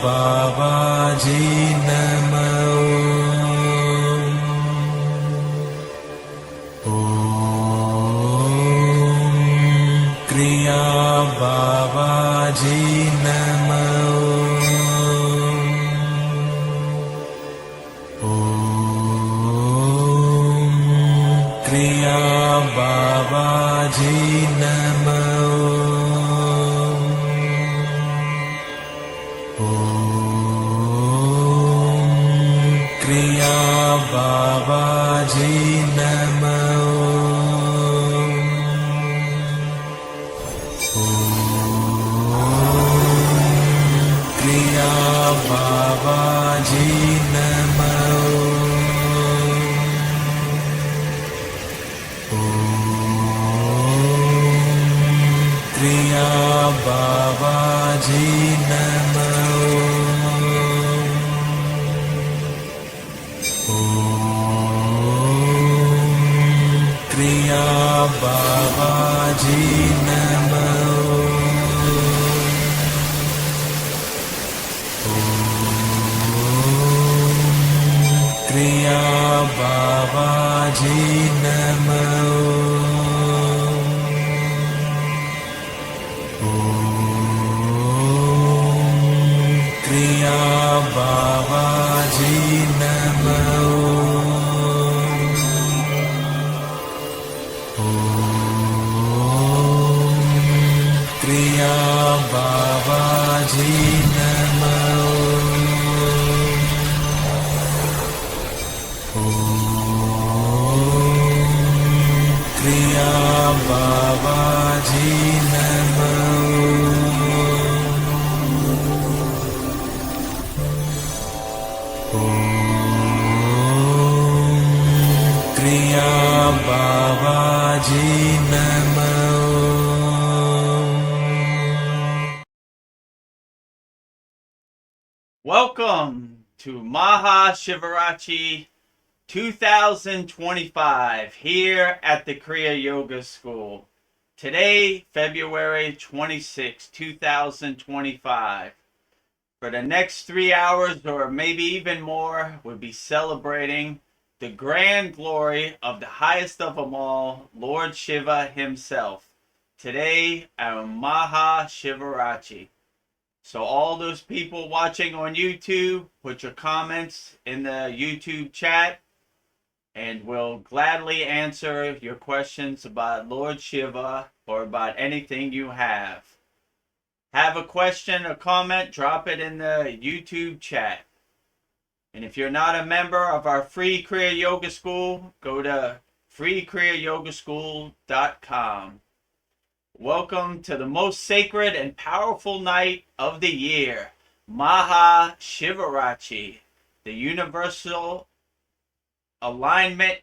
Babaji Namo. Kriya Babaji Namo. Kriya Babaji Namo. Kriya Babaji Namo. Kriya Babaji Namo. Kriya Babaji Namo. Kriya Babaji Namo. Kriya Babaji Namo. Kriya Babaji Namo. Kriya Babaji Namo. Kriya Babaji Namo. Kriya Babaji Namo. Welcome to MahaShivaratri 2025 here at the Kriya Yoga School. Today, February 26, 2025. For the next 3 hours or maybe even more, we'll be celebrating the grand glory of the highest of them all, Lord Shiva himself. Today, our MahaShivaratri. So all those people watching on YouTube, put your comments in the YouTube chat, and we'll gladly answer your questions about Lord Shiva or about anything you have. Have a question or comment, drop it in the YouTube chat. And if you're not a member of our free Kriya Yoga School, go to freekriyayogashop.com. Welcome to the most sacred and powerful night of the year, MahaShivaratri, the universal alignment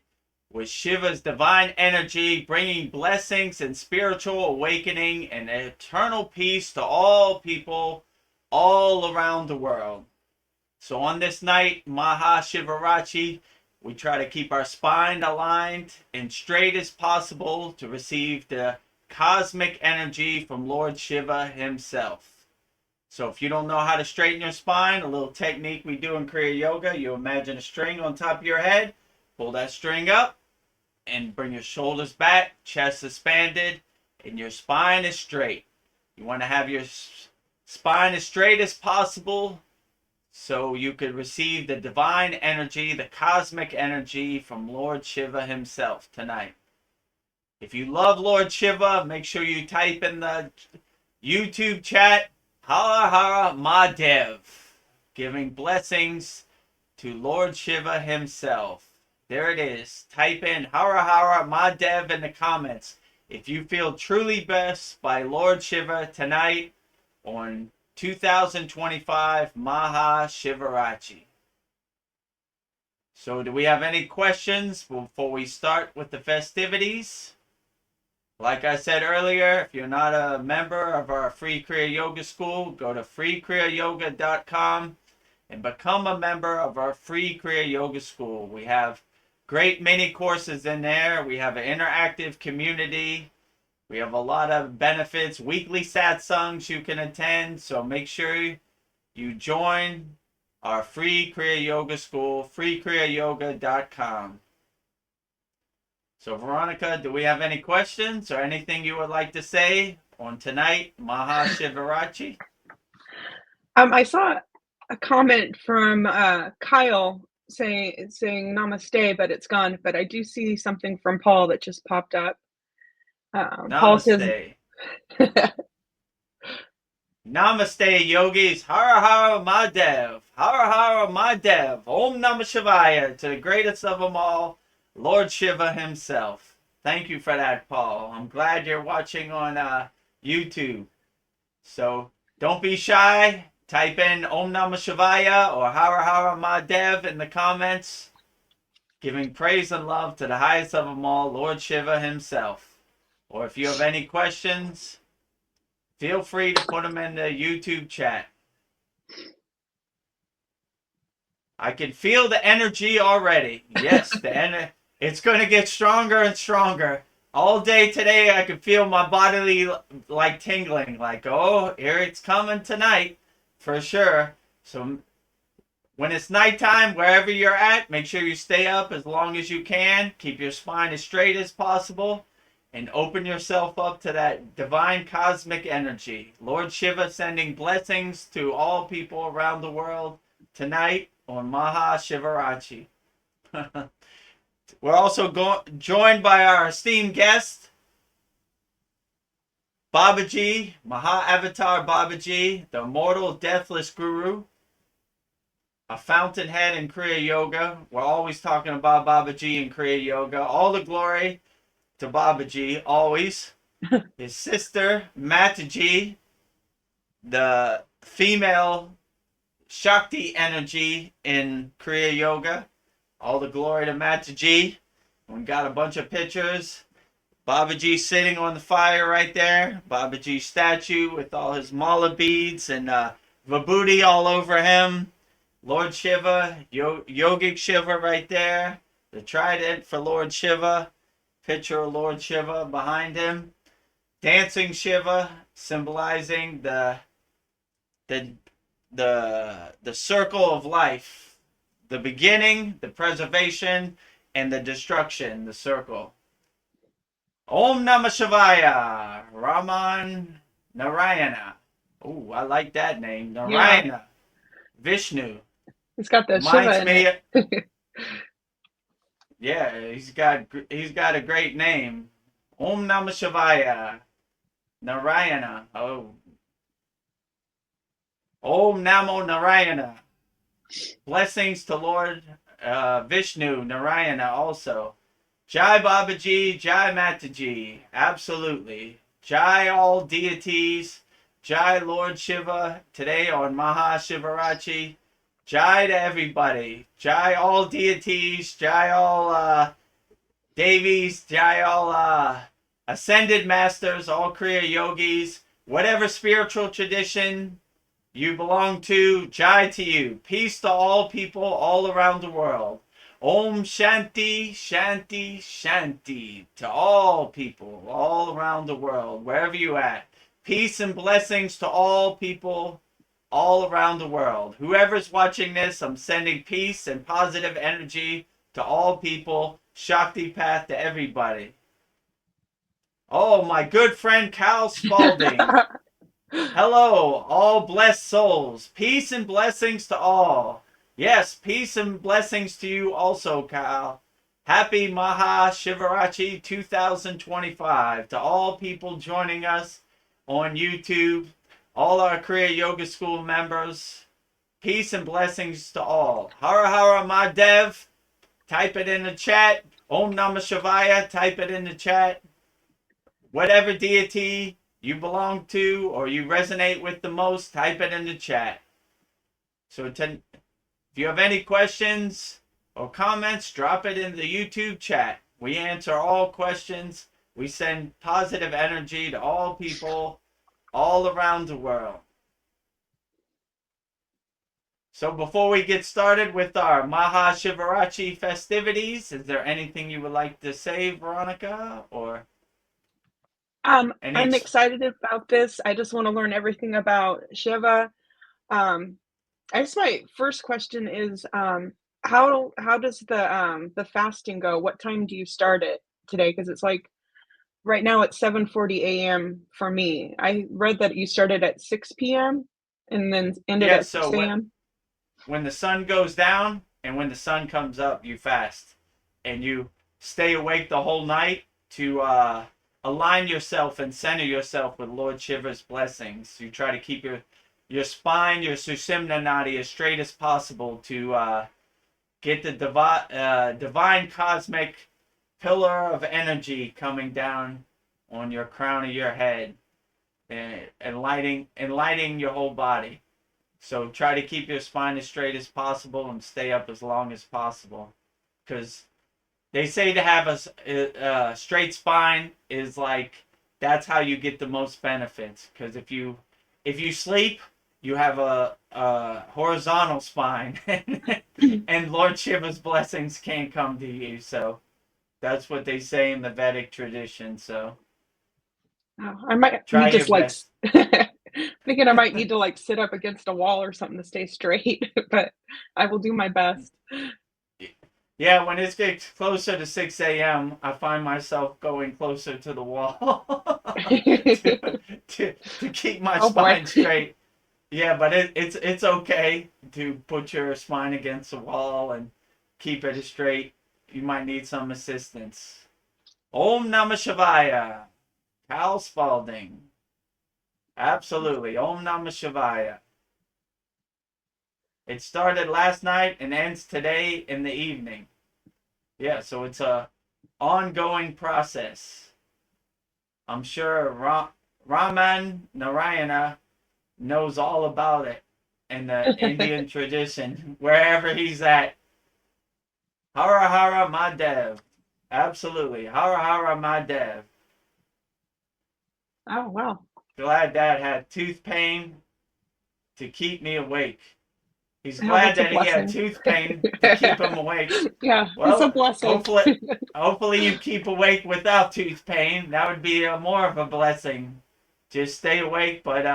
with Shiva's divine energy, bringing blessings and spiritual awakening and eternal peace to all people all around the world. So on this night, MahaShivaratri, we try to keep our spine aligned and straight as possible to receive the cosmic energy from Lord Shiva himself. So if you don't know how to straighten your spine, a little technique we do in Kriya Yoga, you imagine a string on top of your head, pull that string up, and bring your shoulders back, chest expanded, and your spine is straight. You want to have your spine as straight as possible so you could receive the divine energy, the cosmic energy from Lord Shiva himself tonight. If you love Lord Shiva, make sure you type in the YouTube chat, Hara Hara Mahadev, giving blessings to Lord Shiva himself. There it is. Type in Hara Hara Mahadev in the comments if you feel truly blessed by Lord Shiva tonight on 2025 MahaShivaratri. So do we have any questions before we start with the festivities? Like I said earlier, if you're not a member of our free Kriya Yoga School, go to freekriyayogashop.com and become a member of our free Kriya Yoga School. We have great mini courses in there. We have an interactive community. We have a lot of benefits, weekly satsangs you can attend. So make sure you join our free Kriya Yoga school, kriyayogashop.com. So, Veronica, do we have any questions or anything you would like to say on tonight, MahaShivaratri? I saw a comment from Kyle saying namaste, but it's gone. But I do see something from Paul that just popped up. Paul says, Namaste. Namaste, yogis. Hara Hara Mahadev. Hara Hara Mahadev. Om Namah Shivaya to the greatest of them all, Lord Shiva himself. Thank you for that, Paul. I'm glad you're watching on YouTube. So don't be shy. Type in Om Namah Shivaya or Hara Hara Mahadev in the comments, giving praise and love to the highest of them all, Lord Shiva himself. Or if you have any questions, feel free to put them in the YouTube chat. I can feel the energy already. Yes, it's going to get stronger and stronger. All day today, I can feel my body like tingling. Like, oh, here it's coming tonight, for sure. So when it's nighttime, wherever you're at, make sure you stay up as long as you can. Keep your spine as straight as possible. And open yourself up to that divine cosmic energy. Lord Shiva sending blessings to all people around the world tonight on MahaShivaratri. We're also joined by our esteemed guest, Babaji, Maha-Avatar Babaji, the immortal deathless guru, a fountainhead in Kriya Yoga. We're always talking about Babaji and Kriya Yoga. All the glory to Babaji, always. His sister, Mataji, the female Shakti energy in Kriya Yoga. All the glory to Mataji. We got a bunch of pictures. Babaji sitting on the fire right there. Babaji statue with all his mala beads and vibhuti all over him. Lord Shiva, Yogic Shiva right there. The trident for Lord Shiva. Picture of Lord Shiva behind him. Dancing Shiva, symbolizing the circle of life. The beginning, the preservation, and the destruction, the circle. Om Namah Shivaya, Raman Narayana. Oh, I like that name. Narayana. Yeah. Vishnu. It's got the Shiva in it. Yeah, he's got a great name. Om Namah Shivaya. Narayana. Oh. Om Namo Narayana. Blessings to Lord Vishnu Narayana also. Jai Babaji, Jai Mataji. Absolutely. Jai all deities. Jai Lord Shiva. Today on MahaShivaratri. Jai to everybody. Jai all deities. Jai all Devis. Jai all ascended masters. All Kriya yogis. Whatever spiritual tradition you belong to, Jai to you. Peace to all people all around the world. Om Shanti, Shanti, Shanti to all people all around the world, wherever you at. Peace and blessings to all people all around the world. Whoever's watching this, I'm sending peace and positive energy to all people. Shakti path to everybody. Oh, my good friend Cal Spalding. Hello, all blessed souls. Peace and blessings to all. Yes, peace and blessings to you also, Kyle. Happy MahaShivaratri 2025 to all people joining us on YouTube, all our Kriya Yoga School members. Peace and blessings to all. Hara Hara Mahadev, type it in the chat. Om Namah Shivaya, type it in the chat. Whatever deity you belong to or you resonate with the most, type it in the chat. So if you have any questions or comments, drop it in the YouTube chat. We answer all questions. We send positive energy to all people all around the world. So before we get started with our MahaShivaratri festivities, is there anything you would like to say, Veronica, or? I'm excited about this. I just want to learn everything about Shiva. I guess my first question is, how does the fasting go? What time do you start it today? Because it's like right now it's 7:40 a.m. for me. I read that you started at 6 p.m. and then ended Yeah, at so 6 a.m. when the sun goes down and when the sun comes up, you fast. And you stay awake the whole night to align yourself and center yourself with Lord Shiva's blessings. You try to keep your spine, your Sushumna Nadi as straight as possible to get the divine cosmic pillar of energy coming down on your crown of your head and lighting your whole body. So try to keep your spine as straight as possible and stay up as long as possible. Because they say to have a straight spine is like, that's how you get the most benefits. Because if you sleep, you have a horizontal spine, and Lord Shiva's blessings can't come to you. So that's what they say in the Vedic tradition. So Oh, I might try need to your like best. thinking I might need to like sit up against a wall or something to stay straight, but I will do my best. Yeah, when it gets closer to 6 a.m., I find myself going closer to the wall to keep my Oh boy. spine straight. Yeah, but it's okay to put your spine against the wall and keep it straight. You might need some assistance. Om Namah Shivaya. Cal Spalding. Absolutely. Om Namah Shivaya. It started last night and ends today in the evening. Yeah, so it's a ongoing process. I'm sure Raman Narayana knows all about it in the Indian tradition, wherever he's at. Hara Hara Mahadev. Absolutely. Hara Hara Mahadev. Oh wow. Glad Dad had tooth pain to keep me awake. He's Oh, glad that's a that he had blessing. tooth pain to keep him awake. Yeah, it's a Well, blessing. hopefully you keep awake without tooth pain. That would be more of a blessing. Just stay awake, but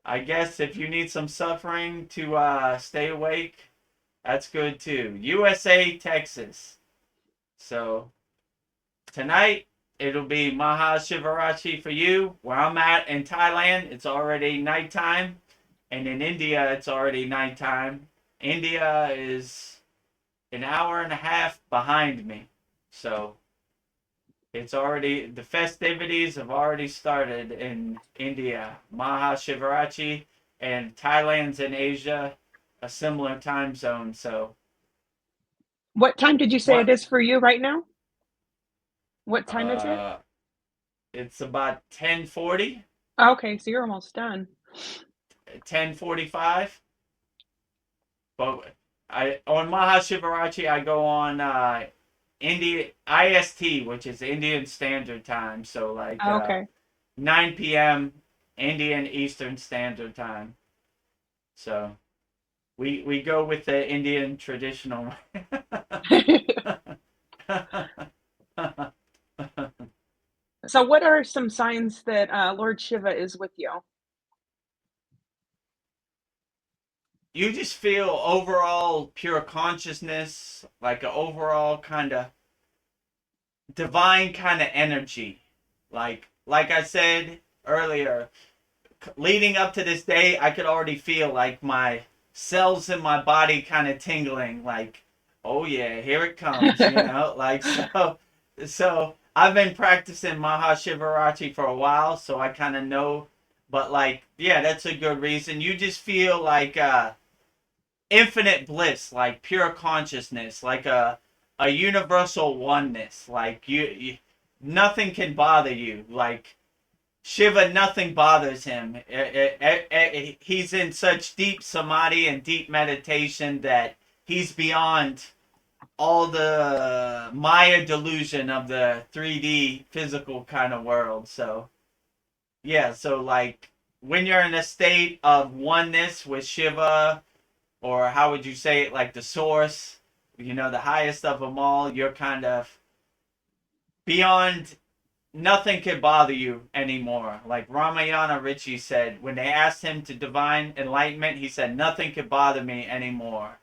I guess if you need some suffering to stay awake, that's good too. USA, Texas. So tonight it'll be MahaShivaratri for you. Where I'm at in Thailand, it's already nighttime, and in India, it's already nighttime. India is an hour and a half behind me, so the festivities have already started in India. MahaShivaratri, and Thailand's in Asia, a similar time zone. So What time did you say it what? is for you right now? What time is it? Uh, it's about 10:40, Okay, so you're almost done. 10:45. But I on MahaShivaratri I go on India IST, which is Indian Standard Time. So like Okay. 9 p.m. Indian Eastern Standard Time. So we go with the Indian traditional. So what are some signs that Lord Shiva is with you? You just feel overall pure consciousness, like an overall kind of divine kind of energy. Like I said earlier, leading up to this day, I could already feel like my cells in my body kind of tingling, like, oh yeah, here it comes, like so I've been practicing Mahashivaratri for a while, so I kind of know, but like, yeah, that's a good reason. You just feel like infinite bliss, like pure consciousness, like a universal oneness, like you nothing can bother you, like Shiva, nothing bothers him. He's in such deep samadhi and deep meditation that he's beyond all the Maya delusion of the 3D physical kind of world. So, yeah, so like when you're in a state of oneness with Shiva, or how would you say it, like the source, the highest of them all, you're kind of beyond nothing can bother you anymore. Like Ramayana Rishi said, when they asked him to divine enlightenment, he said, nothing can bother me anymore.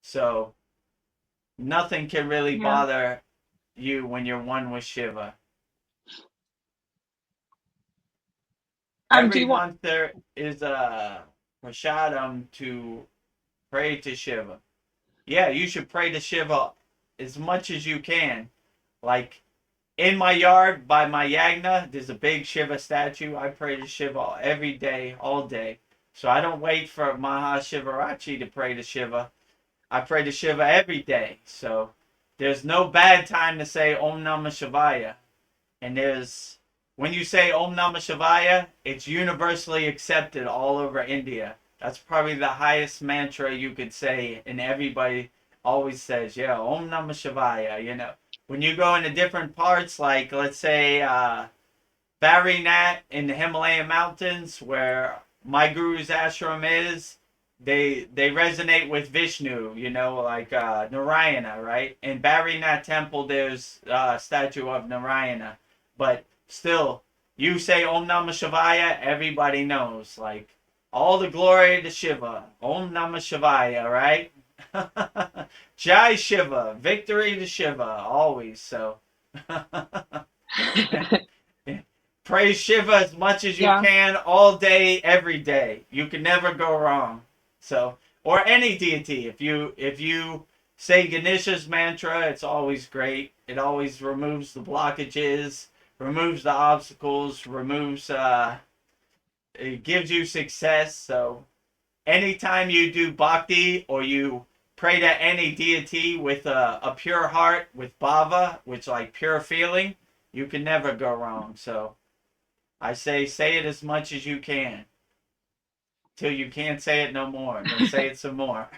So nothing can really Yeah. bother you when you're one with Shiva. Do Every you want? month there is a prasadam to pray to Shiva. Yeah, you should pray to Shiva as much as you can. Like in my yard by my yagna, there's a big Shiva statue. I pray to Shiva every day, all day. So I don't wait for MahaShivaratri to pray to Shiva. I pray to Shiva every day. So there's no bad time to say Om Namah Shivaya. And there's, when you say Om Namah Shivaya, it's universally accepted all over India. That's probably the highest mantra you could say, and everybody always says, yeah, Om Namah Shivaya, you know. When you go into different parts, like let's say Barinat in the Himalayan mountains, where my guru's ashram is, they resonate with Vishnu, you know, like Narayana, right? In Barinat temple, there's a statue of Narayana, but still, you say Om Namah Shivaya, everybody knows, like all the glory to Shiva, Om Namah Shivaya, right? Jai Shiva, victory to Shiva, always. So. Praise Shiva as much as you Yeah. can all day, every day. You can never go wrong. So, or any deity. If you say Ganesha's mantra, it's always great. It always removes the blockages, removes the obstacles, removes it gives you success. So, anytime you do bhakti or you pray to any deity with a pure heart, with bhava, which like pure feeling, you can never go wrong. So I say it as much as you can. Till you can't say it no more. Then say it some more.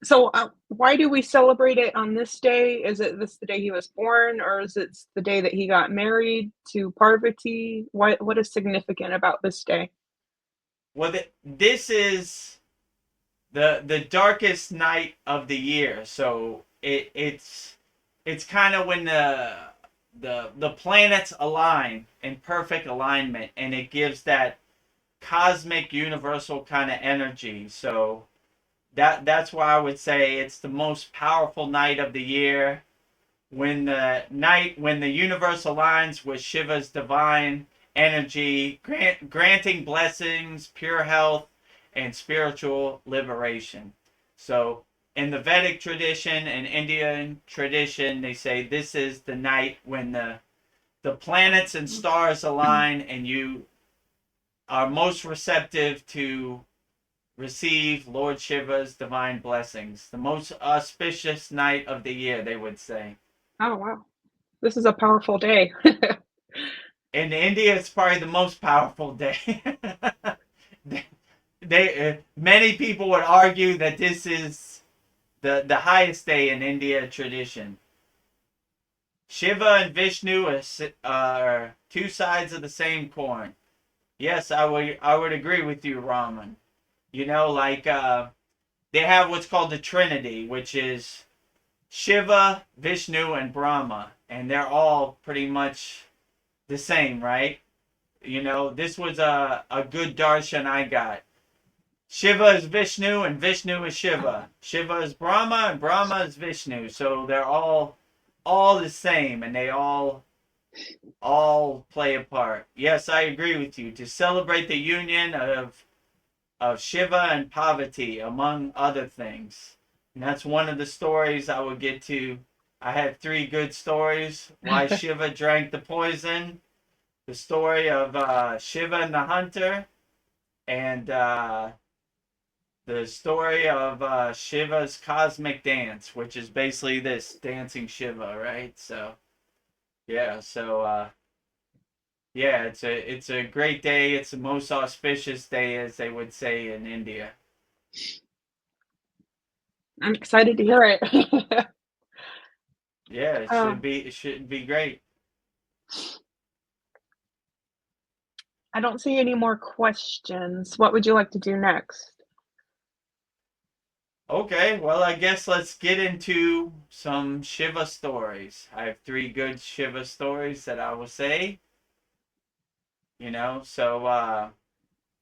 So, why do we celebrate it on this day? Is it this the day he was born, or is it the day that he got married to Parvati? What is significant about this day? Well, this is the darkest night of the year. So it's kind of when the planets align in perfect alignment, and it gives that cosmic universal kind of energy. So that's why I would say it's the most powerful night of the year. When the universe aligns with Shiva's divine energy, granting blessings, pure health, and spiritual liberation. So in the Vedic tradition and Indian tradition, they say this is the night when the planets and stars align, and you are most receptive to receive Lord Shiva's divine blessings. The most auspicious night of the year, they would say. Oh wow, this is a powerful day. In India, it's probably the most powerful day. Many people would argue that this is the highest day in India tradition. Shiva and Vishnu are two sides of the same coin. Yes, I would agree with you, Raman. You know, like they have what's called the Trinity, which is Shiva, Vishnu, and Brahma, and they're all pretty much the same, right? You know, this was a good darshan I got. Shiva is Vishnu and Vishnu is Shiva. Shiva is Brahma and Brahma is Vishnu. So they're all the same, and they all play a part. Yes, I agree with you. To celebrate the union of Shiva and Parvati, among other things. And that's one of the stories I will get to. I have three good stories. Why Shiva drank the poison, the story of Shiva and the hunter, and the story of Shiva's cosmic dance, which is basically this dancing Shiva, right? So yeah, it's a great day. It's the most auspicious day, as they would say in India. I'm excited to hear it. Yeah, um, it should be great. I don't see any more questions. What would you like to do next? Okay, well, I guess let's get into some Shiva stories. I have 3 good Shiva stories that I will say. Do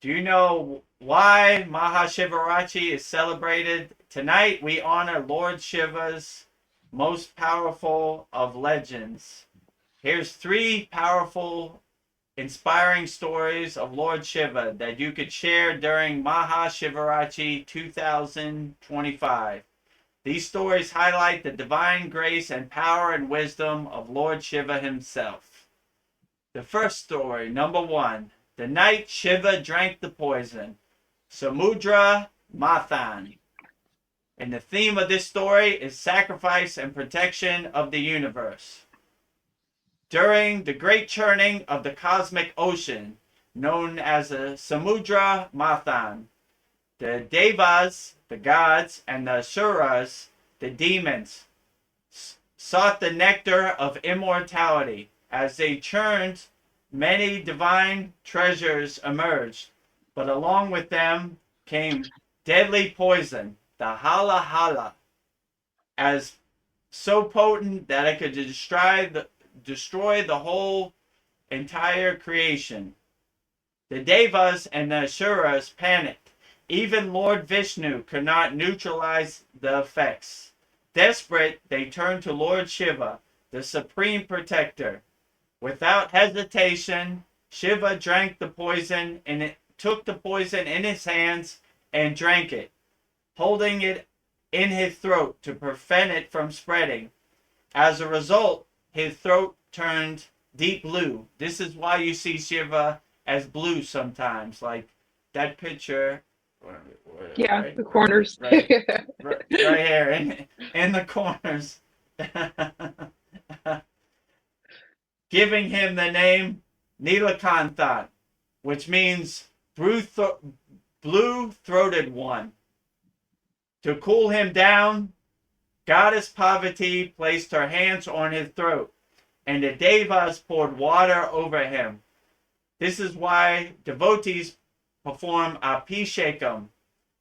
you know why MahaShivaratri is celebrated? Tonight we honor Lord Shiva's most powerful of legends. Here's 3 powerful, inspiring stories of Lord Shiva that you could share during MahaShivaratri 2025. These stories highlight the divine grace and power and wisdom of Lord Shiva himself. The first story, number 1. The night Shiva drank the poison, Samudra Mathan. And the theme of this story is sacrifice and protection of the universe. During the great churning of the cosmic ocean, known as the Samudra Mathan, the Devas, the gods, and the Asuras, the demons, sought the nectar of immortality. As they churned, many divine treasures emerged, but along with them came deadly poison, the Hala Hala, as so potent that it could destroy the whole entire creation. The Devas and the Asuras panicked. Even Lord Vishnu could not neutralize the effects. Desperate, they turned to Lord Shiva, the supreme protector. Without hesitation, Shiva drank the poison and took the poison in his hands and drank it, holding it in his throat to prevent it from spreading. As a result, his throat turned deep blue. This is why you see Shiva as blue sometimes, like that picture. Yeah, Right, the corners. right here in the corners. Giving him the name Nilakantha, which means blue-throated one. To cool him down, Goddess Parvati placed her hands on his throat, and the Devas poured water over him. This is why devotees perform Abhishekam,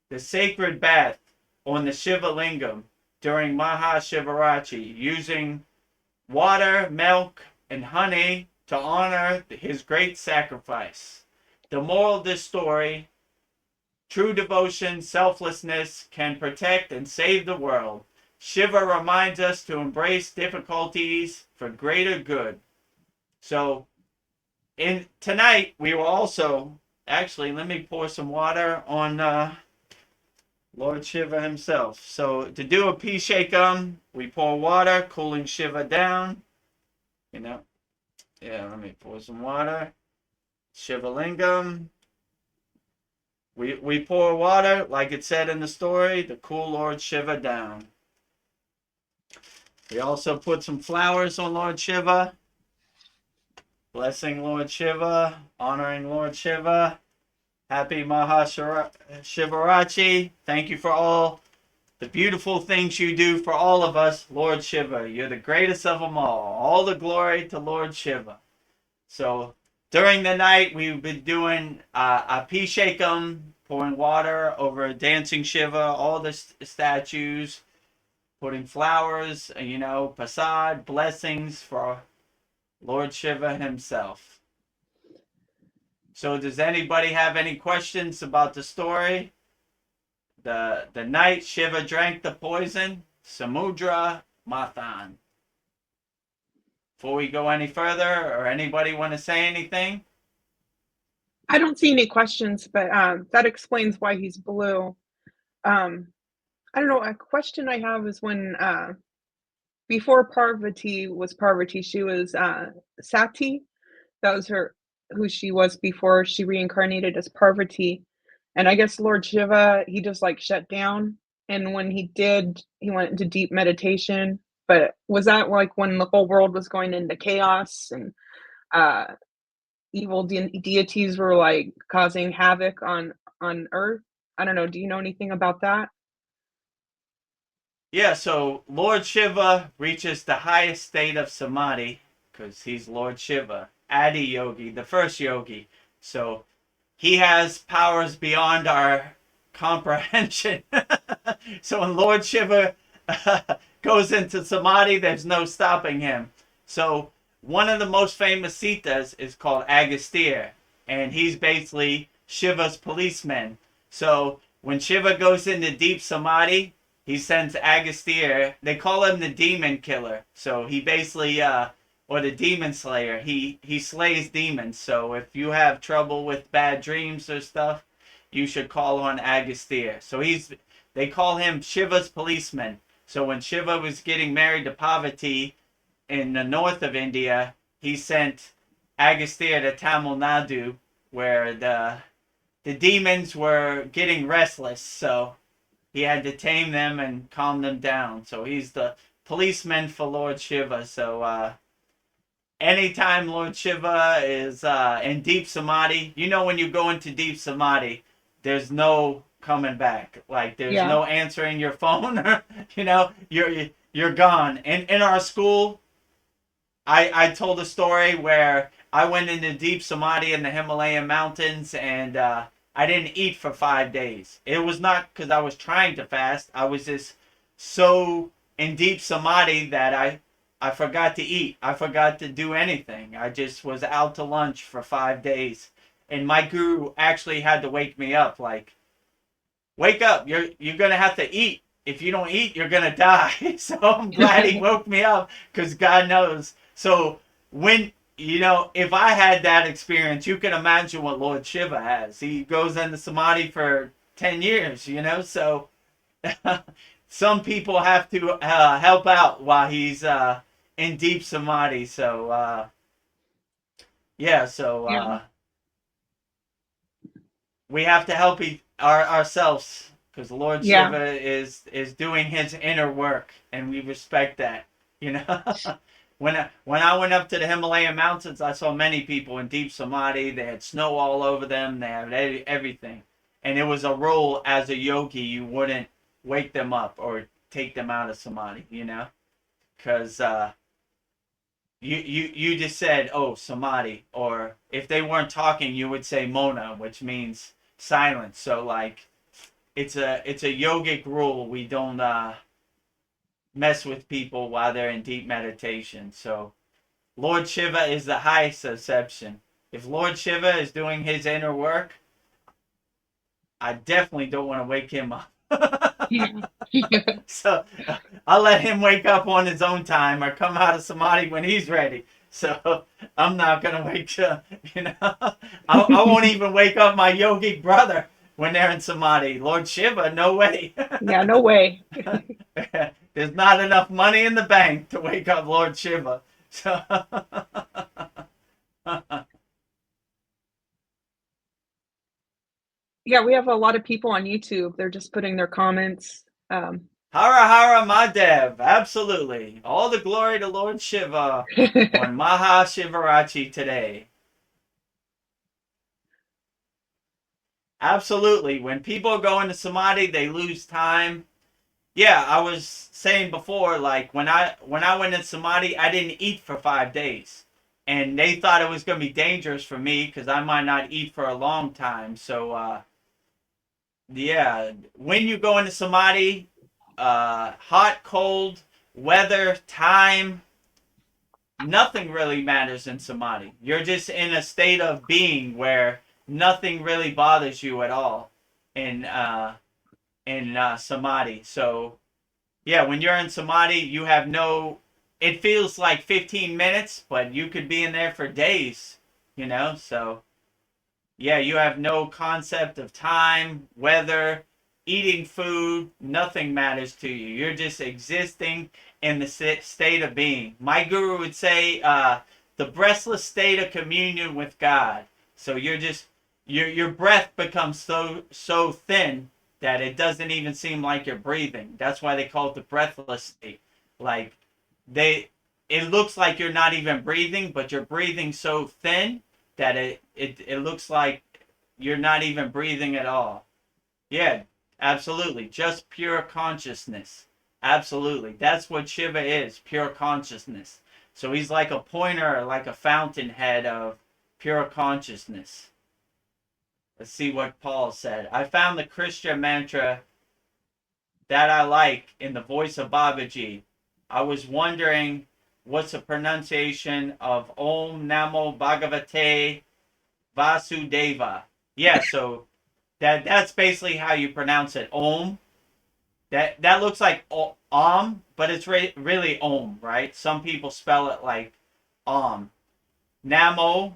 the sacred bath, on the Shiva Lingam during MahaShivaratri, using water, milk, and honey to honor his great sacrifice. The moral of this story: true devotion, selflessness can protect and save the world. Shiva reminds us to embrace difficulties for greater good. So, tonight we will also, actually, let me pour some water on Lord Shiva himself. So, to do a Abhishekam, we pour water, cooling Shiva down. Let me pour some water. Shiva Lingam. We pour water, like it said in the story, to cool Lord Shiva down. We also put some flowers on Lord Shiva, blessing Lord Shiva, honoring Lord Shiva. Happy MahaShivaratri. Thank you for all the beautiful things you do for all of us, Lord Shiva. You're the greatest of them all. All the glory to Lord Shiva. So during the night, we've been doing Abhishekam, pouring water over dancing Shiva, all the statues, putting flowers, prasad, blessings for Lord Shiva himself. So does anybody have any questions about the story? The night Shiva drank the poison, Samudra Mathan. Before we go any further, or anybody want to say anything? I don't see any questions, but that explains why he's blue. I don't know. A question I have is when before Parvati was Parvati, she was Sati. That was who she was before she reincarnated as Parvati. And I guess Lord Shiva, he just like shut down. And when he did, he went into deep meditation. But was that like when the whole world was going into chaos and evil deities were like causing havoc on Earth? I don't know. Do you know anything about that? Yeah, so Lord Shiva reaches the highest state of samadhi because he's Lord Shiva, Adi Yogi, the first yogi. So he has powers beyond our comprehension. So when Lord Shiva goes into samadhi, there's no stopping him. So one of the most famous Sitas is called Agastya, and he's basically Shiva's policeman. So when Shiva goes into deep samadhi, he sends Agastya. They call him the demon killer. So he basically, or the demon slayer. He slays demons. So if you have trouble with bad dreams or stuff, you should call on Agastya. So they call him Shiva's policeman. So when Shiva was getting married to Parvati in the north of India, he sent Agastya to Tamil Nadu, where the demons were getting restless. So he had to tame them and calm them down. So he's the policeman for Lord Shiva. So anytime Lord Shiva is in deep samadhi, when you go into deep samadhi, there's no coming back. Like there's no answering your phone. You're gone. And in our school, I told a story where I went into deep samadhi in the Himalayan mountains, and I didn't eat for 5 days. It was not because I was trying to fast. I was just so in deep samadhi that I forgot to eat. I forgot to do anything. I just was out to lunch for 5 days. And my guru actually had to wake me up. Like, wake up. You're going to have to eat. If you don't eat, you're going to die. So I'm glad he woke me up, because God knows. So when, if I had that experience, you can imagine what Lord Shiva has. He goes into samadhi for 10 years, So some people have to help out while he's in deep samadhi. So, we have to help ourselves, because Lord Shiva is doing his inner work, and we respect that. When I went up to the Himalayan mountains, I saw many people in deep samadhi. They had snow all over them. They had everything, and it was a rule as a yogi, you wouldn't wake them up or take them out of samadhi. Because you just said, oh, samadhi, or if they weren't talking, you would say mona, which means silence. So like, it's a yogic rule. We don't mess with people while they're in deep meditation. So Lord Shiva is the highest exception. If Lord Shiva is doing his inner work, I definitely don't want to wake him up. So I'll let him wake up on his own time, or come out of samadhi when he's ready. So I'm not going to wake up, I won't even wake up my yogic brother when they're in samadhi. Lord Shiva, no way. Yeah, no way. There's not enough money in the bank to wake up Lord Shiva. So yeah, we have a lot of people on YouTube. They're just putting their comments. Hara Hara Mahadev, absolutely. All the glory to Lord Shiva on MahaShivaratri today. Absolutely. When people go into samadhi, they lose time. Yeah, I was saying before, like when I went in samadhi, I didn't eat for 5 days. And they thought it was going to be dangerous for me, because I might not eat for a long time. So, when you go into samadhi, hot, cold, weather, time, nothing really matters in samadhi. You're just in a state of being where nothing really bothers you at all in samadhi. So yeah, when you're in samadhi, you have it feels like 15 minutes, but you could be in there for days, So yeah, you have no concept of time, weather, eating food. Nothing matters to you. You're just existing in the state of being. My guru would say the breathless state of communion with God. So you're just your breath becomes so thin that it doesn't even seem like you're breathing. That's why they call it the breathless state. Like it looks like you're not even breathing, but you're breathing so thin that it looks like you're not even breathing at all. Yeah, absolutely. Just pure consciousness. Absolutely. That's what Shiva is, pure consciousness. So he's like a pointer, like a fountainhead of pure consciousness. Let's see what Paul said. I found the Christian mantra that I like in the voice of Babaji. I was wondering what's the pronunciation of Om Namo Bhagavate Vasudeva. Yeah, so that's basically how you pronounce it. Om. That looks like Om, but it's really Om, right? Some people spell it like Om. Namo,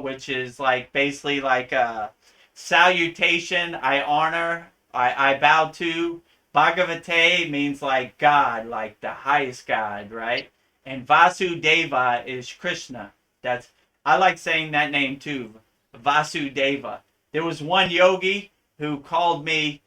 which is like basically like a salutation. I honor. I bow to. Bhagavate means like God, like the highest God, right? And Vasudeva is Krishna. I like saying that name too, Vasudeva. There was one yogi who called me,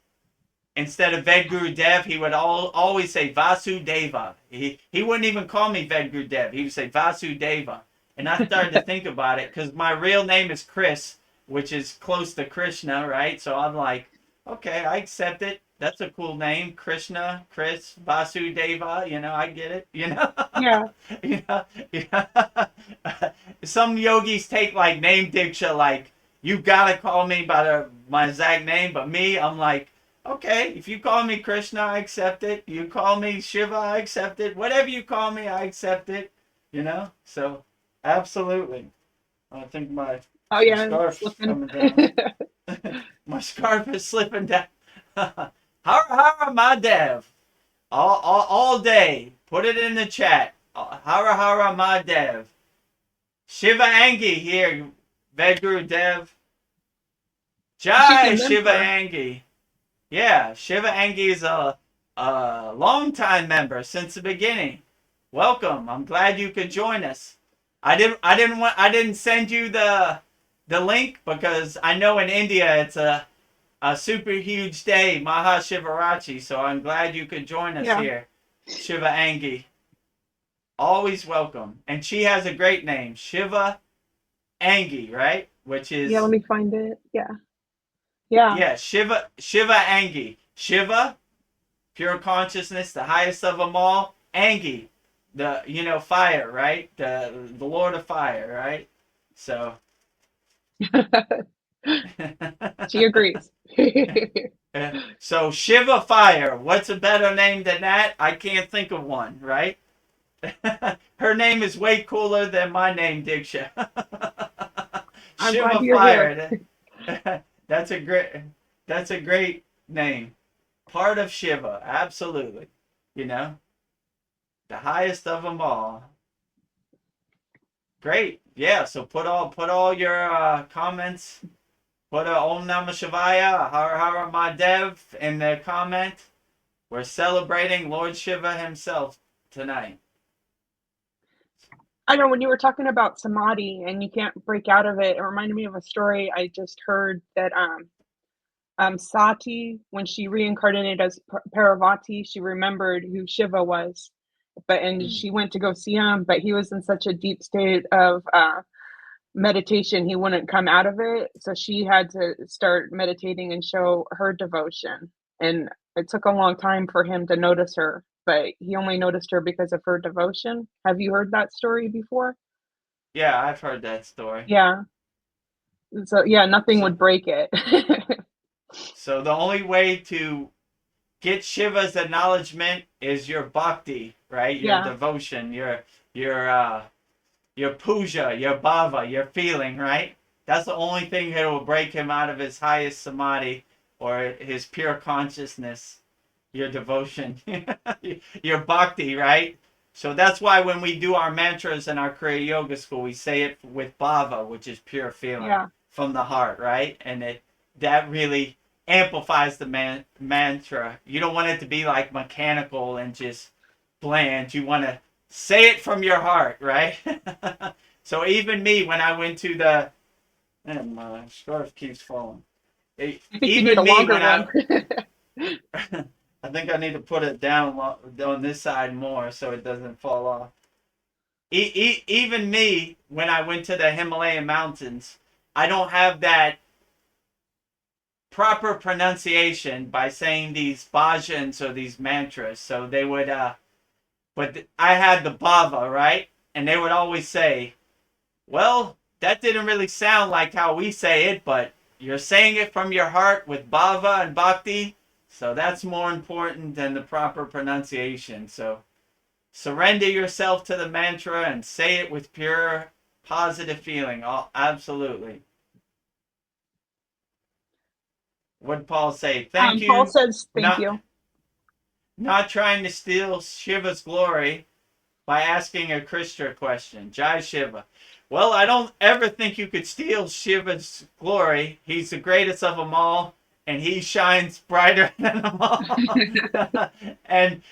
instead of Vedguru Dev, he would always say Vasudeva. He wouldn't even call me Vedguru Dev. He would say Vasudeva. And I started to think about it because my real name is Chris, which is close to Krishna, right? So I'm like, okay, I accept it. That's a cool name, Krishna, Chris, Vasudeva. I get it. Yeah. Some yogis take like name diksha, like you gotta call me by my exact name, but me, I'm like, okay, if you call me Krishna, I accept it. You call me Shiva, I accept it. Whatever you call me, I accept it. So absolutely. I think my scarf is coming down. My scarf is slipping down. Hara Madev. All day. Put it in the chat. Hara Madev. Shiva Angi here. Vedguru Dev. Jai Shiva Angi. Yeah, Shiva Angi is a long-time member since the beginning. Welcome. I'm glad you could join us. I didn't send you the link because I know in India it's a super huge day, MahaShivaratri. So I'm glad you could join us here, Shiva Angi. Always welcome. And she has a great name, Shiva Angi, right? Which is let me find it. Yeah. Yeah, Shiva Angi. Shiva, pure consciousness, the highest of them all. Angi, the fire, right? The Lord of Fire, right? So she agrees. So Shiva Fire, what's a better name than that? I can't think of one, right? Her name is way cooler than my name, Diksha. I'm Shiva glad you're Fire. here. That's a great name. Part of Shiva, absolutely. The highest of them all. Great. Yeah, so put all your comments. Put Om Namah Shivaya, Har Har Mahadev in the comment. We're celebrating Lord Shiva himself tonight. I know when you were talking about samadhi and you can't break out of it, it reminded me of a story I just heard that Sati, when she reincarnated as Parvati, she remembered who Shiva was, and she went to go see him, but he was in such a deep state of meditation, he wouldn't come out of it. So she had to start meditating and show her devotion. And it took a long time for him to notice her, but he only noticed her because of her devotion. Have you heard that story before? Yeah, I've heard that story. Yeah. So nothing would break it. So the only way to get Shiva's acknowledgement is your bhakti, right? Your devotion, your puja, your bhava, your feeling, right? That's the only thing that will break him out of his highest samadhi or his pure consciousness. Your devotion, your bhakti, right? So that's why when we do our mantras in our Kriya Yoga school, we say it with bhava, which is pure feeling from the heart, right? And that really amplifies the mantra. You don't want it to be like mechanical and just bland. You want to say it from your heart, right? So even me, when I went to my scarf keeps falling. Even me, when I think I need to put it down on this side more so it doesn't fall off. Even me, when I went to the Himalayan mountains, I don't have that proper pronunciation by saying these bhajans or these mantras. So they would, but I had the bhava, right? And they would always say, well, that didn't really sound like how we say it, but you're saying it from your heart with bhava and bhakti, so that's more important than the proper pronunciation. So surrender yourself to the mantra and say it with pure positive feeling. Absolutely. What did Paul say? Thank Paul you. says thank Not you. not trying to steal Shiva's glory by asking a Krishna question. Jai Shiva. Well, I don't ever think you could steal Shiva's glory. He's the greatest of them all, and he shines brighter than them all. And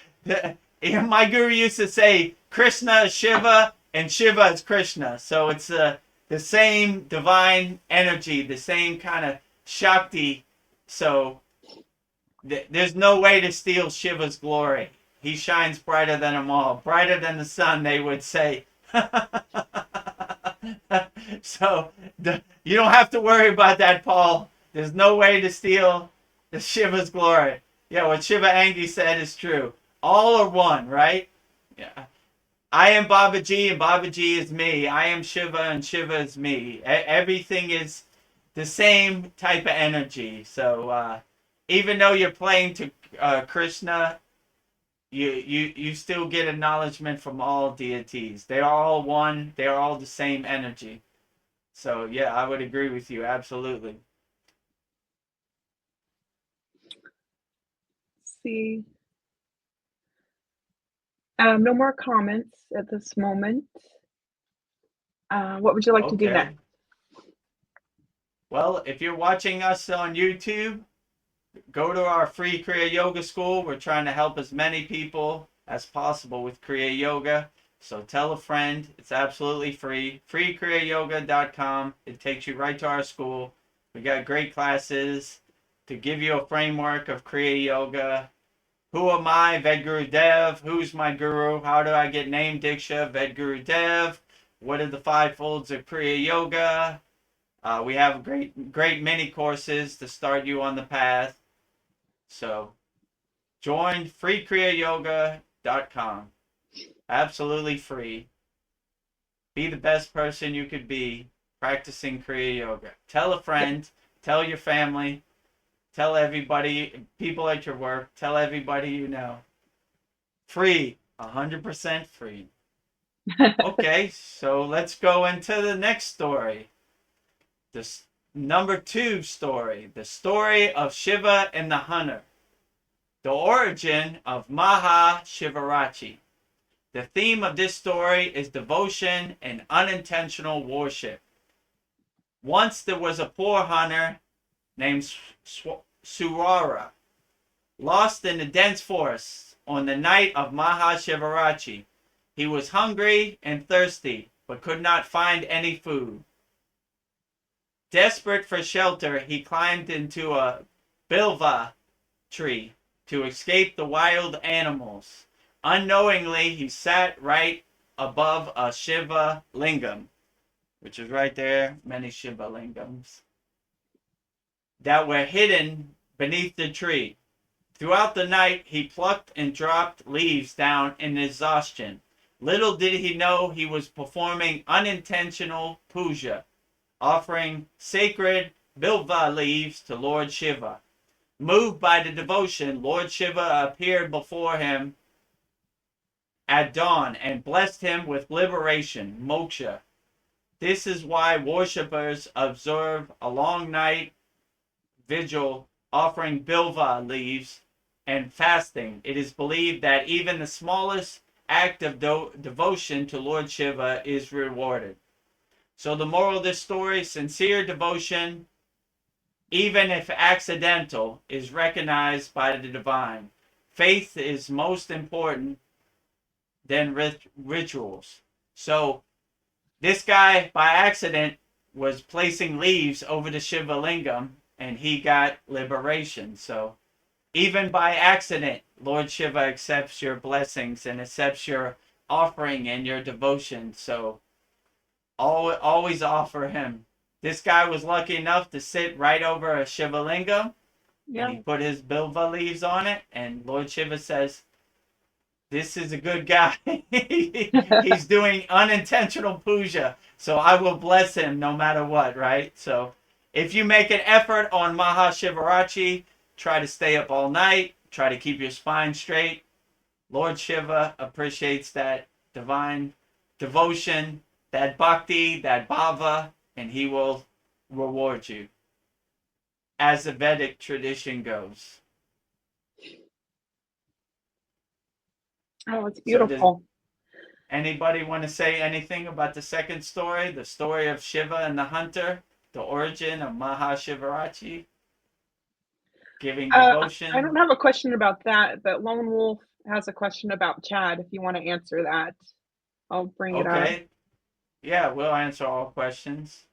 my guru used to say, Krishna is Shiva, and Shiva is Krishna. So it's the same divine energy, the same kind of Shakti. So there's no way to steal Shiva's glory. He shines brighter than them all. Brighter than the sun, they would say. So you don't have to worry about that, Paul. There's no way to steal the Shiva's glory. Yeah, what Shiva Angi said is true. All are one, right? Yeah. I am Babaji and Babaji is me. I am Shiva and Shiva is me. Everything is the same type of energy. So even though you're playing to Krishna, you still get acknowledgement from all deities. They are all one. They are all the same energy. So yeah, I would agree with you absolutely. Let's see. No more comments at this moment. What would you like to do next? Well, if you're watching us on YouTube, go to our free Kriya Yoga school. We're trying to help as many people as possible with Kriya Yoga. So tell a friend. It's absolutely free. Kriyayogashop.com. It takes you right to our school. We got great classes to give you a framework of Kriya Yoga. Who am I? Vedguru Dev. Who's my guru? How do I get named Diksha? Vedguru Dev. What are the 5 folds of Kriya Yoga? We have great mini courses to start you on the path. So join freekriyayogashop.com. Absolutely free. Be the best person you could be practicing Kriya Yoga. Tell a friend. Tell your family. Tell everybody, people at your work. Tell everybody you know. Free. 100% free. Okay, so let's go into the next story. This number 2 story. The story of Shiva and the hunter. The origin of MahaShivaratri. The theme of this story is devotion and unintentional worship. Once there was a poor hunter named Surara, lost in the dense forest on the night of MahaShivaratri. He was hungry and thirsty, but could not find any food. Desperate for shelter, he climbed into a bilva tree to escape the wild animals. Unknowingly, he sat right above a Shiva lingam, which is right there, many Shiva lingams, that were hidden beneath the tree. Throughout the night, he plucked and dropped leaves down in exhaustion. Little did he know he was performing unintentional puja, offering sacred bilva leaves to Lord Shiva. Moved by the devotion, Lord Shiva appeared before him at dawn and blessed him with liberation, moksha. This is why worshippers observe a long night vigil, offering bilva leaves and fasting. It is believed that even the smallest act of devotion to Lord Shiva is rewarded. So the moral of this story, sincere devotion, even if accidental, is recognized by the divine. Faith is most important than rituals. So this guy, by accident, was placing leaves over the Shiva lingam, and he got liberation. So even by accident, Lord Shiva accepts your blessings and accepts your offering and your devotion. So always offer him. This guy was lucky enough to sit right over a Shiva lingam, and he put his bilva leaves on it, and Lord Shiva says, this is a good guy. He's doing unintentional puja, so I will bless him no matter what, right? So if you make an effort on MahaShivaratri, try to stay up all night, try to keep your spine straight. Lord Shiva appreciates that divine devotion, that bhakti, that bhava, and he will reward you, as the Vedic tradition goes. Oh, it's So does beautiful. anybody want to say anything about the second story, the story of Shiva and the hunter, the origin of MahaShivaratri, giving I don't devotion? have a question about that, but Lone Wolf has a question about Chad. If you want to answer that, I'll bring it up. Okay. Yeah, we'll answer all questions.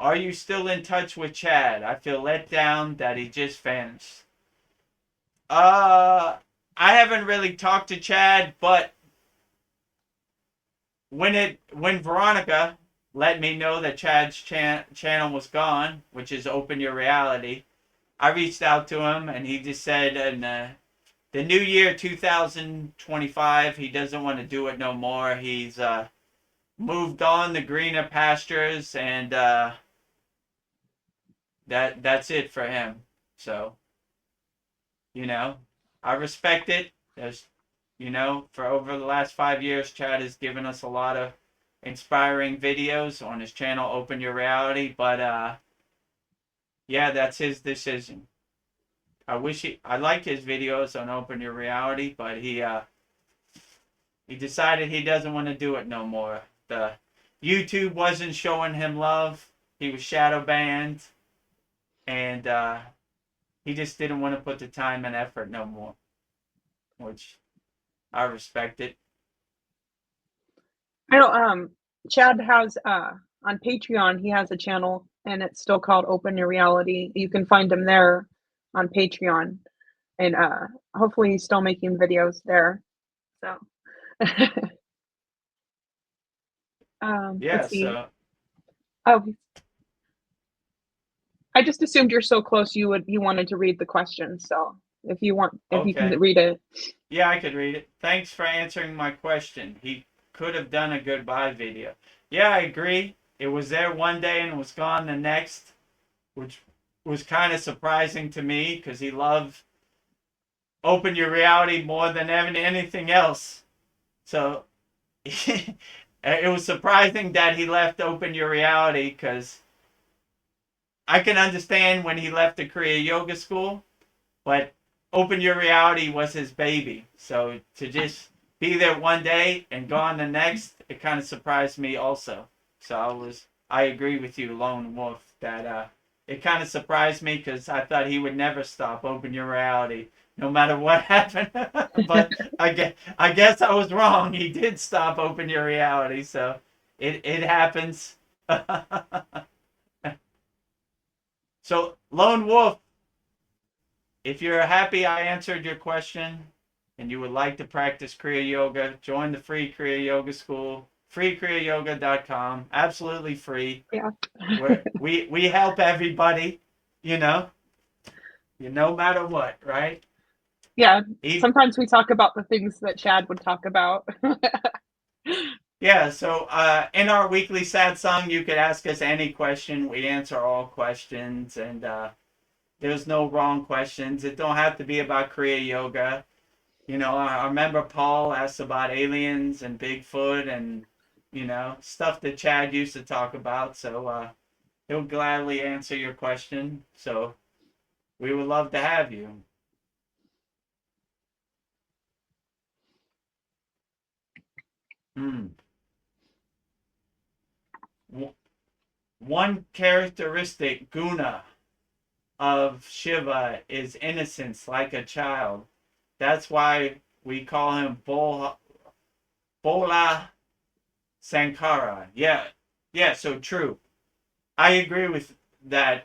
Are you still in touch with Chad? I feel let down that he just vanished. I haven't really talked to Chad, but when Veronica let me know that Chad's channel was gone, which is Open Your Reality, I reached out to him and he just said in the new year 2025 he doesn't want to do it no more. He's moved on to greener pastures, and that's it for him. So, I respect it. There's, for over the last 5 years, Chad has given us a lot of inspiring videos on his channel, Open Your Reality. But yeah, that's his decision. I like his videos on Open Your Reality, but he decided he doesn't want to do it no more. The YouTube wasn't showing him love. He was shadow banned, and he just didn't want to put the time and effort no more, which I respect it. I know Chad has on Patreon, he has a channel and it's still called Open Your Reality. You can find him there on Patreon, and hopefully he's still making videos there. So Yeah, let's see. so Oh, I just assumed you're so close you wanted to read the question. So if you can okay. read it. Yeah, I could read it. Thanks for answering my question. He could have done a goodbye video. Yeah, I agree. It was there one day and was gone the next, which was kind of surprising to me because he loved Open Your Reality more than anything else. So it was surprising that he left Open Your Reality, because I can understand when he left the Kriya Yoga school, but Open Your Reality was his baby. So to just be there one day and gone the next, it kind of surprised me also. So I agree with you, Lone Wolf, that it kind of surprised me because I thought he would never stop Open Your Reality no matter what happened. But I guess I was wrong. He did stop Open Your Reality, so it happens. So Lone Wolf, if you're happy I answered your question and you would like to practice Kriya Yoga, join the free Kriya Yoga school, freekriyayogashop.com, absolutely free. Yeah. Where we help everybody, no matter what, right? Yeah. He, Sometimes we talk about the things that Chad would talk about. yeah, so in our weekly satsang, you could ask us any question. We answer all questions, and there's no wrong questions. It don't have to be about Kriya Yoga. I remember Paul asked about aliens and Bigfoot and, stuff that Chad used to talk about. So he'll gladly answer your question. So we would love to have you. Hmm. One characteristic, guna, of Shiva is innocence, like a child. That's why we call him Bola Sankara. Yeah, so true. I agree with that,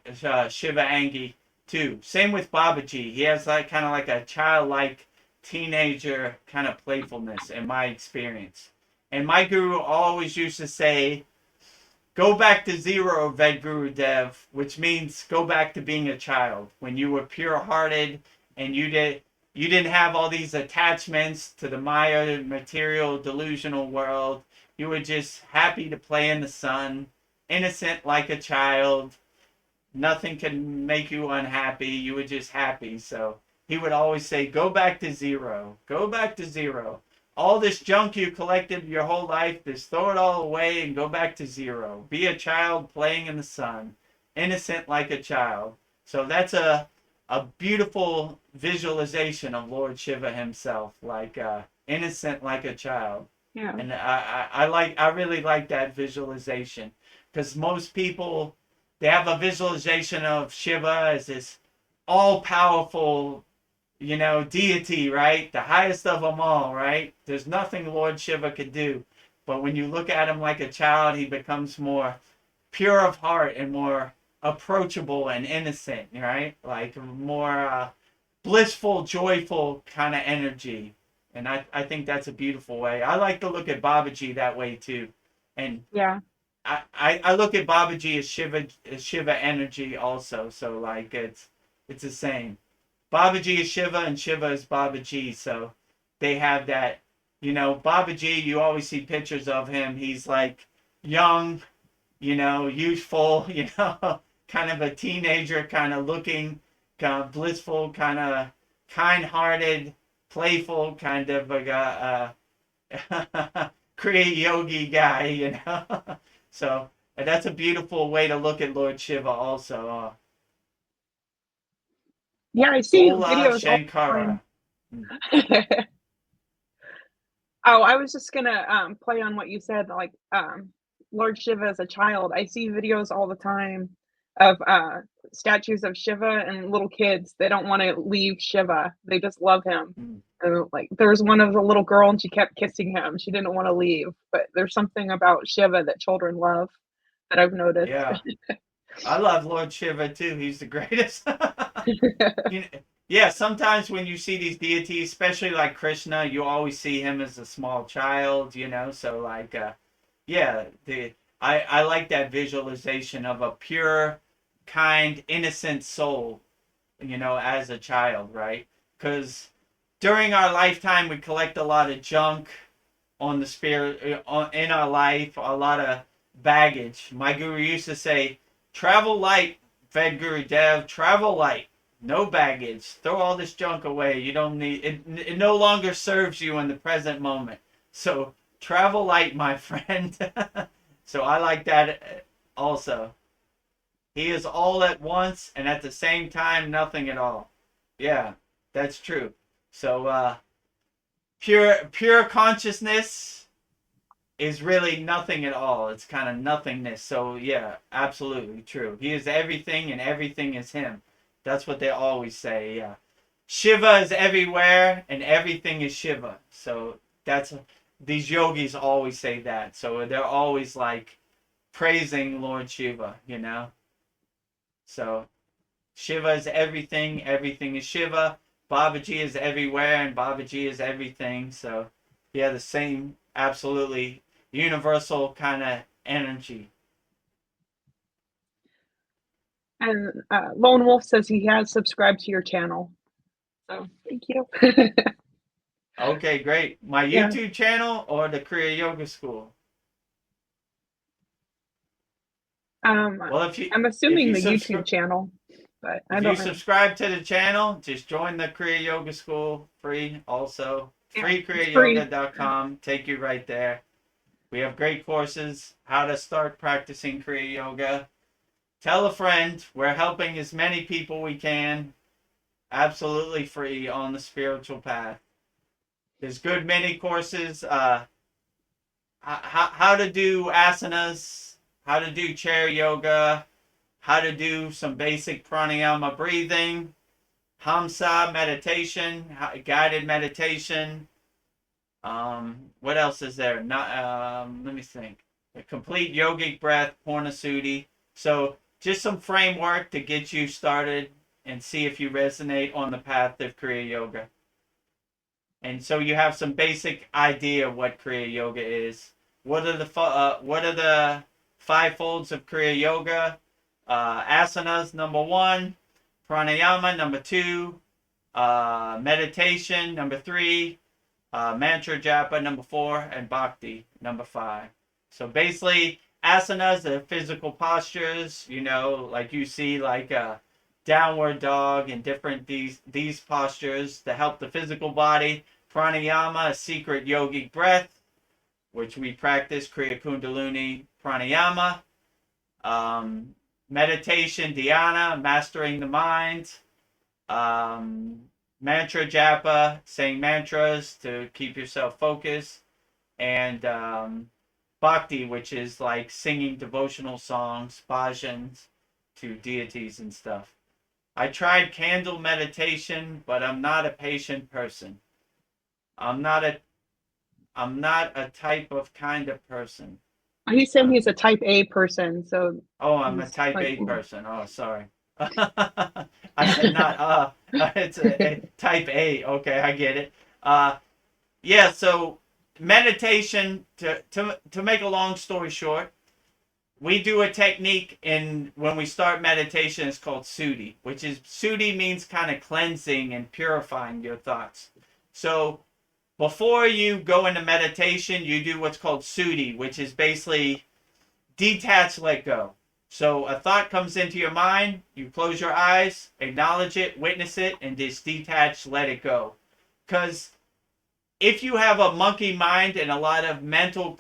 Shiva Angi, too. Same with Babaji. He has kind of like a childlike teenager kind of playfulness in my experience. And my guru always used to say, go back to zero, Ved Guru Dev, which means go back to being a child when you were pure-hearted and you didn't have all these attachments to the Maya material delusional world. You were just happy to play in the sun, innocent like a child. Nothing can make you unhappy. You were just happy. So he would always say, go back to zero. Go back to zero. All this junk you collected your whole life, just throw it all away and go back to zero. Be a child playing in the sun. Innocent like a child. So that's a beautiful visualization of Lord Shiva himself, like innocent like a child. Yeah. And I really like that visualization, because most people, they have a visualization of Shiva as this all powerful, deity, right? The highest of them all, right? There's nothing Lord Shiva could do. But when you look at him like a child, he becomes more pure of heart and more approachable and innocent, right? Like more blissful, joyful kind of energy. And I think that's a beautiful way. I like to look at Babaji that way too. And Yeah. I look at Babaji as Shiva energy also. So like it's the same. Babaji is Shiva and Shiva is Babaji. So they have that, Babaji, you always see pictures of him. He's like young, youthful, kind of a teenager, kind of looking, kind of blissful, kind of kind-hearted, playful, kind of a Kriya yogi guy, So that's a beautiful way to look at Lord Shiva also. Yeah, I see Ola videos all the Shankara. time. Oh, I was just gonna play on what you said, like Lord Shiva as a child. I see videos all the time of statues of Shiva and little kids. They don't want to leave Shiva. They just love him. Mm. And like there was one of the little girl and she kept kissing him. She didn't want to leave. But there's something about Shiva that children love that I've noticed. Yeah. I love Lord Shiva too. He's the greatest. Yeah, sometimes when you see these deities, especially like Krishna, you always see him as a small child, So like, yeah, I like that visualization of a pure, kind, innocent soul, as a child, right? Because during our lifetime, we collect a lot of junk on the spirit in our life, a lot of baggage. My guru used to say, travel light, Ved Guru Dev, travel light. No baggage. Throw all this junk away. You don't need it. It no longer serves you in the present moment. So travel light, my friend. So I like that also. He is all at once and at the same time nothing at all. Yeah, that's true. So pure consciousness is really nothing at all. It's kind of nothingness. So yeah, absolutely true. He is everything and everything is him. That's what they always say, yeah. Shiva is everywhere and everything is Shiva. So these yogis always say that. So they're always like praising Lord Shiva, So Shiva is everything, everything is Shiva. Babaji is everywhere and Babaji is everything. So yeah, the same absolutely universal kind of energy. And Lone Wolf says he has subscribed to your channel. So thank you. Okay, great. My Yeah. YouTube channel or the Kriya Yoga School? Well, I'm assuming the YouTube channel, but I if don't you know. subscribe to the channel, just join the Kriya Yoga School, free also. Yeah, freekriyayogashop.com, take you right there. We have great courses, how to start practicing Kriya Yoga. Tell a friend. We're helping as many people we can, absolutely free on the spiritual path. There's good many courses, how to do asanas, how to do chair yoga, how to do some basic pranayama breathing, hamsa meditation, guided meditation. What else is there? Let me think. A complete yogic breath, Purnasudi. So just some framework to get you started and see if you resonate on the path of Kriya Yoga. And so you have some basic idea of what Kriya Yoga is. What are the five folds of Kriya Yoga? Asanas, number 1. Pranayama, number 2. Meditation, number 3. Mantra japa, number 4. And bhakti, number 5. So basically, Asanas are physical postures, you know, like you see, like a downward dog and different these postures to help the physical body. Pranayama, a secret yogic breath, which we practice, Kriya Kundalini Pranayama. Meditation, dhyana, mastering the mind. Mantra japa, saying mantras to keep yourself focused. And bhakti, which is like singing devotional songs, bhajans to deities and stuff. I tried candle meditation, but I'm not a patient person. I'm not a type of kind of person. He's saying he's a type A person, so Oh, I'm a he's type like, A person. Oh, sorry. I said not it's a type A. Okay, I get it. Yeah, so meditation, to make a long story short, we do a technique in when we start meditation. It's called Sudhi, which is Sudhi means kind of cleansing and purifying your thoughts. So before you go into meditation, you do what's called Sudhi, which is basically detach, let go. So a thought comes into your mind, you close your eyes, acknowledge it, witness it, and just detach, let it go. Because if you have a monkey mind and a lot of mental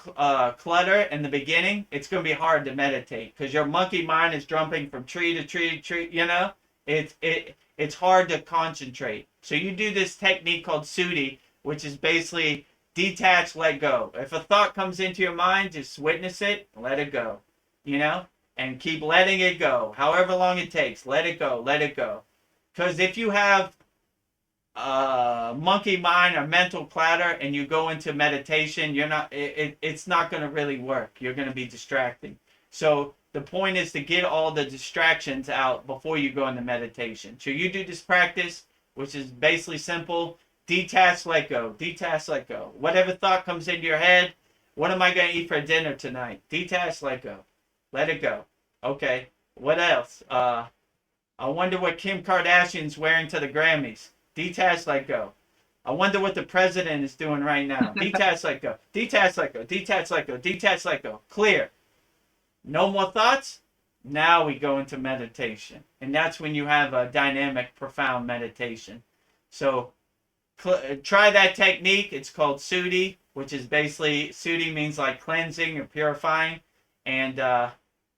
clutter in the beginning, it's going to be hard to meditate because your monkey mind is jumping from tree to tree to tree. You know, it's hard to concentrate. So you do this technique called Sudhi, which is basically detach, let go. If a thought comes into your mind, just witness it, let it go. You know, and keep letting it go. However long it takes, let it go, let it go. Because if you have monkey mind or mental clatter and you go into meditation, it's not going to really work. You're going to be distracting. So the point is to get all the distractions out before you go into meditation. So you do this practice, which is basically simple: detach, let go, detach, let go. Whatever thought comes into your head, what am I going to eat for dinner tonight? Detach, let go, let it go. Okay, what else? I wonder what Kim Kardashian's wearing to the Grammys. Detach, let go. I wonder what the president is doing right now. Detach, let go. Detach, let go. Detach, let go. Detach, let go. Clear. No more thoughts. Now we go into meditation. And that's when you have a dynamic, profound meditation. So try that technique. It's called Sudhi, which is basically, Sudhi means like cleansing or purifying. And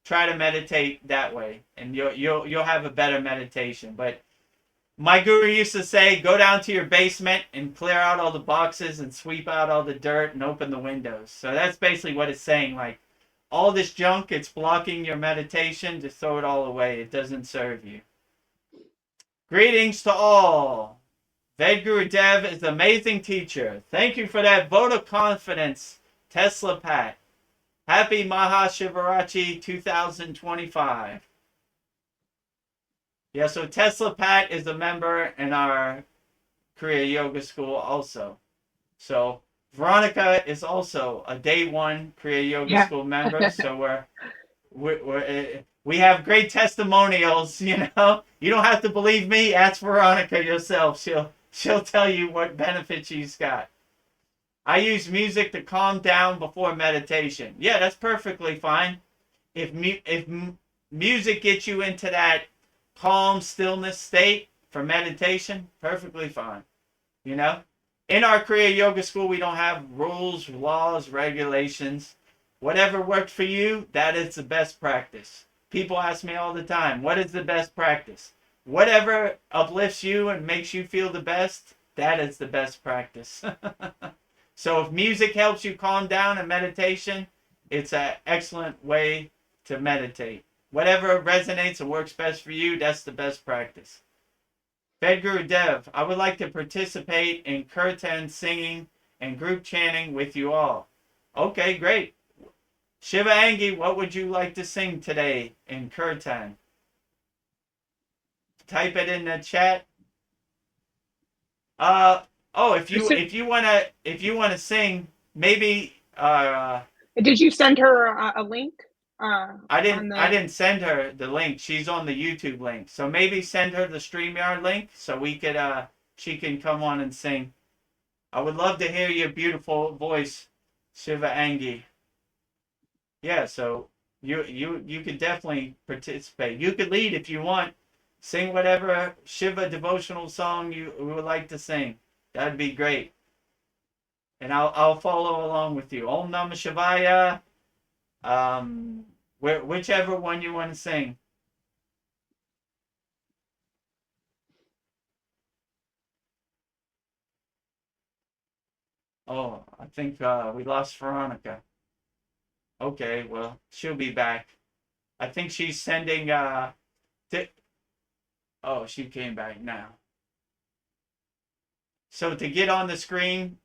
try to meditate that way. And you'll have a better meditation. But my guru used to say, go down to your basement and clear out all the boxes and sweep out all the dirt and open the windows. So that's basically what it's saying. Like, all this junk, it's blocking your meditation. Just throw it all away. It doesn't serve you. Greetings to all. Vedguru Dev is an amazing teacher. Thank you for that vote of confidence, Tesla Pat. Happy MahaShivaratri 2025. Yeah, so Tesla Pat is a member in our Kriya Yoga School also. So Veronica is also a day one Kriya Yoga School member. So we have great testimonials. You know, you don't have to believe me. Ask Veronica yourself. She'll tell you what benefits she's got. I use music to calm down before meditation. Yeah, that's perfectly fine. If music gets you into that calm stillness state for meditation, perfectly fine. You know, in our Kriya Yoga School, we don't have rules, laws, regulations. Whatever worked for you, that is the best practice. People ask me all the time, what is the best practice? Whatever uplifts you and makes you feel the best, that is the best practice. So if music helps you calm down in meditation, it's an excellent way to meditate. Whatever resonates and works best for you, that's the best practice. Vedguru Dev, I would like to participate in kirtan singing and group chanting with you all. Okay, great. Shiva Angi, what would you like to sing today in kirtan? Type it in the chat. If you wanna sing, maybe did you send her a link? I didn't send her the link. She's on the YouTube link. So maybe send her the StreamYard link so we could she can come on and sing. I would love to hear your beautiful voice, Shiva Angi. Yeah, so You could definitely participate. You could lead if you want. Sing whatever Shiva devotional song you would like to sing. That'd be great. And I'll follow along with you. Om Namah Shivaya. Whichever one you want to sing. Oh, I think we lost Veronica. Okay, well, she'll be back. I think she's sending oh, she came back now. So to get on the screen,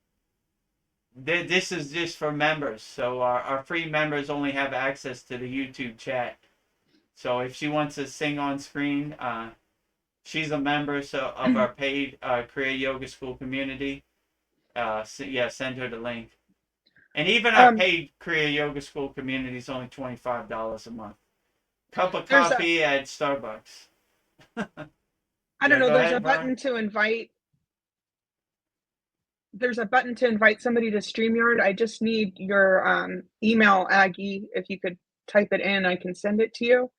this is just for members. So our free members only have access to the YouTube chat. So if she wants to sing on screen, she's a member of our paid Kriya Yoga School community. Yeah, send her the link. And even our paid Kriya Yoga School community is only $25 a month. Cup of coffee at Starbucks. I don't know. There's a button to invite. There's a button to invite somebody to StreamYard. I just need your email, Aggie. If you could type it in, I can send it to you.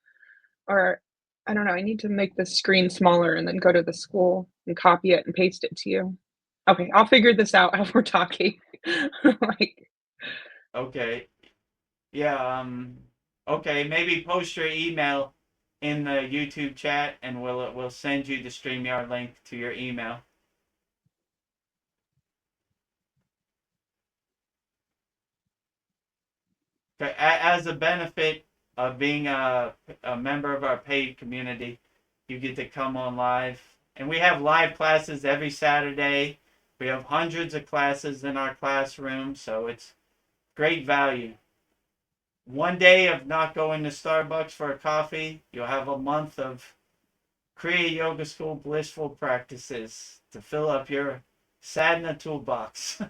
Or I don't know. I need to make the screen smaller and then go to the school and copy it and paste it to you. Okay, I'll figure this out as we're talking. Like, okay. Yeah, okay, maybe post your email in the YouTube chat and we'll send you the StreamYard link to your email. Okay, as a benefit of being a member of our paid community, you get to come on live. And we have live classes every Saturday. We have hundreds of classes in our classroom, so it's great value. One day of not going to Starbucks for a coffee, you'll have a month of Kriya Yoga School blissful practices to fill up your sadhana toolbox.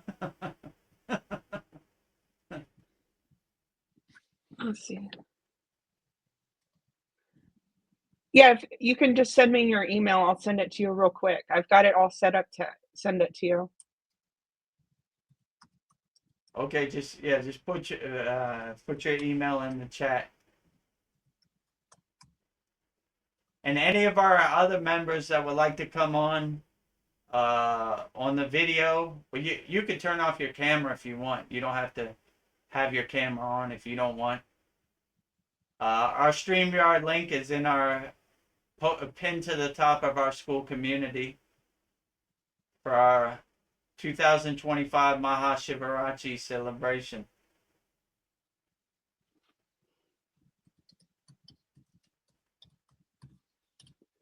let's see. Yeah, if you can just send me your email, I'll send it to you real quick. I've got it all set up to send it to you. Okay, just put your email in the chat. And any of our other members that would like to come on the video, well, you could turn off your camera if you want. You don't have to have your camera on if you don't want. Our StreamYard link is in our pinned to the top of our school community for our 2025 MahaShivaratri celebration.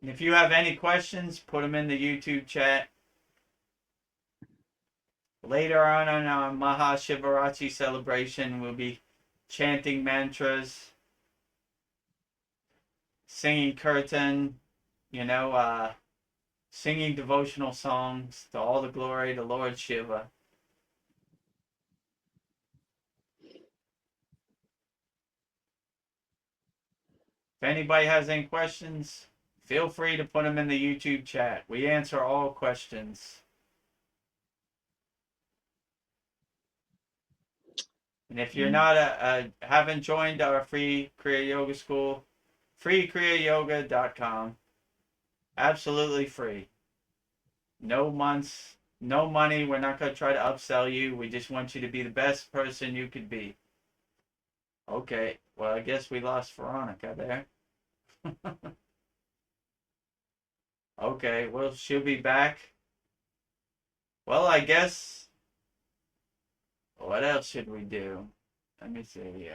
And if you have any questions, put them in the YouTube chat. Later on in our MahaShivaratri celebration, we'll be chanting mantras, singing kirtan, singing devotional songs to all the glory to Lord Shiva. If anybody has any questions, feel free to put them in the YouTube chat. We answer all questions. And if you're not haven't joined our free Kriya Yoga School, kriyayogashop.com. Absolutely free. No months, no money. We're not going to try to upsell you. We just want you to be the best person you could be. Okay, well, I guess we lost Veronica there. Okay, well, she'll be back. Well, I guess, what else should we do? Let me see.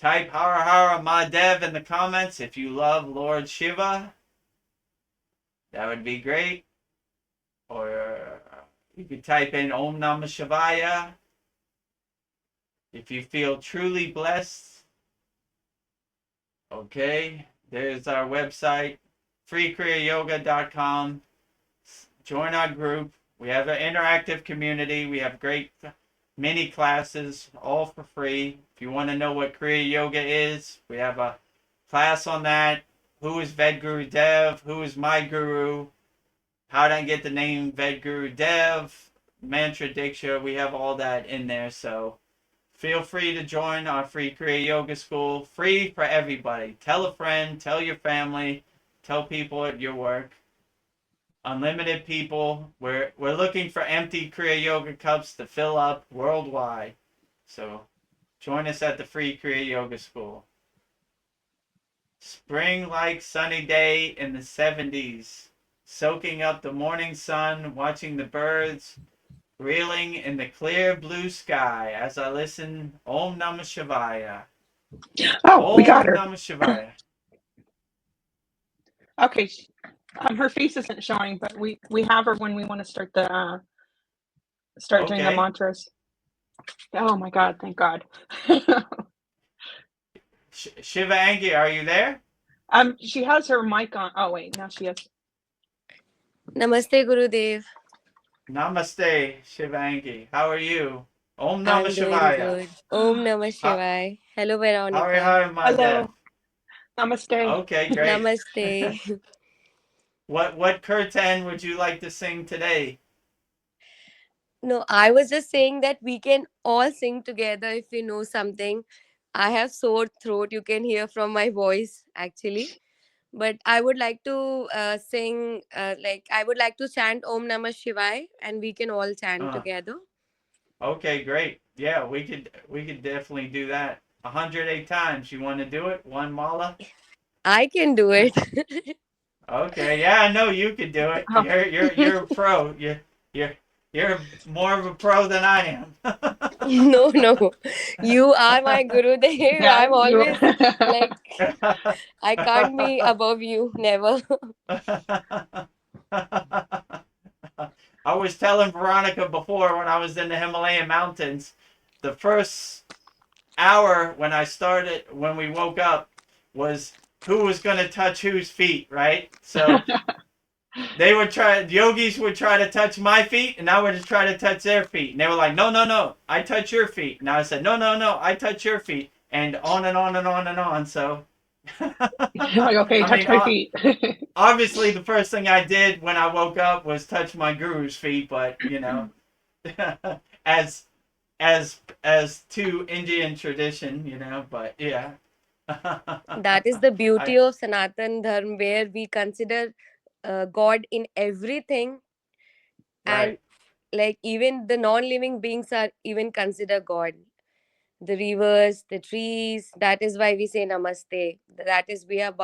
Type Hara Hara Mahadev in the comments if you love Lord Shiva. That would be great. Or you could type in Om Namah Shivaya if you feel truly blessed. Okay, there's our website, freekriyayoga.com. Join our group. We have an interactive community. We have great mini classes, all for free. If you want to know what Kriya Yoga is, we have a class on that. Who is Vedguru Dev? Who is my guru? How did I get the name Vedguru Dev? mantra diksha. We have all that in there. So feel free to join our free Kriya Yoga School. Free for everybody. Tell a friend, tell your family, tell people at your work. Unlimited people. We're looking for empty Kriya Yoga cups to fill up worldwide. So join us at the free Kriya Yoga School. Spring-like sunny day in the 70s. Soaking up the morning sun, watching the birds, reeling in the clear blue sky as I listen. Om Namah Shivaya. Oh, we got Om her. Namah Shivaya. Okay, her face isn't showing, but we have her when we want to start the doing the Okay. mantras. Oh my God! Thank God. Shiva Angi, are you there? She has her mic on. Oh wait, now she has. Namaste, Gurudev. Namaste, Shiva Angi. How are you? Om Namah I'm doing Shivaya. good. Om Namah Shivaya. Hello, Hari Veronica. Hari Madev. Hello. Namaste. Okay, great. Namaste. What kirtan would you like to sing today? No, I was just saying that we can all sing together if we know something. I have sore throat. You can hear from my voice, actually. But I would like to sing, I would like to chant Om Namah Shivaya, and we can all chant Uh, together. okay, great. Yeah, we could definitely do that. 108 times. You want to do it? One mala? I can do it. Okay, yeah, I know you could do it. Oh. You're a pro. You're you're more of a pro than I am. No, no. You are my Gurudev. Yeah, I'm you. always like, I can't be above you. Never. I was telling Veronica before when I was in the Himalayan mountains, the first hour when we woke up was who was going to touch whose feet, right? So yogis would try to touch my feet and I would try to touch their feet. And they were like, no, no, no, I touch your feet. And I said, no, no, no, I touch your feet. And on and on and on and on. So, Like, okay, I touch mean, my feet. obviously the first thing I did when I woke up was touch my guru's feet, but as to Indian tradition, but yeah. That is the beauty I of Sanatan Dharma, where we consider God in everything, and right. like even the non-living beings are even consider God. The rivers, the trees. That is why we say Namaste. That is we are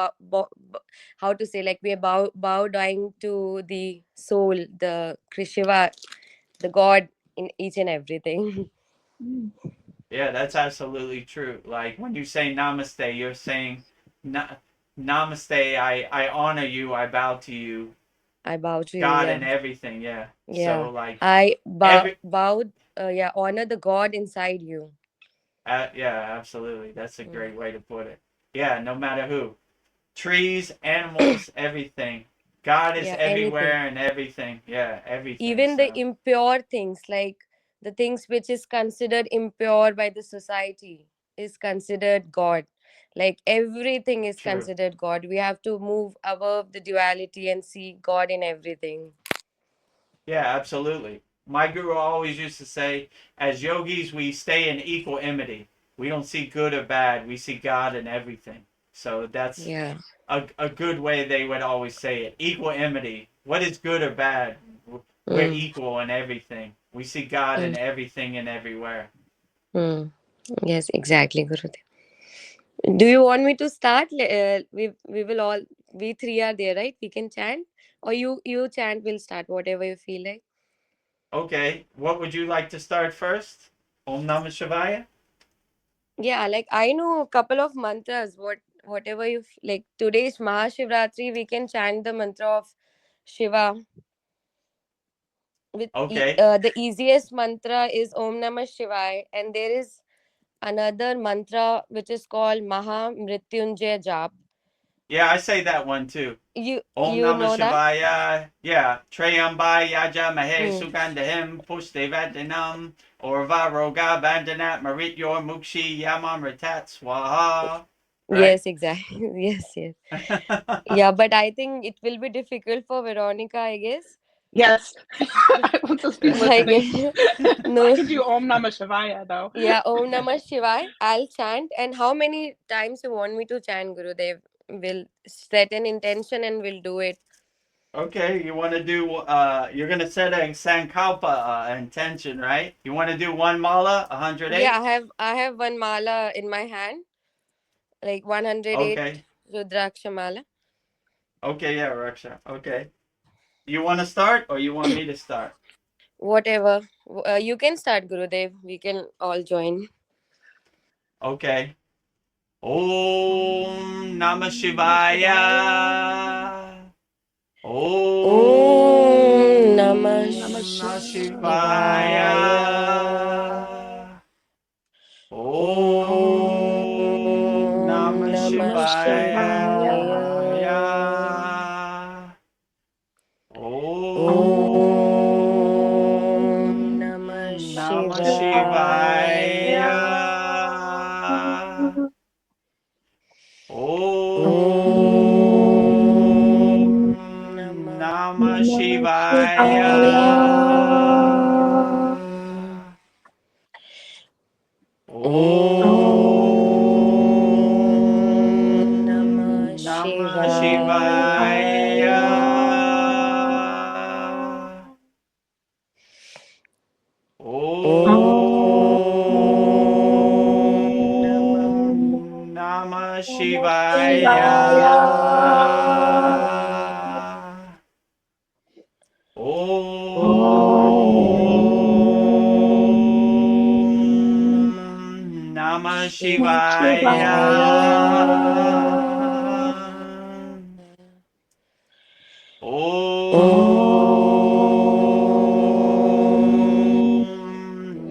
how to say, like we are bow down to the soul, the Shiva, the God in each and everything. Yeah, that's absolutely true. Like when you say namaste, you're saying na- namaste, I honor you, I bow to you, I bow to you. God Yeah, and everything, yeah. yeah. So like I every bowed. Yeah, honor the God inside you. yeah, absolutely. That's a Mm. great way to put it. Yeah, no matter who. Trees, animals, everything. God is Yeah, anything. everywhere and everything. Yeah, everything. Even the So, impure things, like the things which is considered impure by the society, is considered God. Like everything is true. considered God. We have to move above the duality and see God in everything. Yeah, absolutely. My guru always used to say, as yogis, we stay in equanimity. We don't see good or bad. We see God in everything. So that's Yeah. a good way they would always say it. Equanimity. What is good or bad? We're Mm, equal in everything. We see God mm, in everything and everywhere. mm. Yes, exactly, Gurudev. Do you want me to start? We will all, we three are there, right? We can chant, or you chant. Will start whatever you feel like. Okay, what would you like to start first? Om Namah Shivaya? Yeah, like I know a couple of mantras. Whatever you like. Today's MahaShivaratri. We can chant the mantra of Shiva. Okay. The easiest mantra is Om Namah Shivaya, and there is another mantra which is called Maha Mrityunjay Jap. Yeah, I say that one too. Om You Namah know that? Shivaya. Yeah. Trayambaya Yaja Mahe Hmm. Sugandhim Pushdevadanam Orva Roga Bandhanat Marityor Mukshi Yamamritat Swaha. Right? Yes, exactly. Yes, yes. Yeah, but I think it will be difficult for Veronica, I guess. Yes. I will just be I listening. get no. I can do Om Namah Shivaya though. Yeah, Om Namah Shivaya. I'll chant. And how many times you want me to chant, Gurudev? We'll set an intention and we'll do it. Okay, you want to do, you're going to set a Sankalpa intention, right? You want to do one mala, 108? Yeah, I have one mala in my hand, like 108 Okay. Rudraksha mala. Okay, yeah, Raksha. Okay. You want to start or you want me to start? Whatever. You can start, Gurudev. We can all join. Okay. Om Namah Shivaya. Om Namah Shivaya. Om Namah Namah Shivaya. Om Namah Namah Shivaya. Shivaya. Om Namah Shivaya. Om Namah Namah Shivaya. Shivaya. Om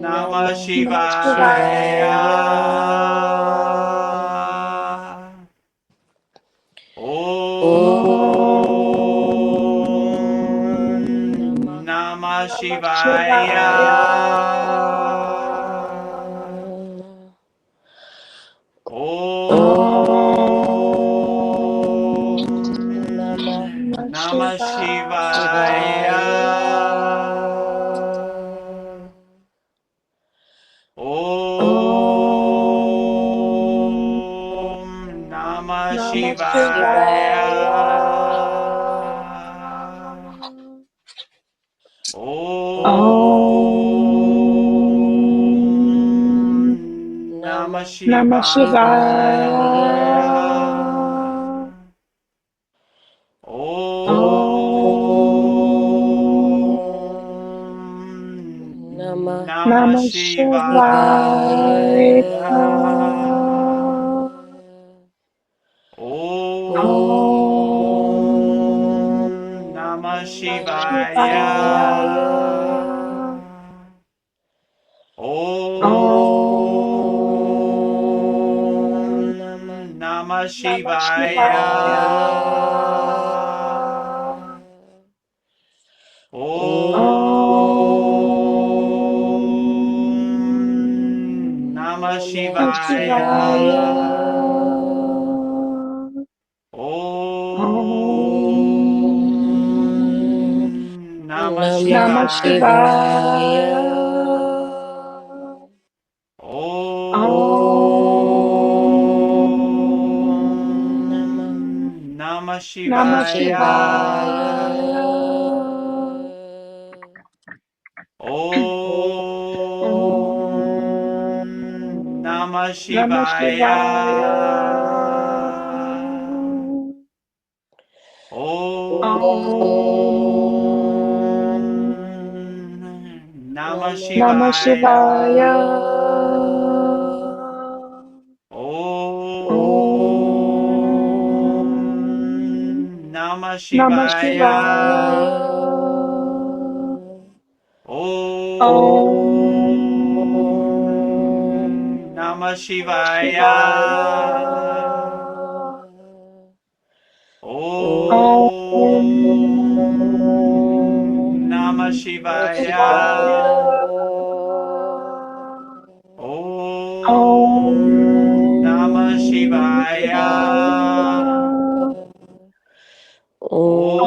Namah Shivaya. Om Namah Shivaya. Om Namah Shivaya. Om Namah Shivaya. Om Namah Shivaya. Om Namah Shivaya. Om Namah Shivaya. Om Namah Shivaya. Om Namah Shivaya. Om Namah Shivaya. Om Namah Shivaya. Om Namah Shivaya. Om Namah Shivaya. Om Namah Shivaya. Om Namah Shivaya. Om Namah Shivaya. Om Namah Shivaya. Om Namah Shivaya. Om Namah Shivaya. Om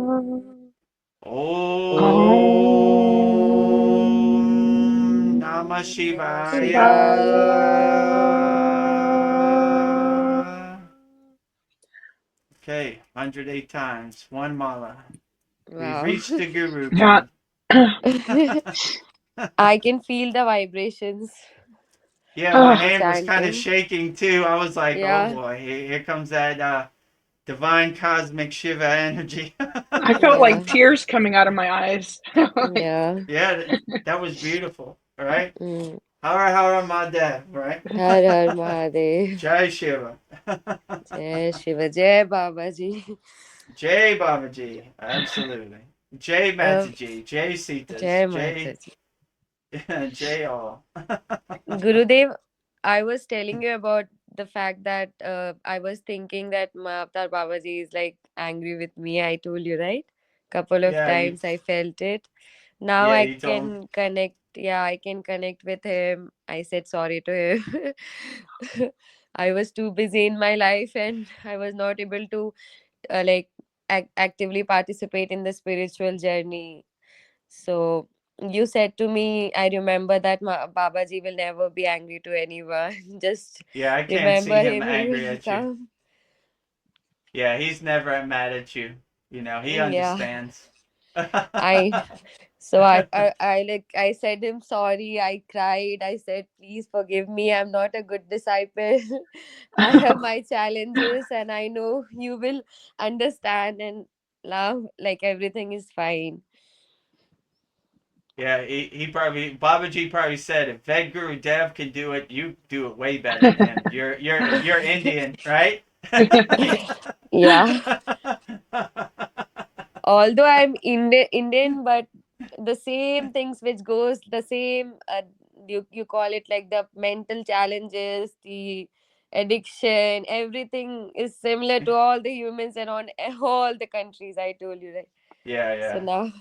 Namah Shivaya. Shivaya. Okay, 108 times, one mala. We've Wow. reached the guru Yeah. pod. I can feel the vibrations Yeah, my of the Ugh, hand was kind of chanting. shaking too. I was like, oh Yeah. boy, here comes that divine cosmic Shiva energy. I felt Yeah. like tears coming out of my eyes. Like, Yeah. Yeah, that was beautiful. All right. Mm. Hara Hara Mahadev, right? Har Har Mahadev. Jai Shiva. Jai Shiva. Jai Babaji. Jai Babaji. Absolutely. Jai Uh, Mataji. Jai Sitas. Jai Jai Mataji. Jai all. Gurudev, I was telling you about the fact that I was thinking that my Avatar Babaji is like angry with me. I told you, right? Couple of Yeah, times I felt it. Now yeah, I you told him. can connect. Yeah, I can connect with him. I said sorry to him. I was too busy in my life and I was not able to like actively participate in the spiritual journey. So you said to me, I remember that Babaji will never be angry to anyone. Just Yeah, I can't see remember him him, he angry will at you. come. Yeah, he's never mad at you. You know, he Yeah, understands. I so I like I said him sorry. I cried. I said, please forgive me. I'm not a good disciple. I have my challenges, and I know you will understand and love. Like everything is fine. Yeah, he probably Babaji probably said if Vedguru Dev can do it, you do it way better than him. You're Indian, right? Yeah. Although I'm Indian, but the same things which goes the same. You call it like the mental challenges, the addiction, everything is similar to all the humans and on all the countries. I told you, right? Yeah, So yeah. now,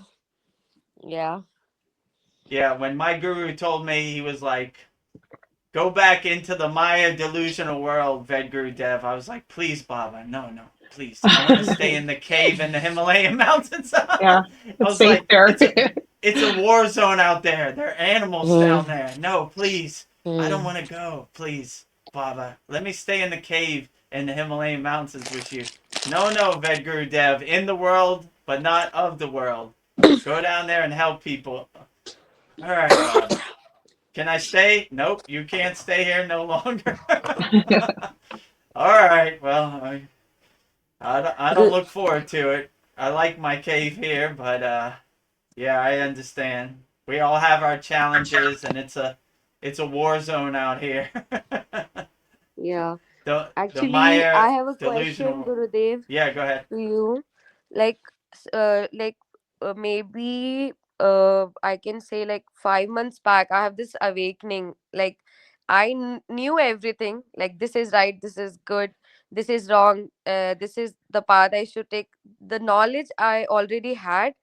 yeah, Yeah, when my guru told me, he was like, go back into the Maya delusional world, Vedguru Dev. I was like, please, Baba, no, no, please. I want to stay in the cave in the Himalayan mountains. I yeah, it's was safe like, there. it's a war zone out there. There are animals mm, down there. No, please. I don't mm. want to go. Please, Baba. Let me stay in the cave in the Himalayan mountains with you. No, no, Vedguru Dev. In the world, but not of the world. Go down there and help people. All right, Baba. Can I stay? Nope, you can't stay here no longer. All right, well, I don't Good. look forward to it. I like my cave here, but yeah, I understand. We all have our challenges, and it's a war zone out here. Yeah. The Actually, I Maya have a question, delusional. Gurudev, Yeah, go ahead. to you. Like, like maybe I can say like 5 months back, I have this awakening. Like, I knew everything. Like, this is right, this is good, this is wrong. This is the path I should take. The knowledge I already had,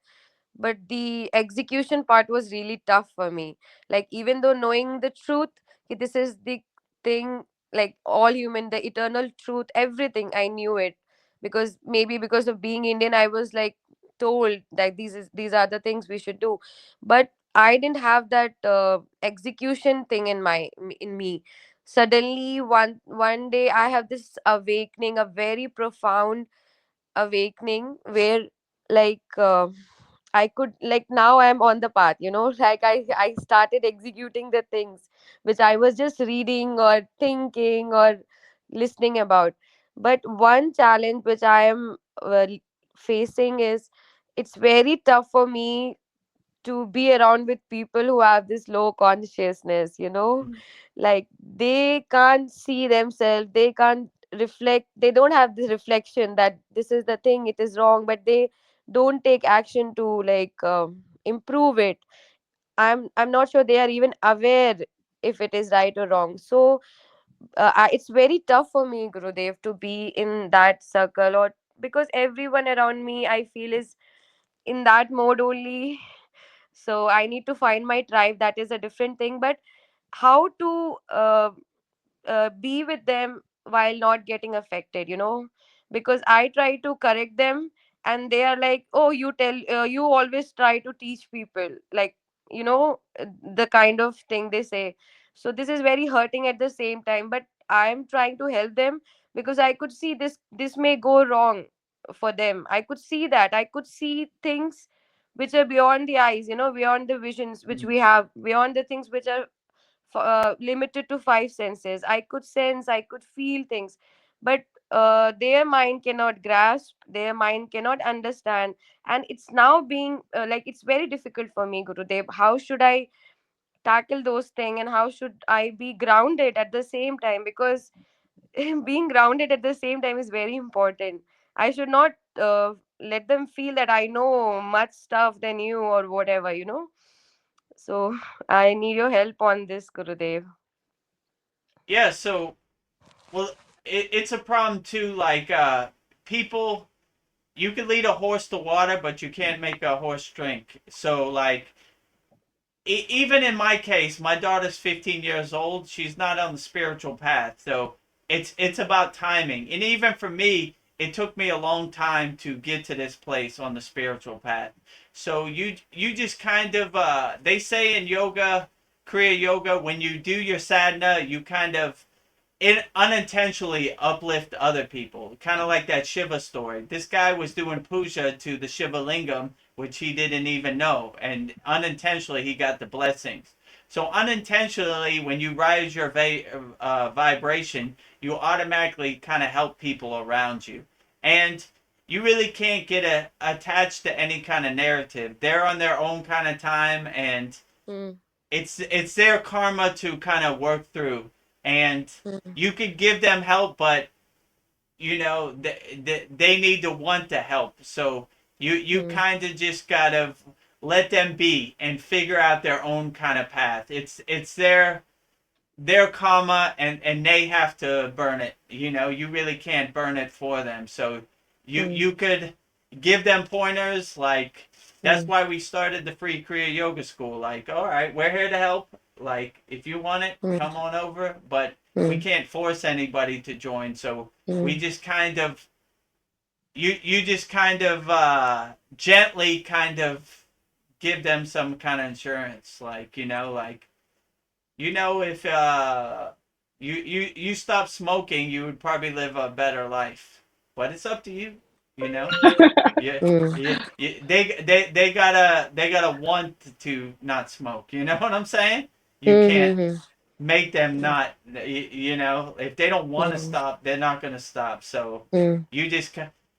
but the execution part was really tough for me. Like, even though knowing the truth, this is the thing, like all human, the eternal truth, everything, I knew it. Because maybe because of being Indian, I was like told that these are the things we should do. But I didn't have that execution thing in me. Suddenly one day I have this awakening, a very profound awakening, where like I could, like, now I'm on the path, like I started executing the things which I was just reading or thinking or listening about. But one challenge which I am facing is, it's very tough for me to be around with people who have this low consciousness, like they can't see themselves, they can't reflect, they don't have this reflection that this is the thing, it is wrong, but they don't take action to like improve it. I'm not sure they are even aware if it is right or wrong. So it's very tough for me, Gurudev, to be in that circle, or because everyone around me I feel is in that mode only. So I need to find my tribe, that is a different thing. But how to be with them while not getting affected, because I try to correct them, and they are like, oh, you always try to teach people, like the kind of thing they say. So this is very hurting at the same time, but I am trying to help them, because I could see this may go wrong for them. I could see that. I could see things which are beyond the eyes, beyond the visions which we have, beyond the things which are limited to five senses. I could sense, I could feel things, but their mind cannot grasp, their mind cannot understand. And it's now being like, it's very difficult for me, Gurudev. How should I tackle those things, and how should I be grounded at the same time? Because being grounded at the same time is very important. I should not let them feel that I know much stuff than you or whatever. So I need your help on this, Gurudev. Yeah, so well, it's a problem too. Like people, you can lead a horse to water, but you can't make a horse drink. So like, even in my case, my daughter's 15 years old. She's not on the spiritual path, so it's about timing. And even for me, it took me a long time to get to this place on the spiritual path. So you just kind of they say in yoga, Kriya yoga, when you do your sadhana, you kind of it unintentionally uplift other people. Kind of like that Shiva story. This guy was doing puja to the Shiva lingam, which he didn't even know, and unintentionally he got the blessings. So unintentionally, when you rise your vibration, you automatically kind of help people around you, and you really can't get attached to any kind of narrative. They're on their own kind of time, and Mm, it's their karma to kind of work through, and mm, you could give them help, but they need to want to help. So you mm, kind of just gotta let them be and figure out their own kind of path. It's their karma, and they have to burn it. You really can't burn it for them. So mm, you could give them pointers. Like, that's mm, why we started the free Kriya Yoga School. Like, all right, we're here to help. Like, if you want it, mm, come on over. But we mm, can't force anybody to join. So we mm, just kind of you just kind of gently kind of give them some kind of insurance. Like, if you stop smoking, you would probably live a better life. But it's up to you. You know. Yeah, mm, yeah, yeah. They gotta want to not smoke. You know what I'm saying? You can't mm, make them not. If they don't want to mm, stop, they're not gonna stop. So mm, you just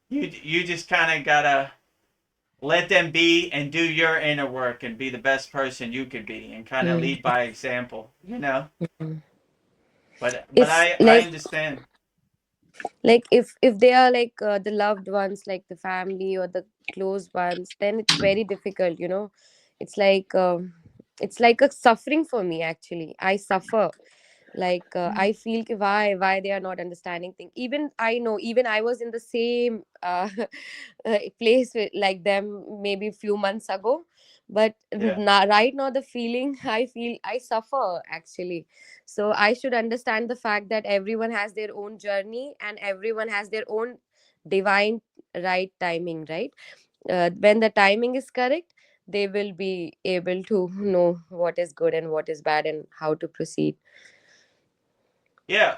you just kind of gotta let them be and do your inner work and be the best person you could be and kind of mm, lead by example. mm. But It's I like, understand. if they are like the loved ones, like the family or the close ones, then it's very difficult. It's like, it's like a suffering for me. Actually, I suffer. Like, I feel ki why they are not understanding things. Even I know, even I was in the same place like them maybe a few months ago. But Yeah. right now, the feeling I feel, I suffer actually. So I should understand the fact that everyone has their own journey, and everyone has their own divine right timing, right? When the timing is correct, they will be able to know what is good and what is bad, and how to proceed. Yeah,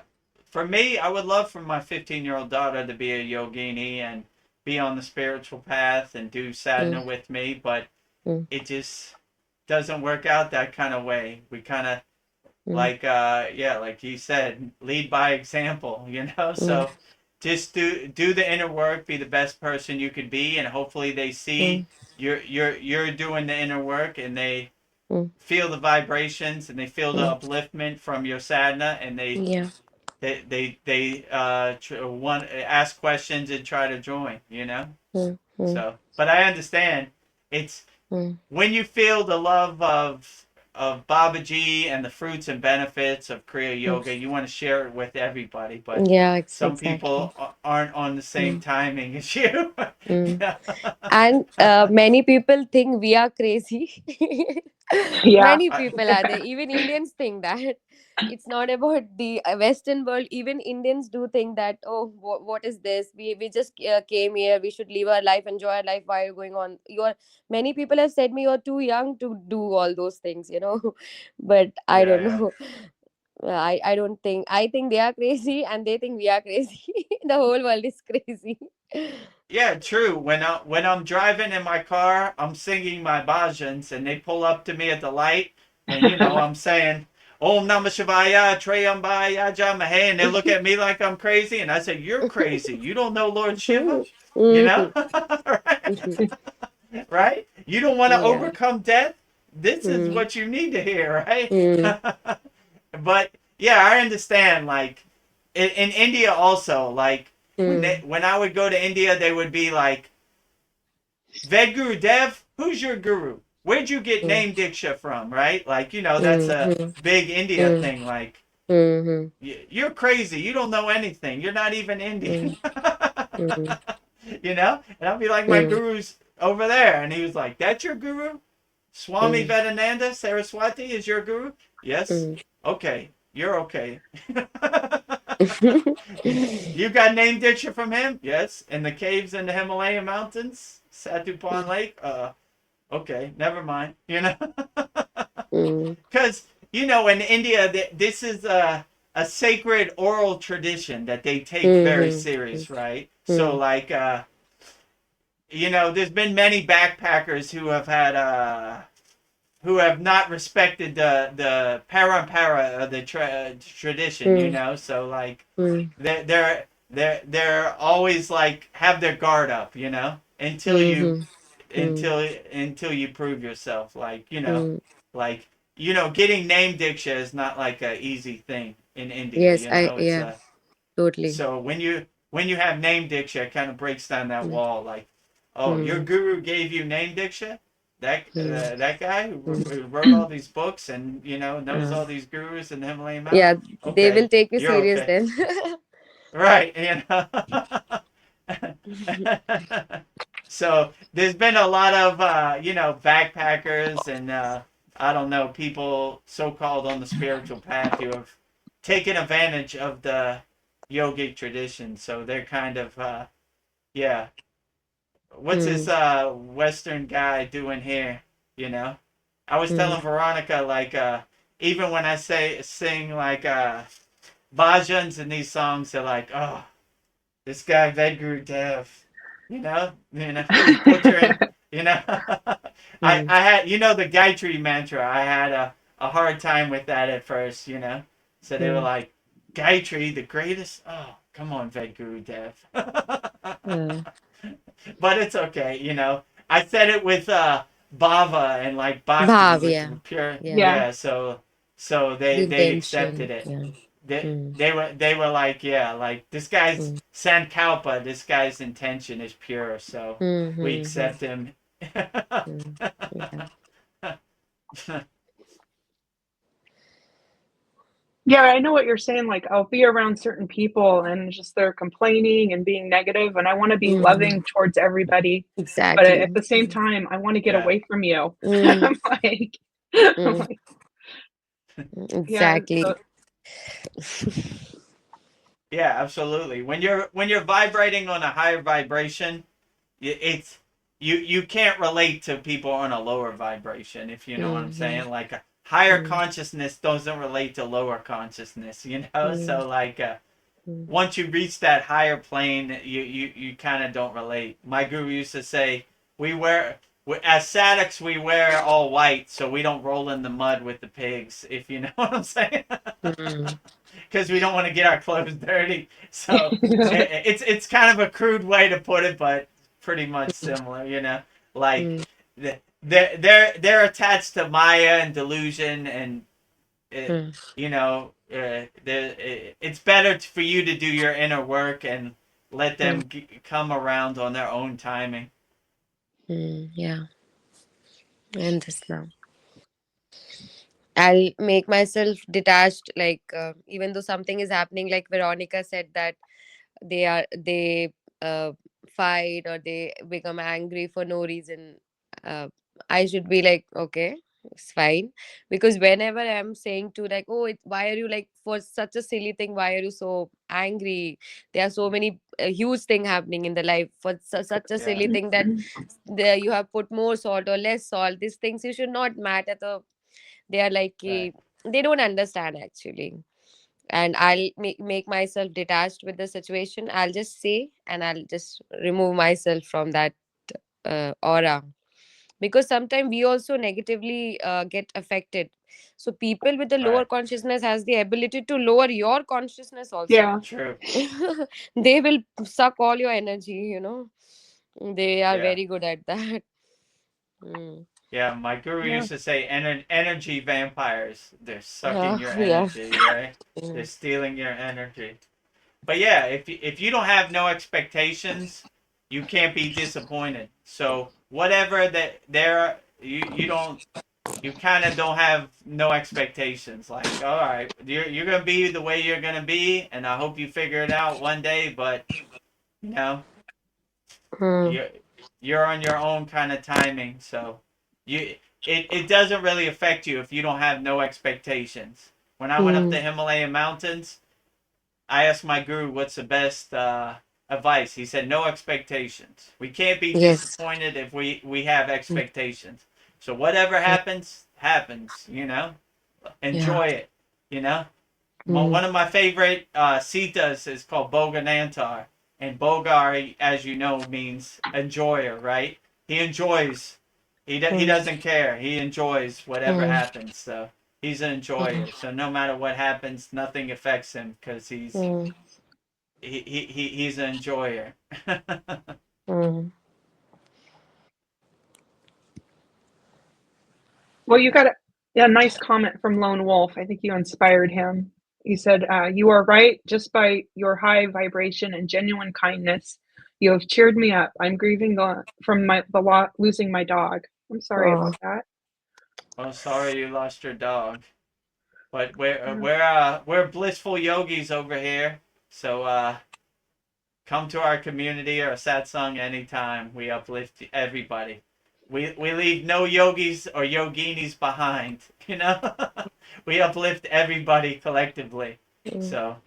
for me, I would love for my 15-year-old daughter to be a yogini and be on the spiritual path and do Mm, sadhana with me, but mm, it just doesn't work out that kind of way. We kind of mm, yeah, like you said, lead by example. mm, So just do the inner work, be the best person you could be, and hopefully they see mm, you're doing the inner work, and they mm. feel the vibrations, and they feel the Mm. upliftment from your sadhana, and they Yeah. they they they want ask questions and try to join. Mm, mm, So, but I understand, it's mm. when you feel the love of Babaji and the fruits and benefits of Kriya Mm. Yoga, you want to share it with everybody, but Yeah, some exactly. people aren't on the same Mm, timing as you. mm. Yeah. And many people think we are crazy. Yeah. Many I, people are there. Even Indians think that. It's not about the Western world. Even Indians do think that, oh, what is this? We just came here. We should live our life, enjoy our life while going on. Many people have said me, you're too young to do all those things, But I Yeah, don't yeah. know. I don't think. I think they are crazy, and they think we are crazy. The whole world is crazy. Yeah, true. When I'm driving in my car, I'm singing my bhajans, and they pull up to me at the light, and I'm saying Om Namah Shivaya, Trayambaya Jamahe, and they look at me like I'm crazy, and I say, "You're crazy. You don't know Lord Shiva, you know, Mhm. right? Right? You don't want to Yeah. overcome death. This is Mm, what you need to hear, right?" mm, But yeah, I understand. Like in India, also, like mm, when I would go to India, they would be like, Vedguru Dev, who's your guru? Where'd you get mm, name Diksha from, right? Like, that's mm, a mm, big India mm, thing. Like, mhm, you're crazy. You don't know anything. You're not even Indian. mm, mm, And I'll be like, my mm, guru's over there. And he was like, that's your guru? Swami mm, Vedananda Saraswati is your guru? Yes. mm. Okay. You're okay. You got name Diksha from him? Yes. In the caves in the Himalayan mountains? Satupan Lake? Okay, never mind. Mm, Because in India, this is a sacred oral tradition that they take very mhm, serious, right? So, mm, like, there's been many backpackers who have not respected the parampara of the tradition, mm, So, like, mm, they're always like have their guard up, until you mhm, mm, until you prove yourself, like mm. like getting name diksha is not like a easy thing in India, Yes, it's yeah, totally. so when you have name diksha, it kind of breaks down that Mm, wall, like, oh, your mm, guru gave you name diksha, mm, that guy mm. who wrote all these books and knows Uh, all these gurus in the Himalayan yeah, mountains. they will Okay, take you you're serious okay. then. Right, So there's been a lot of backpackers and I don't know, people so-called on the spiritual path who have taken advantage of the yogic tradition. So they're kind of yeah. What's this Mm, Western guy doing here? You know, I was mm, telling Veronica, like, even when I sing like bhajans in these songs, they're like, oh, this guy Vedguru Dev, he's butchering, you know. mm, I had, the Gayatri mantra. I had a hard time with that at first, So they were mm, like, Gayatri, the greatest. Oh, come on, Vedguru Dev. uh, But it's okay, I said it with bhava and like bhakti, Bhav, with yeah, pure, yeah. Yeah. yeah. So The they accepted intention, it. yeah. they Mm, they were like, yeah, like this guy's mm, sankalpa, this guy's intention is pure, so mm, we mm, mm, accept him. mm. Yeah. Yeah, I know what you're saying. Like, I'll be around certain people and just they're complaining and being negative, and I want to be Mm, loving towards everybody, but at exactly. the same time, I want to get Yeah, away from you. Mm, I'm like, I'm mm, like, yeah. exactly. So yeah, absolutely. When you're vibrating on a higher vibration, it's you can't relate to people on a lower vibration, if you know what I'm Mm-hmm. saying. Like a higher Mm, consciousness doesn't relate to lower consciousness, mm, so like mm, once you reach that higher plane, you kind of don't relate. My guru used to say, as sadhaks, we wear all white so we don't roll in the mud with the pigs, if you know what I'm saying. mm, Because we don't want to get our clothes dirty. So it's kind of a crude way to put it, but pretty much similar, Like mm, they're attached to Maya and delusion, and it, mm, it's better for you to do your inner work and let mm, them come around on their own timing. yeah, I understand. I'll make myself detached, like even though something is happening, like Veronica said that they uh, fight or they become angry for no reason. Uh, I should be like, okay. It's fine. Because whenever I'm saying to like, oh, why are you like for such a silly thing? Why are you so angry? There are so many huge thing happening in the life for such a Yeah. silly thing that there you have put more salt or less salt. These things you should not matter. So they are like Right. they don't understand actually. And I'll make myself detached with the situation. I'll just say and I'll just remove myself from that aura, because sometimes we also negatively get affected. So people with the lower Right. consciousness has the ability to lower your consciousness also. Yeah. True. They will suck all your energy, you know. They are Yeah. very good at that. Mm. Yeah. My guru Yeah. used to say energy vampires. They're sucking your Yeah. energy, right? They're Mm. stealing your energy. But yeah, if you don't have no expectations, you can't be disappointed. So whatever that there, you don't, you kind of don't have no expectations. Like, all right, you're gonna be the way you're gonna be, and I hope you figure it out one day. But you know, Mm. you you're on your own kind of timing. So you it doesn't really affect you if you don't have no expectations. When I went up Mm. the Himalayan mountains, I asked my guru what's the best advice. He said no expectations. We can't be Yes. disappointed if we have Mm. expectations. So whatever happens, happens. Yeah. Enjoy it. You know. Mm. One of my favorite sitas is called Boganantar, and Bogar, as you know, means enjoyer, right? He enjoys. He Mm. doesn't care. He enjoys whatever Mm. happens. So he's an Mm. enjoyer. So no matter what happens, nothing affects him because Mm. he's an enjoyer. Mm. Well, you got a nice comment from Lone Wolf. I think you inspired him. He said, "You are right. Just by your high vibration and genuine kindness, you have cheered me up. I'm grieving from losing my dog. I'm sorry Oh. about that." Well, sorry you lost your dog, but we're uh, Yeah. we're uh, we're blissful yogis over here. So come to our community or satsang anytime. We uplift everybody. We leave no yogis or yoginis behind. You know, we uplift everybody collectively. Mm. So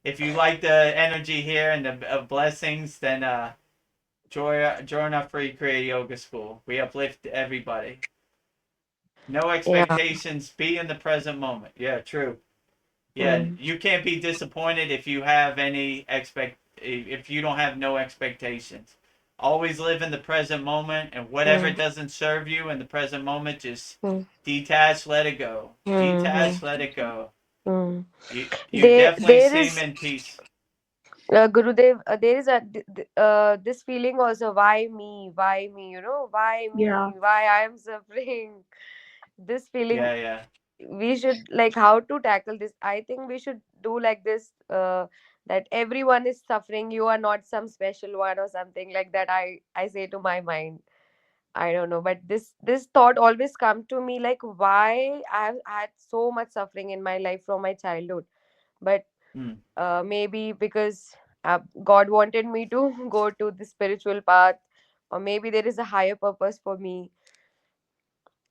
if you like the energy here and the blessings, then join our free Kriya Yoga School. We uplift everybody. No Yeah. expectations. Be in the present moment. Yeah, true. Yeah, Mm. you can't be disappointed if you have if you don't have no expectations. Always live in the present moment, and whatever Mm. doesn't serve you in the present moment, just Mm. detach, let it go. Mm. Detach, let it go. Mm. You definitely There seem is in peace. Gurudev, there is this feeling also, why me, you know, why Yeah. me, why I am suffering. This feeling, Yeah, yeah. we should like how to tackle this. I think we should do like this, that everyone is suffering. You are not some special one or something like that. I say to my mind. I don't know, but this thought always come to me like why I've had so much suffering in my life from my childhood, but Hmm. maybe because God wanted me to go to the spiritual path, or maybe there is a higher purpose for me.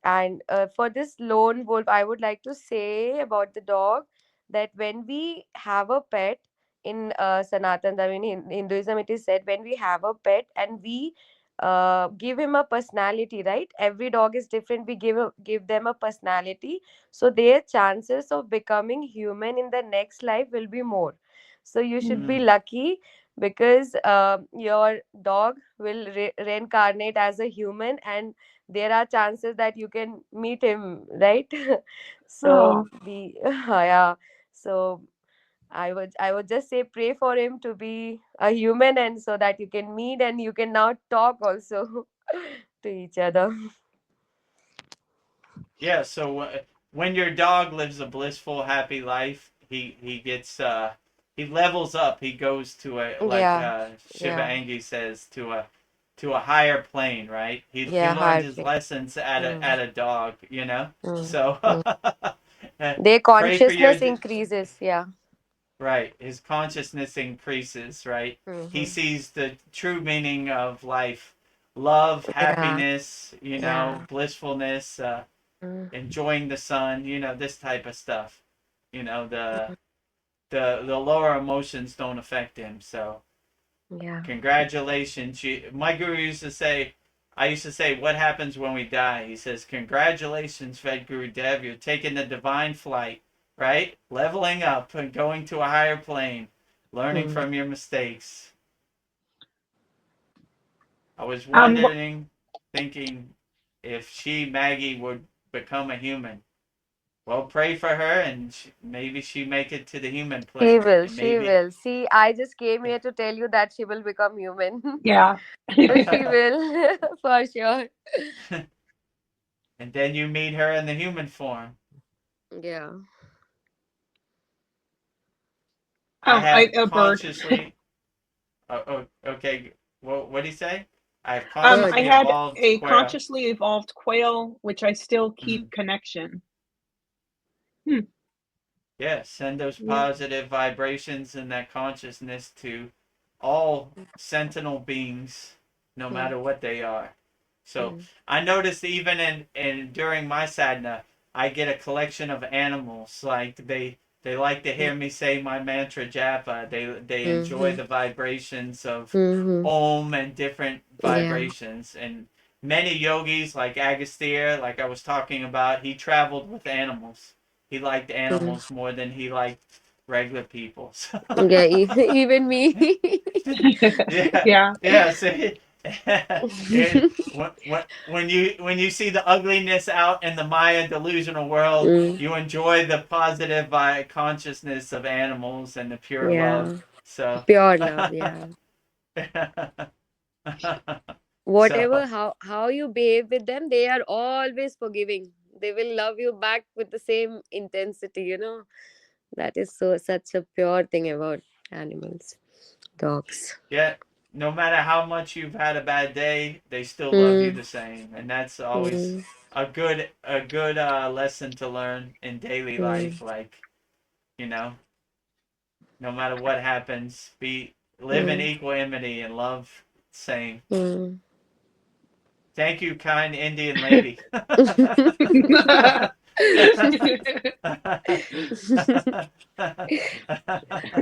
And for this lone wolf, I would like to say about the dog that when we have a pet in Sanatan, I mean, in Hinduism, it is said when we have a pet and we give him a personality, right? Every dog is different. We give them a personality, so their chances of becoming human in the next life will be more. So you should Mm. be Hmm. lucky because your dog will reincarnate as a human, and there are chances that you can meet him, right? So Oh, be yeah. So I would just say pray for him to be a human, and so that you can meet and you can now talk also to each other. Yeah. So when your dog lives a blissful, happy life, he levels up. He goes to a like Yeah, Shiva yeah, Angi says to a higher plane, right? He yeah, learned hard his play. lessons at Mm, a dog, mm, So mm. Their pray for your consciousness increases. Yeah. right. His consciousness increases, right? He Mm-hmm. sees the true meaning of life. love, Yeah. happiness, Yeah. blissfulness, Mm, enjoying the sun, this type of stuff. The lower emotions don't affect him. So yeah. congratulations. My guru used to say, I used to say, what happens when we die? He says, congratulations, Fed Guru Dev, you're taking the divine flight, right? Leveling up and going to a higher plane, learning Mm. from your mistakes. I was Wh- wondering, thinking if Maggie, would become a human. Well, pray for her, and maybe she make it to the human She plane, will. and She maybe, will. See, I just came here to tell you that she will become human. yeah. She will, for sure. and then you meet her in the human form. Yeah. I have A bird. consciously. Oh, okay. What do you say? I have I consciously Bird. had evolved a quail. consciously evolved quail, which I still keep Mm. connection. Hmm. Yeah, send those Yeah. positive vibrations and that consciousness to all sentinel beings, no Mm, matter what they are. So mm, I noticed even in during my sadhana, I get a collection of animals. Like they like to mm, hear me say my mantra japa. They enjoy mhm, the vibrations of mhm. Om and different Yeah. vibrations. And many yogis like Agastya, like I was talking about, he traveled with animals. He liked Mm. animals more than he liked regular people. So Yeah. Even me. yeah, Yeah. yeah. See, it, when you see the ugliness out in the Maya delusional world, Mm, you enjoy the positive consciousness of animals and the pure love. yeah. So, Pure love. Yeah. Whatever so how you behave with them, they are always forgiving. They will love you back with the same intensity. That is such a pure thing about animals, dogs. yeah. No matter how much you've had a bad day, they still love you Mm, the same, and that's always mm, a good lesson to learn in daily mm, life. Like, you know, no matter what happens, live in mm, equanimity and love same. mm. Thank you, kind Indian lady.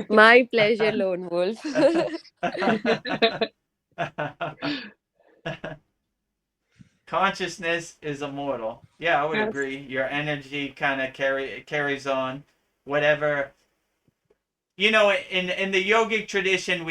My pleasure, lone wolf. Consciousness is immortal. Yeah, I would Yes. agree. Your energy kind of carries on whatever. In the yogic tradition,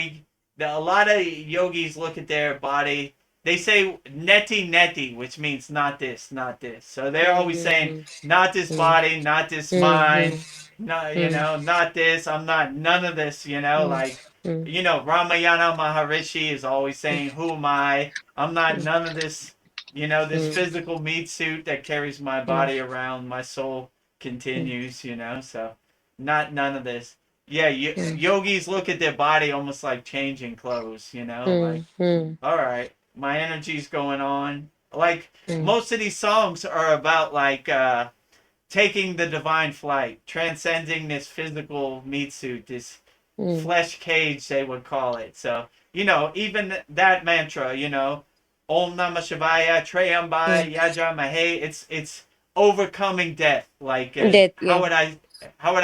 a lot of yogis look at their body. They say neti neti, which means not this, not this. So they're always saying Mhm, not this mhm, body, not this mind, mhm, no, mhm, not this. I'm not none of this. mhm, Like, mhm, Ramayana Maharishi is always saying, "Who am I? I'm not none of this." This mhm, physical meat suit that carries my mhm, body around. My soul mhm, continues. So not none of this. Yeah, mhm, yogis look at their body almost like changing clothes, like, mhm, mhm, all right, my energy's going on. Like, mhm, most of these songs are about, like, taking the divine flight, transcending this physical meat suit, this mhm, flesh cage, they would call it. So, even that mantra, Om Namah Shivaya, mhm. Treyambai, Yaja Mahe, it's overcoming death. Like, Death, how yeah. would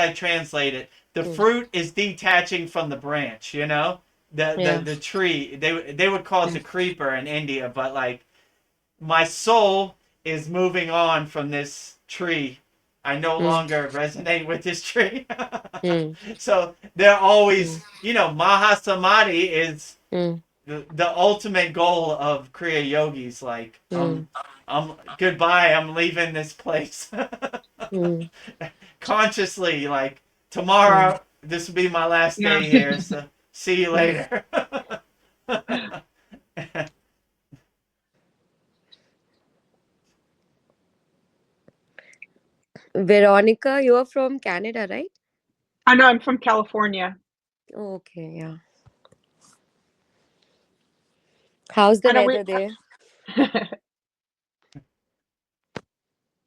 I translate it? The Mm, fruit is detaching from the branch, the the yeah. the tree. They would call it the Mm, creeper in India, but like, my soul is moving on from this tree. I no mm, longer resonate with this tree. mm, So they're always, mm, Mahasamadhi is mm, the ultimate goal of Kriya yogis. Like, mm, I'm goodbye. I'm leaving this place. mm, Consciously, like, mm. tomorrow, this will be my last Yeah. day here. So see you Mm. later. Veronica, you're from Canada, right? I know I'm from California. Okay, yeah. How's the I know we. weather there?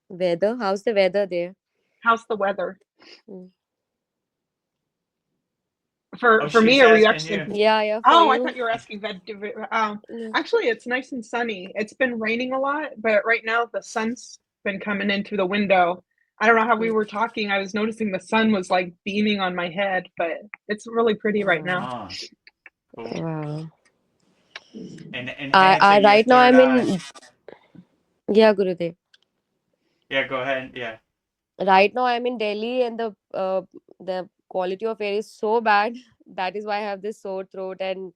Weather? How's the weather there? How's the weather? Mm. For she's me, are we asking actually? you. Yeah, for Oh, I you. thought you were asking that. No. Actually, it's nice and sunny. It's been raining a lot, but right now the sun's been coming in through the window. I don't know how we were talking. I was noticing the sun was like beaming on my head, but it's really pretty right now. Ah, cool. Wow. And I enhancing your right now third I'm eye. in. Yeah, Gurudev. Yeah, go ahead. Yeah. Right now I'm in Delhi, and the quality of air is so bad. That is why I have this sore throat and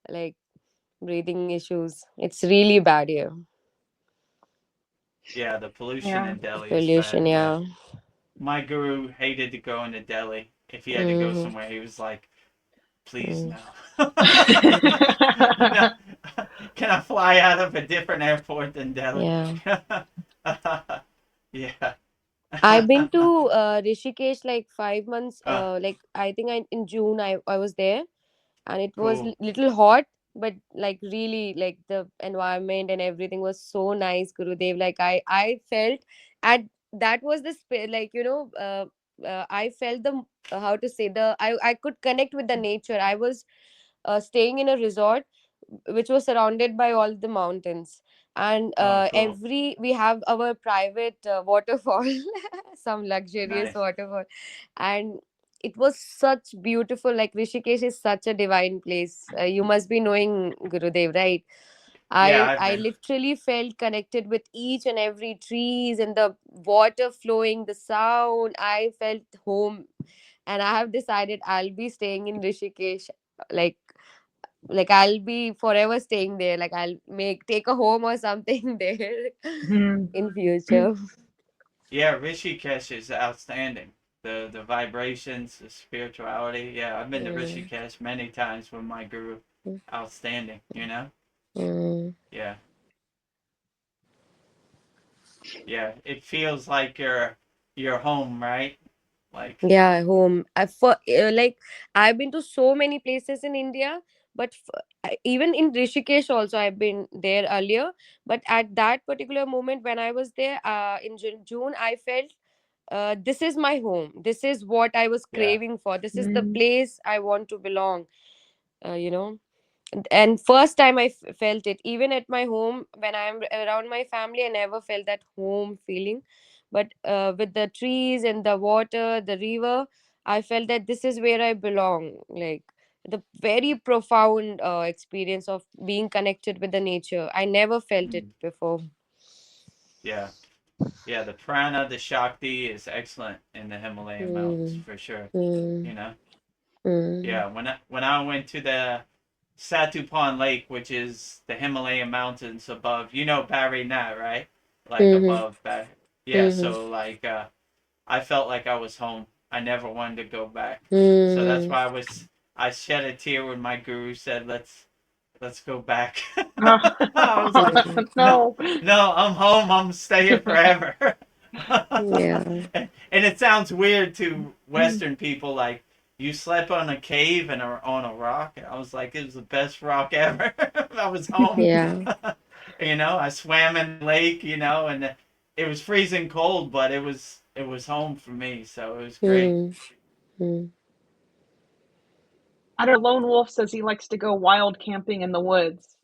like breathing issues. It's really bad here. Yeah, the pollution Yeah. in Delhi is Pollution, bad. Yeah. yeah. My guru hated to go into Delhi. If he had to go Mm-hmm. somewhere, he was like, please Mm, no. No. Can I fly out of a different airport than Delhi? yeah. Yeah. I've been to Rishikesh like 5 months. uh, Like I think in June I was there, and it was cool. little hot, but like really like the environment and everything was so nice, Gurudev. Like I felt at that was the like I felt the how to say the I could connect with the nature. I was staying in a resort which was surrounded by all the mountains, and Oh, cool. every we have our private waterfall, some luxurious Nice. waterfall, and it was such beautiful. Like Rishikesh is such a divine place. You must be knowing, Gurudev, right? Yeah, I I've I been. literally felt connected with each and every trees and the water flowing, the sound. I felt home, and I have decided I'll be staying in Rishikesh. Like I'll be forever staying there. Like I'll take a home or something there Hmm. in future. Yeah, Rishikesh is outstanding. The vibrations, the spirituality. Yeah, I've been to Mm, Rishikesh many times with my guru. mm, Outstanding, you know? mm. Yeah. Yeah. It feels like you're home, right? Like, Yeah, home. Like I've been to so many places in India, but even in Rishikesh also I've been there earlier. But at that particular moment when I was there, in June, I felt this is my home. This is what I was yeah. craving for. This is the Hmm. place I want to belong. You know. And first time felt it even at my home when I'm around my family. I never felt that home feeling, but with the trees and the water, the river, I felt that this is where I belong. Like the very profound experience of being connected with the nature, I never felt it Mm, before. yeah. Yeah, the prana, the shakti is excellent in the Himalayan mountains mm, for sure. mm, You know? mm, Yeah, when I went to the Satupan Lake, which is the Himalayan mountains above, you know Barry Nat, right? Like mm, above Barry. Yeah, mm, so like I felt like I was home. I never wanted to go back. So that's mm. why I shed a tear when my guru said let's go back. Oh. I was like, no, No. no, I'm home. I'm staying forever. Yeah. And it sounds weird to Western people, like you slept on a cave and on a rock. I was like, it was the best rock ever. I was home. Yeah. I swam in the lake, and it was freezing cold, but it was home for me, so it was great. mm, mm. I don't know. Lone Wolf says he likes to go wild camping in the woods.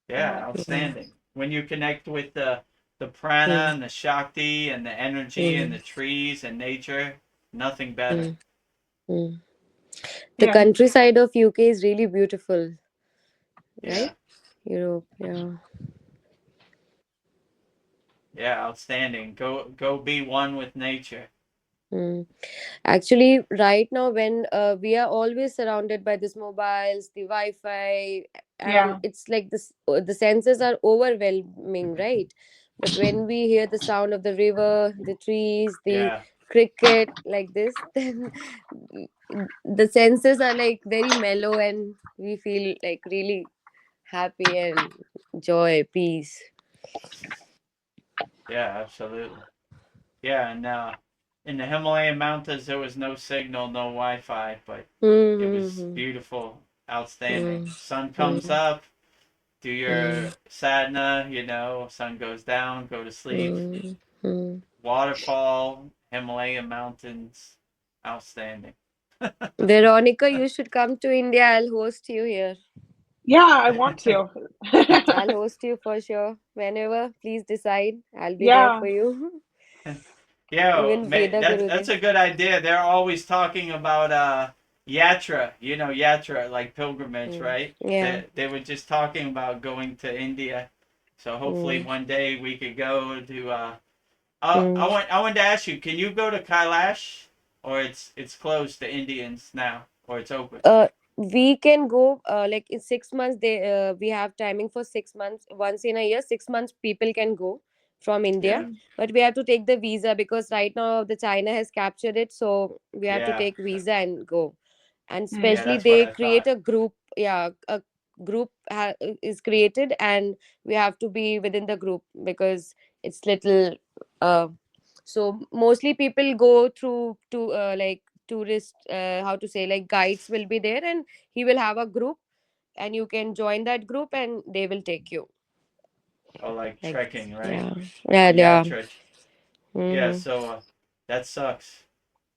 Yeah, Yeah. outstanding. When you connect with the prana Mm, and the shakti and the energy and the mm, trees and nature, nothing better. mm, mm. The Yeah. countryside of UK is really beautiful, Yeah. right? Europe, yeah. Yeah, outstanding. Go be one with nature. Mm. Actually, right now, when we are always surrounded by these mobiles, the Wi-Fi, and Yeah. it's like this, the senses are overwhelming, right? But when we hear the sound of the river, the trees, the Yeah. cricket, like this, then the senses are like very mellow, and we feel like really happy and joy, peace. Yeah, absolutely. Yeah, and in the Himalayan mountains there was no signal, no Wi-Fi, but it was Mm-hmm. beautiful, outstanding. Mm, Sun comes mm, up, do your mm, sadhana, sun goes down, go to sleep. mm, mm. Waterfall, Himalayan mountains, outstanding. Veronica, you should come to India. I'll host you here. Yeah, I want to. I'll host you for sure. Whenever, please decide. I'll be there Yeah. for you. Yeah, Even Veda that's Gurudev. a good idea. They're always talking about yatra, yatra like pilgrimage, right? Yeah. They were just talking about going to India. So hopefully Mm. one day we could go to Mm. I wanted to ask you, can you go to Kailash or it's closed to Indians now or it's open? We can go like in 6 months. We have timing for 6 months. Once in a year, 6 months people can go from India, Yeah. Mm. but we have to take the visa because right now the China has captured it. So we have to Yeah. take visa and go. And Mm. Yeah, especially that's what they I create thought. a group. Yeah, a group is created, and we have to be within the group because it's little. Uh, so mostly people go through to like tourist, how to say, like guides will be there, and he will have a group, and you can join that group and they will take you Oh, like like this. trekking, right? Yeah, yeah, yeah. Yatra. Yeah, Mm-hmm. so that sucks.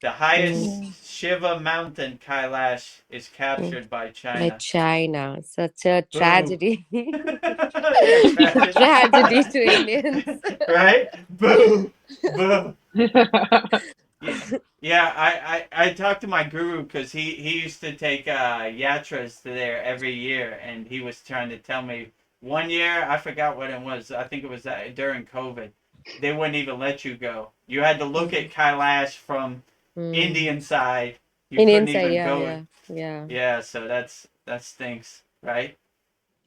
The Mm-hmm. Mm. highest Shiva mountain, Kailash, is Mm. captured by By China. China, such a Boo. tragedy. Yeah, tragedy. Tragedy to Indians. Right? Boo. Boo. Yeah, yeah. I talked to my guru because he used to take yatras to there every year, and he was trying to tell me one year I forgot what it was. I think it was during COVID. They wouldn't even let you go. You had to look Mm. at Kailash from Mm. Indian side. You In couldn't inside, even yeah, go. yeah, yeah. Yeah, so that stinks, right?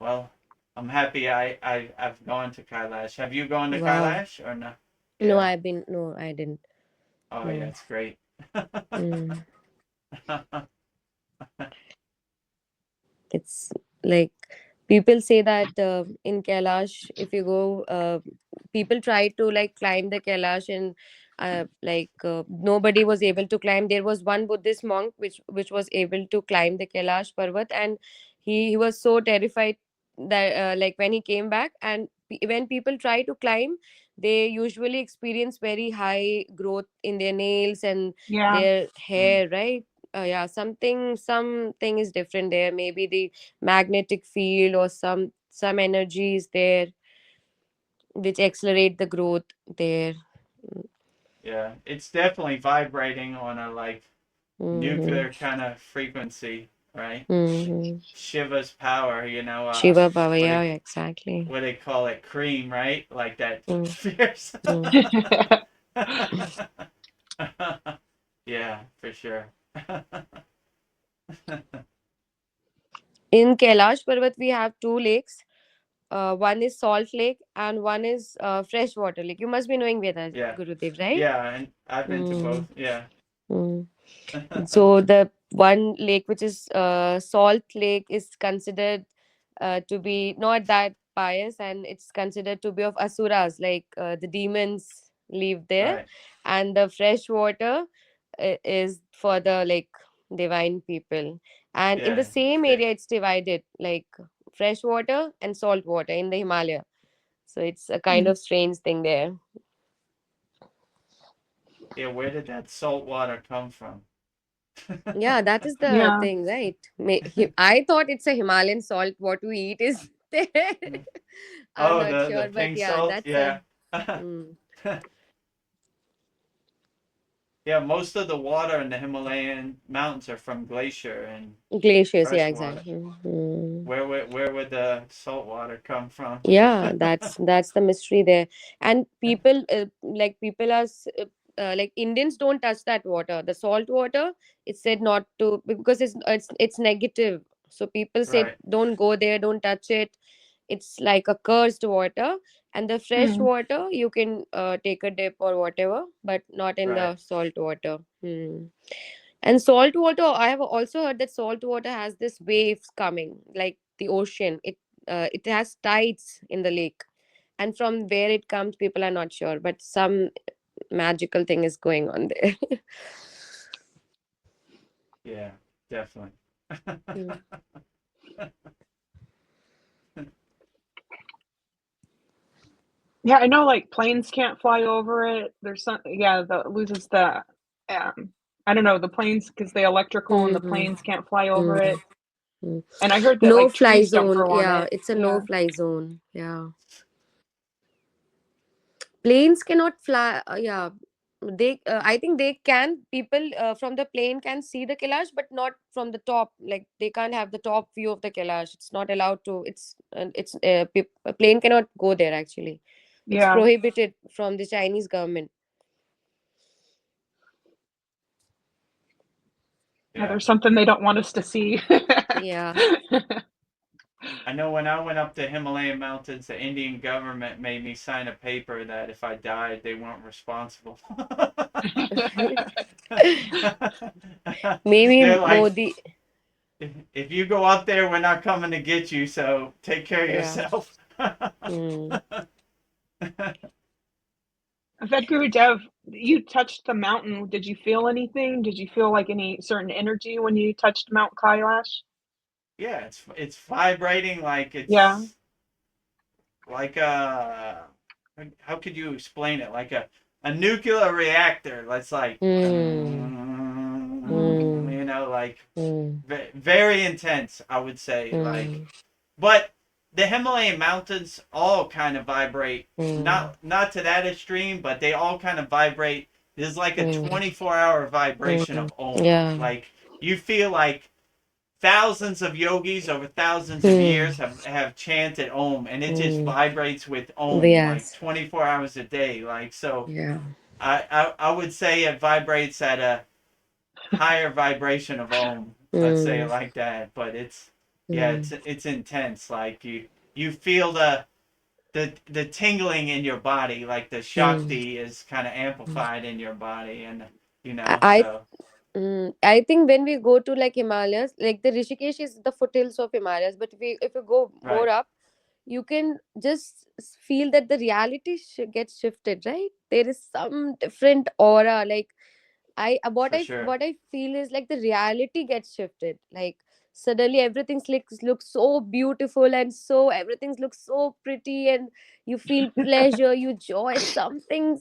Well, I'm happy I've gone to Kailash. Have you gone to Wow. Kailash or no? No, Yeah. no, I didn't. Oh yeah, No. it's great. Mm. It's like people say that in Kailash, if you go, people try to like climb the Kailash, and nobody was able to climb. There was one Buddhist monk which was able to climb the Kailash Parvat, and he was so terrified that like when he came back, and when people try to climb, they usually experience very high growth in their nails and Yeah. their Mm, hair, right? Yeah, something is different there. Maybe the magnetic field or some energy is there which accelerate the growth there. yeah, it's definitely vibrating on a like Mm-hmm. nuclear kind of frequency, right? Mm-hmm. Shiva's power, Shiva Baba, what yeah, they yeah, exactly. what they call it, cream, right? Like that Mm, fierce. mm. Yeah, for sure. In Kailash Parvat we have two lakes. One is salt lake and one is freshwater lake. You must be knowing Veda Yeah, Gurudev, right? yeah, and I've been to both. Mm. Yeah. Mm. So the one lake which is salt lake is considered to be not that pious, and it's considered to be of asuras, like the demons live there, Right. and the fresh water is for the like divine people. And in the Yeah. same They, area it's divided like fresh water and salt water in the Himalaya. So it's a kind Mm. of strange thing there. yeah. Where did that salt water come from? Yeah, that is the Yeah. thing, right? I thought it's a Himalayan salt. What we eat is there. I'm Oh, not the sure, but pink yeah, salt. that's a Yeah. mm, Yeah, most of the water in the Himalayan mountains are from glacier and glaciers. Yeah, fresh water. exactly. Mm. Where would the salt water come from? Yeah, that's the mystery there. And people like people are like Indians don't touch that water. The salt water, it's said not to because it's negative. So people say Right, don't go there, don't touch it. It's like a cursed water. And the fresh Mm. water you can take a dip or whatever, but not in right. the salt water. And salt water, I have also heard that salt water has this waves coming like the ocean. It has tides in the lake, and from where it comes people are not sure, but some magical thing is going on there. Yeah, definitely. Mm. Yeah, I know like planes can't fly over it. There's some, yeah, the loses the um I don't know, the planes, because the electrical and the Mm-hmm. planes can't fly over it. Mm-hmm. And I heard that No like fly trees don't zone. grow on Yeah, it. it's a no Yeah. fly zone. Yeah. Planes cannot fly. Yeah. They, I think they can, people from the plane can see the Kailash, but not from the top. Like they can't have the top view of the Kailash. It's not allowed to. A plane cannot go there actually. It's Yeah. prohibited from the Chinese government. Yeah, Yeah. there's something they don't want us to see. Yeah. I know when I went up the Himalayan mountains, the Indian government made me sign a paper that if I died, they weren't responsible. Maybe They're like, Modi. if you go up there, we're not coming to get you, so take care of Yeah. yourself. Mm. Vedguru Dev, you touched the mountain. Did you feel anything? Did you feel like any certain energy when you touched Mount Kailash? Yeah, it's vibrating like Yeah. it's like a, how could you explain it? Like a nuclear reactor. That's like, Mm. Mm. you know, like Mm. very intense. I would say like, Mm. but the Himalayan mountains all kind of vibrate. Mm. Not to that extreme, but they all kind of vibrate. There's like a Mm. 24-hour vibration Mm. of Om. Yeah. Like you feel like thousands of yogis over thousands of Mm. years have chanted Om, and it just Mm. vibrates with Om like Yes. 24 hours a day. Like so, Yeah. I would say it vibrates at a higher vibration of Om. Let's say it Mm. like that. But yeah, Mm. it's intense. Like you feel the tingling in your body, like the Mm. Shakti is kind of amplified in your body, and I I so I think when we go to like Himalayas, like the Rishikesh is the foothills of Himalayas, but if you go more right up, you can just feel that the reality gets shifted, right? There is some different aura. Like for sure. what I feel is like the reality gets shifted. Like suddenly everything's looks so beautiful, and so everything looks so pretty, and you feel pleasure, you joy, something's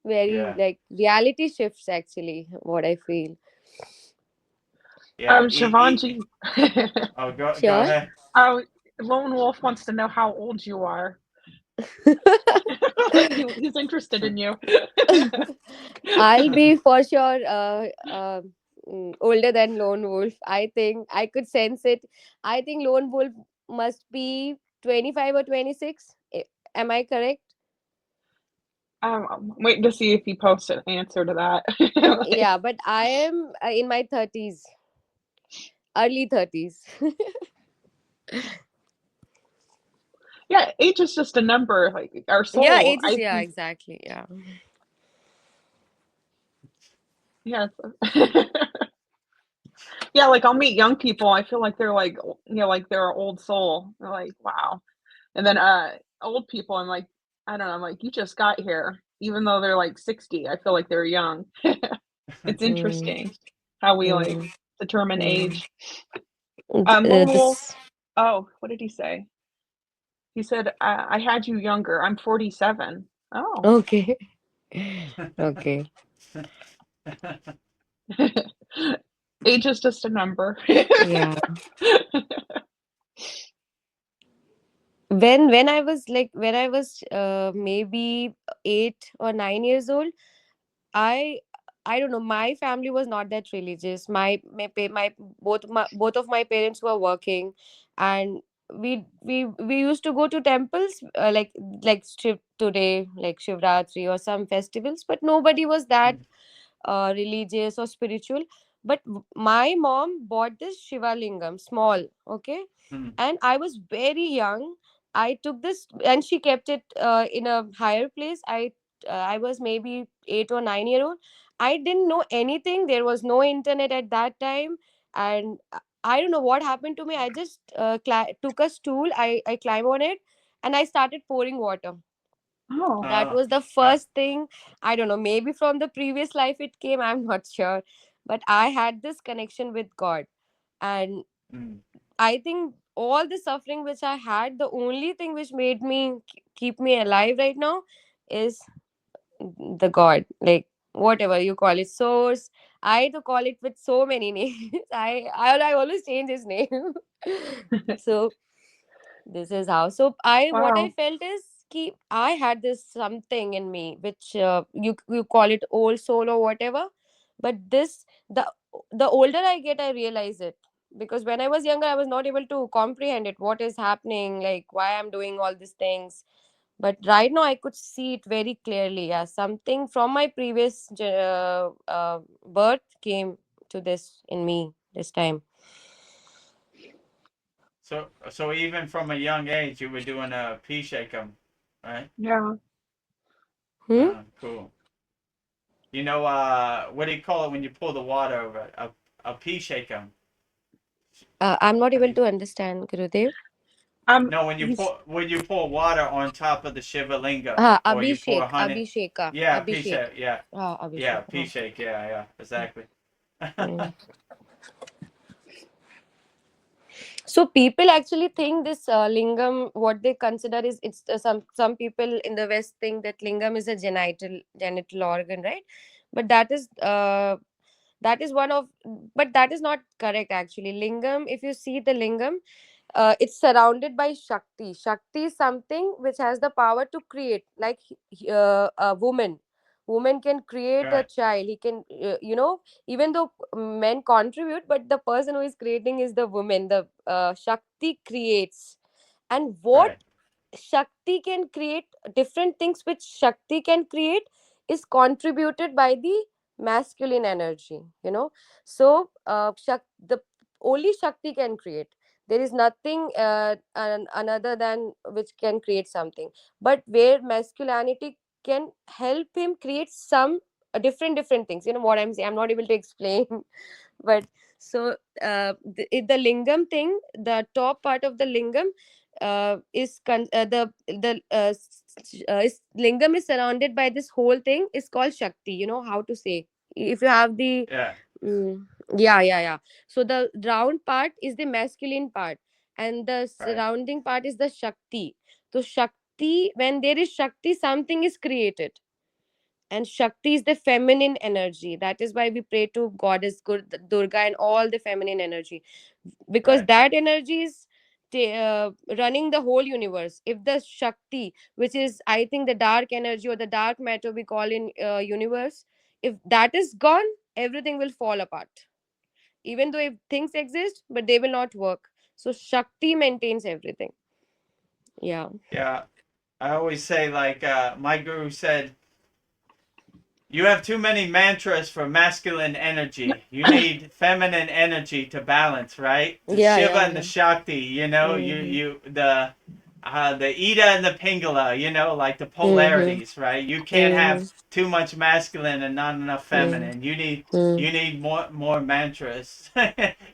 very Yeah, like reality shifts actually, what I feel. yeah. Shivanji. Oh, go Sure. ahead. Oh, Lone Wolf wants to know how old you are. He's interested in you. I'll be for sure older than Lone Wolf. I think I could sense it. I think Lone Wolf must be 25 or 26. Am I correct? I'm waiting to see if he posts an answer to that. Like, Yeah, but I am in my 30s, early 30s. yeah, age is just a number. Like our Yeah, soul. ages. Yeah, exactly. Yeah. Yeah. Yeah, like I'll meet young people. I feel like they're like, like they're an old soul. They're like, wow. And then old people, I'm like, I don't know, I'm like, you just got here. Even though they're like 60, I feel like they're young. It's Mm, interesting how we like mm, determine mm. age. Lone Wolf. This. Oh, what did he say? He said, I had you younger. I'm 47. Oh. Okay. Okay. Age is just a number. Yeah. When I was maybe 8 or 9 years old, I I don't know. My family was not that religious. Both of my parents were working, and we used to go to temples like today, like Shivratri or some festivals, but nobody was that religious or spiritual. But my mom bought this Shiva Lingam, small, okay, Mm, and I was very young. I took this, and she kept it in a higher place. I was maybe 8 or 9 year old. I didn't know anything. There was no internet at that time, and I don't know what happened to me. I just took a stool. I climbed on it, and I started pouring water. Oh. That was the wow. first thing. I don't know, maybe from the previous life it came, I'm not sure, but I had this connection with God. And Mm, I think all the suffering which I had, the only thing which made me keep me alive right now is the God. Like whatever you call it, source. I to call it with so many names. I always change his name. So this is how. So I what I Wow. felt is ki I had this something in me which you call it old soul or whatever. But this the older I get, I realize it, because when I was younger, I was not able to comprehend it. What is happening? Like why I'm doing all these things. But right now, I could see it very clearly. Yeah, something from my previous birth came to this in me this time. So even from a young age, you were doing a pea shake 'em, right? Yeah. Hmm? Cool. You know, what do you call it when you pour the water over it? A pea shake 'em. I'm not Have able you? to understand, Gurudev. No, He's when you pour water on top of the Shiva linga, or you pour Abhishek, honey. Abhisheka, Yeah, pea Abhishek. shake. Yeah, yeah, Abhishek. pea shake. Yeah, yeah, exactly. Mm. So people actually think this lingam, what they consider is it's some people in the West think that lingam is a genital organ, right? But that is one of, but that is not correct actually. Lingam, if you see the lingam, it's surrounded by Shakti is something which has the power to create, like a woman can create a Right, child. He can even though men contribute, but the person who is creating is the woman. The Shakti creates. And what right, Shakti can create, different things which Shakti can create is contributed by the masculine energy, So the only Shakti can create. There is nothing another than which can create something. But where masculinity can help him create some different things. You know what I'm saying? I'm not able to explain. But so the lingam thing, the top part of the lingam is lingam is surrounded by this whole thing is called Shakti. You know how to say, if you have the yeah, mm, yeah. So the round part is the masculine part, and the right, surrounding part is the Shakti. So Shakti, when there is Shakti, something is created. And Shakti is the feminine energy. That is why we pray to goddess Durga and all the feminine energy, because right. that energy is running the whole universe. If the Shakti, which is I think the dark energy or the dark matter we call in universe, if that is gone, everything will fall apart. Even though if things exist, but they will not work. So Shakti maintains everything. Yeah. Yeah, I always say like my guru said, you have too many mantras for masculine energy. You need feminine energy to balance, right? The Yeah, Shiva yeah, and the yeah. Shakti, you know, Mm-hmm. the Ida and the Pingala, you know, like the Mm-hmm. polarities, right? You can't have Mm-hmm. too much masculine and not enough feminine. Mm-hmm. You need more mantras.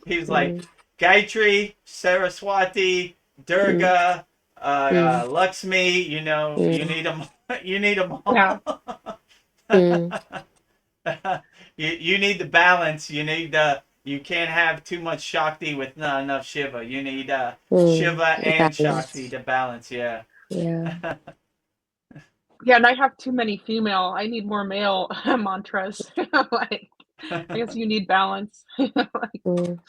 He's like Mm-hmm. Gayatri, Saraswati, Durga, Lakshmi. You know, you Mm-hmm. need them. You need them yeah. all. Mm-hmm. You need the balance. You need you can't have too much Shakti with not enough Shiva. You need Shiva and Shakti Balance. to balance. Yeah. Yeah. Yeah, and I have too many female. I need more male mantras. Like, I guess you need balance. Like, Mm.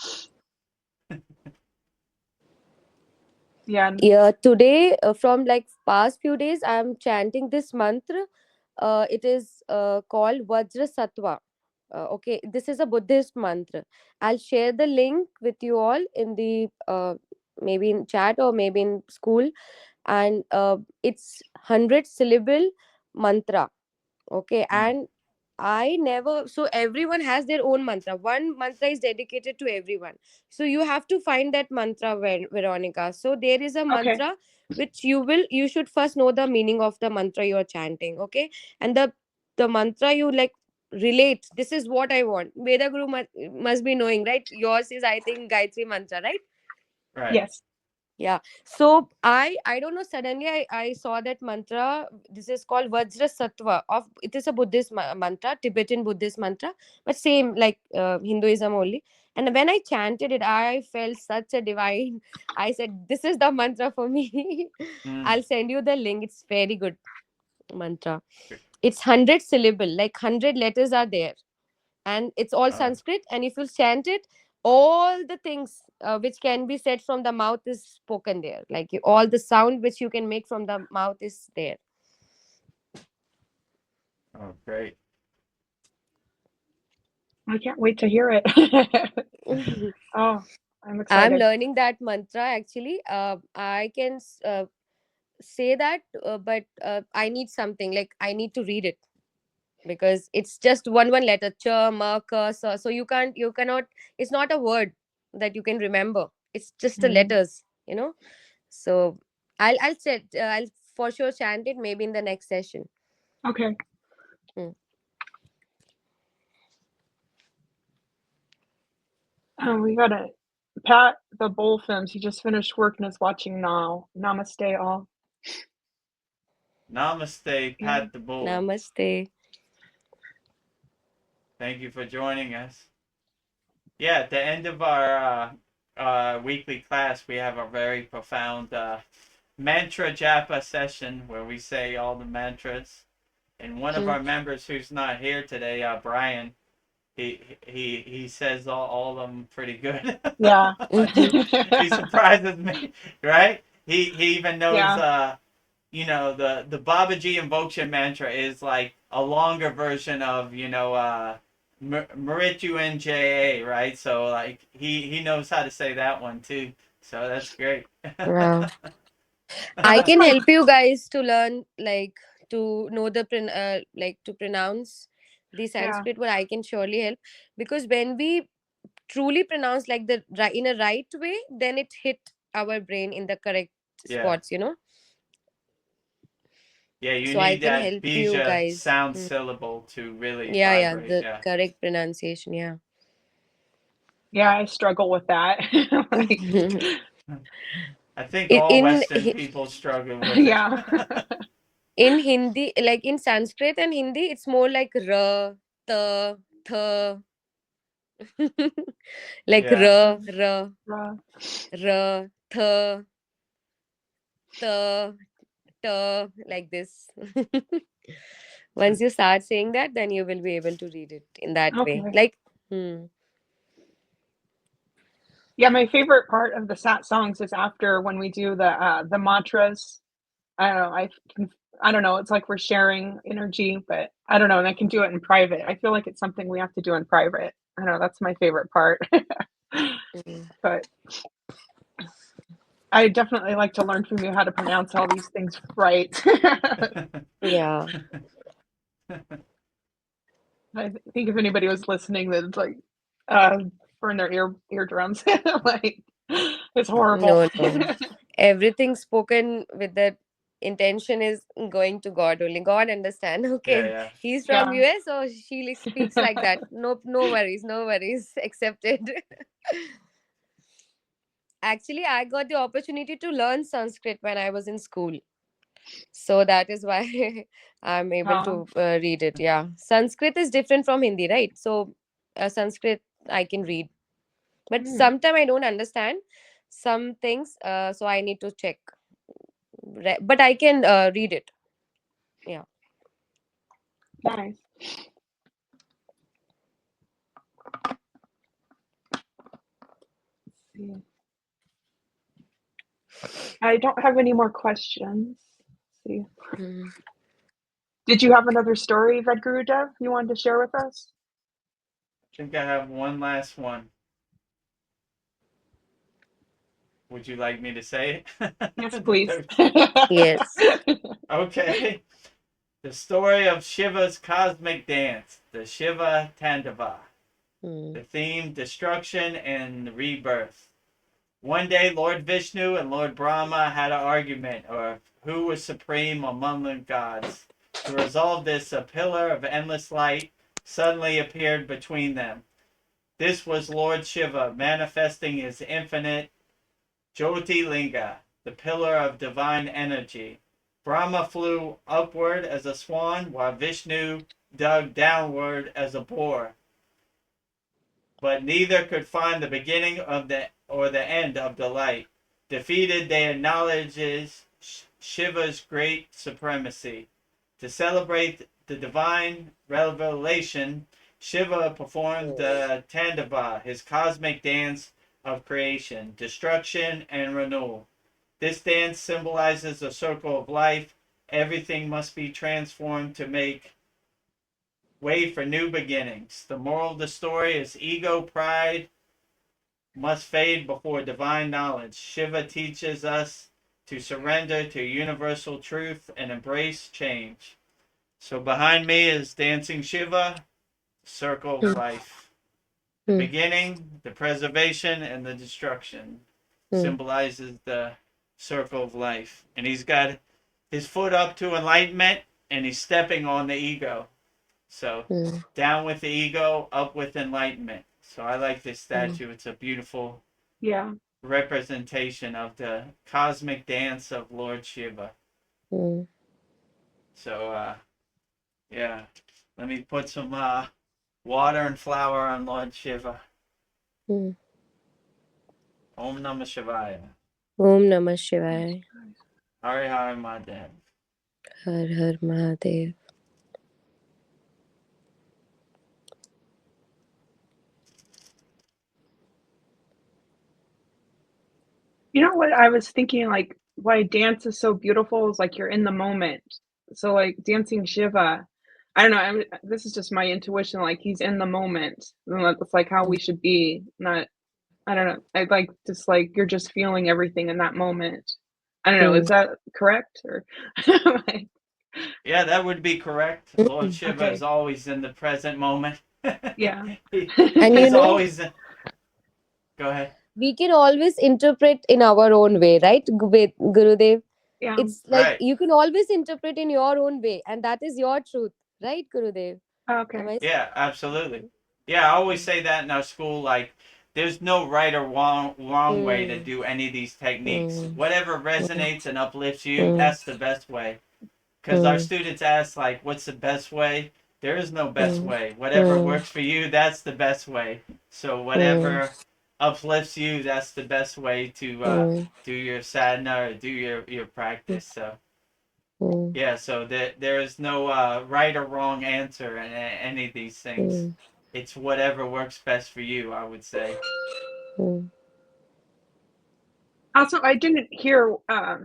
yeah, Yeah, today from like past few days I'm chanting this mantra. It is called Vajra Sattva. Okay, this is a Buddhist mantra. I'll share the link with you all in the maybe in chat or maybe in SKOOL. And it's 100 syllable mantra. Okay, Mm, and I never, so everyone has their own mantra. One mantra is dedicated to everyone. So you have to find that mantra, Veronica. So there is a okay. mantra which you should first know the meaning of the mantra you are chanting. Okay, and the mantra you like relate. This is what I want. Veda Guru must be knowing, right? Yours is, I think, Gayatri mantra, right? right. Yes. Yeah. So I don't know. Suddenly I saw that mantra. This is called Vajra Sattva. Of it is a Buddhist mantra, Tibetan Buddhist mantra, but same like Hinduism only. And when I chanted it, I felt such a divine. I said, "This is the mantra for me." Mm, I'll send you the link. It's very good mantra. It's 100 syllable, like 100 letters are there, and it's all Oh, Sanskrit. And if you chant it, all the things which can be said from the mouth is spoken there. Like all the sound which you can make from the mouth is there. oh, great. I can't wait to hear it. Oh, I'm I'm excited. learning that mantra actually. I can say that, but I need something, like I need to read it, because it's just one letter, cha, ma, ka, sa. So you cannot, it's not a word that you can remember. It's just the Mhm. letters, you know. So I'll for sure chant it maybe in the next session. Okay. Hmm. We got a Pat the Bull Films. He just finished work and is watching now. Namaste, all. Namaste, Yeah. Pat the Bull. Namaste. Thank you for joining us. Yeah, at the end of our weekly class, we have a very profound mantra japa session where we say all the mantras. And one of Hmm. our members who's not here today, Brian, he says all of them pretty good. Yeah. He surprises me, right? He even knows Yeah. the Babaji Invocation mantra is like a longer version of Mritu NJA, right? So like he knows how to say that one too. So that's great. Wow. I That's can my help you guys to learn, like to know the like to pronounce the yeah. Sanskrit, but I can surely help, because when we truly pronounce like the right in a right way, then it hit our brain in the correct Yeah. spots, you know. Yeah, you So I need can that help you bija guys. sound Mm. syllable to really Yeah, vibrate. the Yeah. correct pronunciation. Yeah. Yeah, I struggle with that. Like I think in all in Western people struggle with it. yeah. in Hindi, like in Sanskrit and Hindi, it's more like ra, ta, tha, like Yeah. Uh, ra, tha, ta, ta, like this. Once you start saying that, then you will be able to read it in that way. okay. Like, hmm. Yeah, my favorite part of the sat songs is after when we do the mantras. I don't know. I don't know. It's like we're sharing energy, but I don't know. And I can do it in private. I feel like it's something we have to do in private. I don't know. That's my favorite part. Mm. But I definitely like to learn from you how to pronounce all these things right. Yeah. I think if anybody was listening, that's like burn their eardrums. Like it's horrible. No, no. Everything spoken with that intention is going to God only. God understand. Okay, Yeah, he's from Yeah. US, so she speaks like that. No, no worries, no worries. Accepted. Actually, I got the opportunity to learn Sanskrit when I was in school, so that is why I'm able Oh. to read it. Yeah, Sanskrit is different from Hindi, right? So, Sanskrit I can read, but Hmm, sometimes I don't understand some things, so I need to check. But I can read it. Yeah. nice. Let's see. I don't have any more questions. Let's see. Mhm. Did you have another story, Vedgurudev, you wanted to share with us? I think I have one last one. Would you like me to say Yes, please. it? Yes. Okay. The story of Shiva's cosmic dance, the Shiva Tandava. Mm. The theme, destruction and rebirth. One day, Lord Vishnu and Lord Brahma had an argument of who was supreme among the gods. To resolve this, a pillar of endless light suddenly appeared between them. This was Lord Shiva manifesting his infinite Jyoti Linga, the pillar of divine energy. Brahma flew upward as a swan, while Vishnu dug downward as a boar. But neither could find the beginning of the end of the light. Defeated, they acknowledges Shiva's great supremacy. To celebrate the divine revelation, Shiva performed the Tandava, his cosmic dance of creation, destruction, and renewal. This dance symbolizes a circle of life. Everything must be transformed to make way for new beginnings. The moral of the story is ego, pride must fade before divine knowledge. Shiva teaches us to surrender to universal truth and embrace change. So behind me is Dancing Shiva, Circle of Life. The beginning, the preservation, and the destruction symbolizes the circle of life. And he's got his foot up to enlightenment, and he's stepping on the ego. So down with the ego, up with enlightenment. So I like this statue. It's a beautiful representation of the cosmic dance of Lord Shiva. So yeah, let me put some water and flour on Lord Shiva. Om Namah Shivaya. Om Namah Shivaya. Hari Hari Mahadev. Har Har Mahadev. You know what I was thinking, like, why dance is so beautiful is, like, you're in the moment. So, like, dancing Shiva, I don't know, this is just my intuition, like, he's in the moment, and that's, like, how we should be, not I don't know, I like, just, like, you're just feeling everything in that moment. I don't know, is that correct, or like Yeah, that would be correct. Lord Shiva Okay. is always in the present moment. Yeah. And He's always. Go ahead. we can always interpret in our own way, right, Gurudev? Yeah. It's like Right. you can always interpret in your own way, and that is your truth, right, Gurudev? Okay. Am I Yeah, absolutely. Yeah, I always say that in our school, like, there's no right or wrong way to do any of these techniques. Whatever resonates and uplifts you, that's the best way. Because our students ask, like, what's the best way? There is no best way. Whatever works for you, that's the best way. So whatever uplifts you, that's the best way to do your sadhana or do your practice. So yeah, so there is no right or wrong answer in any of these things. It's whatever works best for you, I would say. Also, I didn't hear, I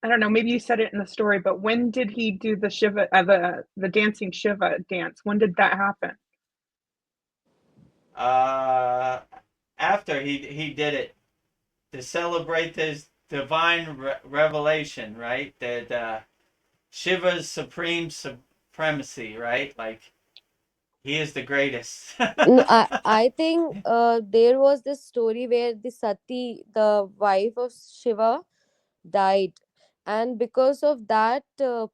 don't know, maybe you said it in the story, but when did he do the Shiva, the dancing Shiva dance? When did that happen? After he did it to celebrate this divine revelation, right? That Shiva's supreme supremacy, right? Like, he is the greatest. No, I think there was this story where the Sati, the wife of Shiva, died, and because of that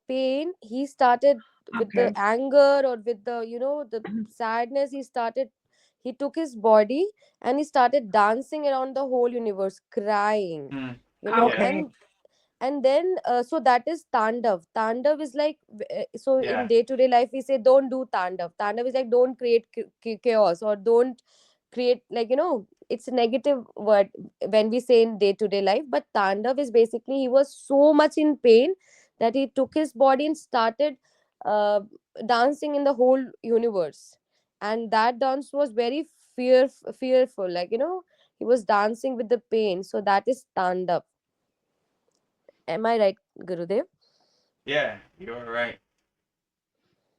pain, he started with the Okay. anger or with the the sadness. He took his body and he started dancing around the whole universe, crying. Okay. And then so that is tandav is like so Yeah. in day to day life we say don't do tandav is like don't create chaos or don't create, like, it's a negative word when we say in day to day life, but tandav is basically he was so much in pain that he took his body and started uh, dancing in the whole universe, and that dance was very fearful, like, he was dancing with the pain, so that is tandav. Am I right, Gurudev? Yeah, you're right.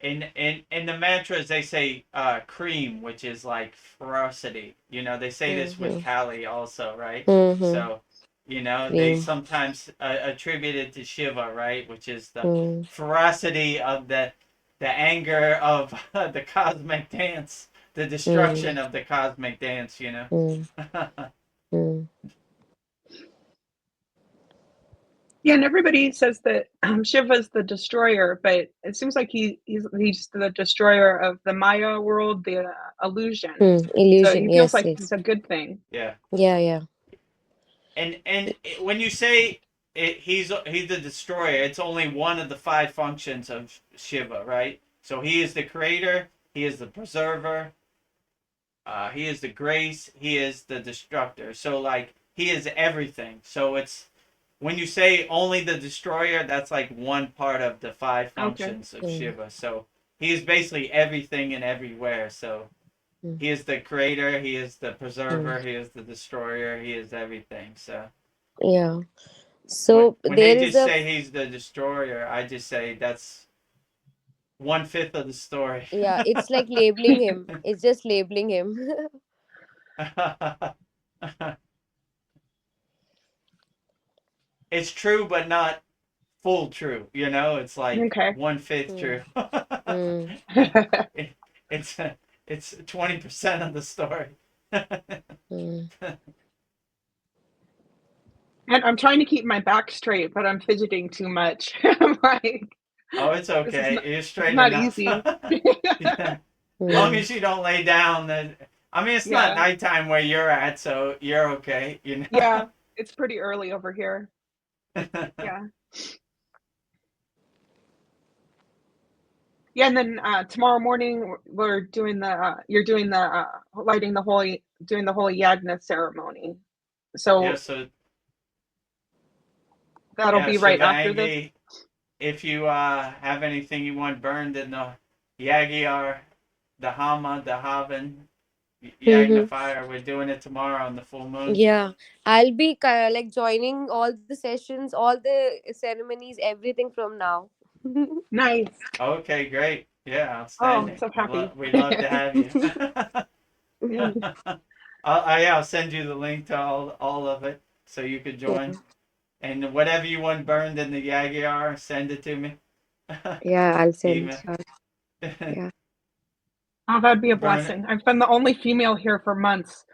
In the mantras they say cream, which is like ferocity. They say this with Kali also, right? So they Cream. sometimes attribute it to Shiva, right? Which is the ferocity of the anger of the cosmic dance, the destruction of the cosmic dance. Yeah, and everybody says that Shiva's the destroyer, but it seems like he's the destroyer of the Maya world, the illusion. So Illusion. he feels Yes, like yes. it's a good thing. Yeah. Yeah. And when you say he's the destroyer, it's only one of the 5 functions of Shiva, right? So he is the creator, he is the preserver, he is the grace, he is the destructor. So, like, he is everything. So it's when you say only the destroyer, that's like one part of the 5 functions of Shiva. So he is basically everything and everywhere. So Mm. he is the creator, he is the preserver, he is the destroyer, he is everything. So Yeah. So when there they is just a say he's the destroyer, I just say that's 1/5 of the story. yeah. It's like labeling him. It's just labeling him. It's true, but not full true. You know, it's like Okay. 1/5 Mm. true. Mm. It- it's it's 20% of the story. Mm. And I'm trying to keep my back straight, but I'm fidgeting too much. I'm like, Oh, it's this is okay. not, You're it's straight not enough. easy. Yeah. Long Mm. as you don't lay down, then I mean it's not Yeah. nighttime where you're at, so you're okay. You Yeah. know. It's pretty early over here. Yeah. Yeah, and then tomorrow morning we're doing you're doing the lighting the holy doing the holy yagna ceremony. Yeah. So So that'll yeah, be right after this. Shivangi, if you have anything you want burned in the Yagi, the Hama, the Havan, Yagna Mhm. fire, we're doing it tomorrow on the full moon. Yeah, I'll be like joining all the sessions, all the ceremonies, everything from now. Nice. Okay, great. Yeah, Oh, I'm outstanding. so happy. We love to have you. I'll send you the link to all of it so you could join. And whatever you want burned in the Yagi, send it to me. Yeah, I'll send. Email. Sure. Yeah. Oh, that'd be a Burn it. blessing. I've been the only female here for months.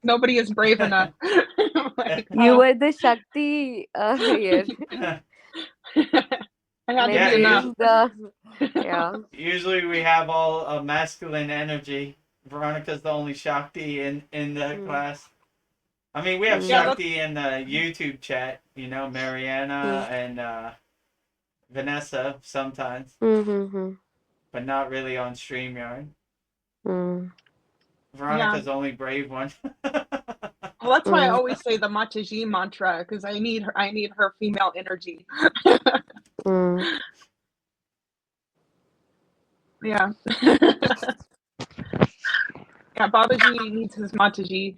Nobody is brave enough. I'm like, You were the Shakti here, I had to be enough. Yeah, maintaining the yeah. usually we have all masculine energy. Veronica's the only Shakti in the Mm. class. I mean, we have Yeah, Mm. that's Shakti in the YouTube chat, you know, Mariana Mm. and Vanessa sometimes, Mm-hmm. but not really on StreamYard. Mm. yeah. Veronica's the only brave one. Well, that's why I Mm. always say the Mataji mantra because I need her female energy. Mm. Yeah. Yeah, Babaji needs his Mataji.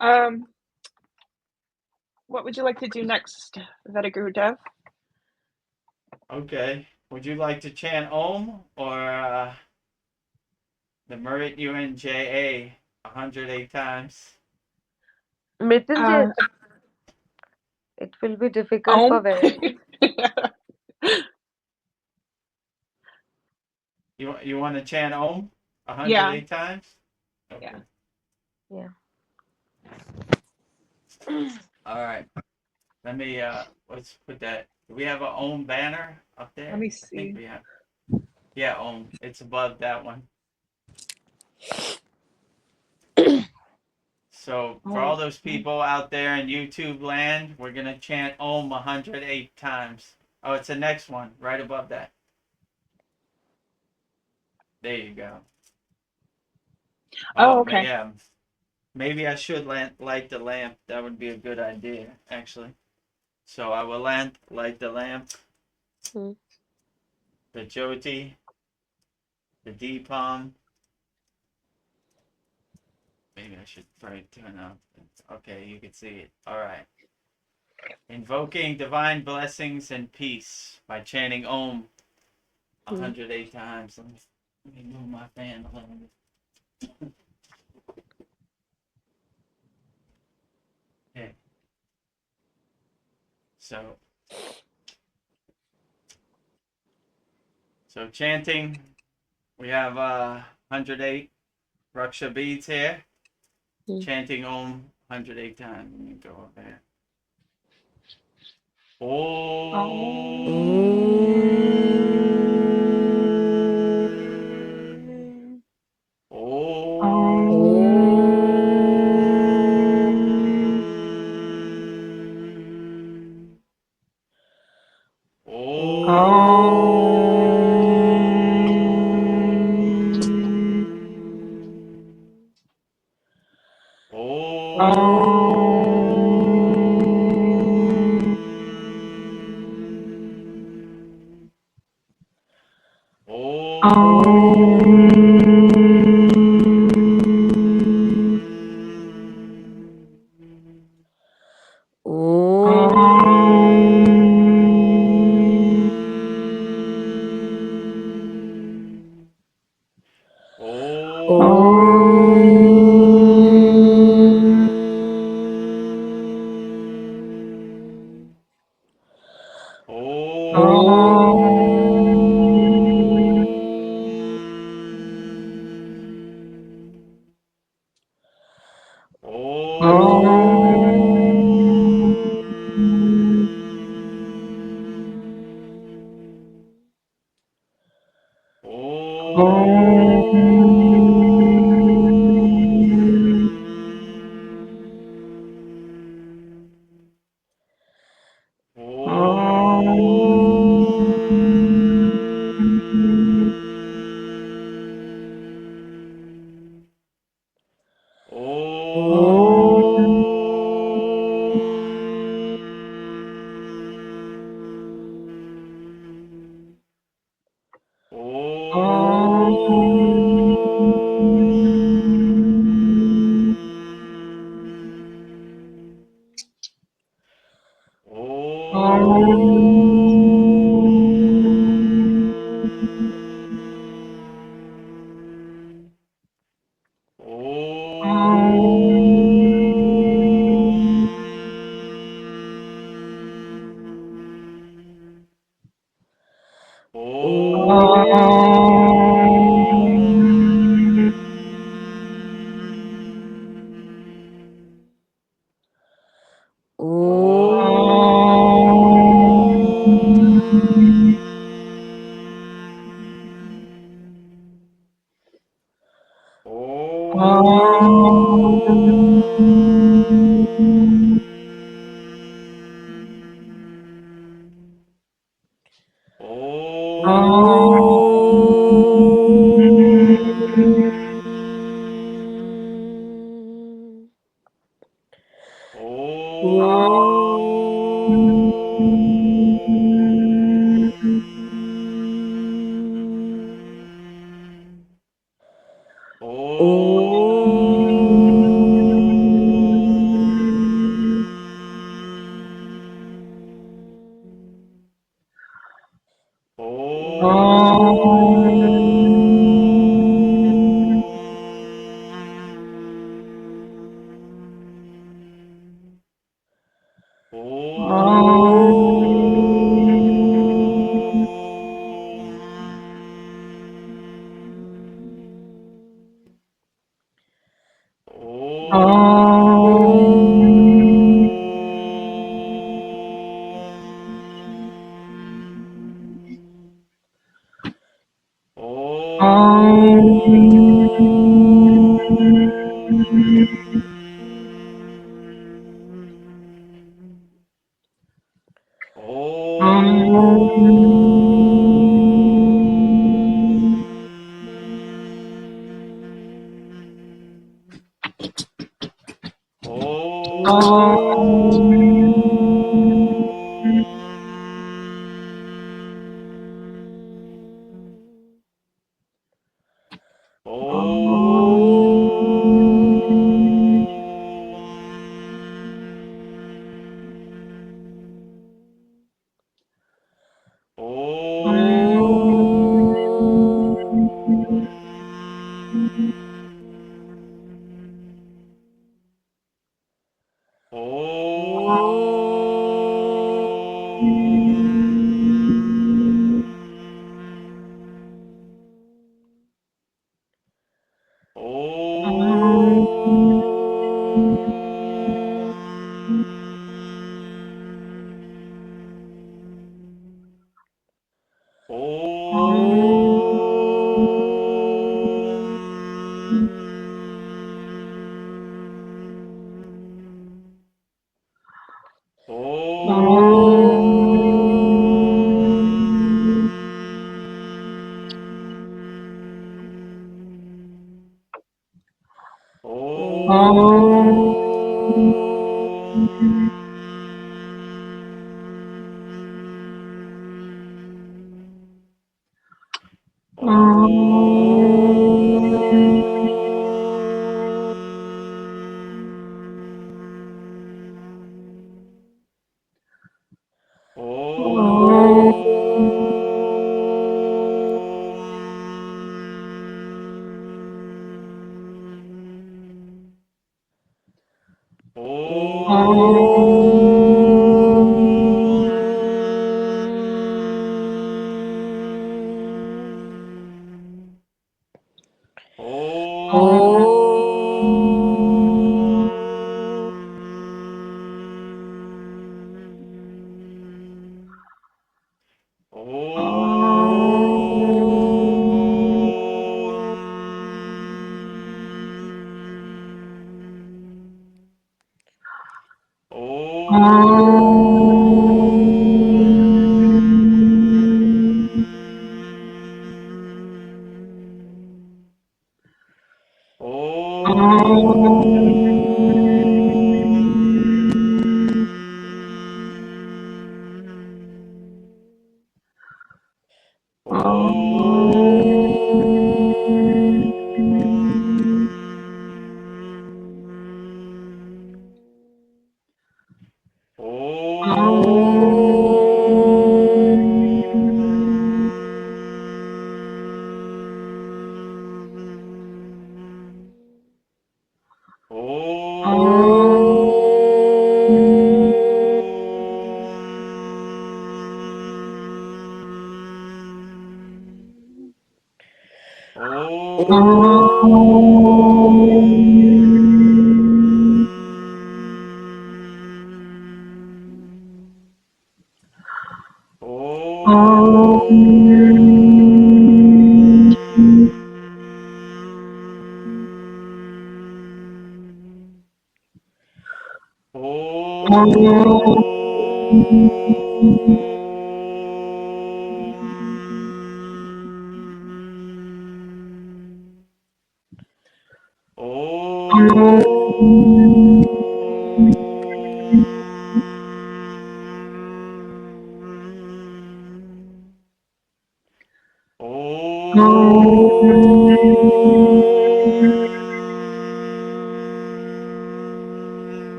Um, what would you like to do next, Vedaguru Dev? Okay. Would you like to chant Om or the Merit UNJA 108 times? Mrityunjay, Uh, it will be difficult for Om? Vedanta. You want to chant Om Yeah, 108 times? Okay. yeah. Yeah. All right. Let me let's put that. Do we have a Om banner up there? Let me I think see. we have. Yeah, Om. It's above that one. So for all those people out there in YouTube land, we're gonna chant Om 108 times. Oh, it's the next one, right above that. There you go. Oh, Oh, okay. yeah. Maybe I should light the lamp. That would be a good idea, actually. So I will light the lamp, Mm. the Jyoti, the Deepam. Maybe I should probably turn up. Okay, you can see it. All right. Invoking divine blessings and peace by chanting Om 108 times. Let me move my fan a little bit. Okay. So chanting, we have 108 Raksha beads here. Mm. Chanting Om 108 times. Let me go up there. Om. Om. Om.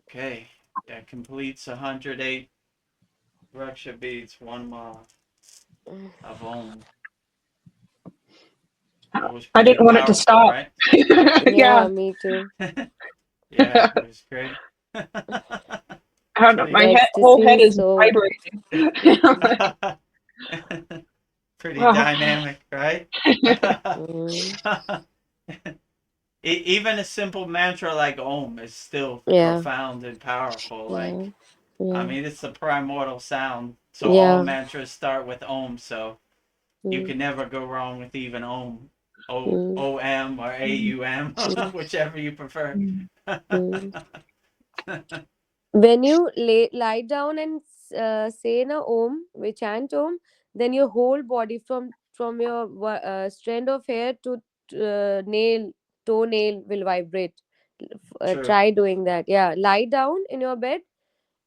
Okay, that completes 108 Raksha beats, 1 ma of Om. It was I pretty didn't want it to powerful, stop. right? Yeah, Yeah, me too. Yeah, it was great. I don't know, Pretty, my The whole head ecstasy is is so. vibrating. pretty Wow. dynamic, right? Mm, Even a simple mantra like Om is still yeah, profound and powerful. yeah, Like, I yeah, mean, it's the primordial sound. So all yeah. mantras start with Om. So you Mm, can never go wrong with even Om. mm, O-M or Mm, A-U-M, mm, whichever you prefer. mm, mm. When you lie down and say na Om, we chant Om, then your whole body from your strand of hair to nail, toenail will vibrate. True. Try doing that. Yeah, lie down in your bed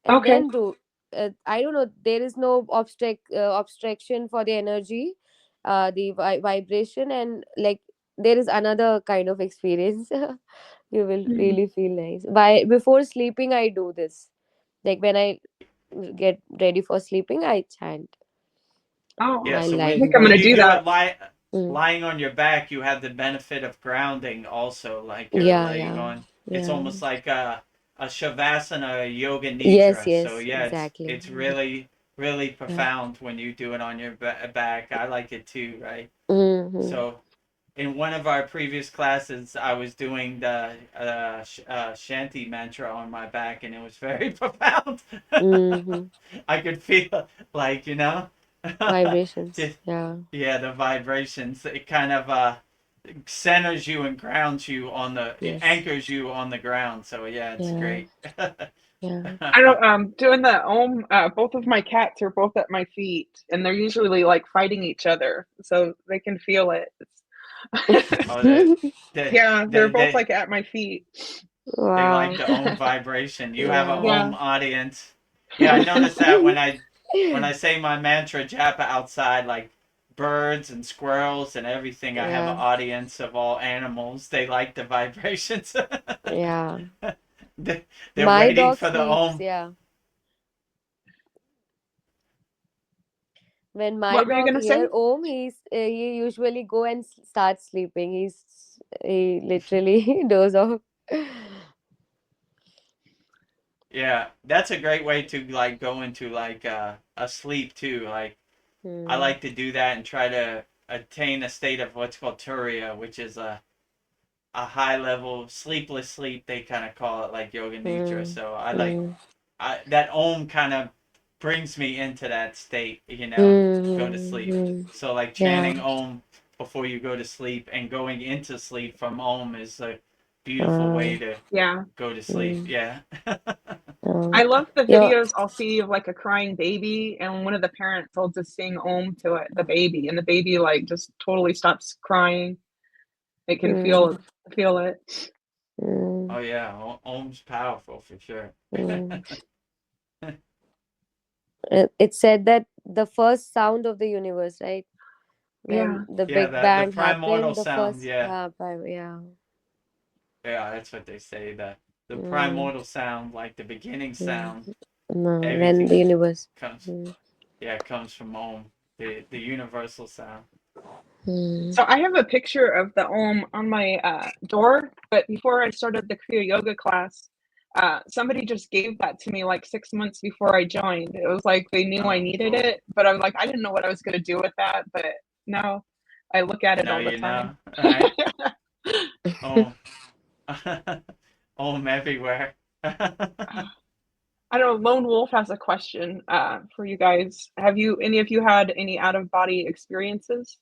and okay. then do. I don't know. There is no obstruction for the energy, the vibration, and like there is another kind of experience. You will Mm, really feel nice. Why before sleeping I do this. Like when I get ready for sleeping, I chant Oh, Yeah, while so I lying think I'm when gonna down. you do do that. it Mm. lying on your back, you have the benefit of grounding also, like you're Yeah, laying yeah, on. It's yeah. almost like a shavasana, a yoga Yes, nidra. So yes, yeah, exactly. it's really really Yeah. profound when you do it on your back. I like it too, right? Mm-hmm. So in one of our previous classes, I was doing the Shanti mantra on my back, and it was very profound. Mm-hmm. I could feel like Vibrations. just Yeah. yeah, the vibrations. It kind of centers you and grounds you on it Yes. anchors you on the ground. So yeah, it's Yeah. great. Yeah. I don't doing the Om. Both of my cats are both at my feet, and they're usually like fighting each other, so they can feel it. Oh, they, Yeah, they're they, both they, like at my feet. they like Wow. the Om vibration. You have a Yeah. Yeah. Om audience. Yeah, I noticed that when I say my mantra japa outside, like birds and squirrels and everything, I have an Yeah. audience of all animals. They like the vibrations. Yeah. They're My waiting dog for the sleeps. Om. Yeah. When my What were you dog gonna say? hear Om, he usually go and start sleeping. He literally does off. Yeah, that's a great way to like go into like a sleep too. Like I Hmm. like to do that and try to attain a state of what's called turiya, which is a high level sleepless sleep. They kind of call it like yoga nidra. Hmm. So Hmm. that Om kind of brings me into that state, to go to Hmm. sleep. Hmm. So like Yeah. chanting Om before you go to sleep and going into sleep from Om is a beautiful Uh, way to Yeah. go to sleep. hmm. Yeah. I love the Yeah. videos I'll see of like a crying baby, and one of the parents will just sing Om to it, the baby, and the baby like just totally stops crying. It can Hmm. feel it. Hmm. Oh yeah, Om's powerful for sure. Hmm. It said that the first sound of the universe, right? When Yeah. the Yeah, Big the Bang primordial happened, the sound. first, Yeah, yeah. yeah, that's what they say. The Mm, primordial sound, like the beginning mm, sound, no, when everything the universe. comes. Mm, Yeah, comes from Om, the universal sound. mm, So I have a picture of the Om on my door, but before I started the Kriya yoga class, somebody just gave that to me like 6 months before I joined. It was like they knew I Oh, needed cool. it, but I was like, I didn't know what I was going to do with that. But now I look at it Now all the you time. know, right? Om, Om everywhere. I know Lone Wolf has a question for you guys. Have you any of you had any out of body experiences?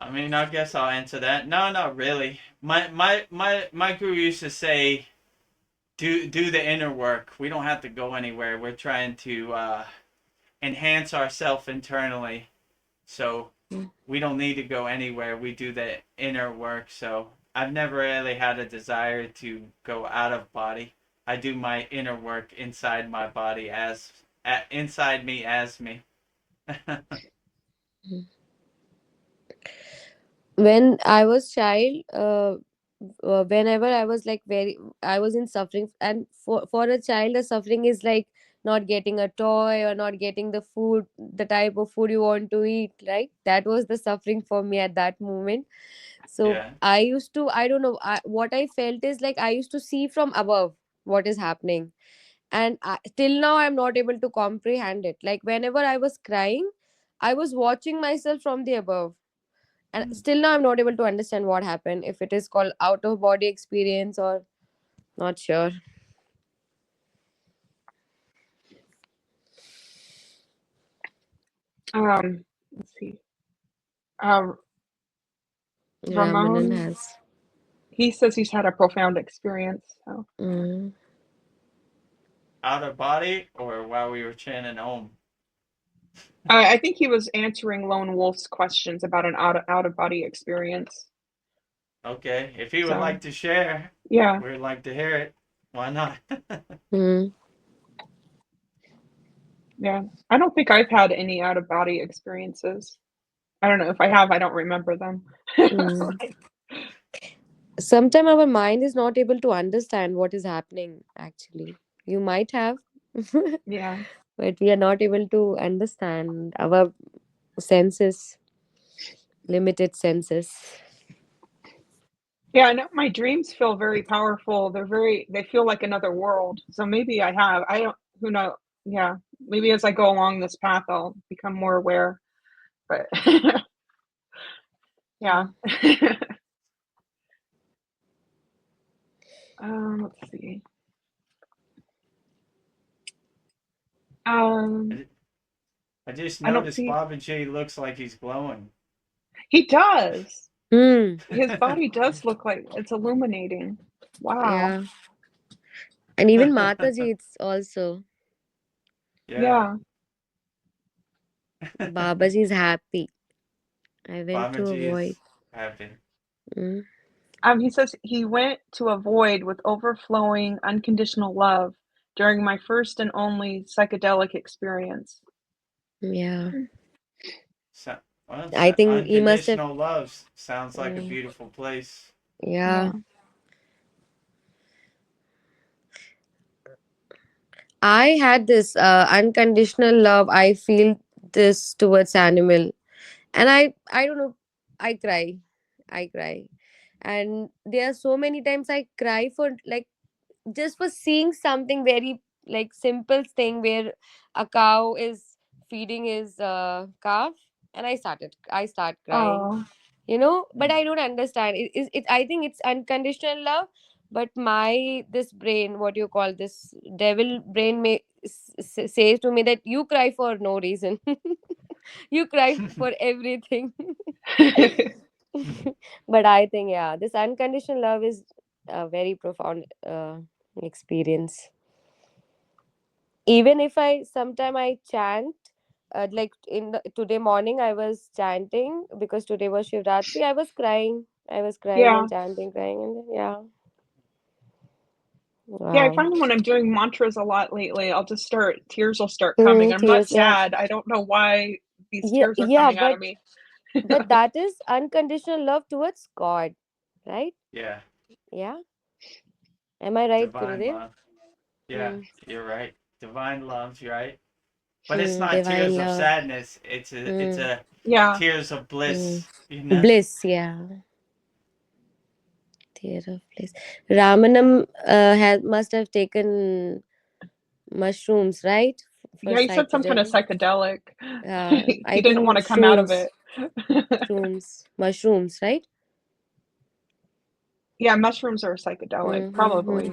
I mean, I guess I'll answer that. No, not really. My guru used to say, do the inner work. We don't have to go anywhere. We're trying to enhance ourselves internally. So mm, we don't need to go anywhere. We do the inner work. So I've never really had a desire to go out of body. I do my inner work inside my body inside me as me. mm. When I was child, whenever I was like I was in suffering, and for a child, the suffering is like not getting a toy or not getting the food, the type of food you want to eat, right? That was the suffering for me at that moment. So Yeah. I used to, I don't know, what I felt is like I used to see from above what is happening, and till now I'm not able to comprehend it. Like whenever I was crying, I was watching myself from the above, and still now I'm not able to understand what happened, if it is called out of body experience or not sure. Let's see. Uh, Ramanan Ramon, has. he says he's had a profound experience. So Mm. Out of body or while we were chanting Om? I think he was answering Lone Wolf's questions about an out of body experience. Okay. If he would So like to share, yeah, we'd like to hear it. Why not? Mm. yeah. I don't think I've had any out of body experiences. I don't know if I have. I don't remember them. Mm. sometimes our mind is not able to understand what is happening actually. You might have, Yeah. but we are not able to understand our senses, limited senses. Yeah, I know my dreams feel very powerful. They feel like another world. So maybe I don't, who know. Yeah, maybe as I go along this path, I'll become more aware. But yeah. Let's see. Um, I just I don't noticed see. Babaji looks like he's glowing. He does. Hmm. His body does look like it's illuminating. Wow. Yeah. And even Mataji, it's also Yeah, Yeah. Babaji is happy. I went to Babaji avoid. is happy. Mm. He says he went to a void with overflowing unconditional love during my first and only psychedelic experience. Yeah. So, well, I think he must have. unconditional love sounds like a Mm, beautiful place. yeah. Yeah. I had this unconditional love. I feel this towards animal, and I don't know. I cry, and there are so many times I cry for like just for seeing something very like simple thing where a cow is feeding his calf, and I start crying, Oh. but Mm. I don't understand it. I think it's unconditional love, but my this brain, what you call this devil brain, says to me that you cry for no reason. You cry for everything. But I think, yeah, this unconditional love is a very profound experience. Even if I sometime I chant, like today morning I was chanting because today was Shivratri. I was crying Yeah. and chanting, crying, and yeah. Yeah, I Wow. find when I'm doing mantras a lot lately, tears will start coming. I'm not Tears, yeah. sad. I don't know why these Yeah, tears are yeah, coming out but of me. that is unconditional love towards God, right? Yeah, Yeah. Am I right, divine Gurudev? love. Yeah, Hmm. you're right. Divine love, you're right. But it's not Divine tears of love. sadness. It's Hmm. a Yeah. tears of Hmm. bliss. You know. Bliss, yeah. Tear of bliss. Ramanam must have taken mushrooms, right? For Yeah, he said some kind of psychedelic. psychedelic. I He didn't want think to come out of shrooms, it. mushrooms, right? Yeah, mushrooms are psychedelic, Mm-hmm. probably.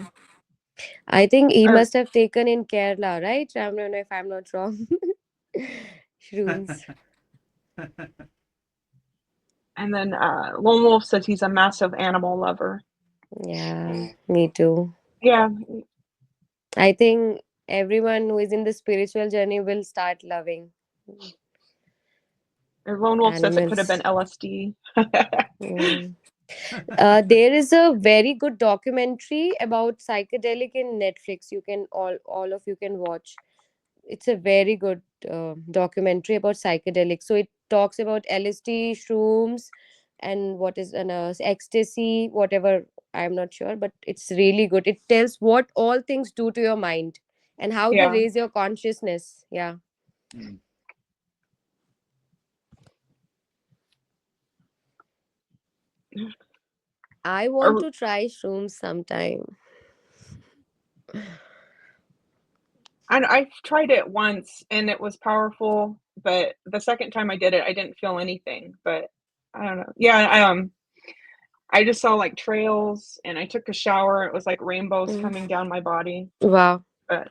I think he Or must have taken in Kerala, right? Ramana, if I'm not wrong. Shrooms. and then Lone Wolf says he's a massive animal lover. Yeah, me too. Yeah, I think everyone who is in the spiritual journey will start loving Lone Wolf says it could have been animals. LSD. Mm. There is a very good documentary about psychedelic in Netflix. You can all of you can watch. It's a very good documentary about psychedelics. So it talks about LSD, shrooms, and what is an ecstasy, whatever. I'm not sure, but it's really good. It tells what all things do to your mind and how they Yeah. raise your consciousness. Yeah, Mm. I want Or to try shrooms sometime. and I've tried it once and it was powerful, but the second time I did it, I didn't feel anything. But I don't know. Yeah, I just saw like trails and I took a shower. It was like rainbows Mm. coming down my body. Wow. But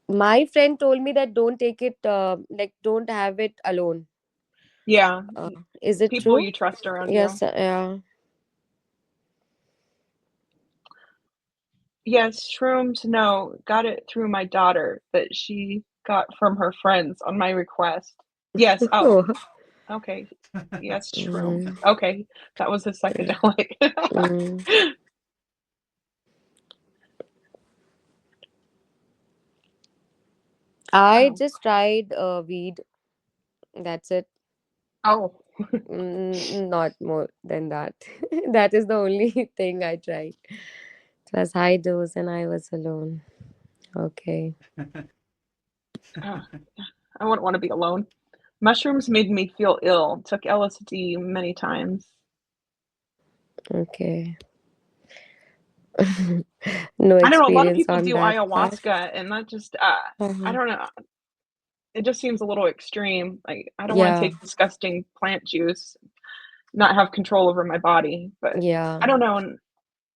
My friend told me that don't take it, like don't have it alone. yeah, Uh, is it people true? you trust around you. Yes. Yeah. Yes, shrooms, no, got it through my daughter that she got from her friends on my request. Yes, oh, okay. Yes, shrooms. Mm, Okay, that was a psychedelic. mm. I Oh, just tried weed. That's it. oh, Not more than that. That is the only thing I tried. It was high dose and I was alone. Okay. Ah, I wouldn't want to be alone. Mushrooms made me feel ill. Took LSD many times. Okay. No I don't know. A lot of experience people on do that part. ayahuasca, and that just I Uh-huh. don't know. It just seems a little extreme. Like I don't want to Yeah. take disgusting plant juice, not have control over my body. But Yeah. I don't know. And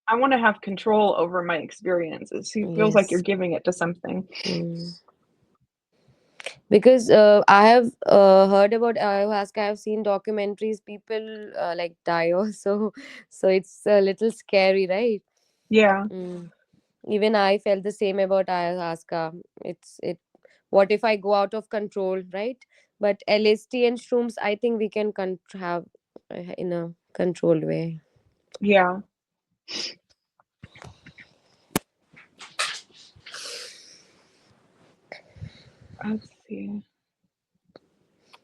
I want to have control over my experiences. It feels like you're Yes. giving it to something. Mm. Because I have heard about ayahuasca. I've seen documentaries. People like die also, so it's a little scary, right? Yeah, Mm. Even I felt the same about ayahuasca. It. What if I go out of control, right? But LSD and shrooms, I think we can have in a controlled way. yeah. Let's see.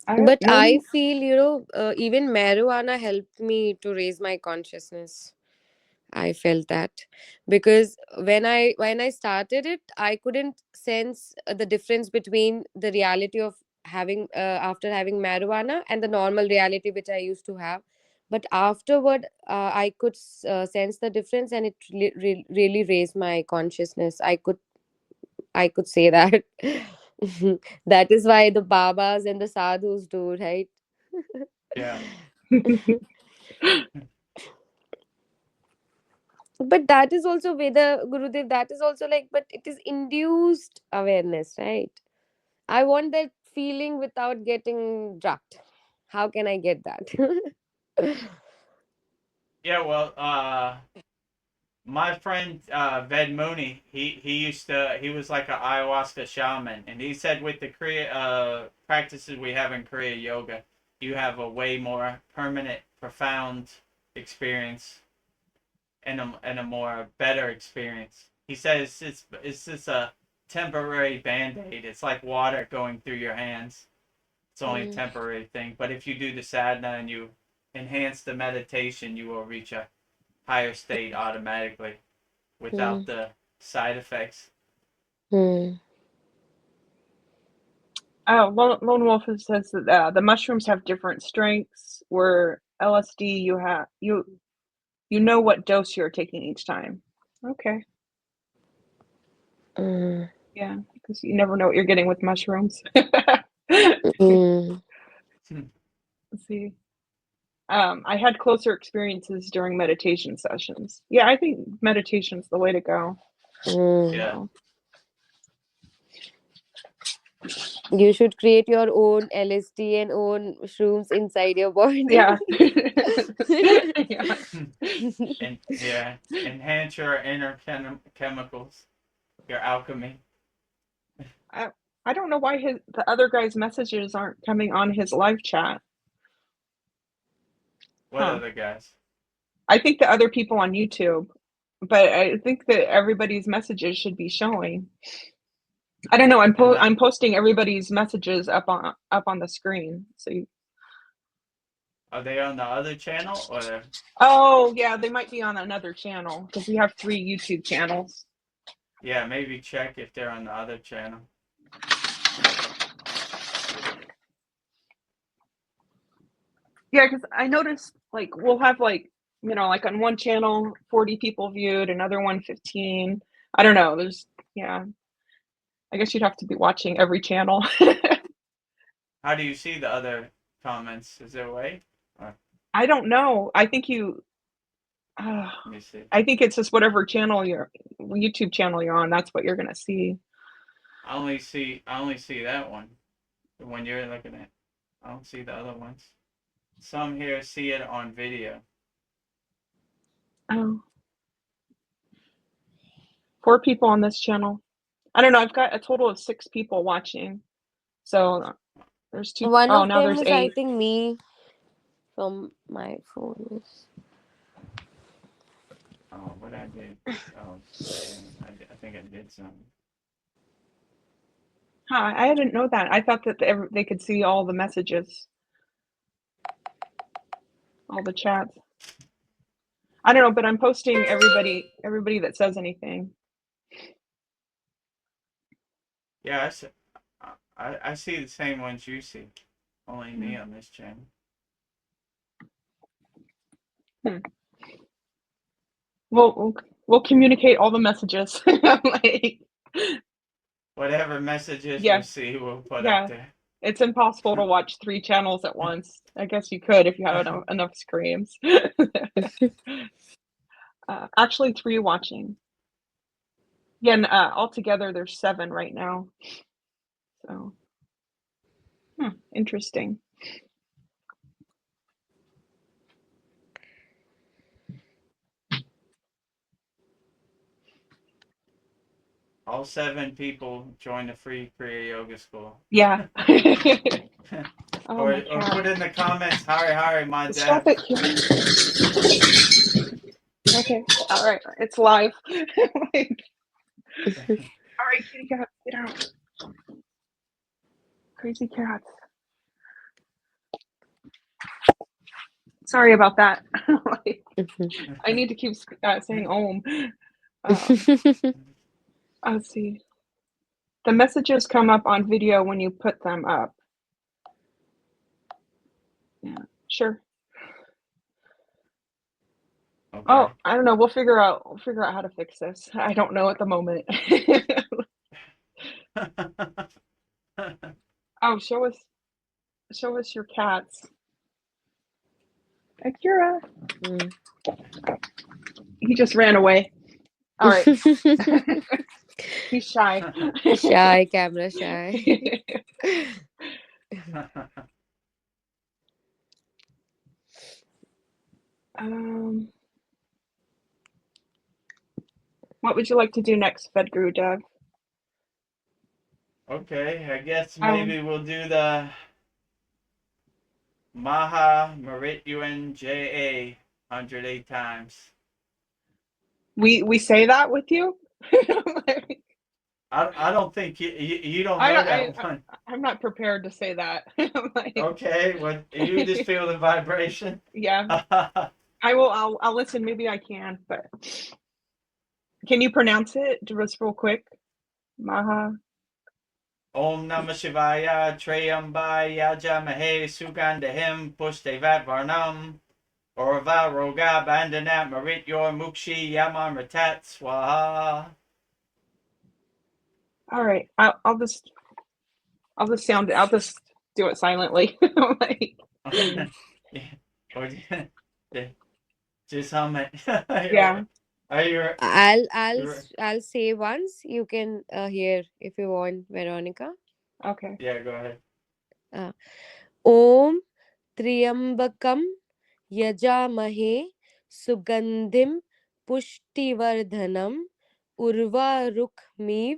But I Maybe. feel, even marijuana helped me to raise my consciousness. I felt that because when I started it, I couldn't sense the difference between the reality of having after having marijuana and the normal reality which I used to have. But afterward, I could sense the difference, and it really raised my consciousness. I could say that. That is why the babas and the sadhus do, right? Yeah. But that is also Veda Gurudev, that is also like, but it is induced awareness, right? I want that feeling without getting drugged. How can I get that? Yeah, well, my friend Ved Mooney, he was like an ayahuasca shaman, and he said with the Kriya practices we have in Kriya yoga, you have a way more permanent, profound experience and a more better experience. He says it's just a temporary band-aid. It's like water going through your hands. It's only a Mm, temporary thing. But if you do the sadhana and you enhance the meditation, you will reach a higher state automatically without mm, the side effects. mm, Oh, Lone Wolf says that the mushrooms have different strengths. Where LSD, you know what dose you're taking each time. Okay, mm, yeah, because you never know what you're getting with mushrooms. mm, Let's see. I had closer experiences during meditation sessions. Yeah, I think meditation's the way to go. mm. Yeah. So, You should create your own LSD and own shrooms inside your body. yeah. Yeah. And yeah, enhance your inner chemicals, your alchemy. I, I don't know why the other guy's messages aren't coming on his live chat. What Huh. other guys? I think the other people on YouTube, but I think that everybody's messages should be showing. I don't know. And that I'm posting everybody's messages up on the screen. So are they on the other channel or? oh yeah, they might be on another channel because we have 3 YouTube channels. Yeah, maybe check if they're on the other channel. Yeah, because I noticed like we'll have like like on one channel 40 people viewed, another one 15. I don't know. Yeah. I guess you'd have to be watching every channel. How do you see the other comments? Is there a way? Or, I don't know. let me see. I think it's just whatever YouTube channel you're on. That's what you're gonna see. I only see that one. The one you're looking at. I don't see the other ones. Some here see it on video. Oh, 4 people on this channel. I don't know. I've got a total of 6 people watching. So there's 2. One Oh, of now them there's is, I 8. think, me from my phone. Oh, what I did? Oh, I think I did something. Huh, I didn't know that. I thought that they could see all the messages. all the chats. I don't know, but I'm posting everybody that says anything. Yeah, I see the same ones you see. Only me on this channel. We'll communicate all the messages. Like, whatever messages Yeah. we see, we'll put Yeah. up there. It's impossible to watch 3 channels at once. I guess you could if you have enough screens. Actually, 3 watching. Yeah, and altogether there's 7 right now. So, interesting. All 7 people join the free Kriya Yoga School. Yeah. Or put in the comments, Hari, my Stop dad. it. Okay. All right. It's live. Like, all right, kitty cat, get out. Crazy cats. Sorry about that. Like, I need to keep saying Om. Let's see. The messages come up on video when you put them up. Yeah, sure. Okay. Oh, I don't know. We'll figure out how to fix this. I don't know at the moment. Oh, show us your cats. Akira. He just ran away. All right. He's shy. Shy, camera shy. What would you like to do next, Fedguru Dev? Okay, I guess maybe we'll do the MahaShivaratri 108 times. We say that with you? I don't think you don't know that one. I'm not prepared to say that. Like, okay, well, you just feel the vibration. Yeah. I'll listen. Maybe I can, but can you pronounce it just real quick? Maha. Om Namah Shivaya Trayambaya Jamahe Sugandahim Pushdevat Varnam Orva Roga Bandanat Marit Yor Mukshi Yamamritat Swaha. All right. I'll just sound it. I'll just do it silently. Like, or just hum it. yeah. Are you? I'll say once. You can hear if you want, Veronica. Okay. Yeah, go ahead. Om Triambakam Yajamahe Sugandhim Pushtivardhanam Urvarukmiv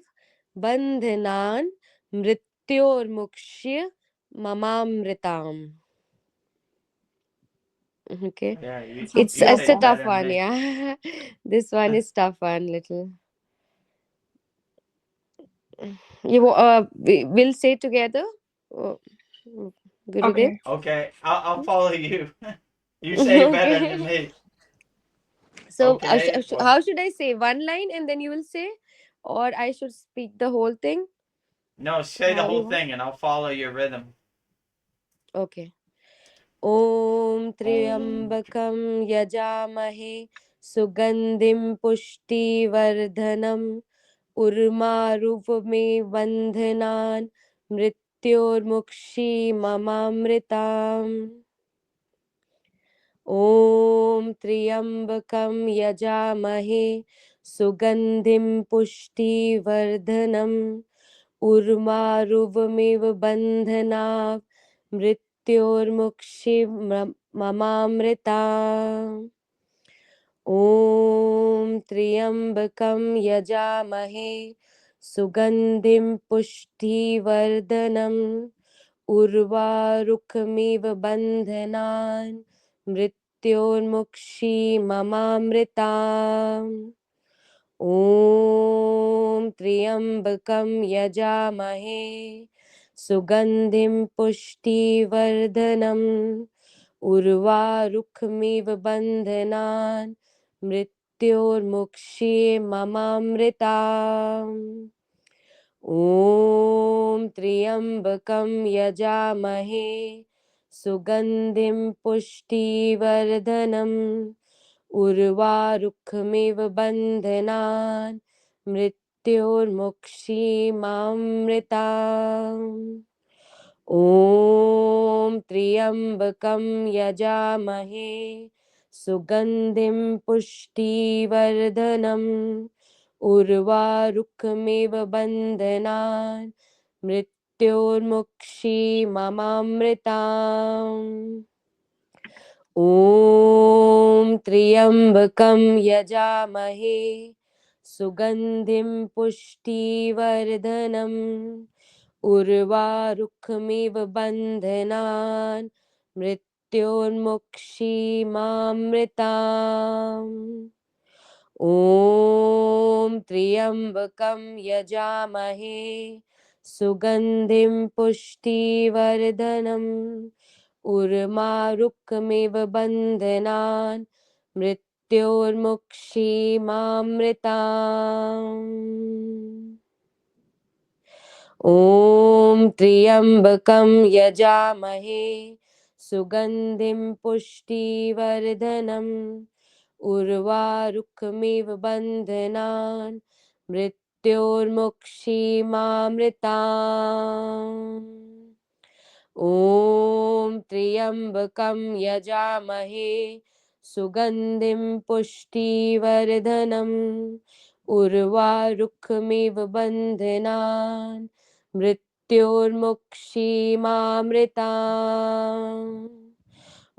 Bandhanan Mrityormukshya Mamamritam. Okay. Yeah, It's a tough one, yeah. This one is tough one, little. We'll say together. Gurudev. Okay, I'll follow you. You say better than me. So okay, how should I say? One line and then you will say, or I should speak the whole thing? No, say the whole thing and I'll follow your rhythm. Okay. Om Triambakam Yajamahe Sugandhim Pushtivardhanam Urmaruvame Bandhanan Mrityormukshi Mamamritam. Om Triambakam Yajamahe Sugandhim Pushtivardhanam Urmaruvamiv Bandhana Mrityormukshi Mamamrita. Om Triambakam Yajamahe Sugandhim Pushtivardhanam Urvarukamiv Bandhanan Mrityormukshi Mamamrita. Om Triambakam Yajamahe Sugandhim Pushtivardhanam उर्वारुकमिव बन्धनान् मृत्योर्मुक्षीयमामृताम् ॐ त्र्यम्बकं यजामहे सुगन्धिं पुष्टिवर्धनम् उर्वारुकमिव बन्धनान् मृत्योर्मुक्षीयमामृताम् ॐ त्र्यम्बकं यजामहे सुगन्धिं पुष्टिवर्धनम् उर्वारुकमिव बन्धनान् मृत्योर्मुक्षीयमामृताम् ॐ त्र्यम्बकं यजामहे सुगन्धिं पुष्टिवर्धनम् उर्वारुकमिव बन्धनान् मृत्योर्मुक्षीयमामृताम् ॐ त्र्यम्बकं यजामहे सुगन्धिं पुष्टिवर्धनम् उर्वारुकमिव बन्धनान् मृत्योर्मुक्षीयमामृताम् ॐ त्र्यम्बकं यजामहे सुगन्धिं पुष्टिवर्धनम् उर्वारुकमिव बन्धनान् मृत्योर्मुक्षीयमामृताम् ॐ त्र्यम्बकं यजामहे सुगन्धिं पुष्टिवर्धनम् उर्वारुकमिव बन्धनान् मृत्योर्मुक्षीयमामृताम्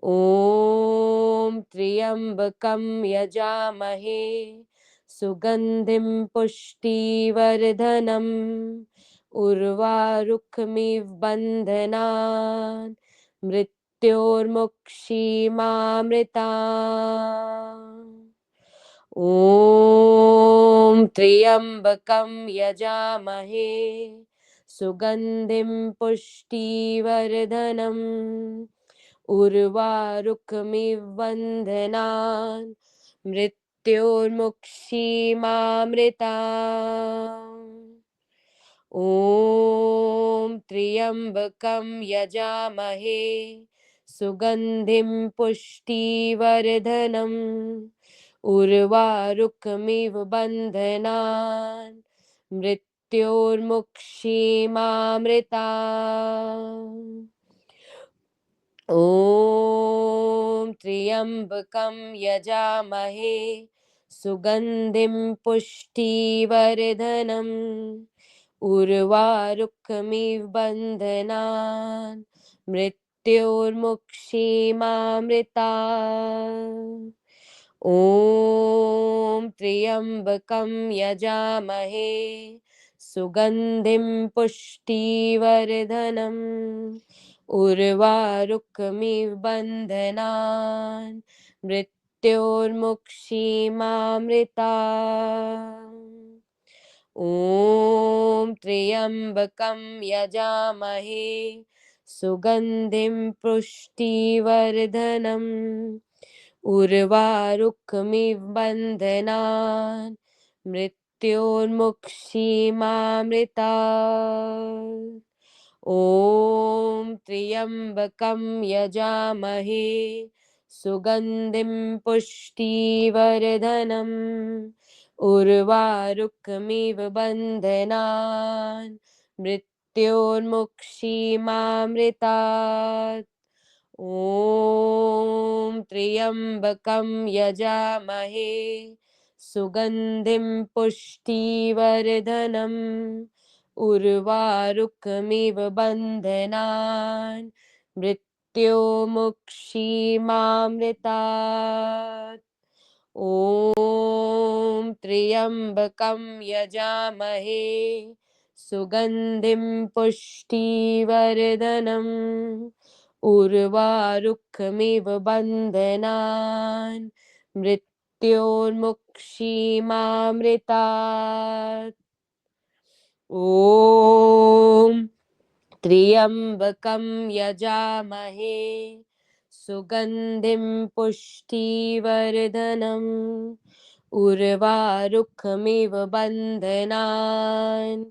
ॐ त्र्यम्बकं यजामहे सुगन्धिं पुष्टिवर्धनम् उर्वारुकमिव बन्धनान् मृत्योर्मुक्षीयमामृताम् ॐ त्र्यम्बकं यजामहे सुगन्धिं पुष्टिवर्धनम् उर्वारुकमिव बन्धनान् मृत्योर्मुक्षीयमामृताम् ॐ त्र्यम्बकं यजामहे सुगन्धिं पुष्टिवर्धनम् उर्वारुकमिव बन्धनान् मृत्योर्मुक्षीयमामृताम् ॐ त्र्यम्बकं यजामहे सुगन्धिं पुष्टिवर्धनम् उर्वारुकमिव बन्धनान् मृत्योर्मुक्षीयमामृताम् ॐ त्र्यम्बकं यजामहे सुगन्धिं पुष्टिवर्धनम् उर्वारुकमिव बन्धनान् मृत्योर्मुक्षीयमामृताम् ॐ त्र्यम्बकं यजामहे सुगन्धिं पुष्टिवर्धनम् उर्वारुकमिव बन्धनान् मृत्योर्मुक्षीयमामृताम् ॐ त्र्यम्बकं यजामहे सुगन्धिं पुष्टिवर्धनम् उर्वारुकमिव बन्धनान् मृत्योर्मुक्षीयमामृतात् ॐ त्र्यम्बकं यजामहे सुगन्धिं पुष्टिवर्धनम् उर्वारुकमिव बन्धनान् मृत्योर्मुक्षीयमामृतात् ॐ त्र्यम्बकं यजामहे सुगन्धिं पुष्टिवर्धनम् उर्वारुकमिव बन्धनान् मृत्योर्मुक्षीयमामृतात् ॐ त्र्यम्बकं यजामहे सुगन्धिं पुष्टिवर्धनम् उर्वारुकमिव बन्धनान्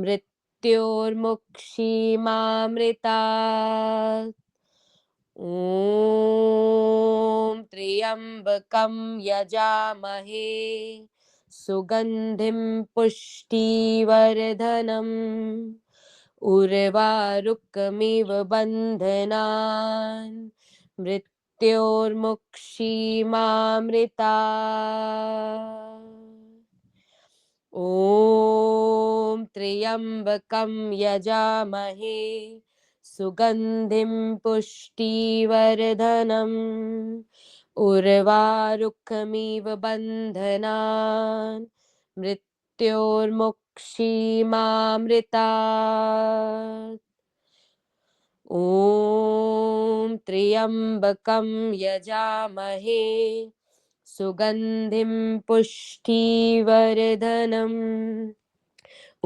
मृत्योर्मुक्षीमामृतात् ॐ त्र्यम्बकं यजामहे सुगन्धिं पुष्टिवर्धनम् उर्वारुकमिव बन्धनान् मृत्योर्मुक्षीमामृतात् ॐ त्र्यम्बकं यजामहे सुगन्धिं पुष्टिवर्धनम् उर्वारुकमिव बन्धनान् मृत्योर्मुक्षीमामृतात् ॐ त्र्यम्बकं यजामहे सुगन्धिं पुष्टिवर्धनम्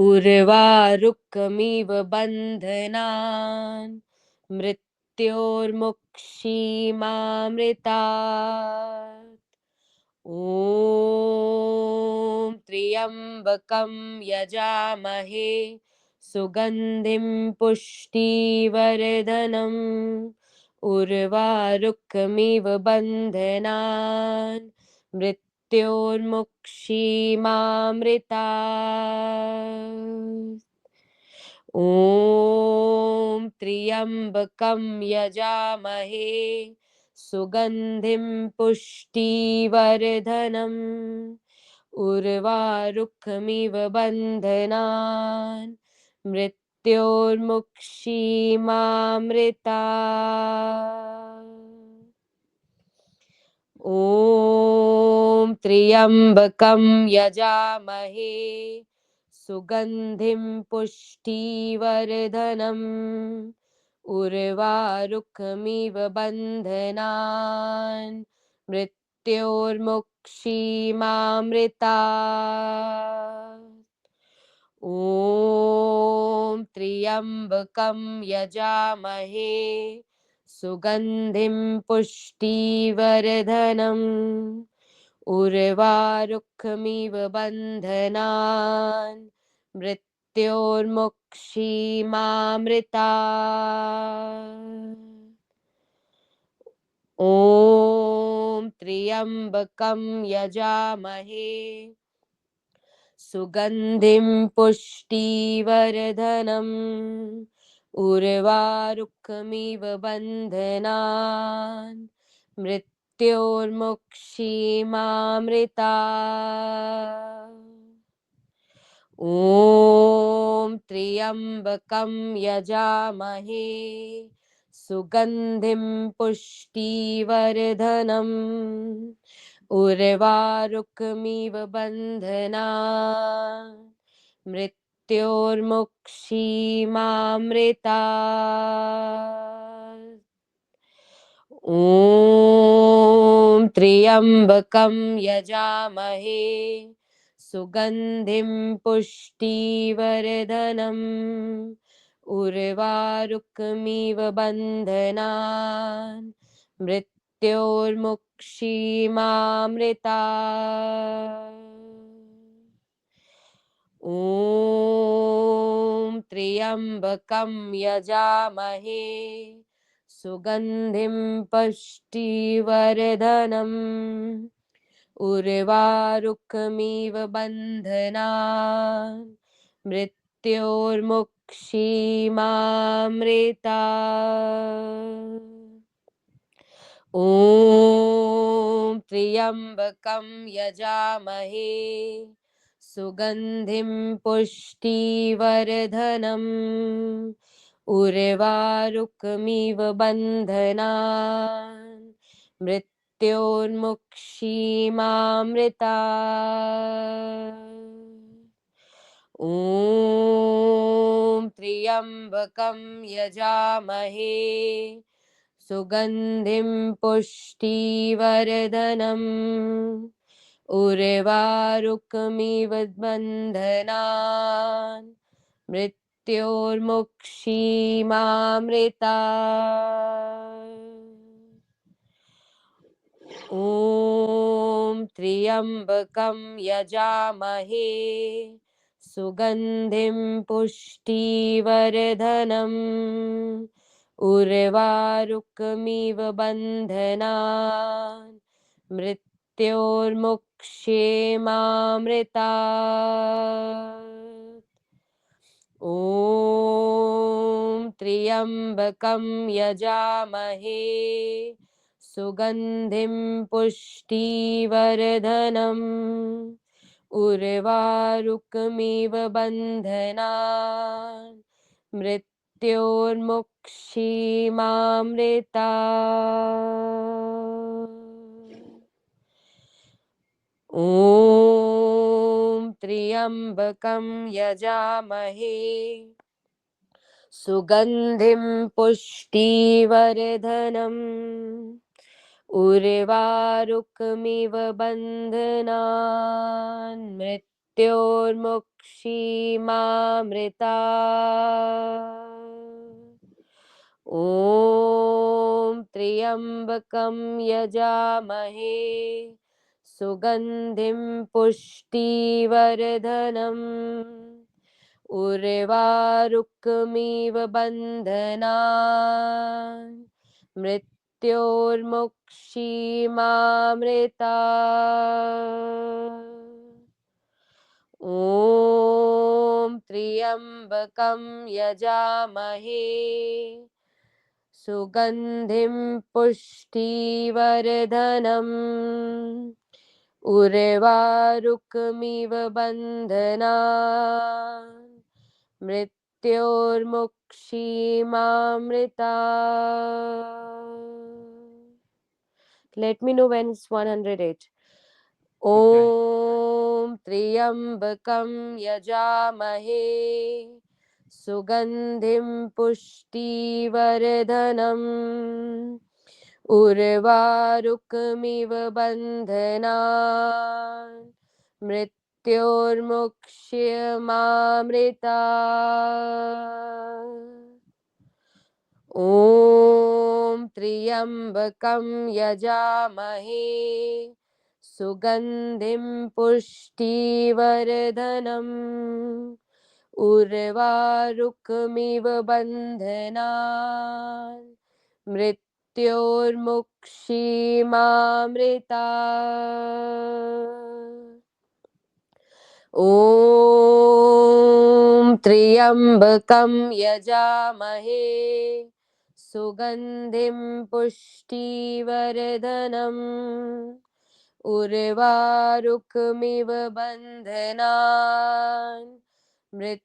उर्वारुकमिव बन्धनान् मृत्योर्मुक्षीमामृतात् ॐ त्र्यम्बकं यजामहे सुगन्धिं पुष्टिवर्धनम् उर्वारुकमिव बन्धनान् मृत्योर्मुक्षीमामृतात् ॐ त्र्यम्बकं यजामहे सुगन्धिं पुष्टिवर्धनम् उर्वारुकमिव बन्धनान् मृत्योर्मुक्षीमामृतात् ॐ त्र्यम्बकं यजामहे सुगन्धिं पुष्टिवर्धनम् उर्वारुकमिव बन्धनान् मृत्योर्मुक्षीमामृतात् ॐ त्र्यम्बकं यजामहे सुगन्धिं पुष्टिवर्धनम् उर्वारुकमिव बन्धनान् मृत्योर्मुक्षीमामृतात् ॐ त्र्यम्बकं यजामहे सुगन्धिं पुष्टिवर्धनम् उर्वारुकमिव बन्धनान् मृत्योर्मुक्षीमामृतात् ॐ त्र्यम्बकं यजामहे सुगन्धिं पुष्टिवर्धनम् उर्वारुकमिव बन्धनान् मृत्योर्मुक्षीमामृतात् ॐ त्र्यम्बकं यजामहे सुगन्धिं पुष्टिवर्धनम् उर्वारुकमिव बन्धनान् मृत्योर्मुक्षीमामृतात् ॐ त्र्यम्बकं यजामहे सुगन्धिं पुष्टिवर्धनम् उर्वारुकमिव बन्धनान् मृत्योर्मुक्षीमामृतात् ॐ त्र्यम्बकं यजामहे सुगन्धिं पुष्टिवर्धनम् उर्वारुकमिव बन्धनान् मृत्योर्मुक्षीमामृतात् ॐ त्र्यम्बकं यजामहे सुगन्धिं पुष्टिवर्धनम् उर्वारुकमिव बन्धनान् मृत्योर्मुक्षीमामृतात् ॐ त्र्यम्बकं यजामहे सुगन्धिं पुष्टिवर्धनम् उर्वारुकमिव बन्धनान् मृत्योर्मुक्षेमामृतात् ॐ त्र्यम्बकं यजामहे सुगन्धिं पुष्टिवर्धनम् उर्वारुकमिव बन्धनान् मृत्योर्मुक्षीमामृतात् ॐ त्र्यम्बकं यजामहे सुगन्धिं पुष्टिवर्धनम् उर्वारुकमिव बन्धनान् मृत्योर्मुक्षीमामृतात् ॐ त्र्यम्बकं यजामहे सुगन्धिं पुष्टिवर्धनम् उर्वारुकमिव बन्धनान् मृत्योर्मुक्षीमामृतात् ॐ त्र्यम्बकं यजामहे सुगन्धिं पुष्टिवर्धनम् उर्वारुकमिव बन्धनान् मृत्योर्मुक्षीमामृतात् Let me know when it's 108. ॐ त्र्यम्बकं यजामहे सुगन्धिं पुष्टिवर्धनम् उर्वारुकमिव बन्धनान् मृत्योर्मुक्षीमामृतात् ॐ त्र्यम्बकं यजामहे सुगन्धिं पुष्टिवर्धनम् उर्वारुकमिव बन्धनान् मृत्योर्मुक्षीमामृतात् ॐ त्र्यम्बकं यजामहे सुगन्धिं पुष्टिवर्धनम् उर्वारुकमिव बन्धनान् मृत्योर्मुक्षीमामृतात्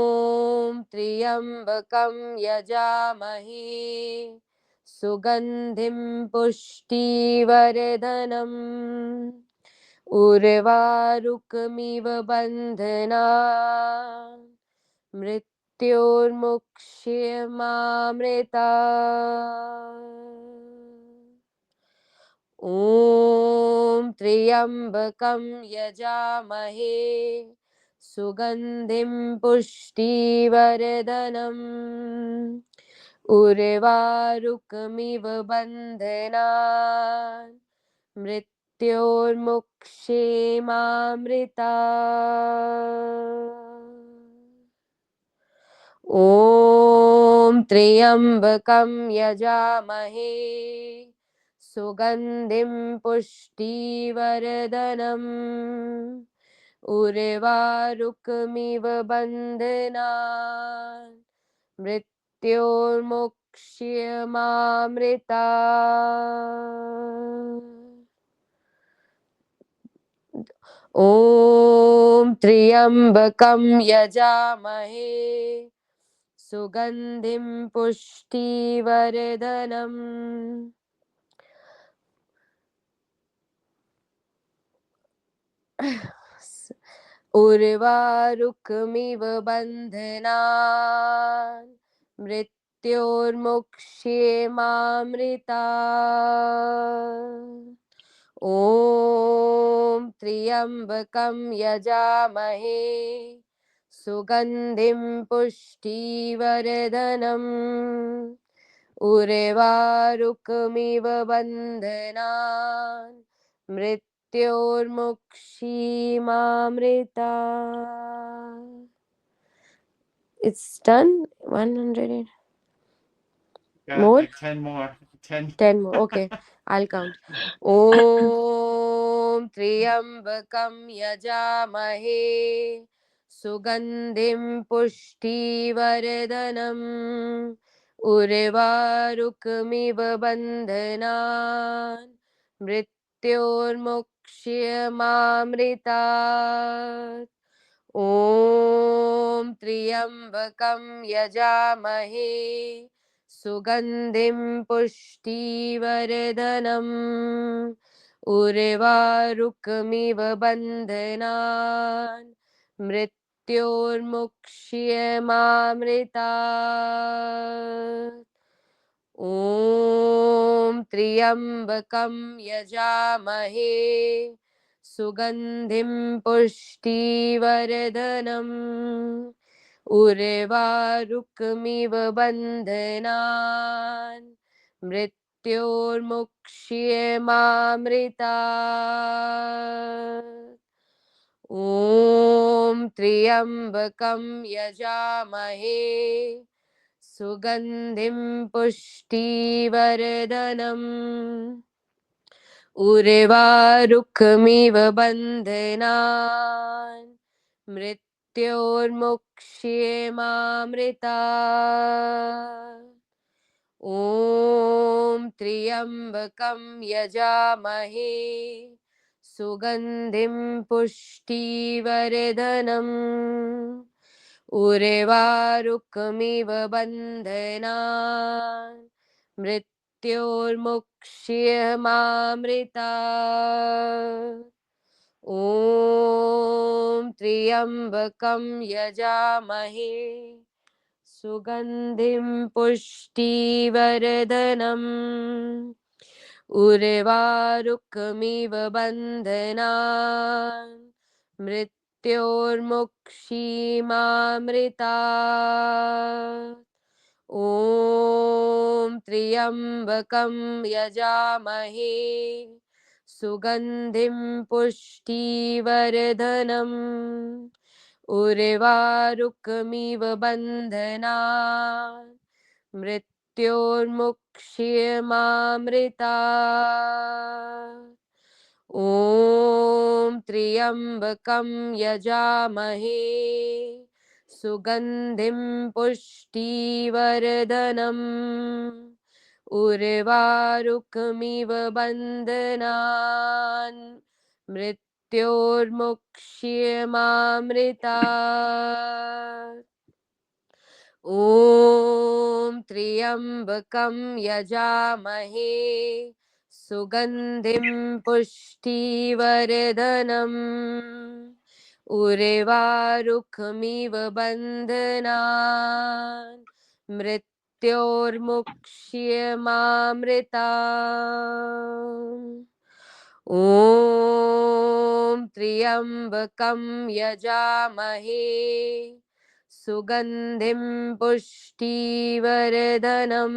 ॐ त्र्यम्बकं यजामहे सुगन्धिं पुष्टिवर्धनम् उर्वारुकमिव बन्धनान् मृत्योर्मुक्षीमामृतात् ॐ त्र्यम्बकं यजामहे सुगन्धिं पुष्टिवर्धनम् उर्वारुकमिव बन्धनान् मृत्योर्मुक्षीमामृतात् ॐ त्र्यम्बकं यजामहे सुगन्धिं पुष्टिवर्धनम् उर्वारुकमिव बन्धनान् मृत्योर्मुक्षीमामृतात् ॐ त्र्यम्बकं यजामहे सुगन्धिं पुष्टिवर्धनम् उर्वारुकमिव बन्धनान् मृत्योर्मुक्षीमामृतात् ॐ त्र्यम्बकं यजामहे सुगन्धिं पुष्टिवर्धनम् उर्वारुकमिव बन्धनान् मृत्योर्मुक्षीमामृता. It's done. 100 Got more. like 10 more. 10. 10 more. Okay, I'll count. Om Triambakam Yajamahe Sugandhim Pushtivardanam Urvarukmiva Bandhanan Mrityormukshyamamritat. Om Triambakam Yajamahe Sugandhim Pushtivardanam Urvarukmiva Bandhanan Mrityormukshyamamritat. Om Triambakam Yajamahe Sugandhim Pushtivardanam Urvarukmiva Bandhanan Mrityormukshyamamritat. Om Triambakam Yajamahe Sugandhim Pushtivardanam Urvarukmiva Bandhanan Mrityormukshyamamritat. Om Triambakam Yajamahe Sugandhim Pushtivardanam Urvarukmiva Bandhanan Mrityormukshyamamritat. Om Triambakam Yajamahe Sugandhim Pushtivardanam Urvarukmiva Bandhanan Mrityormukshyamamritat. Om Triambakam Yajamahe Sugandhim Pushtivardanam Urvarukmiva Bandhanan Mrityormukshyamamritat. Om Triambakam Yajamahe Sugandhim Pushtivardanam Urvarukmiva Bandhanan Mrityormukshyamamritat. Om Triambakam Yajamahe Sugandhim Pushtivardanam Urvarukmiva Bandhanan Mrityormukshyamamritat. Om Triambakam Yajamahe Sugandhim Pushtivardanam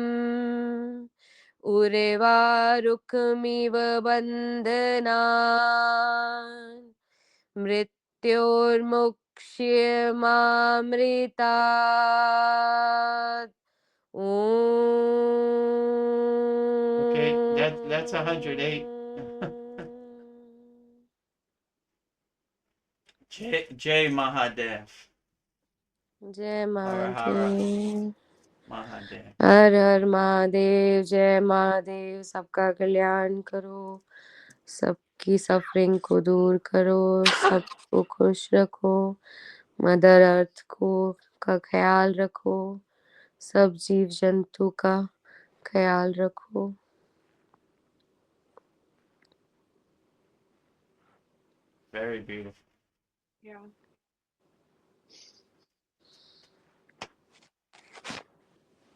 Urvarukmiva Bandhanan Mrityormukshyamamritat. Okay, that's 108. Jai Mahadev. Jai Hara Hara Mahadev. Mahadev. हर हर महादेव. जय महादेव. सबका कल्याण करो, सबकी suffering को दूर करो, सबको खुश रखो, मदर अर्थ को का ख्याल रखो, सब जीव जंतु का ख्याल रखो. Very beautiful. Yeah.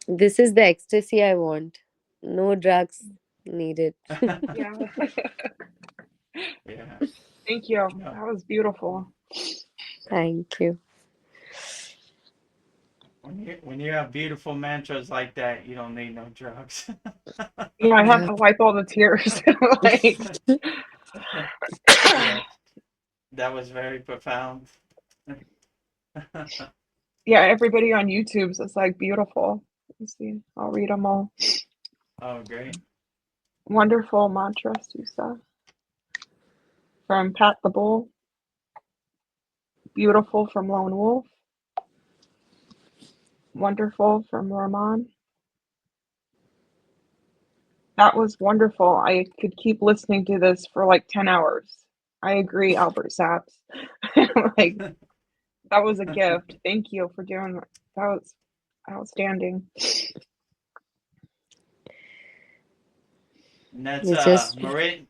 This is the ecstasy I want. No drugs needed. Yeah. Yeah. Thank you. No. That was beautiful. Thank you. When you have beautiful mantras like that, you don't need no drugs. Yeah, I have Yeah. to wipe all the tears. Like, Yeah, that was very profound. yeah, everybody on YouTube's is like beautiful. Let's see, I'll read them all. Oh, great. Wonderful mantra, Susa. From Pat the Bull. Beautiful from Lone Wolf. Wonderful from Rahman. That was wonderful. I could keep listening to this for like 10 hours. I agree, Albert Saps. Like, that was a gift. Thank you for doing that. That was outstanding. And that's It's just Marit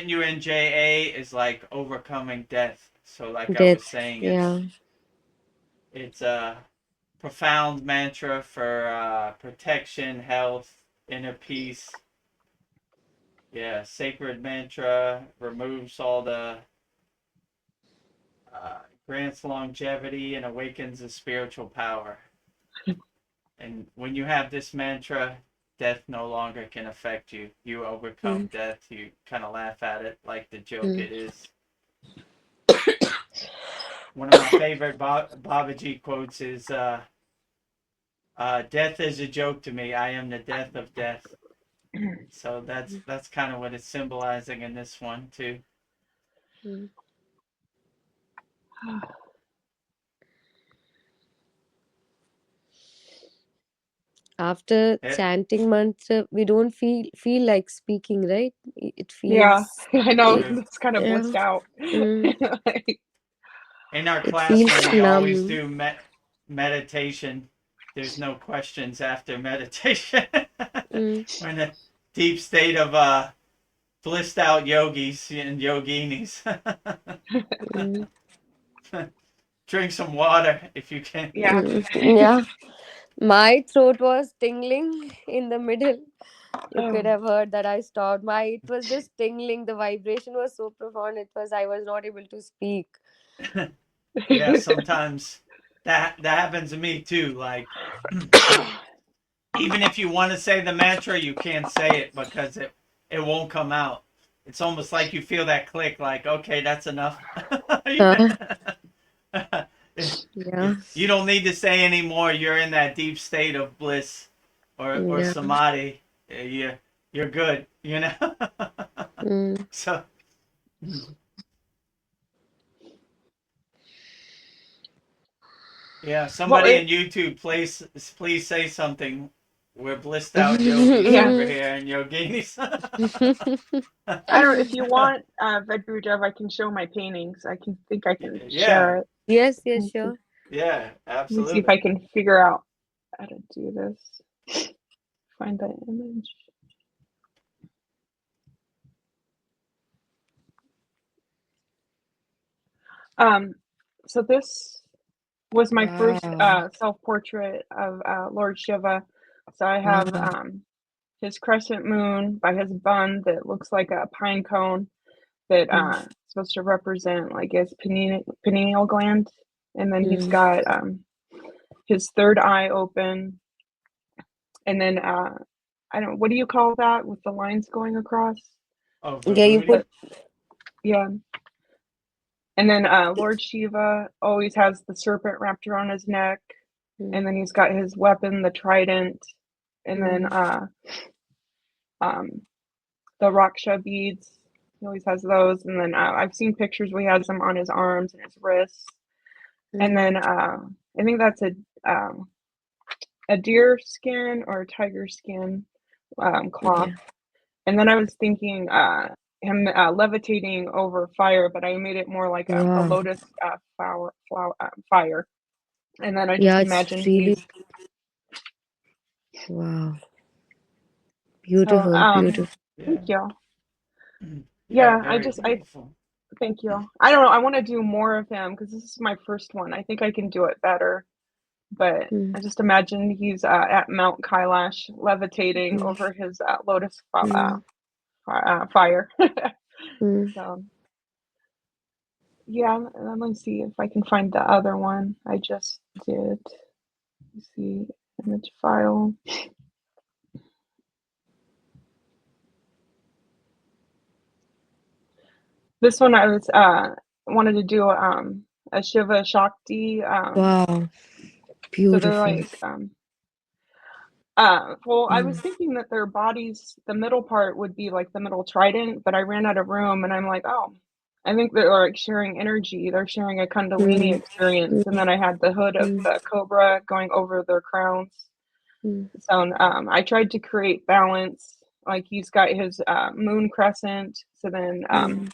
UNJA is like overcoming death. So like I was death. saying, Yeah. it's a profound mantra for protection, health, inner peace. Yeah, sacred mantra removes all the grants longevity and awakens the spiritual power. And when you have this mantra, death no longer can affect you. You overcome Mm. death. You kind of laugh at it like the joke Mm. it is. One of my favorite Babaji quotes is, "Death is a joke to me. I am the death of death." So that's kind of what it's symbolizing in this one too. Mm. After It, chanting mantra, we don't feel like speaking, right? It Yeah, feels I know. true. it, It's kind of yeah. blissed out. Mm. Like, In our It class, when feels we always numb. do meditation, there's no questions after meditation. Mm. We're in a deep state of blissed out yogis and yoginis. Mm. Drink some water if you can. yeah. Mm. Yeah. My throat was tingling in the middle. You could Oh, have heard that I stopped. It was just tingling. The vibration was so profound. I was not able to speak. Yeah, sometimes that happens to me too. Like, even if you want to say the mantra, you can't say it because it won't come out. It's almost like you feel that click. Like, okay, that's enough. Uh, yeah. You don't need to say anymore. You're in that deep state of bliss or Yeah. samadhi. You're good. You know. Mm. So yeah, well, somebody in YouTube, please say something. We're blissed out yogis yeah. over here and yoginis. I don't know if you want, Vedrudev, I can show my paintings. I can Yeah, share it. Yes, yes, Let me see, sure. yeah, let me see if absolutely. I can figure out how to do this. Find that image. So this was my first Wow. self-portrait of Lord Shiva. So I have Wow. his crescent moon by his bun that looks like a pine cone that Mm. supposed to represent like his pineal gland, and then he's Mm. got his third eye open, and then I don't, what do you call that with the lines going across? Oh, Yeah, you But Vibhuti. put. yeah, and then Lord Shiva always has the serpent wrapped around his neck, Mm. and then he's got his weapon, the trident, and then Mm. um, the raksha beads. He always has those, and then I've seen pictures where he has them on his arms and his wrists, and Mm. then I think that's a deer skin or a tiger skin cloth. Yeah. And then I was thinking him levitating over fire, but I made it more like a Wow. lotus fire. And then I just Yeah, it's imagined really he's wow. so. Beautiful, beautiful. Yeah, Thank you. yeah, Yeah, very I beautiful. thank you. I don't know. I want to do more of him because this is my first one. I think I can do it better. But Mm. I just imagine he's at Mount Kailash levitating Mm. over his lotus Mm. fire. Mm. So yeah, let me see if I can find the other one I just did. You see image file. This one I was wanted to do a Shiva Shakti. Wow, So they're beautiful. like well, I was thinking that their bodies, the middle part would be like the middle trident, but I ran out of room and I'm like, oh, I think they're like sharing energy. They're sharing a Kundalini Mm, experience. And then I had the hood of mm, the cobra going over their crowns. mm, So I tried to create balance. Like he's got his moon crescent. So then mm.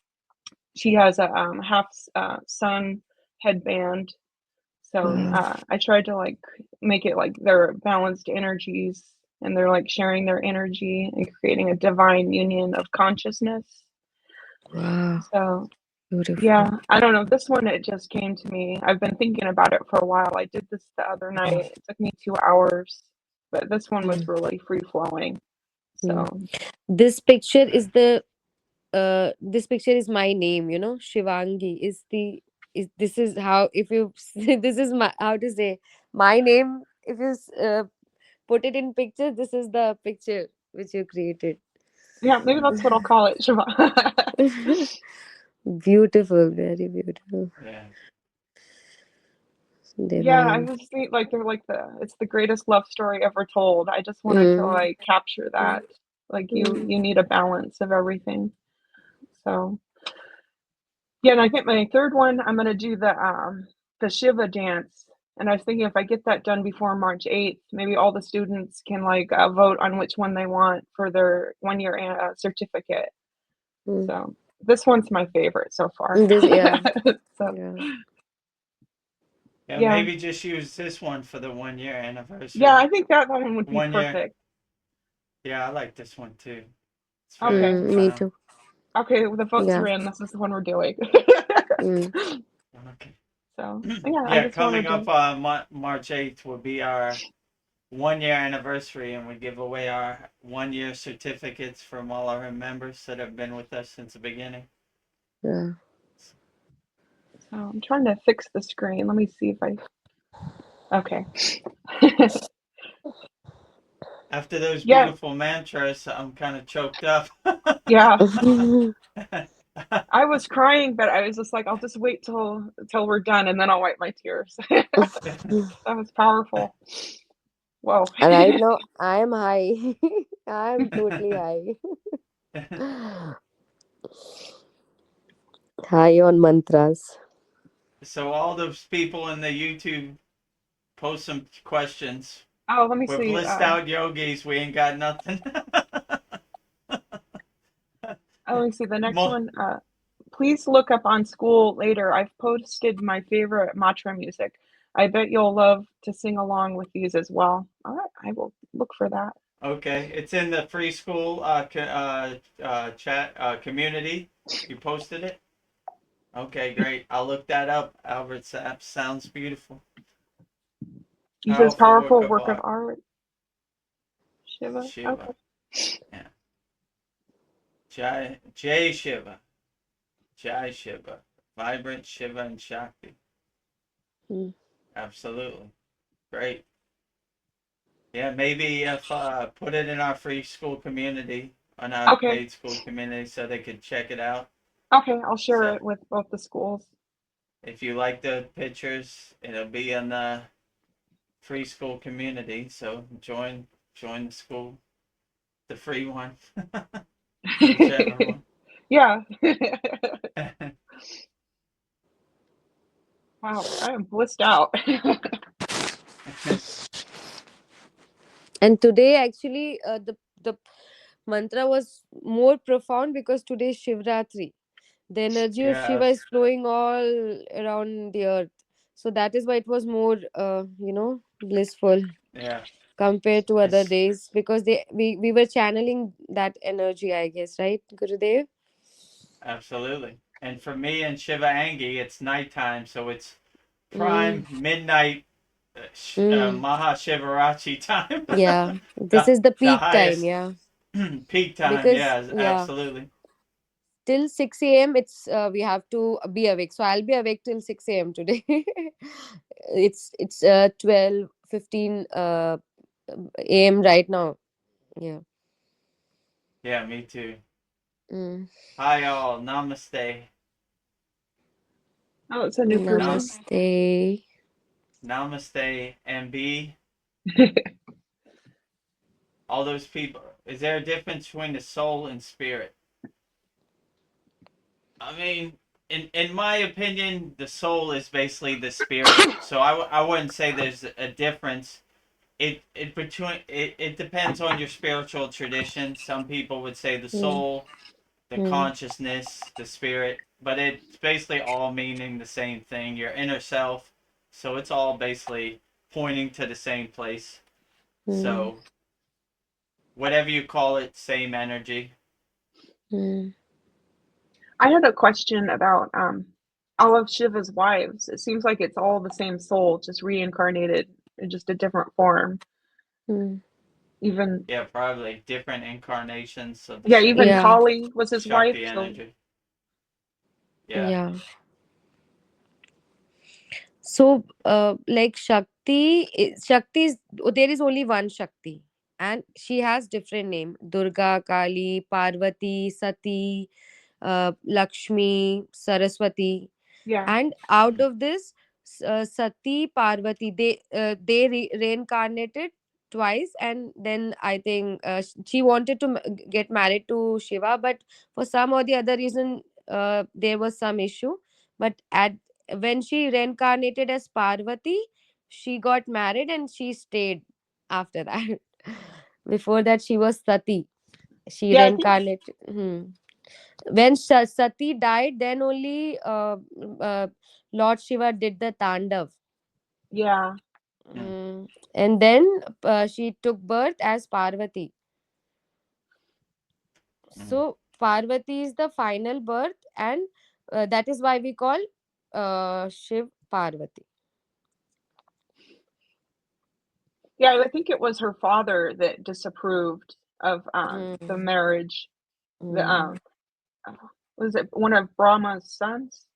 she has a half sun headband. So Wow, I tried to like make it like they're balanced energies and they're like sharing their energy and creating a divine union of consciousness. wow, So beautiful. yeah, I don't know. This one, it just came to me. I've been thinking about it for a while. I did this the other night. Mm, It took me 2 hours, but this one was mm, really free flowing. mm. So This picture is the this picture is my name, you know. Shivangi is the is this is how, if you this is my, how to say, my name, if you put it in picture, this is the picture which you created. yeah, maybe that's what I'll call it, Shiva. Beautiful, very beautiful. Yeah. Yeah, I Divine. was thinking like they're like it's the greatest love story ever told. I just wanted to Mm, like capture that. Like mm, you need a balance of everything. So yeah, and I think my third one I'm gonna do the Shiva dance. And I was thinking if I get that done before March 8th, maybe all the students can like vote on which one they want for their 1 year certificate. mm. So this one's my favorite so far. This, yeah, So yeah. Yeah, yeah. maybe just use this one for the 1 year Yeah, anniversary. I think that one would be 1 year. perfect. Yeah, I like this one too. It's very Okay. Me profound. too. Okay, well, the votes Yeah. are in. This is the one we're doing. Mm. Okay. So yeah, I Yeah, just coming wanted up to. March 8th will be our 1 year anniversary, and we give away our 1 year certificates from all our members that have been with us since the beginning. Yeah. So I'm trying to fix the screen. Let me see if I. Okay. After those Yeah, beautiful mantras, I'm kind of choked up. yeah. I was crying, but I was just like, I'll just wait till we're done, and then I'll wipe my tears. That was powerful. Whoa. Right now, I am high. I am totally high. High on mantras. So all those people in the YouTube post some questions. Oh, let me We're see. blissed out yogis. We ain't got nothing. Let me see. The next Mo- one. Please look up on SKOOL later. I've posted my favorite mantra music. I bet you'll love to sing along with these as well. All right, I will look for that. okay, it's in the free school chat community. You posted it. Okay, great. I'll look that up. Albert Sapp sounds beautiful. He says Powerful work powerful of work of art. art. Shiva. Shiva. Okay. Yeah. Jai Shiva. Jai Shiva. Vibrant Shiva and Shakti. Mm. Absolutely. Great. Yeah, maybe if put it in our free school community, on our Okay. paid school community, so they could check it out. Okay. I'll share So it with both the schools. if you like the pictures, it'll be in the free school community. So join the school, the free one, whichever one. Yeah. Wow, I am blissed out. And today, actually, the mantra was more profound because today is Shivratri. The energy of Shiva is Yes. flowing all around the earth. So that is why it was more, blissful Yeah. compared to other It's days, because we were channeling that energy, I guess, right, Gurudev? absolutely. And for me and Shiva Angi, it's nighttime, so it's Mm, prime midnight mm, MahaShivaratri time. yeah, this the is the the peak time, highest yeah. peak time. Because, Yeah, yeah, absolutely. till 6 a.m. it's we have to be awake. So I'll be awake till 6 a.m. today. It's 12 8:15 a.m. right now. Yeah. Yeah, me too. Mm. Hi, all. Namaste. Oh, it's a new person. Namaste. Namaste, MB. All those people. Is there a difference between the soul and spirit? I mean, in my opinion, the soul is basically the spirit. So I wouldn't say there's a difference. It depends on your spiritual tradition. Some people would say the Mm. soul, the Mm. consciousness, the spirit, but it's basically all meaning the same thing. Your inner self. So it's all basically pointing to the same place. Mm. So whatever you call it, same energy. Mm. I had a question about all of Shiva's wives. It seems like it's all the same soul, just reincarnated in just a different form. Mm. Even Yeah, probably different incarnations of the yeah, even same Yeah. Kali was his wife. Shakti So energy. Yeah. Yeah. So, like Shakti is, there is only one Shakti, and she has different name: Durga, Kali, Parvati, Sati, Lakshmi, Saraswati. yeah, And out of this, Sati, Parvati, they reincarnated twice, and then I think she wanted to get married to Shiva, but for some or the other reason, there was some issue. But at when she reincarnated as Parvati, she got married and she stayed after that. Before that, she was Sati. She yeah. I think reincarnated. When Sati died, then only Lord Shiva did the Tandav. yeah, Mm. And then she took birth as Parvati. Mm. So Parvati is the final birth, and that is why we call Shiv Parvati. yeah. I think it was her father that disapproved of the Mm, marriage. The mm. was it one of Brahma's sons?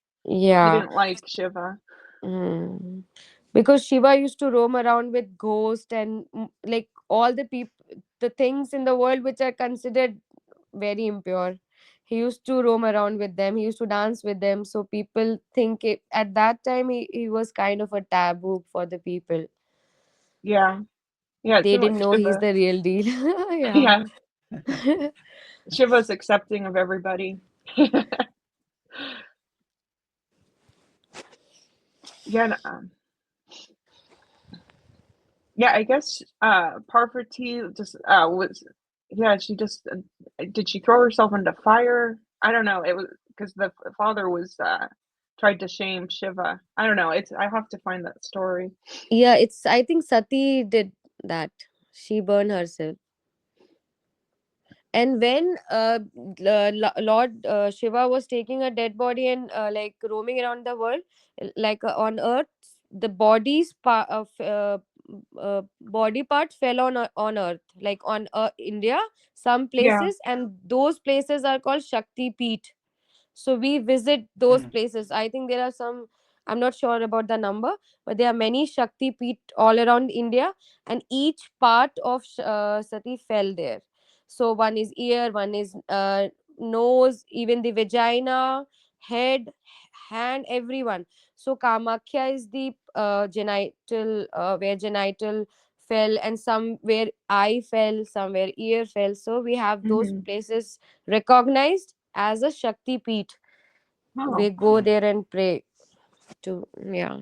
He Yeah. didn't like Shiva. Mm. Because Shiva used to roam around with ghosts and like all the people, the things in the world which are considered very impure. He used to roam around with them. He used to dance with them. So people think at that time he was kind of a taboo for the people. Yeah, yeah. It They seemed didn't like know he's Shiva. the real deal. Yeah. Yeah, Shiva's accepting of everybody. Yeah, yeah. I guess Parvati just was. Yeah, she just did she throw herself into fire? I don't know. It was because the father was tried to shame Shiva. I don't know. It's I have to find that story. Yeah, it's I think Sati did that. She burned herself. And when Lord Shiva was taking a dead body and like roaming around the world, like on Earth, the body part fell on Earth, like on India, some Yeah, places, and those places are called Shakti Peeth. So we visit those Mm. places. I think there are some, I'm not sure about the number, but there are many Shakti Peeth all around India, and each part of Sati fell there. So one is ear, one is nose, even the vagina, head, hand, everyone. So Kamakhya is the genital, where genital fell, and somewhere eye fell, somewhere ear fell. So we have those hmm. places recognized as a Shakti Peeth. Oh, We go Mm. there and pray to, yeah.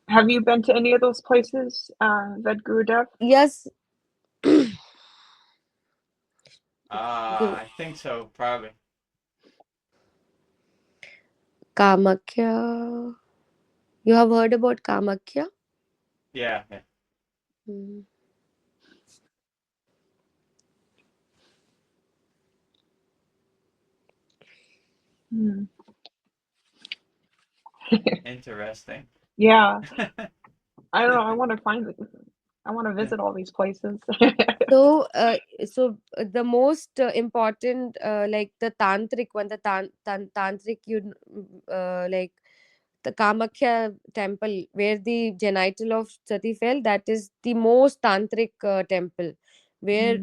have you been to any of those places, Vedgurudev? Yes. Go. I think so, probably. Kamakhya. You have heard about Kamakhya? Yeah. Yeah. Mm. Hmm. Interesting. Yeah, I don't know. I want to find it. I want to visit all these places. So the most important, like the tantric one, the tantric, like the Kamakya temple where the genital of Sati fell, that is the most tantric temple where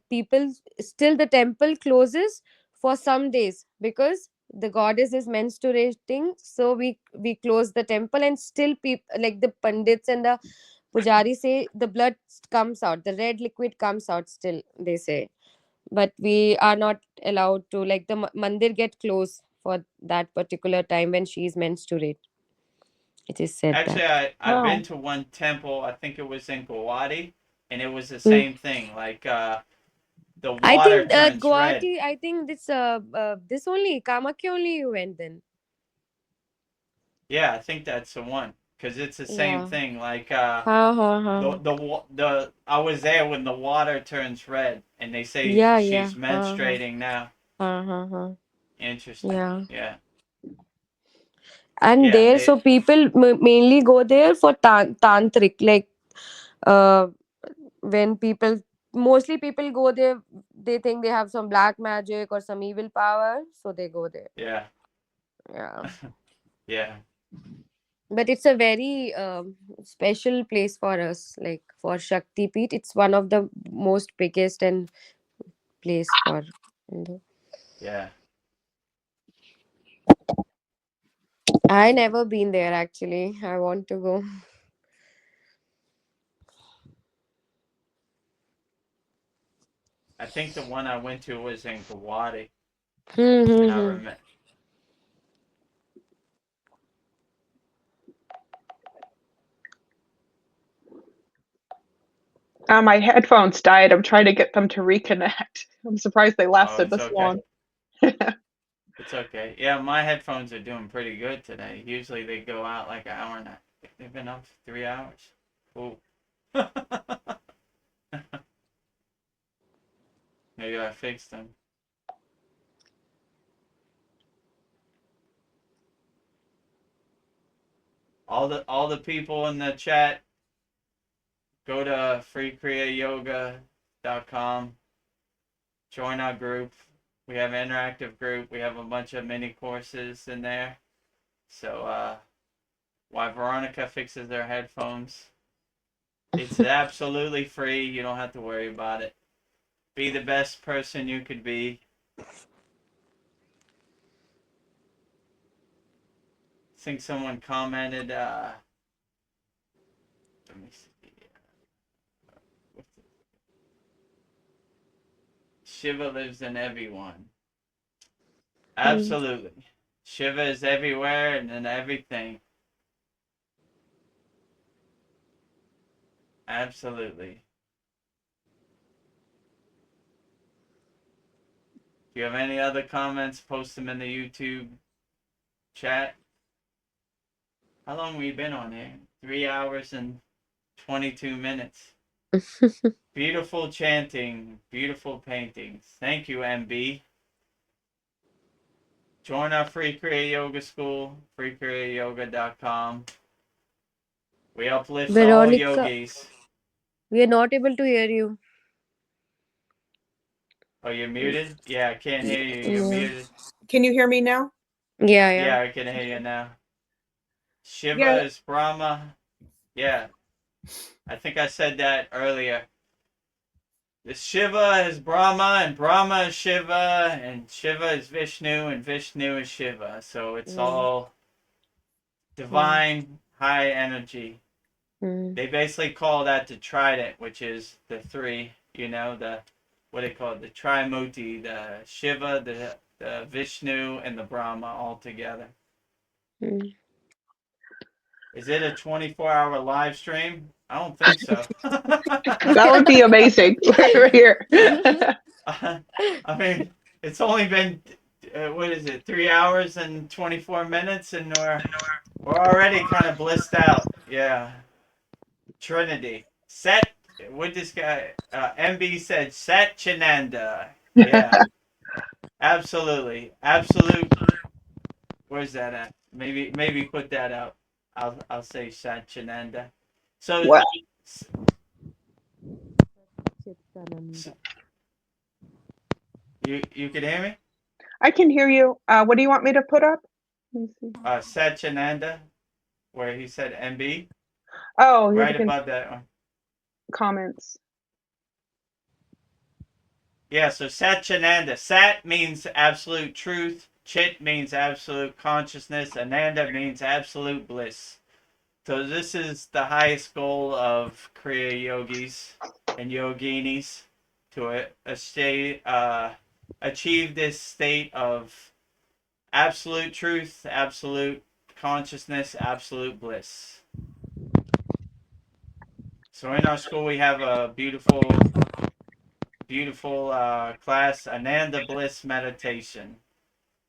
people still the temple closes for some days because the goddess is menstruating, so we close the temple, and still people like the pandits and the pujari say the blood comes out, the red liquid comes out still, they say, but we are not allowed to, like the mandir get closed for that particular time when she is menstruate. It is said Actually, that. I've Wow. been to one temple. I think it was in Guwahati, and it was the Mm. same thing. Like the I water think turns red. Guwahati. I think this only Kamakya only you went then. Yeah, I think that's the one because it's the same Yeah. thing. Like Ha ha ha. the I was there when the water turns red, and they say Yeah, yeah. she's Ha ha menstruating now. ha ha ha. Interesting. Yeah. Yeah, And yeah. there, They so people mainly go there for tantric, like uh, when people mostly people go there, they think they have some black magic or some evil power, so they go there. yeah Yeah. yeah. But it's a very special place for us, like for Shakti Peeth. It's one of the most biggest and place for Hindu. Yeah. I never been there actually. I want to go. I think the one I went to was in Guwahati, Hmm, and hmm, I hmm. remember. My headphones died. I'm trying to get them to reconnect. I'm surprised they Oh, lasted it's this okay. long. It's okay. Yeah, my headphones are doing pretty good today. Usually they go out like an hour and a half. They've been up 3 hours. Ooh. Maybe I fixed them. All the people in the chat, go to freekriyayogashop.com. Join our group. We have an interactive group. We have a bunch of mini courses in there. So while Veronica fixes their headphones, it's absolutely free. You don't have to worry about it. Be the best person you could be. I think someone commented, let me see. Shiva lives in everyone. Hmm. Absolutely. Shiva is everywhere and in everything. Absolutely. If you have any other comments, post them in the YouTube chat. How long have we been on here? 3 hours and 22 minutes. Beautiful chanting, beautiful paintings. Thank you, MB. Join our free Kriya Yoga school, freekriyayoga.com. We uplift all Veronica, yogis. we are not able to hear you. Oh, you're muted? Yeah, I can't hear you. You're Yeah, muted. Can you hear me now? yeah, yeah. Yeah, I can hear you now. Yeah. Shiva is Brahma. Yeah, I think I said that earlier. The Shiva is Brahma, and Brahma is Shiva, and Shiva is Vishnu, and Vishnu is Shiva. So it's Mm, all mm, divine, high energy. mm, They basically call that the trident, which is the three, the, what they call it, the Trimuti, the Shiva, the Vishnu, and the Brahma all together. mm. Is it a 24-hour live stream? I don't think so. That would be amazing. We're here. I mean, it's only been, what is it, 3 hours and 24 minutes, and we're already kind of blissed out. Yeah. Trinity. Set, what this guy, MB said, Sat Chinanda. Yeah. Absolutely. Absolute. Where's that at? Maybe put that out. I'll say Sat Chinanda. So, Well, so you can hear me? I can hear you. What do you want me to put up? Let me see. Satchinanda, where he said MB, Oh, you're right looking above that one. comments. Yeah, so Satchinanda. Sat means absolute truth. Chit means absolute consciousness. Ananda means absolute bliss. So this is the highest goal of Kriya yogis and yoginis to achieve this state of absolute truth, absolute consciousness, absolute bliss. So in our school we have a beautiful class, Ananda Bliss Meditation,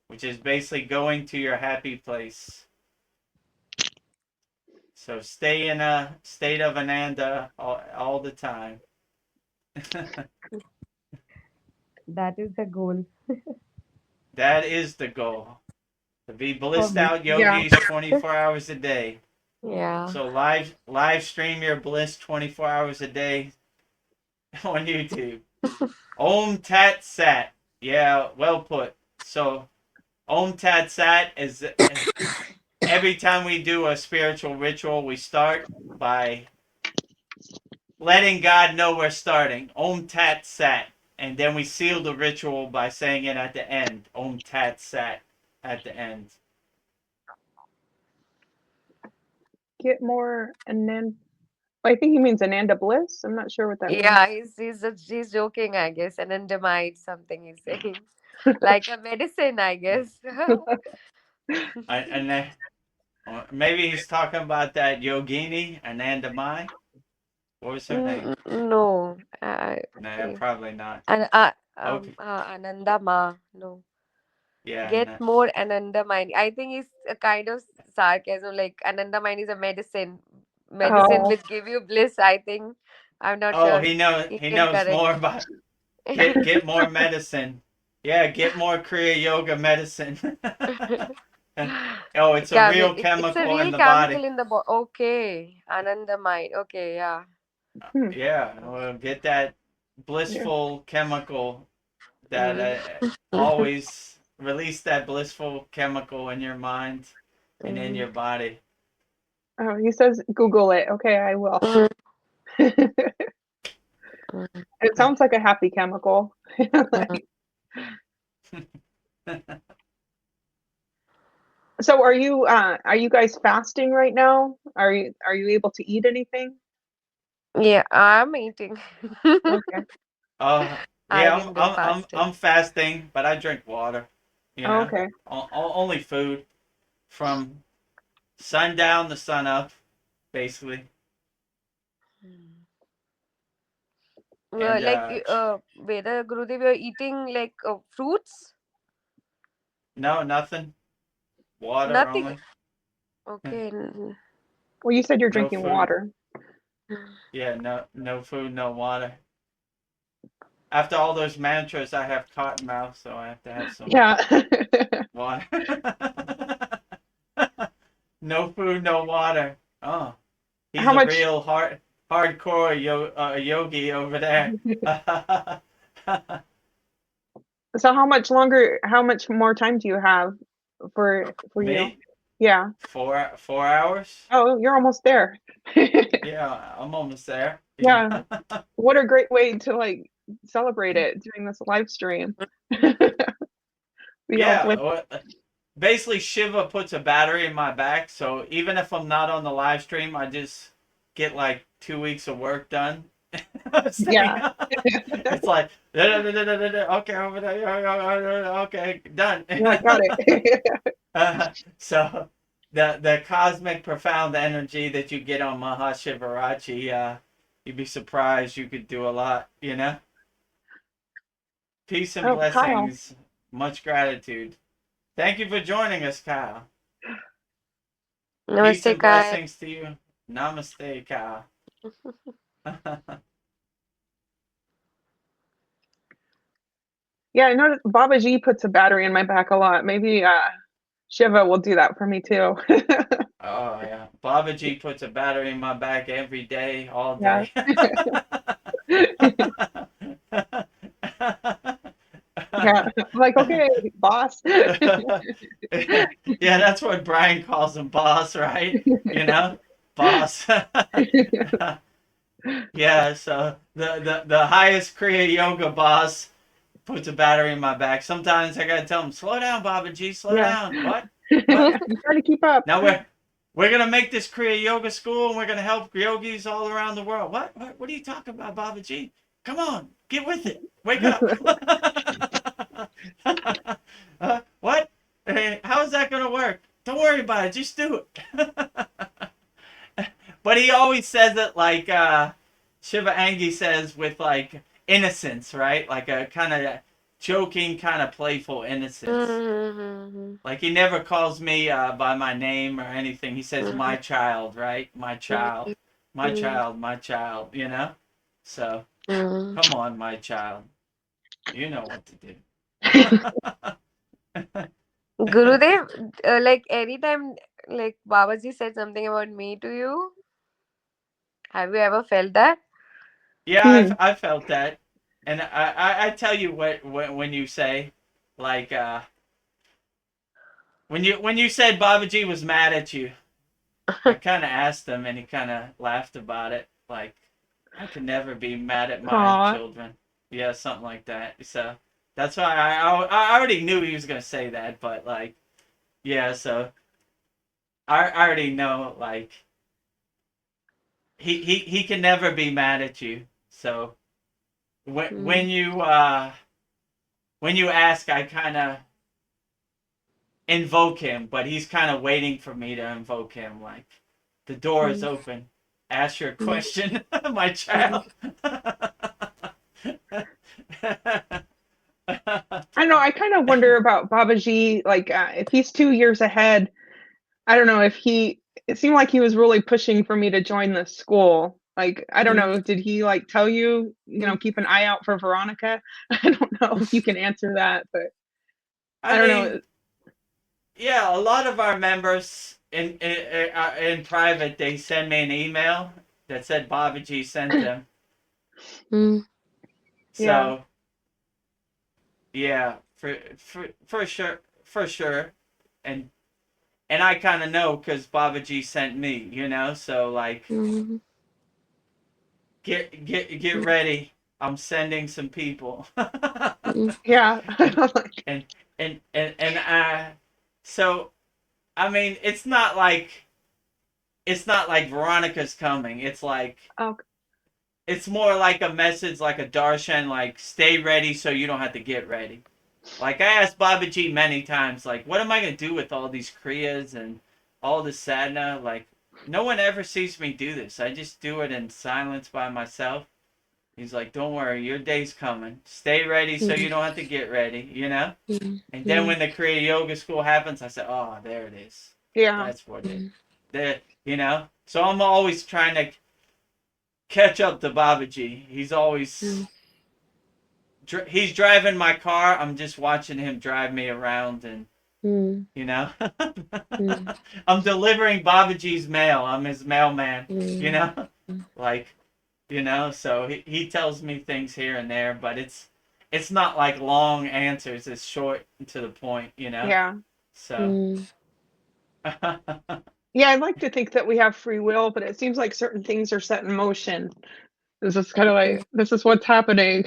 which is basically going to your happy place. So stay in a state of Ananda all the time. That is the goal. That is the goal. To be For blissed me. out Yeah. yogis 24 hours a day. Yeah. So live stream your bliss 24 hours a day on YouTube. Om Tat Sat. Yeah, well put. So Om Tat Sat is every time we do a spiritual ritual, we start by letting God know we're starting. Om Tat Sat. And then we seal the ritual by saying it at the end. Om Tat Sat at the end. Get more Ananda. I think he means Ananda Bliss. I'm not sure what that means. Yeah, he's joking, I guess. Anandamide, something he's saying. Like a medicine, I guess. And then, maybe he's talking about that yogini, Anandamai. What was her name? No. Nah, probably not. Okay. Anandama. No. Yeah. Get Nah. more Anandamide. I think it's a kind of sarcasm. Like Anandamide is a medicine. Medicine Oh, will give you bliss, I think. I'm not Oh, sure. he knows. You He can knows correct more me. about get more medicine. Yeah, get more Kriya yoga medicine. Oh, it's a real It's a chemical in real the body. chemical in the body. Okay. Anandamide. Okay, yeah. hmm. Yeah, well, get that Yeah. blissful chemical that Mm. always release that blissful chemical in your mind and in Mm. your body. Oh, he says Google it. Okay, I will. Mm. It sounds like a happy chemical. Mm. So are you guys fasting right now? Are you able to eat anything? Yeah, I'm eating. Okay. Uh, I yeah, didn't do I'm fasting. fasting, but I drink water. You Oh, know, okay. only food from sundown to sun up, basically. And Veda Gurudev, you're eating like fruits? no, nothing. Water Nothing. only. Okay. Well, you said you're No drinking food. water. Yeah, no food, no water. After all those mantras, I have cotton mouth, so I have to have some Yeah. water. No food, no water. Oh, he's How a much real hardcore yogi over there. so how much more time do you have for you? Me? Yeah. 4 hours? Oh, you're almost there. Yeah, I'm almost there. Yeah. Yeah. What a great way to like celebrate it during this live stream. Be all Yeah. blissed. Basically, Shiva puts a battery in my back, so even if I'm not on the live stream, I just get like 2 weeks of work done. Yeah. It's like okay, over there, okay, done. Yeah, I got it. So the cosmic profound energy that you get on MahaShivaratri, you'd be surprised you could do a lot, you know? Peace and Oh, Kyle. blessings. Much gratitude. Thank you for joining us, Kyle. Peace Namaste, and Kyle. blessings to you. Namaste, Kyle. Yeah, I noticed Babaji puts a battery in my back a lot. Maybe Shiva will do that for me too. Oh yeah, Babaji puts a battery in my back every day, all Yeah. day. Yeah. Like, okay, boss. Yeah, that's what Brian calls him, boss, right? You know, boss. Yeah, so the highest Kriya yoga boss puts a battery in my back. Sometimes I gotta tell him, slow down, Baba G, slow Yeah. down. What? What? I'm trying to keep up. Now we're gonna make this Kriya yoga school and we're gonna help yogis all around the world. What are you talking about, Baba G? Come on, get with it. Wake up. What? Hey, how is that gonna work? Don't worry about it. Just do it. But he always says it like Shiva Angi says, with like innocence, right? Like a kind of joking, kind of playful innocence. Mm-hmm. Like he never calls me by my name or anything. He says my child, right? My child, my child, my child. You know. So come on, my child. You know what to do. Gurudev, like anytime, like Babaji said something about me to you, have you ever felt that? Yeah, Hmm. I felt that, and I tell you what when you say, like when you said Babaji was mad at you, I kind of asked him, and he kind of laughed about it. Like I could never be mad at my Aw. children. Yeah, something like that. So that's why I already knew he was gonna say that, but like yeah, so I already know like he can never be mad at you. So when you ask, I kind of invoke him, but he's kind of waiting for me to invoke him. Like, the door is open. Ask your question, my child. I don't know. I kind of wonder about Babaji, like if he's 2 years ahead. I don't know if he. It seemed like he was really pushing for me to join the school. Like, I don't know. Did he like tell you, keep an eye out for Veronica? I don't know if you can answer that, but I I don't mean, know. yeah, a lot of our members in private, they send me an email that said Babaji sent them. Yeah. So yeah, for sure, and I kind of know because Babaji sent me, you know. So like, get ready. I'm sending some people. Yeah. and and and so I mean, it's not like Veronica's coming. It's like Oh, it's more like a message, like a darshan, like stay ready so you don't have to get ready. Like I asked Babaji many times, like, what am I gonna do with all these kriyas and all this sadhana? Like, no one ever sees me do this. I just do it in silence by myself. He's like, don't worry, your day's coming. Stay ready so you don't have to get ready, you know? And then when the Kriya Yoga School happens, I said, oh, there it is. yeah. That's what it is. You know? So I'm always trying to catch up to Babaji. He's always he's driving my car. I'm just watching him drive me around, and you know, I'm delivering Babaji's mail. I'm his mailman. You know, like you know. So he tells me things here and there, but it's not like long answers. It's short and to the point. You know. Yeah. So. Yeah, I'd like to think that we have free will, but it seems like certain things are set in motion. This is kind of like, this is what's happening.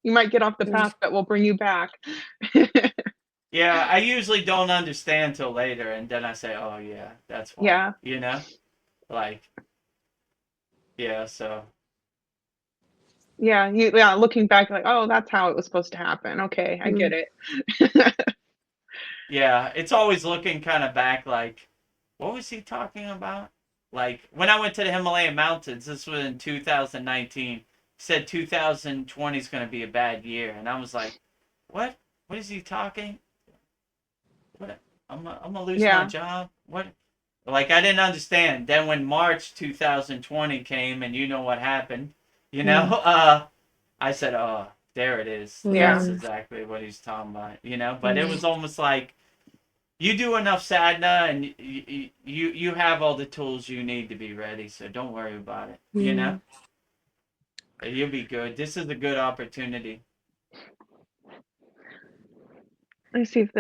You might get off the path that will bring you back. Yeah, I usually don't understand till later, and then I say, "Oh yeah, that's why." Yeah. You know, like yeah. So Yeah, looking back, like, oh, that's how it was supposed to happen. Okay, I get it. yeah, it's always looking kind of back, like, what was he talking about? Like when I went to the Himalayan mountains, this was in 2019. He said 2020 is going to be a bad year, and I was like, "What? What is he talking? What? I'm gonna lose my Yeah. job? What?" Like I didn't understand. Then when March 2020 came, and you know what happened, you know, I said, "Oh, there it is. Yeah. That's exactly what he's talking about." You know, but it was almost like you do enough sadhana, and you have all the tools you need to be ready. So don't worry about it. You know, you'll be good. This is a good opportunity. let me see if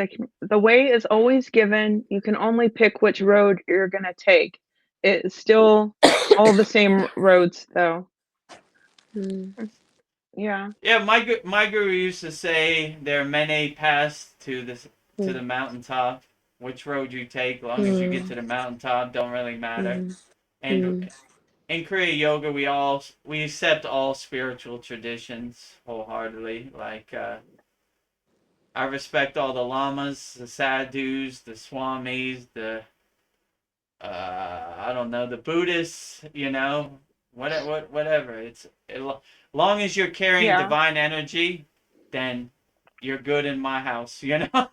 the way is always given. You can only pick which road you're gonna take. It's still all the same roads, though. Mm, Yeah. Yeah, my guru used to say there are many paths to mm, the mountaintop. Which road you take, long as you get mm, to the mountaintop, don't really matter. mm, And mm, in Kriya Yoga, we accept all spiritual traditions wholeheartedly. Like I respect all the lamas, the sadhus, the swamis, the I don't know, the Buddhists. You know, whatever. Long as you're carrying Yeah. divine energy, then you're good in my house. You know,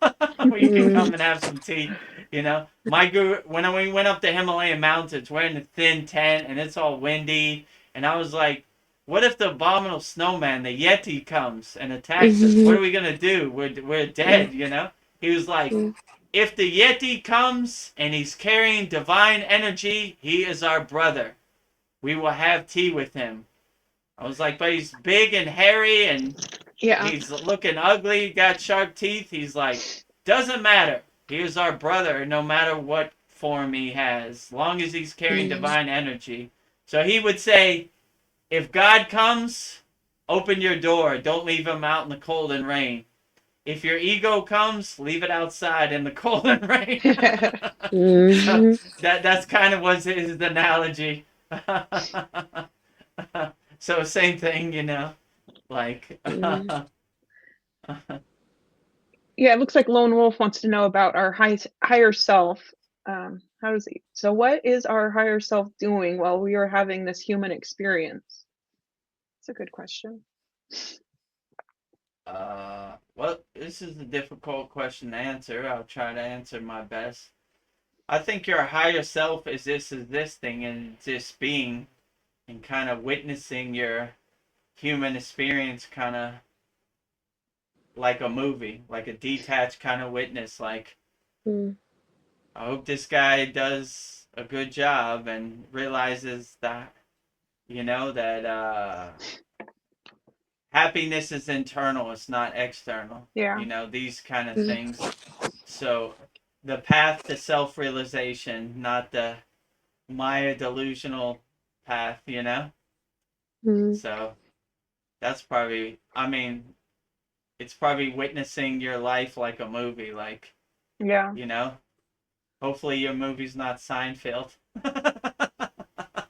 you can mm, come and have some tea. You know, my guru, when we went up the Himalayan mountains, we're in a thin tent and it's all windy, and I was like, what if the abominable snowman, the Yeti, comes and attacks us? What mm, are we gonna do? We're dead. You know. He was like, mm, if the Yeti comes and he's carrying divine energy, he is our brother. We will have tea with him. I was like, but he's big and hairy and Yeah. he's looking ugly, got sharp teeth. He's like, doesn't matter. He is our brother no matter what form he has, as long as he's carrying mm, divine energy. So he would say, if God comes, open your door. Don't leave him out in the cold and rain. If your ego comes, leave it outside in the cold and rain. So mm, that's kind of was his analogy. So same thing, you know, like mm. Yeah, it looks like Lone Wolf wants to know about our higher self. How does he? So, what is our higher self doing while we are having this human experience? It's a good question. well, this is a difficult question to answer. I'll try to answer my best. I think your higher self is this thing and this being and kind of witnessing your human experience kind of like a movie, like a detached kind of witness. Like, Mm, I hope this guy does a good job and realizes that, you know, that happiness is internal, it's not external. Yeah. You know, these kind of mm, things. So, the path to self realization, not the Maya delusional path, you know? mm, So, that's probably, I mean, it's probably witnessing your life like a movie, like, Yeah. you know? Hopefully your movie's not Seinfeld.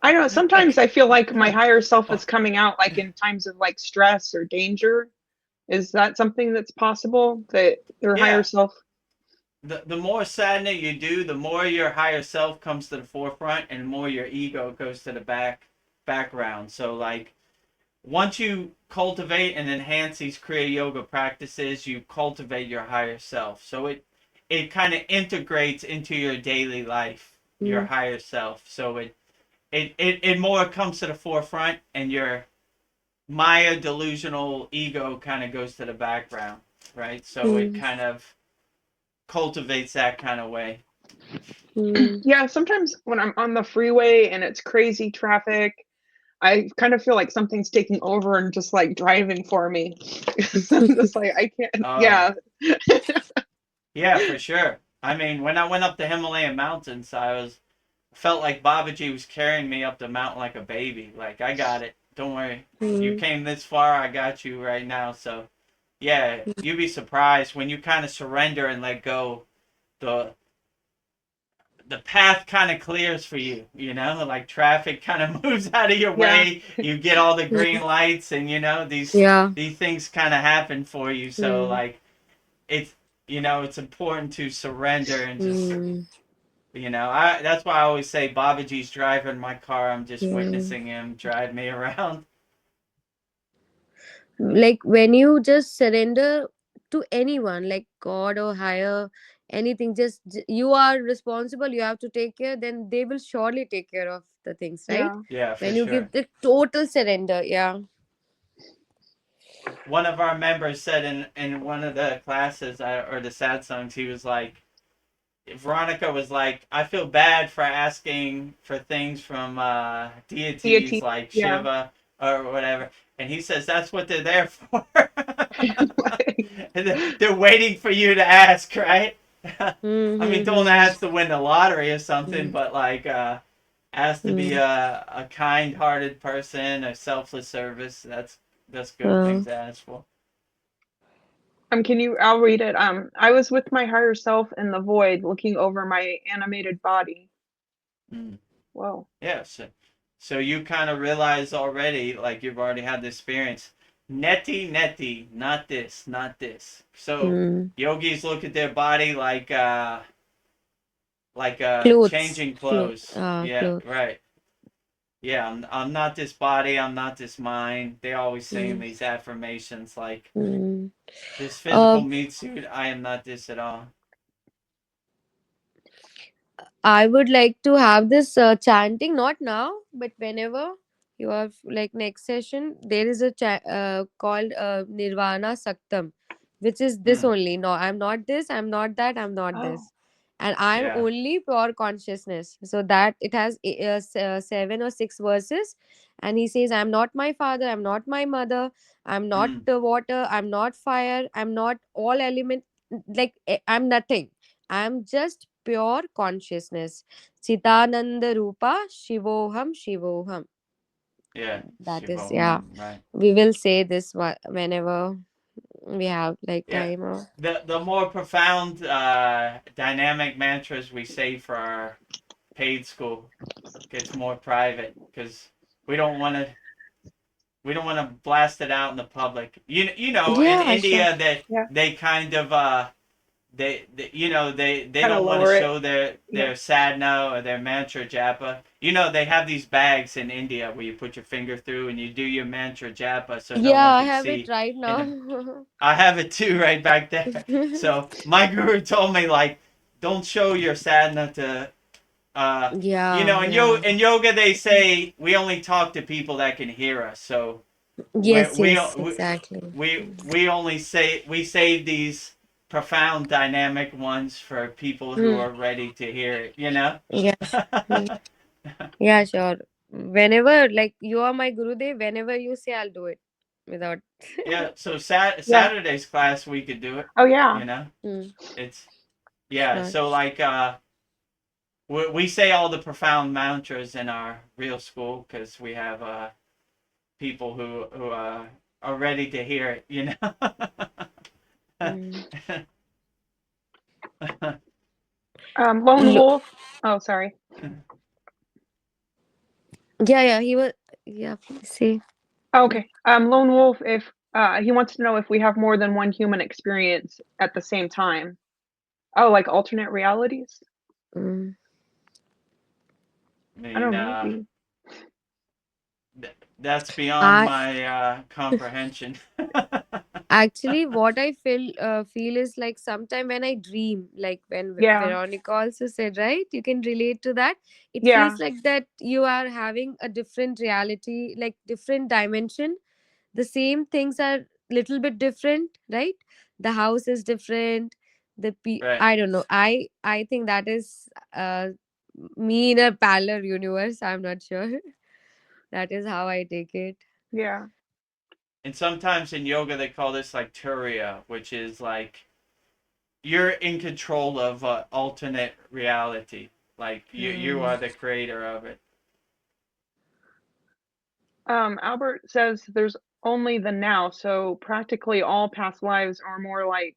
I know sometimes I feel like my higher self is Well, coming out like in times of like stress or danger. Is that something that's possible that your higher yeah, self? the more sadhana you do, the more your higher self comes to the forefront, and the more your ego goes to the background. So like once you cultivate and enhance these Kriya Yoga practices, you cultivate your higher self. So it kind of integrates into your daily life, your mm, higher self. So it more comes to the forefront, and your Maya delusional ego kind of goes to the background, right? So it mm, kind of cultivates that kind of way. mm. Yeah, sometimes when I'm on the freeway and it's crazy traffic, I kind of feel like something's taking over and just like driving for me. I'm just like I can't. Uh, Yeah. yeah, for sure. I mean, when I went up the Himalayan mountains, felt like Babaji was carrying me up the mountain like a baby. Like, I got it. Don't worry. You Mm, came this far, I got you right now. So, yeah, you'd be surprised when you kind of surrender and let go. The the path kind of clears for you, you know, like traffic kind of moves out of your Yeah. way. You get all the green mm. lights, and you know Yeah. these things kind of happen for you. So Mm, like it's it's important to surrender and just mm, I that's why I always say Babaji's driving my car. I'm just mm. witnessing him drive me around. Like when you just surrender to anyone, like God or higher, anything, you are responsible, you have to take care, then they will surely take care of the things, right? Yeah. Yeah, for When you sure. give the total surrender, yeah. One of our members said in one of the classes or the sad songs, he was like, Veronica was like, I feel bad for asking for things from deities Deity. like Yeah. Shiva or whatever. And he says that's what they're there for. They're waiting for you to ask, right? I mean, don't ask to win the lottery or something, but like ask to be a kind-hearted person, a selfless service. That's good things to ask for. I'll read it. I was with my higher self in the void, looking over my animated body. Whoa. Yeah, so you kind of realize already, like you've already had the experience. Neti, not this, not this. So yogis look at their body like Clothes. changing clothes. Yeah, Clothes. right. Yeah, I'm not this body, I'm not this mind. They always saying these affirmations like this physical meat suit, I am not this at all. I would like to have this chanting, not now, but whenever you have like next session, there is a called Nirvana Saktam, which is this only. No, I'm not this, I'm not that, I'm not this. And I'm only pure consciousness. So that it has 7 or 6 verses. And he says, I'm not my father, I'm not my mother, I'm not the water, I'm not fire, I'm not all element, like I'm nothing. I'm just pure consciousness. Chitananda Rupa Shivoham Shivoham. Yeah. That is, Shivoham, right. We will say this whenever we have like time. Or... The more profound dynamic mantras we say for our paid school gets more private because we don't want to blast it out in the public. You know, in India that they kind of they they don't want to show their sadhana or their mantra japa. You know, they have these bags in India where you put your finger through and you do your mantra japa so no one I can have see. it right now. You know, I have it too right back there. So my guru told me like, don't show your sadhana to. You know, in yoga they say we only talk to people that can hear us. So exactly. We only save these profound dynamic ones for people who are ready to hear it, you know? Yeah, sure. Whenever, like, you are my Gurudev, whenever you say, I'll do it without. Yeah, so Saturday's class, we could do it. Oh, yeah. You know? It's, so like, we say all the profound mantras in our real school because we have people who are ready to hear it, you know? Lone Wolf. Oh, sorry. He was. Please say. Okay. Lone Wolf, if he wants to know if we have more than one human experience at the same time. Oh, like alternate realities? I don't know. Maybe. That's beyond my comprehension. Actually, what I feel is like sometime when I dream, like when Veronica also said, right? You can relate to that. It feels like that you are having a different reality, like different dimension. The same things are little bit different, right? The house is different. I don't know. I think that is me in a parallel universe. I'm not sure. That is how I take it. Yeah. And sometimes in yoga they call this like turiya, which is like you're in control of alternate reality. Like you are the creator of it. Albert says there's only the now, so practically all past lives are more like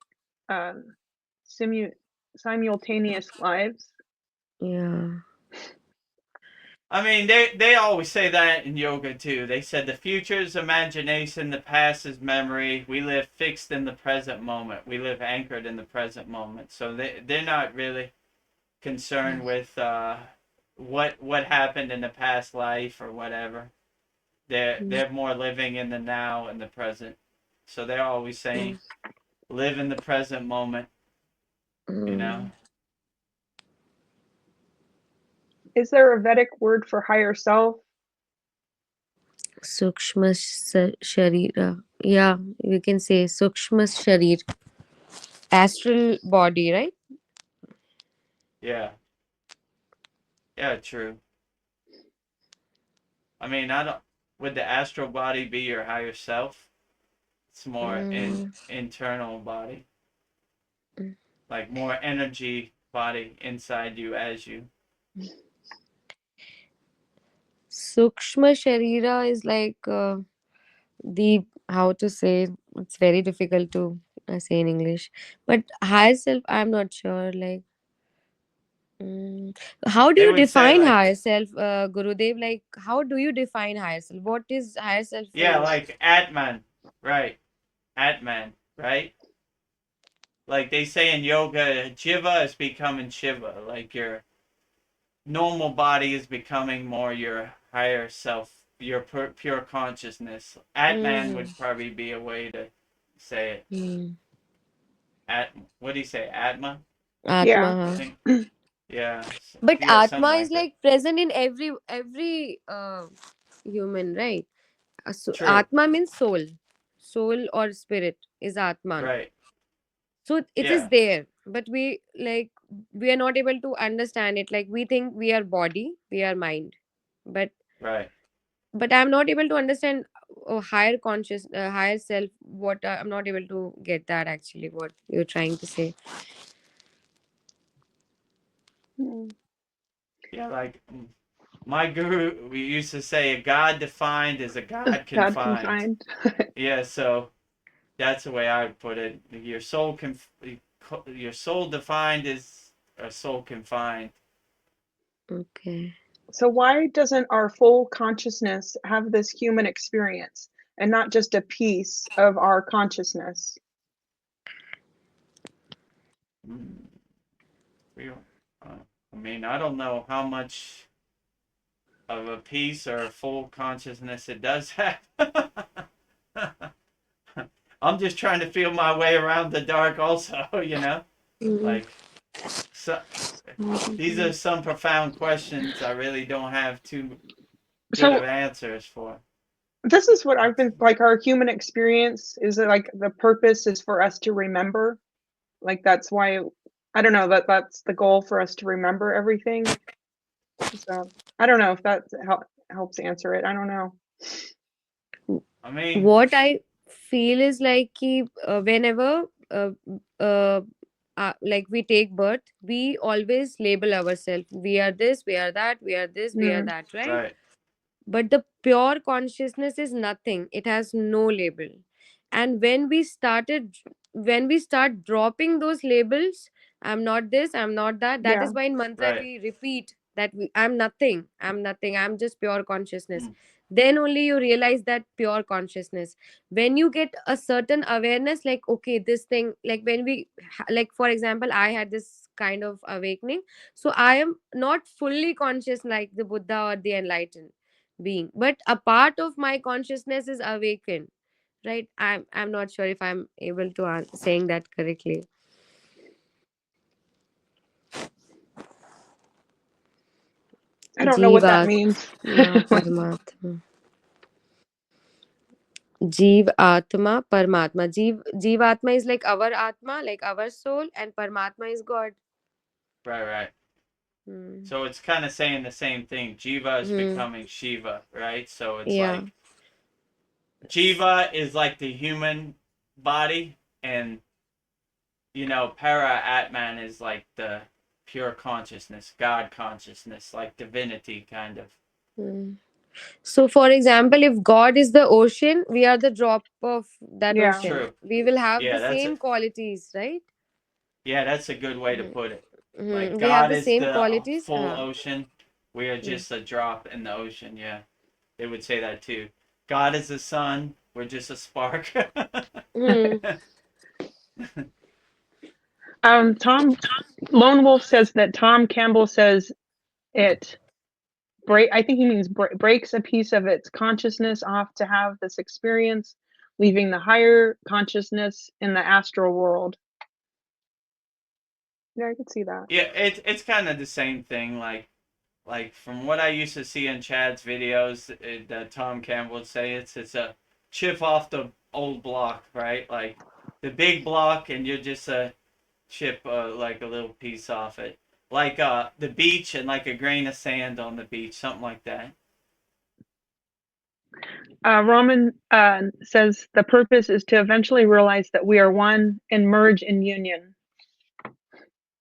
simultaneous lives. Yeah. I mean, they always say that in yoga too. They said the future is imagination, the past is memory. We live fixed in the present moment. We live anchored in the present moment. So they're not really concerned with what happened in the past life or whatever. They're more living in the now and the present. So they're always saying, live in the present moment. You know. Is there a Vedic word for higher self? Sukshma Sharira. Yeah, we can say Sukshma Sharir. Astral body, right? Yeah. Yeah, true. I mean, I don't. would the astral body be your higher self? It's more internal body, like more energy body inside you as you. Sukshma Sharira is like the, how to say, it's very difficult to say in English. But higher self, I'm not sure. Like, how do They you would say define like, higher self, Gurudev? Like, how do you define higher self? What is higher self for yeah, you? like Atman, right? Atman, right? Like they say in yoga, Jiva is becoming Shiva. Like your normal body is becoming more your higher self, your pure consciousness. Atman Mm. would probably be a way to say it. Mm. What do you say? Atma? Atma. Yeah. I Huh? think. Yeah. But Yeah, something Atma is like that. like present in every human, right? So True. Atma means soul. Soul or spirit is Atman. Right. So it is Yeah. there, but we are not able to understand it. Like we think we are body, we are mind, but Right. I'm not able to understand higher conscious, higher self. What I'm not able to get that actually. What you're trying to say. Yeah, like my guru, we used to say a God defined is a God God confined. confined. Yeah, so that's the way I would put it. Your soul defined is a soul confined. Okay. So why doesn't our full consciousness have this human experience and not just a piece of our consciousness? Mm, real. I mean, I don't know how much of a piece or a full consciousness it does have. I'm just trying to feel my way around the dark, also. Mm. Like so. These are some profound questions I really don't have too good of So answers for. this is what I've been like, our human experience is that, like, the purpose is for us to remember. Like that's why, I don't know, that's the goal, for us to remember everything. So I don't know if that helps answer it. I don't know. I mean, What I feel is like whenever uh, like we take birth, we always label ourselves. We are this, we are that, we are this, we are Mm, that, right? right, But the pure consciousness is nothing. It has no label. And when we start dropping those labels, I'm not this, I'm not that. That yeah. is why in mantra right. we repeat that I'm nothing, I'm nothing, I'm just pure consciousness. Mm, Then only you realize that pure consciousness. When you get a certain awareness, like okay, this thing, like when like for example, I had this kind of awakening. So I am not fully conscious like the Buddha or the enlightened being, but a part of my consciousness is awakened, right? I'm not sure if I'm able to saying that correctly. I don't know what that means. Jivatma Paramatma. Jeev Atma Paramatma. Jeevatma is like our Atma, like our soul, and Paramatma is God. right, right. Hmm. So it's kind of saying the same thing. Jiva is Hmm. becoming Shiva, right? So it's Yeah. like Jiva is like the human body, and Para Atman is like the pure consciousness, God consciousness, like divinity, kind of. Hmm. So, for example, if God is the ocean, we are the drop of that Yeah. ocean. True. We will have Yeah, the same qualities, right? that's a good way to put it. Like We have God the is same the qualities. full ocean. We are Mm. just a drop in the ocean. Yeah, they would say that too. God is the sun. We're just a spark. Mm. Tom Lone Wolf says that Tom Campbell says it I think he means breaks a piece of its consciousness off to have this experience, leaving the higher consciousness in the astral world. Yeah, I could see that. Yeah, it's kind of the same thing. Like from what I used to see in Chad's videos, that Tom Campbell would say, it's a chip off the old block, right? Like the big block, and you're just a chip, like a little piece off it, like the beach and like a grain of sand on the beach, something like that. Raman says the purpose is to eventually realize that we are one and merge in union.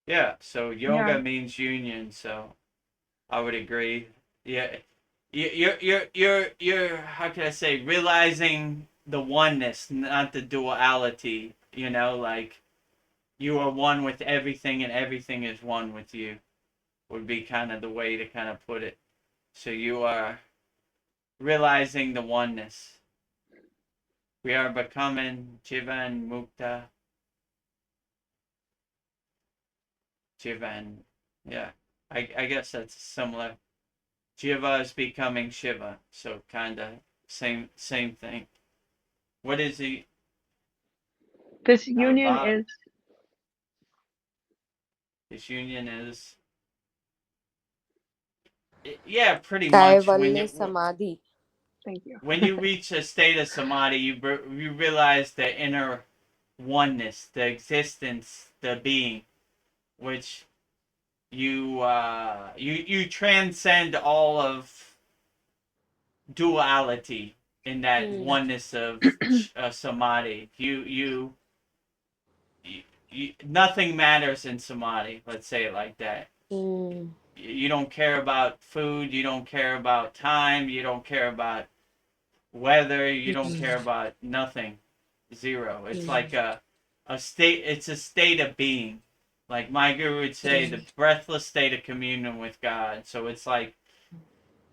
Yeah, so yoga Yeah. means union, so I would agree. Yeah, you're how can I say, realizing the oneness, not the duality. You know, like you are one with everything, and everything is one with you. Would be kind of the way to kind of put it. So you are realizing the oneness. We are becoming Jivan Mukta. Jivan. Yeah, I guess that's similar. Jiva is becoming Shiva, so kind of same thing. What is he? This union Bottom. is This union is, yeah, pretty much Kaivalya Samadhi. thank you. when you reach a state of samadhi, you realize the inner oneness, the existence, the being, which you transcend all of duality in that oneness of samadhi. Nothing matters in samadhi. Let's say it like that. You don't care about food. You don't care about time. You don't care about weather. You don't care about nothing. Zero. It's like a state. It's a state of being. Like my guru would say, the breathless state of communion with God. So it's like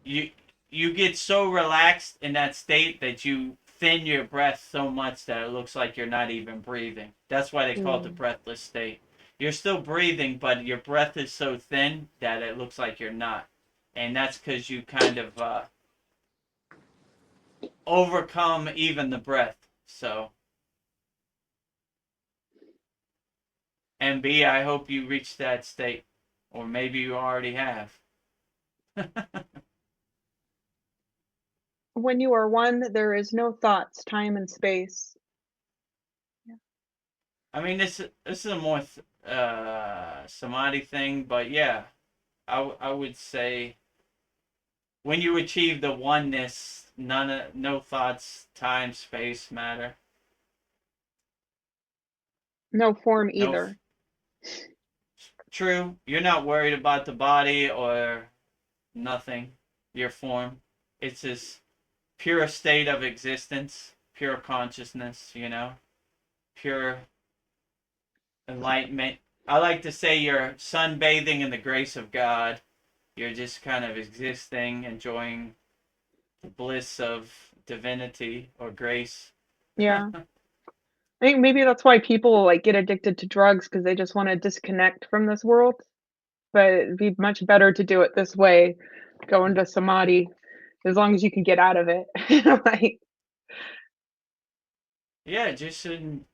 you you get so relaxed in that state that you thin your breath so much that it looks like you're not even breathing. That's why they call it the breathless state. You're still breathing, but your breath is so thin that it looks like you're not. And that's because you kind of overcome even the breath. So, MB, I hope you reach that state. Or maybe you already have. When you are one, there is no thoughts, time, and space. I mean, this is a more samadhi thing, but yeah, I would say when you achieve the oneness, no thoughts, time, space matter. No form No, either. true. You're not worried about the body or nothing. Your form. It's this pure state of existence, pure consciousness. Pure enlightenment. I like to say you're sunbathing in the grace of God. You're just kind of existing, enjoying the bliss of divinity or grace. Yeah. I think maybe that's why people like get addicted to drugs because they just want to disconnect from this world. But it'd be much better to do it this way, go into samadhi, as long as you can get out of it. Like, Yeah, just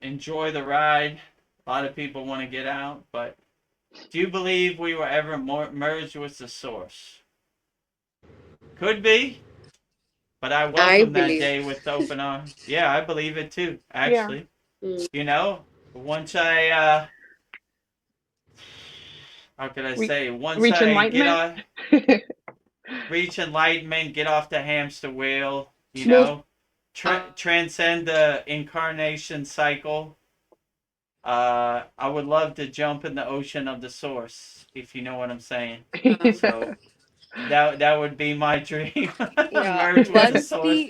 enjoy the ride. A lot of people want to get out, but do you believe we were ever merged with the source? Could be, but I I welcome that believe. day with open arms. Yeah, I believe it too, yeah, actually. Once I, how could I say, once reach I get enlightenment. on, reach enlightenment, get off the hamster wheel, transcend the incarnation cycle. I would love to jump in the ocean of the source, if you know what I'm saying. So that would be my dream. Yeah. Merge with the source.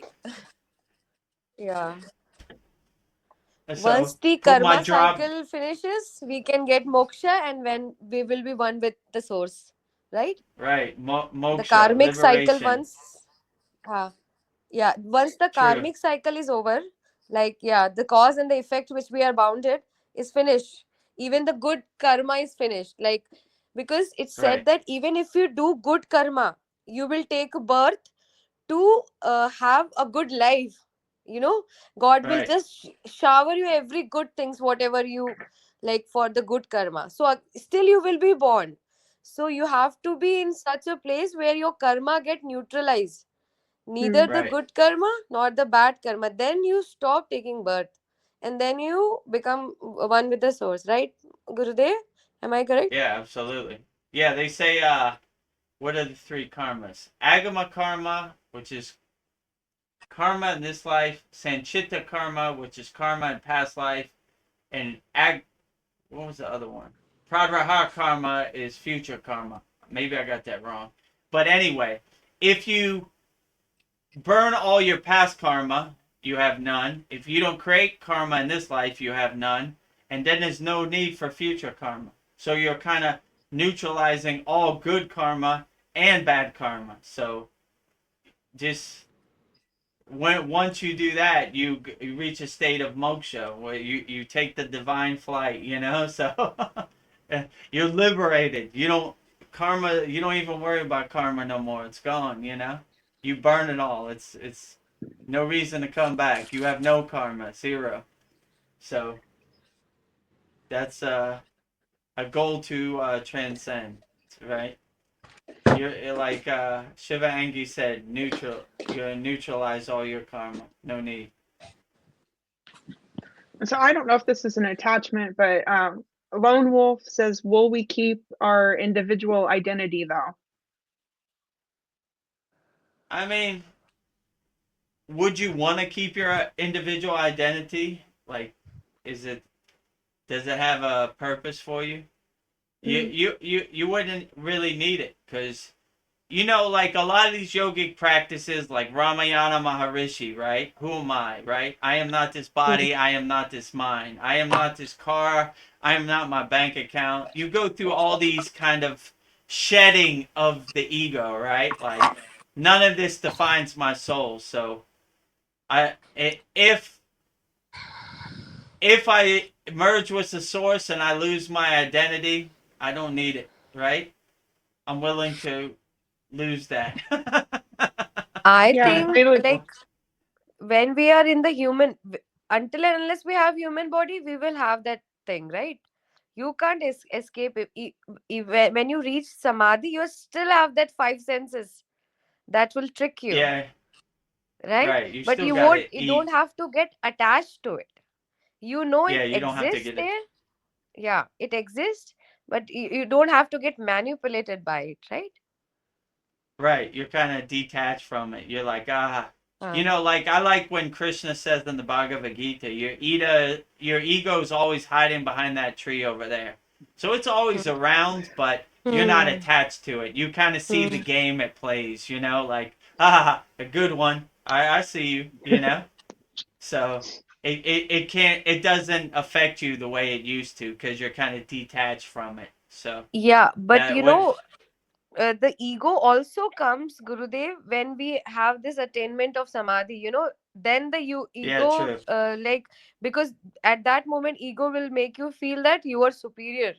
Yeah. Once So the put my karma drop, cycle finishes, we can get moksha, and when we will be one with the source, right? right, The moksha, karmic cycle liberation. once, yeah, once the True. karmic cycle is over, like, yeah, the cause and the effect which we are bounded is finished. Even the good karma is finished. Like, because it said Right, that even if you do good karma, you will take birth to have a good life. God will right, just shower you every good things, whatever you like, for the good karma. So still you will be born. So you have to be in such a place where your karma get neutralized, neither the right. good karma nor the bad karma. Then you stop taking birth, and then you become one with the source, right, Gurudev? Am I correct? Yeah, absolutely. Yeah, they say, what are the three karmas? Agama karma, which is karma in this life, sanchita karma, which is karma in past life, and what was the other one? Pradraha karma is future karma. Maybe I got that wrong. But anyway, if you burn all your past karma, you have none. If you don't create karma in this life, you have none. And then there's no need for future karma. So you're kind of neutralizing all good karma and bad karma. So just once you do that, you reach a state of moksha where you take the divine flight, you know. So you're liberated. You don't even worry about karma no more. It's gone, you know. You burn it all. It's no reason to come back. You have no karma, zero. So that's a goal to transcend, right? You're like Shiva Angi said, neutral. You neutralize all your karma. No need. So I don't know if this is an attachment, but Lone Wolf says, "Will we keep our individual identity, though?" I mean, would you want to keep your individual identity? Like, is it does it have a purpose for you? You wouldn't really need it because like a lot of these yogic practices, like Ramayana Maharishi, right? Who am I, right? I am not this body. I am not this mind. I am not this car. I am not my bank account. You go through all these kind of shedding of the ego, right? Like none of this defines my soul. So if I merge with the source and I lose my identity, I don't need it, right? I'm willing to lose that. I Yeah, think really. like when we are in the human, until and unless we have human body, we will have that thing, right? You can't escape it. When you reach samadhi, you still have that five senses that will trick you, Yeah, right? right. You But still you gotta won't. You don't eat. have to get attached to it. You know Yeah, it you don't have to exists get it. there. Yeah, it exists, but you don't have to get manipulated by it, right? Right. You're kind of detached from it. You're like, Uh, like I like when Krishna says in the Bhagavad Gita, your ego's always hiding behind that tree over there. So it's always around, but you're not hmm. attached to it. You kind of see the Hmm. game it plays, like, a good one. I see you, So it doesn't affect you the way it used to because you're kind of detached from it. So Yeah, but that what the ego also comes, Gurudev, when we have this attainment of samadhi, then the yeah, ego, true, because at that moment, ego will make you feel that you are superior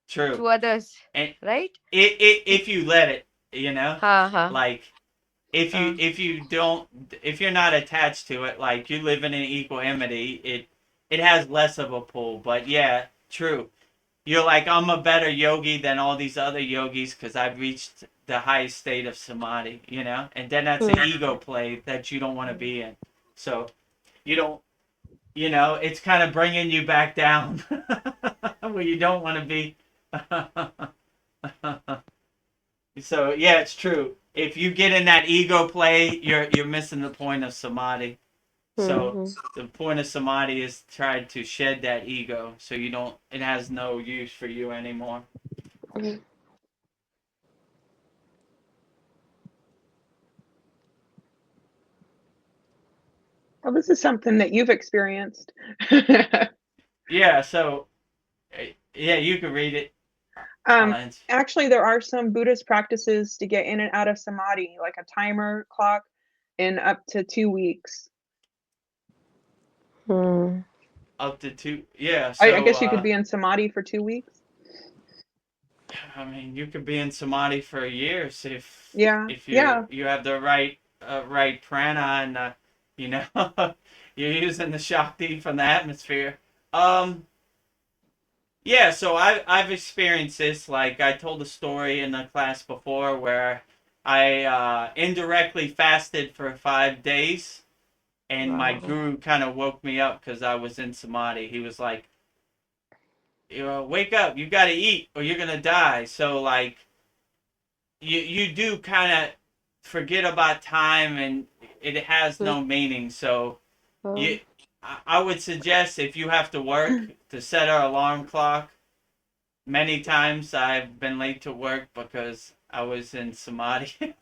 true. to others, And right? if you let it, Ha ha. like if you Uh, if you don't if you're not attached to it, like you live in an equanimity, it has less of a pull. But yeah, true. You're like, I'm a better yogi than all these other yogis because I've reached the highest state of samadhi, and then that's an hmm. ego play that you don't want to be in. So you don't, it's kind of bringing you back down where you don't want to be. So yeah, it's true. If you get in that ego play, you're missing the point of samadhi. So Hmm. the point of samadhi is try to shed that ego so you don't it has no use for you anymore. Hmm. Well, this is something that you've experienced. Yeah, so yeah, you can read it. um, Uh, Actually, there are some Buddhist practices to get in and out of samadhi, like a timer clock in up to 2 weeks. Hmm. up to two. Yeah, I so guess you could be in samadhi for 2 weeks. I mean, you could be in samadhi for years Yeah, if yeah. you have the right prana and you know you're using the shakti from the atmosphere. Um, yeah, so I've experienced this. Like I told a story in the class before where I indirectly fasted for 5 days, and my Wow. guru kind of woke me up because I was in samadhi. He was like, wake up, you got to eat or you're gonna die. So like you do kind of forget about time, and it has Mm. no meaning. So Oh. you, I would suggest, if you have to work, to set an alarm clock. Many times I've been late to work because I was in samadhi.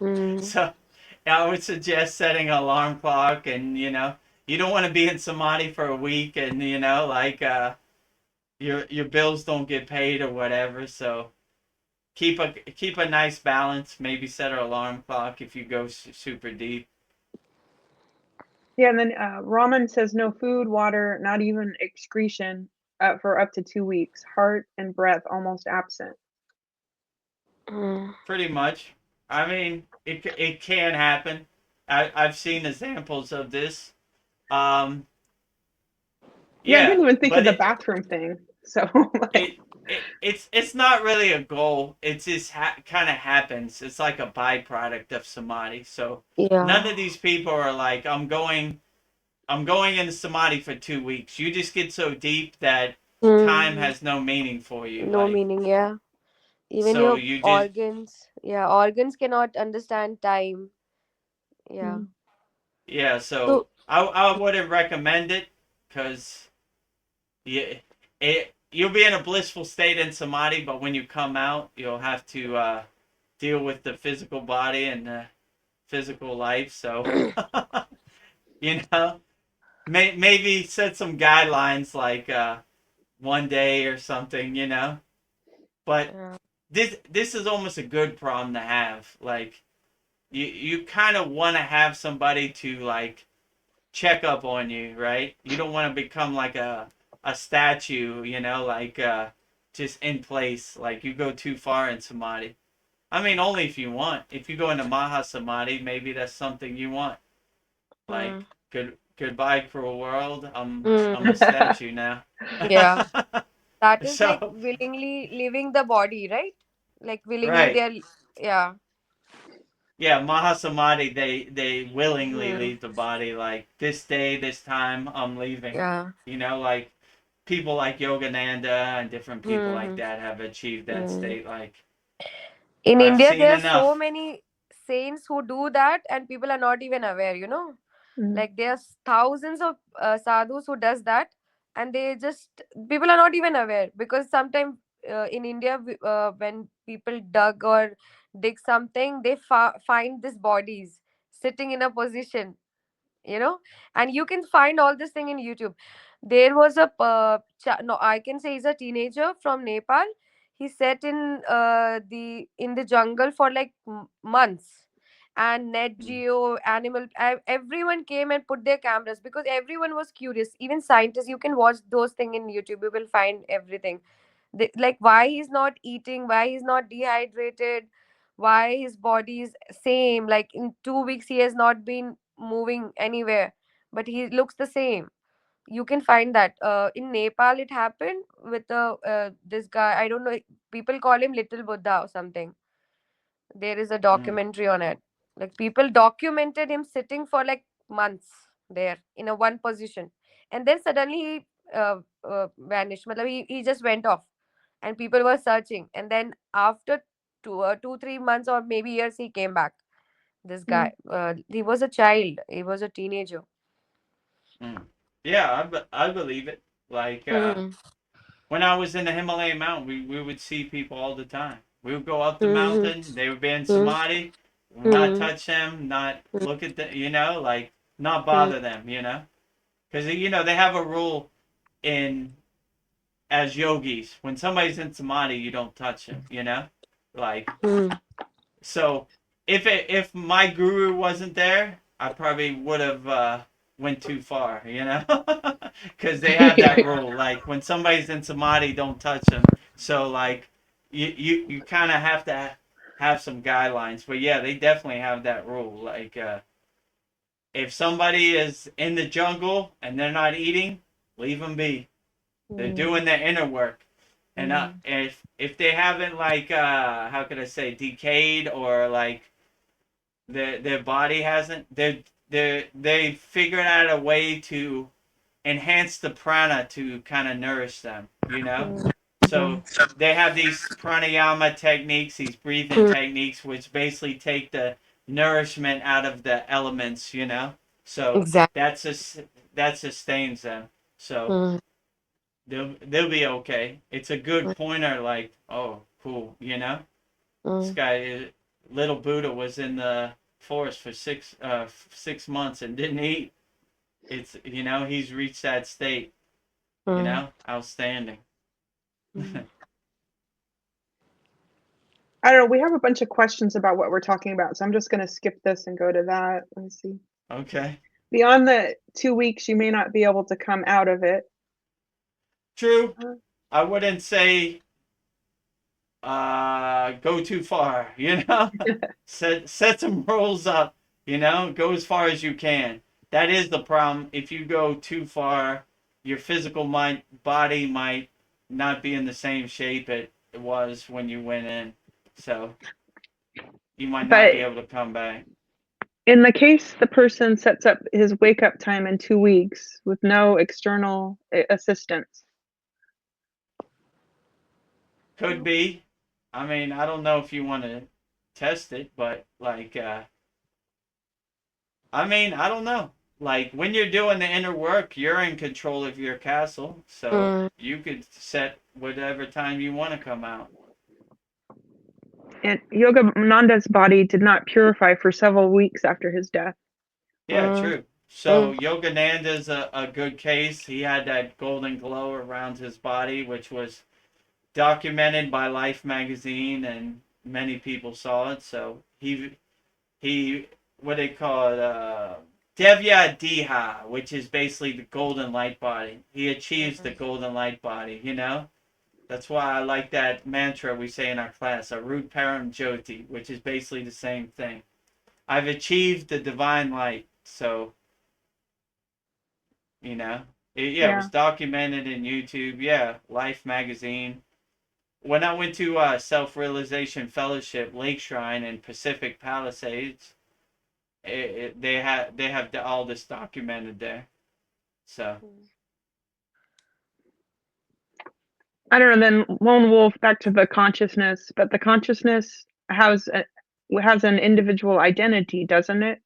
Mm. So I would suggest setting an alarm clock, and you don't want to be in samadhi for a week, and like your bills don't get paid or whatever. So keep a nice balance. Maybe set an alarm clock if you go super deep. Yeah, and then Raman says no food, water, not even excretion for up to 2 weeks. Heart and breath almost absent. Mm. Pretty much. I mean, it can happen. I've seen examples of this. Um, Yeah, I yeah, didn't even think of but the bathroom thing. So like, it, it's not really a goal. It just kind of happens. It's like a byproduct of samadhi. So none Yeah. of these people are like, I'm going into samadhi for 2 weeks. You just get so deep that time Mm. has no meaning for you. No Like, meaning, yeah. Even so your you just organs, yeah, organs cannot understand time. Yeah. mm, yeah. So So, I wouldn't recommend it, because you'll be in a blissful state in samadhi, but when you come out, you'll have to deal with the physical body and the physical life. So, you know, maybe set some guidelines, like 1 day or something. But yeah. this is almost a good problem to have. Like, you kind of want to have somebody to, like, check up on you, right? You don't want to become like a statue, like just in place. Like, you go too far in samadhi. I mean, only if you want. If you go into mahasamadhi, maybe that's something you want. Like, Mm. goodbye, cruel world. I'm a Mm. statue now. Yeah. That is like So, willingly leaving the body, right? Like willingly right. they're, yeah. Yeah, mahasamadhi, they willingly Mm. leave the body. Like, this day, this time, I'm leaving. Yeah. Like people like Yogananda and different people like Mm-hmm. that have achieved that Mm. state. Like, In I've India, seen there are so enough. many saints who do that, and people are not even aware, you know? mm, Like there's thousands of sadhus who does that, and they just, people are not even aware, because sometimes in India, when people dug or dig something, they find these bodies sitting in a position, you know, and you can find all this thing in YouTube. There was a no, I can say he's a teenager from Nepal. He sat in the jungle for like months, and Net Mm, Geo, Animal, everyone came and put their cameras, because everyone was curious. Even scientists, you can watch those things in YouTube, you will find everything. Like why he's not eating, why he's not dehydrated, why his body is same, like in 2 weeks he has not been moving anywhere, but he looks the same. You can find that in Nepal. It happened with this guy, I don't know, people call him Little Buddha or something. There is a mm, documentary on it. Like people documented him sitting for like months there in a one position, and then suddenly he vanished. Matlab, he just went off, and people were searching, and then after 2 3 months or maybe years, he came back. This guy, mm, he was a child, he was a teenager. mm. Yeah, I believe it. Like, Mm. when I was in the Himalayan mountain, we would see people all the time. We would go up the Mm. mountain. They would be in Mm. samadhi. Not Mm. touch them. Not Mm. look at them. Like, not Mm. bother them. Because they have a rule in as yogis. When somebody's in samadhi, you don't touch them. Like, Mm. so if my guru wasn't there, I probably would have went too far. Because they have that rule. Like, when somebody's in samadhi, don't touch them. So, like, you kind of have to have some guidelines. But yeah, they definitely have that rule. Like, if somebody is in the jungle and they're not eating, leave them be. They're Mm. doing their inner work. And Mm. if they haven't, like, how could I say, decayed, or like their body hasn't, they figured out a way to enhance the prana to kind of nourish them. Mm. So they have these pranayama techniques, these breathing techniques, which basically take the nourishment out of the elements, you know. So Exactly. that sustains them. So they'll be okay. It's a good pointer. Like, oh, cool, you know. This guy, little Buddha, was in the forest for 6 months and didn't eat. It's, you know, he's reached that state. You know, outstanding. I don't know. We have a bunch of questions about what we're talking about, so I'm just going to skip this and go to that. Let me see. Okay. Beyond the 2 weeks, you may not be able to come out of it. True. I wouldn't say go too far, you know. set some rules up, you know. Go as far as you can. That is the problem. If you go too far, your physical body might not be in the same shape it was when you went in, so you might not But be able to come back. in the case the person sets up his wake up time in 2 weeks with no external assistance. Could be. I mean, I don't know if you want to test it, but like, I mean, I don't know. Like, when you're doing the inner work, you're in control of your castle, so you could set whatever time you want to come out. And Yogananda's body did not purify for several weeks after his death. Yeah, true. So Yogananda's a good case. He had that golden glow around his body, which was documented by Life magazine, and many people saw it. So he what they call it, Devya Diha, which is basically the golden light body. He achieves the golden light body, you know? That's why I like that mantra we say in our class, Arut Param Jyoti, which is basically the same thing. I've achieved the divine light, so, you know? It was documented in YouTube, Life magazine. When I went to Self-Realization Fellowship, Lake Shrine in Pacific Palisades, they have all this documented there. So I don't know. Then Lone Wolf, back to the consciousness, but the consciousness has an individual identity, doesn't it?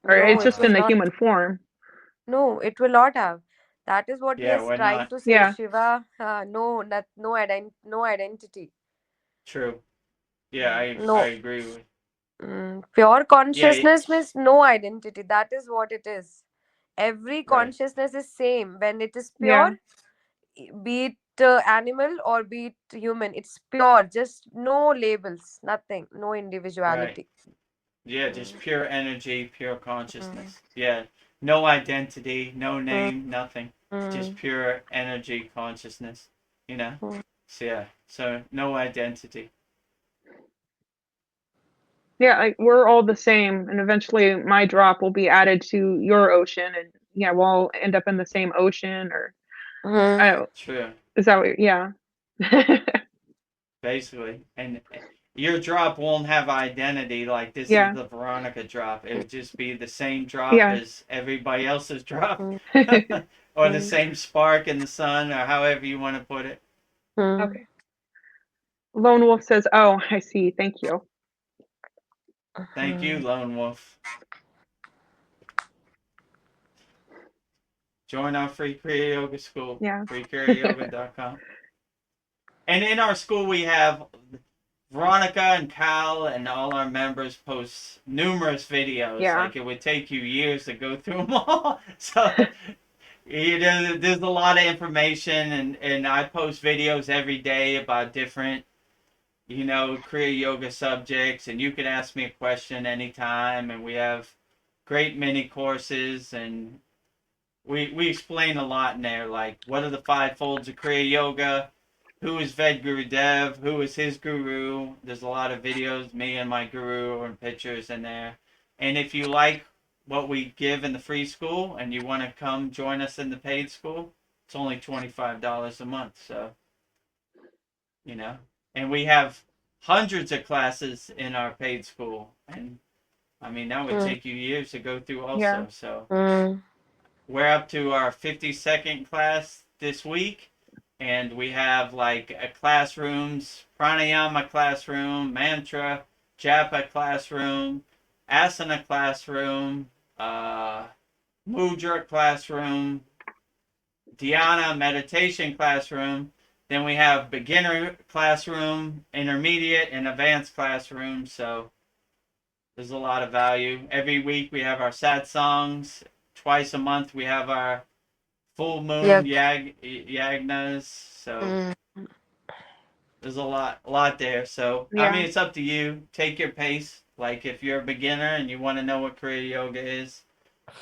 Or No, it's it just will in the not. human form. No, it will not have. That is what he yeah, is we're trying not to say. Shiva, no identity. true. Yeah, I No. agree with. Pure Yeah, consciousness means no identity. That is what it is. Every right, consciousness is same when it is pure, Yeah. be it animal or be it human. It's pure, just no labels, nothing, no right. individuality. Yeah, just Mm, pure energy, pure mm, consciousness. Yeah, no identity, no mm, name, nothing. Just mm, pure energy, consciousness. You know. mm. So no identity. Yeah, like we're all the same, and eventually my drop will be added to your ocean, and yeah, we'll all end up in the same ocean. Or Mm. oh, True. is that what? Yeah. Basically, and your drop won't have identity. Like, this is Yeah. the Veronica drop. It would just be the same drop Yeah. as everybody else's drop, Mm, or the mm, same spark in the sun, or however you want to put it. mm, Okay. Lone Wolf says, "Oh, I see. Thank you." Thank you, mm. Lone Wolf. Join our free Kriya Yoga school, Yeah. freekriyayoga.com. And in our school, we have Veronica and Cal and all our members post numerous videos. Yeah. Like, it would take you years to go through them all. So, you know, there's a lot of information, and I post videos every day about different, you know, Kriya Yoga subjects, and you can ask me a question anytime, and we have great mini courses, and we explain a lot in there, like what are the 5 folds of Kriya Yoga, who is Ved Guru Dev, who is his guru. There's a lot of videos, me and my guru, and pictures in there. And if you like what we give in the free school and you want to come join us in the paid school, it's only $25 a month. So, you know, and we have hundreds of classes in our paid school. And I mean, that would take you years to go through Yeah. also. So Mm. we're up to our 52nd class this week, and we have like classrooms, pranayama classroom, mantra, japa classroom, asana classroom, mudra classroom, dhyana meditation classroom. Then we have beginner classroom, intermediate, and advanced classroom. So there's a lot of value. Every week we have our sad songs. Twice a month we have our full moon yagnas. So Mm. there's a lot there. So I mean, Yeah. it's up to you. Take your pace. Like if you're a beginner and you want to know what Kriya Yoga is,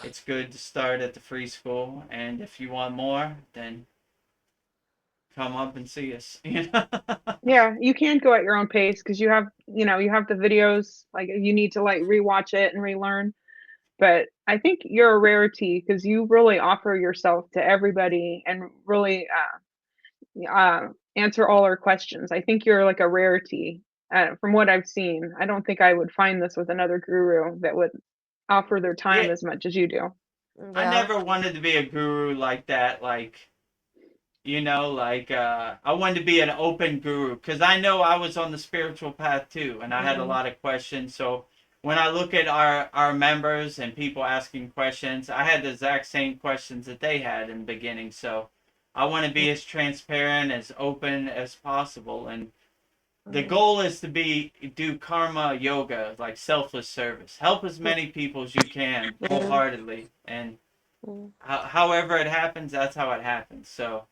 it's good to start at the free school. And if you want more, then come up and see us. You know? Yeah, you can go at your own pace because you have, you have the videos, like you need to like rewatch it and relearn. But I think you're a rarity because you really offer yourself to everybody and really answer all our questions. I think you're like a rarity from what I've seen. I don't think I would find this with another guru that would offer their time Yeah, as much as you do. I Yeah. never wanted to be a guru like that. Like I wanted to be an open guru because I know I was on the spiritual path too, and I had a Mm. lot of questions. So when I look at our members and people asking questions, I had the exact same questions that they had in the beginning. So I want to be as transparent, as open as possible, and the Mm. goal is to do karma yoga, like selfless service. Help as many people as you can Mm. wholeheartedly, and Mm. however it happens, that's how it happens. So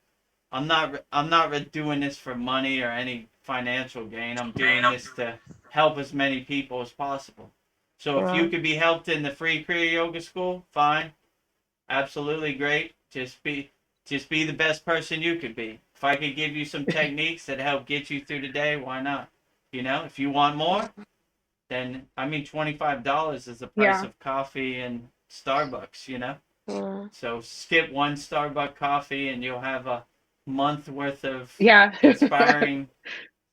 I'm not doing this for money or any financial gain. I'm doing this to help as many people as possible. So if Yeah. you could be helped in the free Kriya Yoga school, fine, absolutely great. Just be the best person you could be. If I could give you some techniques that help get you through the day, why not? If you want more, then I mean $25 is the price Yeah. of coffee and Starbucks. Mm. So skip one Starbucks coffee and you'll have a month worth of Yeah. inspiring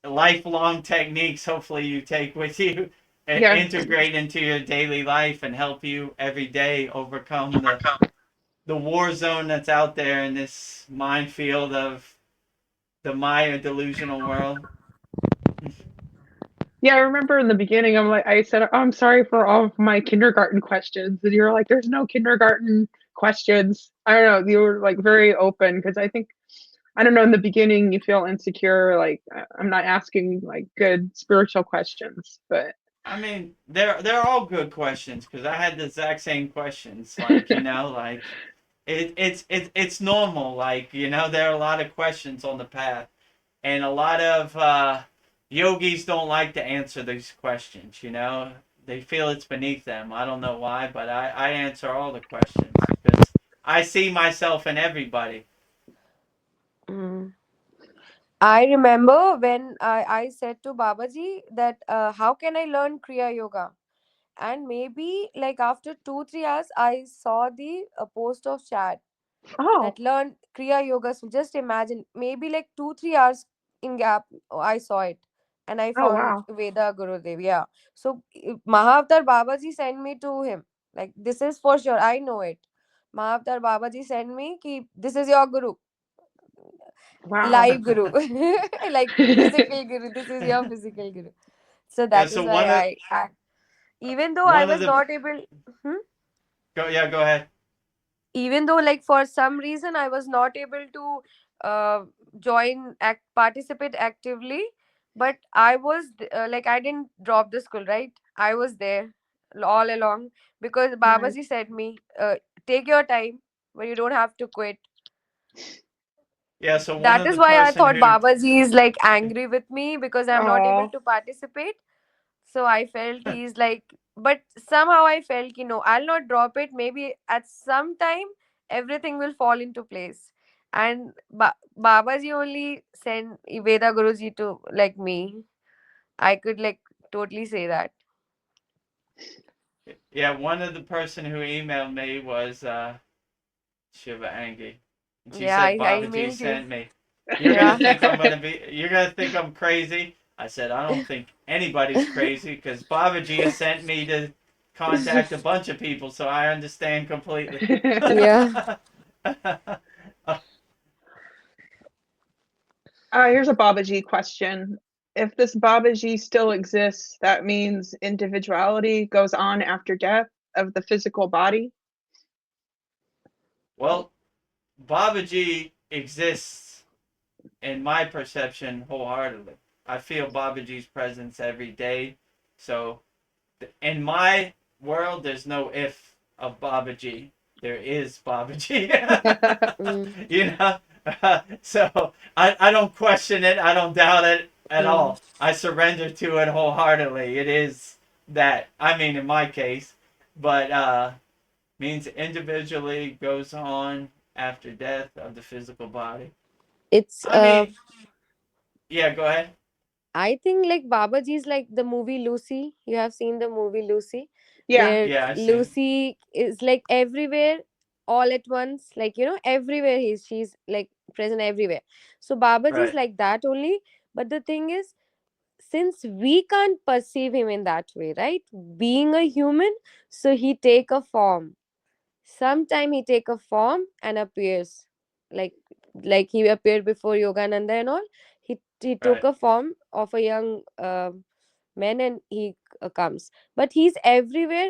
lifelong techniques hopefully you take with you and Yeah. integrate into your daily life and help you every day overcome the war zone that's out there in this minefield of the Maya delusional world. Yeah, I remember in the beginning, I said, oh, I'm sorry for all of my kindergarten questions. And you're like, there's no kindergarten questions. I don't know. You were like very open because I don't know, in the beginning, you feel insecure. Like, I'm not asking like good spiritual questions, but I mean, they're all good questions because I had the exact same questions. Like it's normal. There are a lot of questions on the path, and a lot of yogis don't like to answer these questions. They feel it's beneath them. I don't know why, but I answer all the questions because I see myself in everybody. Mm. I remember when I said to Babaji that how can I learn Kriya Yoga? And maybe like after 2 3 hours, I saw the post of chat oh, that learn Kriya Yoga. So just imagine, maybe like 2 3 hours in gap, I saw it, and I oh, found wow. Veda Gurudev. Yeah. So Mahavatar Babaji sent me to him. Like this is for sure. I know it. Mahavatar Babaji sent me ki this is your guru, Wow. live guru, like physical guru. This is your physical guru. So Yeah. that So is why I even though I one of was the not able. Hmm? go ahead. Even though like for some reason I was not able to uh, participate actively, but I was like I didn't drop the school, right? I was there all along because Nice. Babaji said me, take your time, but you don't have to quit. Yeah. So one That of is the why I person thought who Babaji is like angry with me because I'm not able Oh, to participate. So I felt he's like, but somehow I felt, I'll not drop it. Maybe at some time everything will fall into place. And Babaji only sent Veda Guruji to like me. I could like totally say that. yeah, one of the person who emailed me was Shiva Angi. And she Yeah, said I Babaji emailed you. sent me. Yeah. You're gonna think I'm crazy. I said I don't think anybody's crazy because Babaji has sent me to contact a bunch of people, so I understand completely. Yeah. Here's a Babaji question. If this Babaji still exists, that means individuality goes on after death of the physical body? Well, Babaji exists in my perception wholeheartedly. I feel Babaji's presence every day. So in my world, there's no if of Babaji. There is Babaji. Mm, you know? So I don't question it. I don't doubt it at mm. all. I surrender to it wholeheartedly. It is that. I mean, in my case. But means individually goes on after death of the physical body. It's I mean, yeah, go ahead. I think like Babaji is like the movie Lucy. You have seen the movie Lucy, Yeah. where Yeah, I've seen it. Lucy is like everywhere, all at once. Like everywhere she's like present everywhere. So Babaji is Right. like that only. But the thing is, since we can't perceive him in that way, right? Being a human, so he take a form. Sometime he take a form and appears, like he appeared before Yogananda and all. He took Right. a form of a young man, and he comes, but he's everywhere,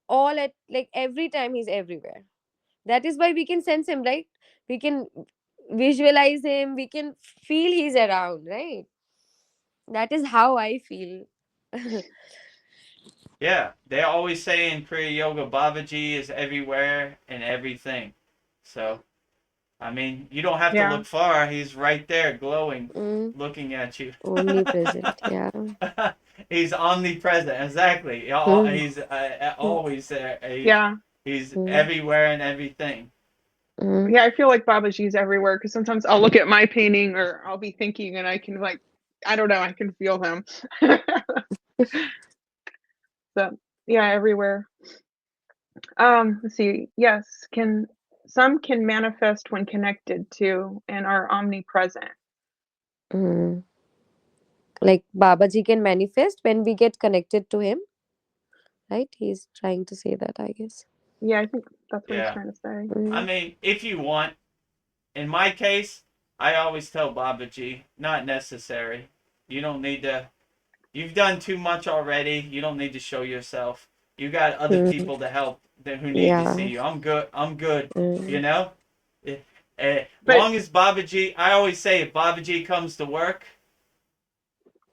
all at like every time he's everywhere. That is why we can sense him, right? We can visualize him, we can feel he's around, right? That is how I feel. Yeah, they always say in Kriya Yoga, Babaji is everywhere and everything. So, I mean, you don't have to Yeah. look far. He's right there, glowing, Mm, looking at you. omnipresent, yeah. He's omnipresent. Exactly. Mm, He's mm, always there. Yeah. He's mm, everywhere and everything. mm. Yeah, I feel like Babaji's everywhere because sometimes I'll look at my painting or I'll be thinking and I can like, I don't know, I can feel him. So yeah, everywhere. Let's see. Yes, can some can manifest when connected to and are omnipresent. Mm. Like Babaji can manifest when we get connected to him, right? He's trying to say that, I guess. Yeah, I think that's what he's Yeah. trying to say. I Mm, mean, if you want, in my case, I always tell Babaji, not necessary. You don't need to. You've done too much already. You don't need to show yourself. You got other mm, people to help who need to see yeah. you. I'm good. I'm good. You Mm, know? But Long as Babaji, I always say if Babaji comes to work,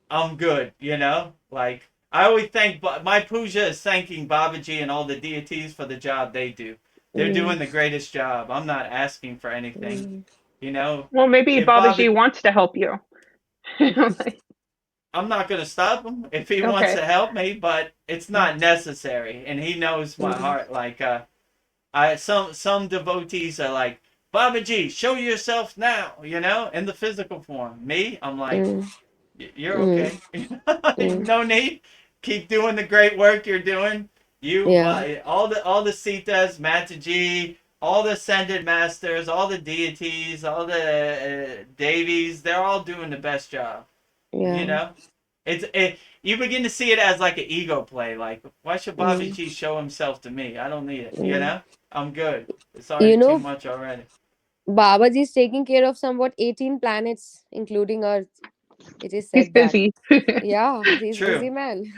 I'm good. Like, I always thank, my puja is thanking Babaji and all the deities for the job they do. They're mm, doing the greatest job. I'm not asking for anything. mm, You know? well, maybe If Babaji Babaji, wants to help you. Like, I'm not gonna stop him if he wants okay. to help me, but it's Mm. not necessary, and he knows my mm, heart. Like, I some devotees are like, Babaji, show yourself now, in the physical form. Me, I'm like, mm, you're mm, okay. mm. No need. Keep doing the great work you're doing. Yeah, All the Sitas, Mataji, all the ascended masters, all the deities, all the devis, they're all doing the best job. You yeah. know, you begin to see it as like an ego play. Like, why should Mm, Babaji show himself to me? I don't need it. mm. I'm good. It's You already too know, much already. Babaji is taking care of somewhat 18 planets, including Earth. It is He's said that. busy. Yeah, he's True. busy man.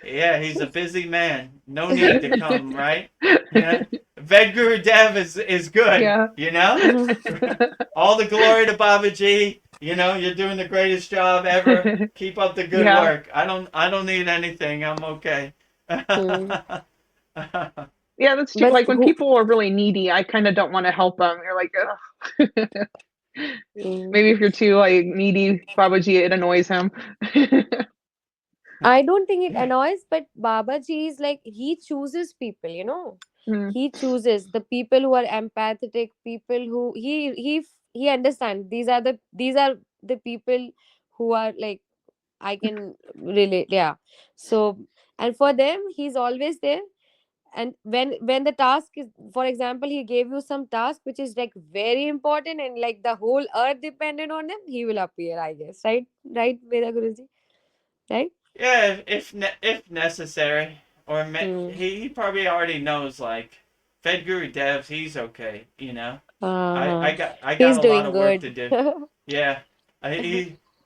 Yeah, he's a busy man. No need to come, right? Yeah. Vedguru Dev is good. Yeah. All the glory to Babaji. You're doing the greatest job ever. Keep up the good Yeah. work. I don't need anything. I'm okay. Mm. Yeah, that's true. But Like when who? people are really needy, I kind of don't want to help them. You're like, ugh. Mm. Maybe if you're too like needy, Babaji, it annoys him. I don't think it annoys, but Babaji is like he chooses people. Mm, He chooses the people who are empathetic, people who he understands. These are the people who are like I can relate. Yeah. So and for them, he's always there. And when the task is, for example, he gave you some task which is like very important and like the whole earth depended on him, he will appear, I guess. Right, Veda Guruji, right? Yeah, if necessary, or Hmm. he probably already knows. Like, Fed Guru Devs, he's okay. I Uh-huh. I got I got He's a lot doing of work good. to do. Yeah,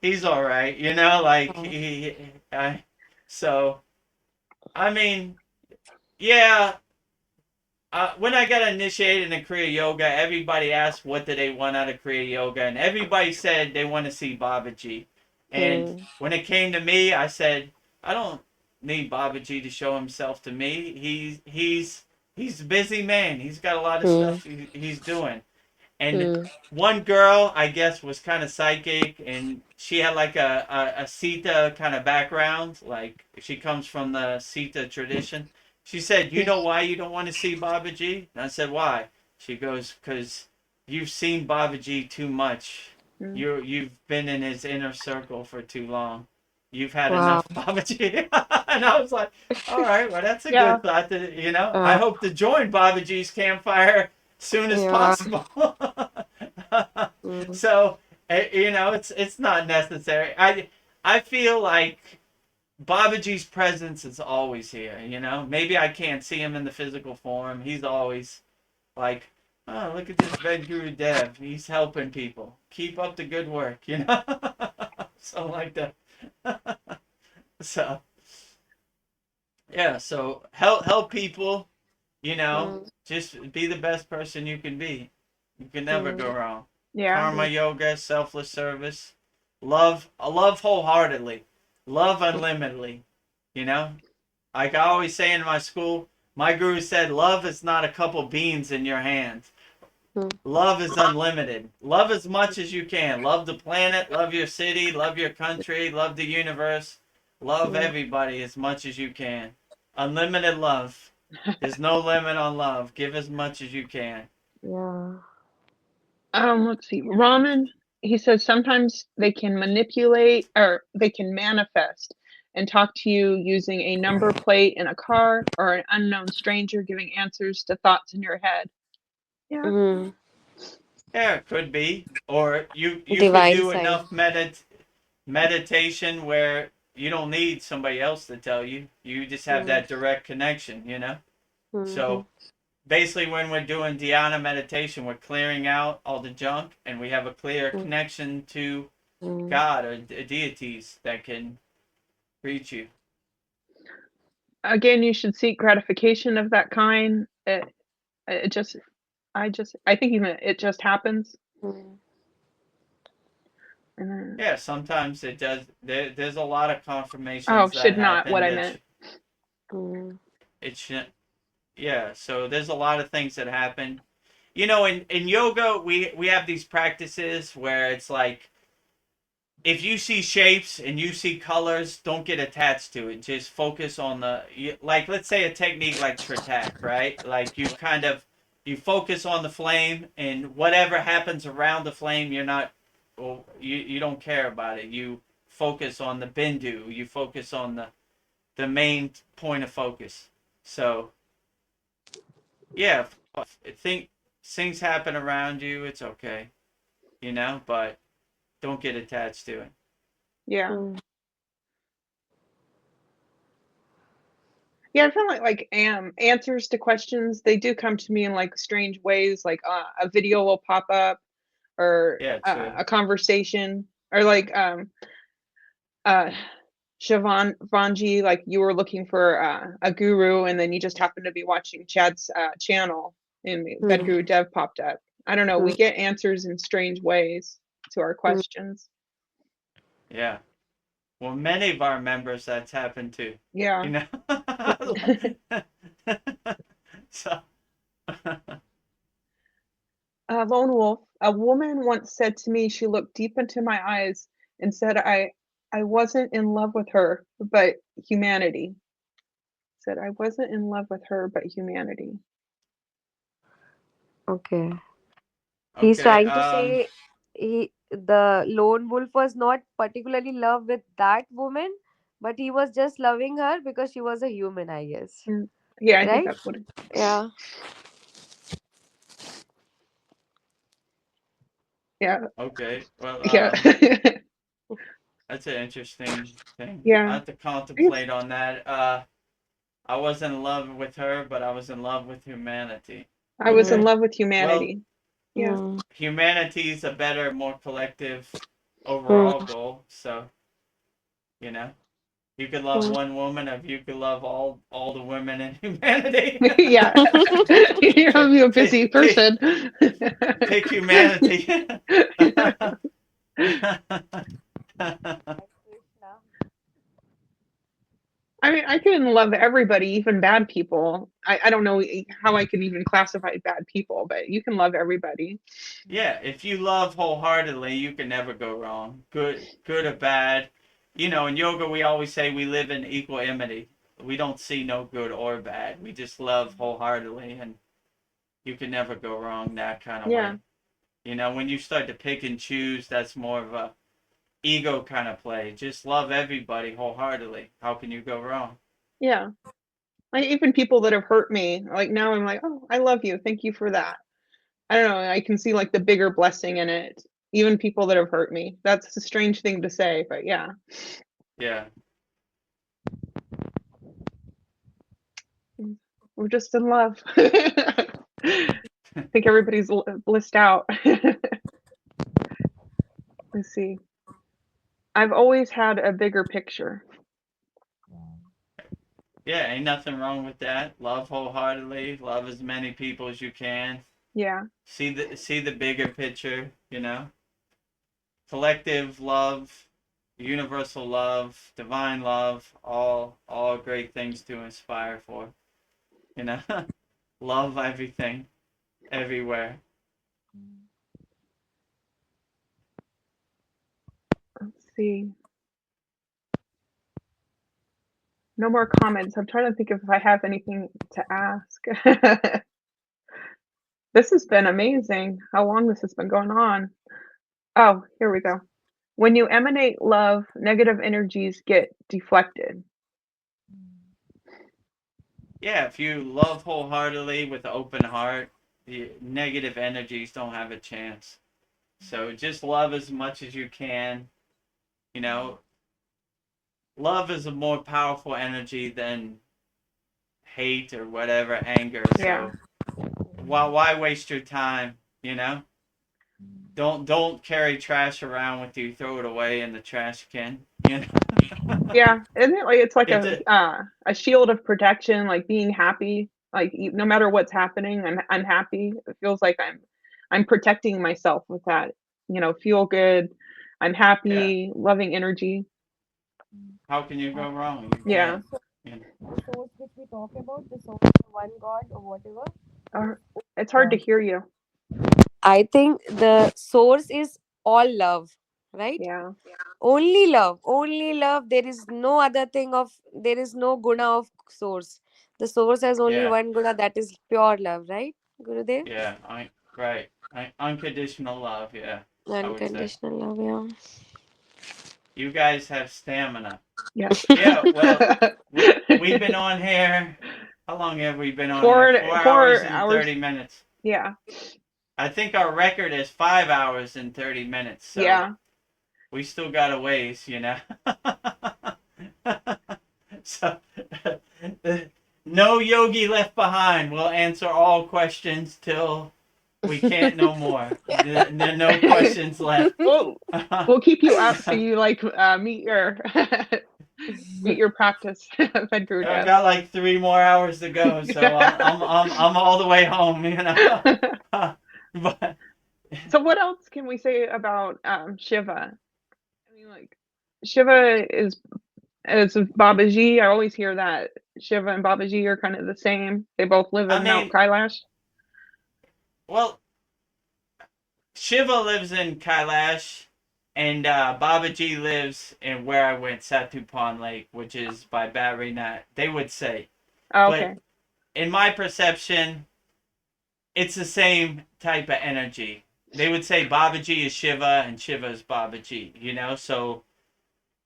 He's all right, you know. Like so I mean, yeah. When I got initiated in Kriya Yoga, everybody asked what did they want out of Kriya Yoga, and everybody said they want to see Babaji. And Hmm. when it came to me, I said, I don't need Babaji to show himself to me. He's a busy man. He's got a lot of Hmm. stuff he's doing. And Hmm. one girl, I guess, was kind of psychic, and she had like a Sita kind of background. Like, she comes from the Sita tradition. She said, "You know why you don't want to see Babaji?" And I said, "Why?" She goes, "Because you've seen Babaji too much. Mm. You've been in his inner circle for too long. You've had Wow. enough Babaji." And I was like, "All right, well, that's a Yeah. good thought. I Uh, hope to join Babaji's campfire soon as yeah. possible." Hmm. So it's not necessary. I feel like Babaji's presence is always here. Maybe I can't see him in the physical form. He's always like, oh, look at this Guru Dev. He's helping people. Keep up the good work. Something like that. So yeah. So help people. Hmm. Just be the best person you can be. You can never Hmm. go wrong. Yeah. Karma yoga, selfless service, love wholeheartedly, love unlimitedly. You know, like I always say in my school, my guru said, love is not a couple beans in your hand. Hmm. Love is unlimited. Love as much as you can. Love the planet, love your city, love your country, love the universe. Love Hmm. everybody as much as you can. Unlimited love. There's no limit on love. Give as much as you can. Yeah. Let's see. Ramen, he says sometimes they can manipulate or they can manifest and talk to you using a number plate in a car or an unknown stranger giving answers to thoughts in your head. Yeah. Hmm. Yeah, it could be. Or you could Divine do sign. enough meditation where you don't need somebody else to tell you. You just have Hmm. that direct connection. Hmm. So basically when we're doing dhyana meditation, we're clearing out all the junk and we have a clear Hmm. connection to Hmm. God or deities that can reach you. Again, you should seek gratification of that kind. It just, I think even it just happens. Hmm. And then, Yeah, sometimes it does. There's a lot of oh, confirmations that should not happen what I that meant. Hmm. it should. Yeah, so there's a lot of things that happen. In yoga, we have these practices where it's like if you see shapes and you see colors, don't get attached to it. Just focus on like let's say a technique like Tritak, right? Like you focus on the flame and whatever happens around the flame, you're not well, you don't care about it. You focus on the bindu. You focus on the main point of focus. So yeah, if things happen around you, it's okay, but don't get attached to it. Yeah. Hmm. Yeah, I feel like answers to questions, they do come to me in like strange ways. Like a video will pop up, or Yeah, true. a conversation, or like uh Vanji, like you were looking for a guru, and then you just happened to be watching Chad's channel, and that Hmm. guru Dev popped up. I don't know. Hmm. We get answers in strange ways to our Hmm. questions. Yeah. Well, many of our members that's happened to. Yeah. You know. So. Lone Wolf, a woman once said to me she looked deep into my eyes and said I wasn't in love with her, but humanity. Said I wasn't in love with her, but humanity. Okay. He's Okay. trying to say the lone wolf was not particularly in love with that woman, but he was just loving her because she was a human, I guess. Mm. Yeah, I think Right? that's what it. Yeah. Yeah, Okay. Well, yeah, that's an interesting thing. I yeah. have to contemplate on that. I wasn't in love with her, but I was in love with humanity. I was in Okay. Mm, love with Well, humanity. Yeah, mm, humanity is a better, more collective overall goal. So, you know, you could love one woman, if you could love all the women in humanity. Yeah. You're a busy person. Pick humanity. I mean, I can love everybody, even bad people. I don't know how I could even classify bad people, but you can love everybody. Yeah, if you love wholeheartedly, you can never go wrong. Good or bad. You know, in yoga we always say we live in equanimity. We don't see no good or bad. We just love wholeheartedly, and you can never go wrong that kind of Yeah. way. You know, when you start to pick and choose, that's more of a ego kind of play. Just love everybody wholeheartedly. How can you go wrong? Yeah. Like even people that have hurt me, like now I'm like, oh, I love you. Thank you for that. I don't know. I can see like the bigger blessing in it. Even people that have hurt me. That's a strange thing to say, but yeah. Yeah. We're just in love. I think everybody's blissed out. Let's see. I've always had a bigger picture. Yeah, ain't nothing wrong with that. Love wholeheartedly. Love as many people as you can. Yeah. See the bigger picture, you know? Collective love, universal love, divine love, all great things to inspire for. You know? Love everything, everywhere. Let's see. No more comments. I'm trying to think if I have anything to ask. This has been amazing. How long this has been going on. Oh, here we go. When you emanate love, negative energies get deflected. Yeah, if you love wholeheartedly with an open heart, the negative energies don't have a chance. So just love as much as you can. You know, love is a more powerful energy than hate or whatever, anger. Yeah. So why waste your time, you know? Don't carry trash around with you. Throw it away in the trash can, you know? Yeah. Isn't it like it's like It's a a shield of protection, like being happy, like no matter what's happening, I'm happy. It feels like I'm protecting myself with that, feel good. I'm yeah. happy, loving energy. How can you go wrong? You Yeah. can't. You know? The source which we talk about, the source, the one God or whatever. It's hard to hear you. I think the source is all love, right? Yeah. Only love, only love. There is no other thing of, there is no guna of source. The source has only Yeah. one guna, that is pure love, right, Gurudev? Yeah. Right. Unconditional love. Yeah. I would say. Unconditional love, yeah. You guys have stamina. Yes. Yeah. Well, we've been on here. How long have we been on here? 4 hours four and hours. 30 minutes. Yeah. I think our record is 5 hours and 30 minutes. So Yeah. we still got a ways, you know. So no yogi left behind. We'll answer all questions till we can't no more. No questions left. We'll keep you up so you meet your meet your practice, Fed Guru I Dev. got like 3 more hours to go, so I'm all the way home, you know. But So what else can we say about Shiva? I mean, like Shiva is Babaji. I always hear that Shiva and Babaji are kind of the same. They both live I in Mount mean, Kailash. well, Shiva lives in Kailash, and Babaji lives in where I went, Satupan Lake, which is by Badrinath. They would say, Oh, but okay. in my perception, it's the same type of energy. They would say Babaji is Shiva and Shiva is Babaji, you know? So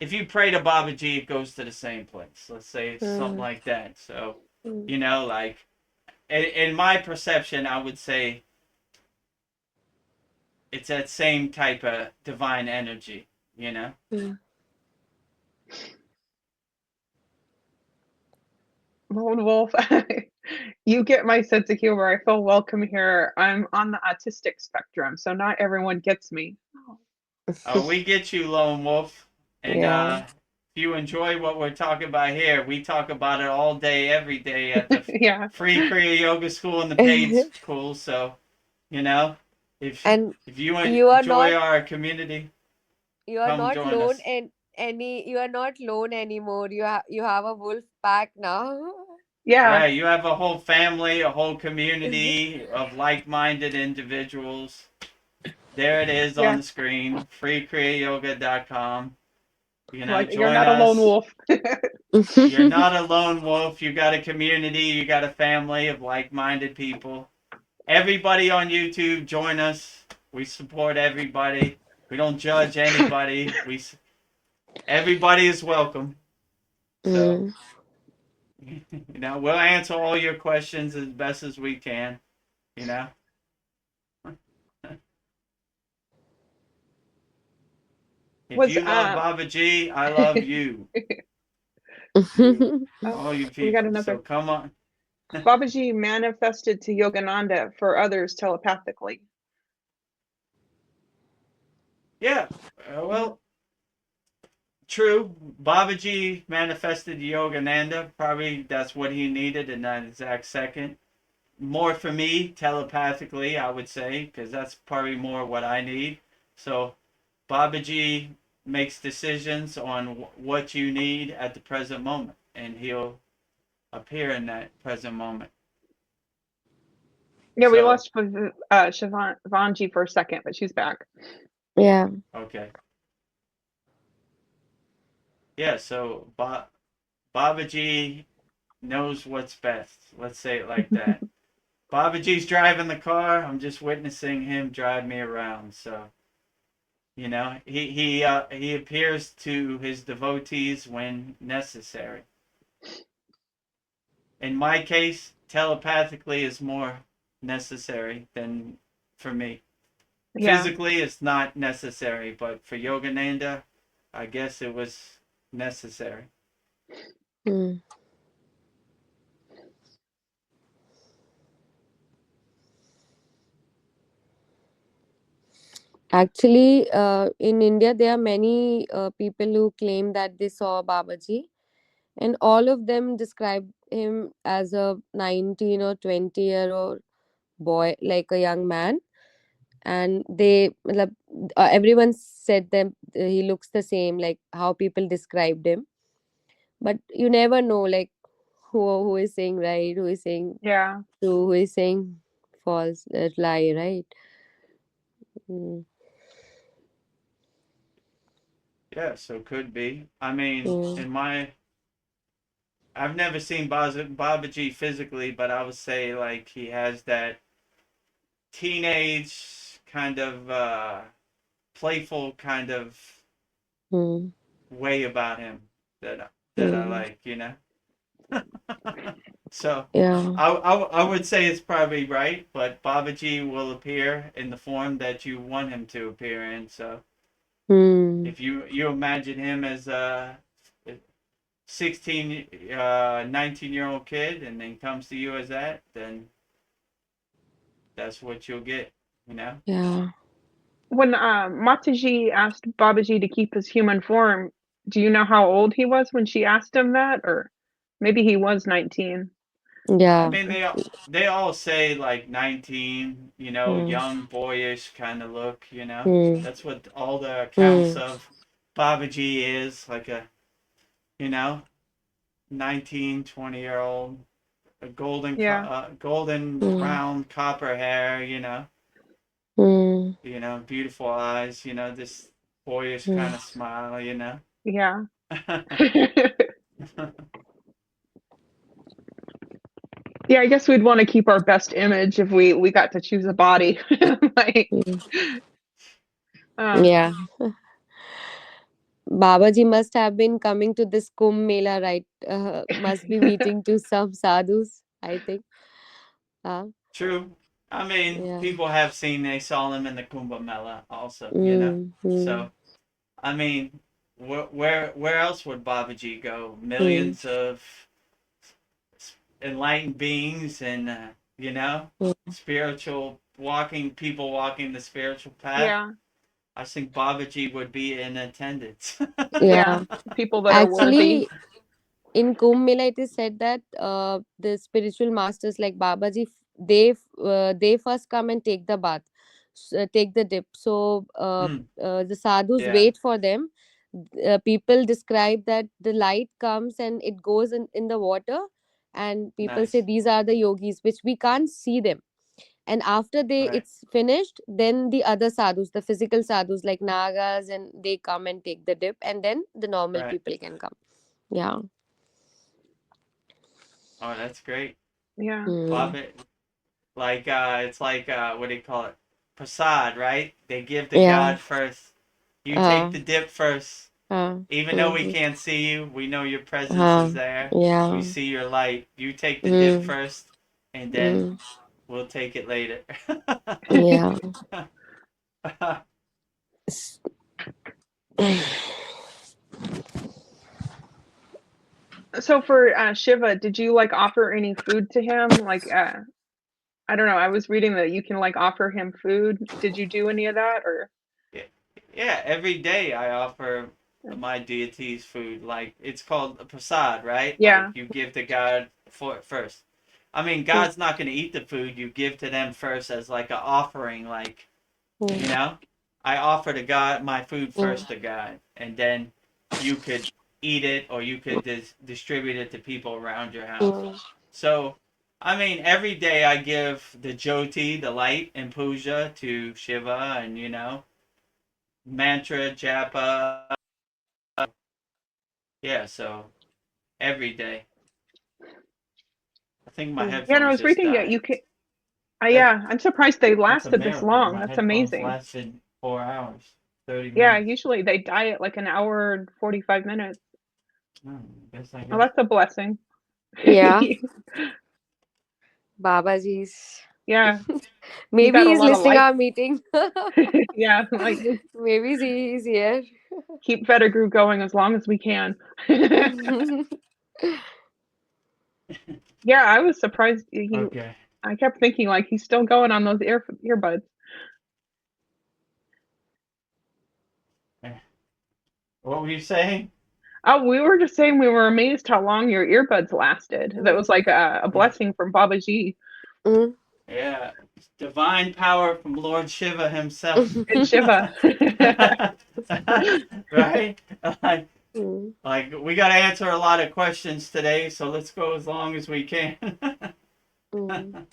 if you pray to Babaji, it goes to the same place. Let's say it's something like that. So, you know, like, in my perception, I would say it's that same type of divine energy, you know? Lone Wolf, you get my sense of humor. I feel welcome here. I'm on the autistic spectrum, so not everyone gets me. We get you, Lone Wolf. And Yeah. if you enjoy what we're talking about here, we talk about it all day, every day at the Yeah. free Kriya Yoga School and the paid school. So, you know, if And if you you are enjoy not our community, you are come not join lone us. and any you are not lone anymore. You have a wolf pack now. Yeah. Yeah, you have a whole family, a whole community of like-minded individuals. There it is on Yeah. the screen, freekriyayogashop.com. You know, Like, you're join not a lone us. wolf. You're not a lone wolf. You got a community. You got a family of like-minded people. Everybody on YouTube, join us. We support everybody. We don't judge anybody. Everybody is welcome. So, Mm. we'll answer all your questions as best as we can. You know. If Was you love Baba G, I love you. oh, All you we got people. So another. come on. Babaji manifested to Yogananda for others telepathically. Yeah. Well, true. Babaji manifested Yogananda. Probably that's what he needed in that exact second. More for me, telepathically, I would say, because that's probably more what I need. So, Babaji makes decisions on what you need at the present moment, and he'll appear in that present moment. Yeah, we So, lost Shivanji for a second, but she's back. Yeah. okay. Yeah, so Babaji knows what's best. Let's say it like that. Babaji's driving the car. I'm just witnessing him drive me around. So, he appears to his devotees when necessary. In my case, telepathically is more necessary than for me. Yeah. Physically, it's not necessary, but for Yogananda, I guess it was necessary. Mm. Actually, in India, there are many people who claim that they saw Babaji, and all of them describe him as a 19 or 20-year-old boy, like a young man. And everyone said them he looks the same, like how people described him. But you never know, like who is saying right, who is saying Yeah. true, who is saying false, lie, right? Mm. Yeah, so could be. I mean, Mm. I've never seen Babaji physically, but I would say like he has that teenage kind of playful kind of Mm. way about him that I Mm. like. So Yeah. I would say it's probably right, but Babaji will appear in the form that you want him to appear in. So Mm. if you imagine him as a 16, 19-year-old kid, and then comes to you as that, then that's what you'll get. Yeah. When Mataji asked Babaji to keep his human form, do you know how old he was when she asked him that? Or maybe he was 19. I Yeah. mean, they all say like 19, Mm. young, boyish kind of look. Mm. That's what all the accounts Mm. of Babaji is, like a, you know, 19, 20-year-old, a Yeah. golden Mm. brown copper hair. Mm. Beautiful eyes, this boyish Mm. kind of smile. Yeah. Yeah, I guess we'd want to keep our best image if we got to choose a body. Like, Mm. um, Yeah. Babaji must have been coming to this Kumbh Mela, right? Must be meeting to some sadhus, I think. Uh, True. I mean, yeah. people have seen they saw him in the Kumbh Mela also. Mm. Mm. So, I mean, where else would Babaji go? Mm. Millions of enlightened beings and Mm. spiritual people walking the spiritual path. yeah. I think Babaji would be in attendance. Yeah. People that are worthy. Actually, in Kumbh Mela, it is said that the spiritual masters like Babaji, they first come and take the bath, take the dip. So Mm, the sadhus yeah, wait for them. People describe that the light comes and it goes in the water, and people say nice. these are the yogis, which we can't see them. And after Right, it's finished, then the other sadhus, the physical sadhus like nagas, and they come and take the dip, and then the normal right. people can come. Yeah. Oh, that's great. Yeah. Mm. Baba, like it's like what do you call it? Prasad, right? They give to Yeah. God first. You take Uh, the dip first. Even though we mhm. can't see you, we know your presence is there. We Yeah. see your light. You take the dip Mm. first, and then Mm. we'll take it later. Yeah. S- So for Shiva, did you like offer any food to him? Like I don't know. I was reading that you can like offer him food. Did you do any of that or? Yeah, yeah. Every day I offer my deities food. Like it's called a prasad, right? Like Yeah. you give to God for first. I mean, Mm. God's not going to eat the food. You give to them first as like an offering. Like you Mm. know, I offer to God my food Mm. first to God, and then you could eat it or you could distribute it to people around your house. Mm. So, I mean, every day I give the Jyoti, the light, and puja to Shiva, and mantra, japa. Yeah, so every day. I think my Mm. Yeah, and I headphones was just reading that died. you can. That Yeah, I'm surprised they that's a lasted this miracle. long. My That's headphones amazing. lasted 4 hours, 30 Yeah, minutes. usually they die at like an hour and 45 minutes. Oh, I Oh, guess. that's a blessing. Yeah. Babaji's. Yeah, you got Maybe a he's lot of listening light. our meeting. Yeah, like Maybe he's here. keep Vedagru going as long as we can. Yeah, I was surprised Okay. I kept thinking like he's still going on those earbuds. What were you saying? Oh, we were just saying we were amazed how long your earbuds lasted. That was Mm. like a blessing from Babaji. Mm. Yeah, divine power from Lord Shiva himself. It's Shiva. Right? Like, Mm. like we got to answer a lot of questions today, so let's go as long as we can. Mm.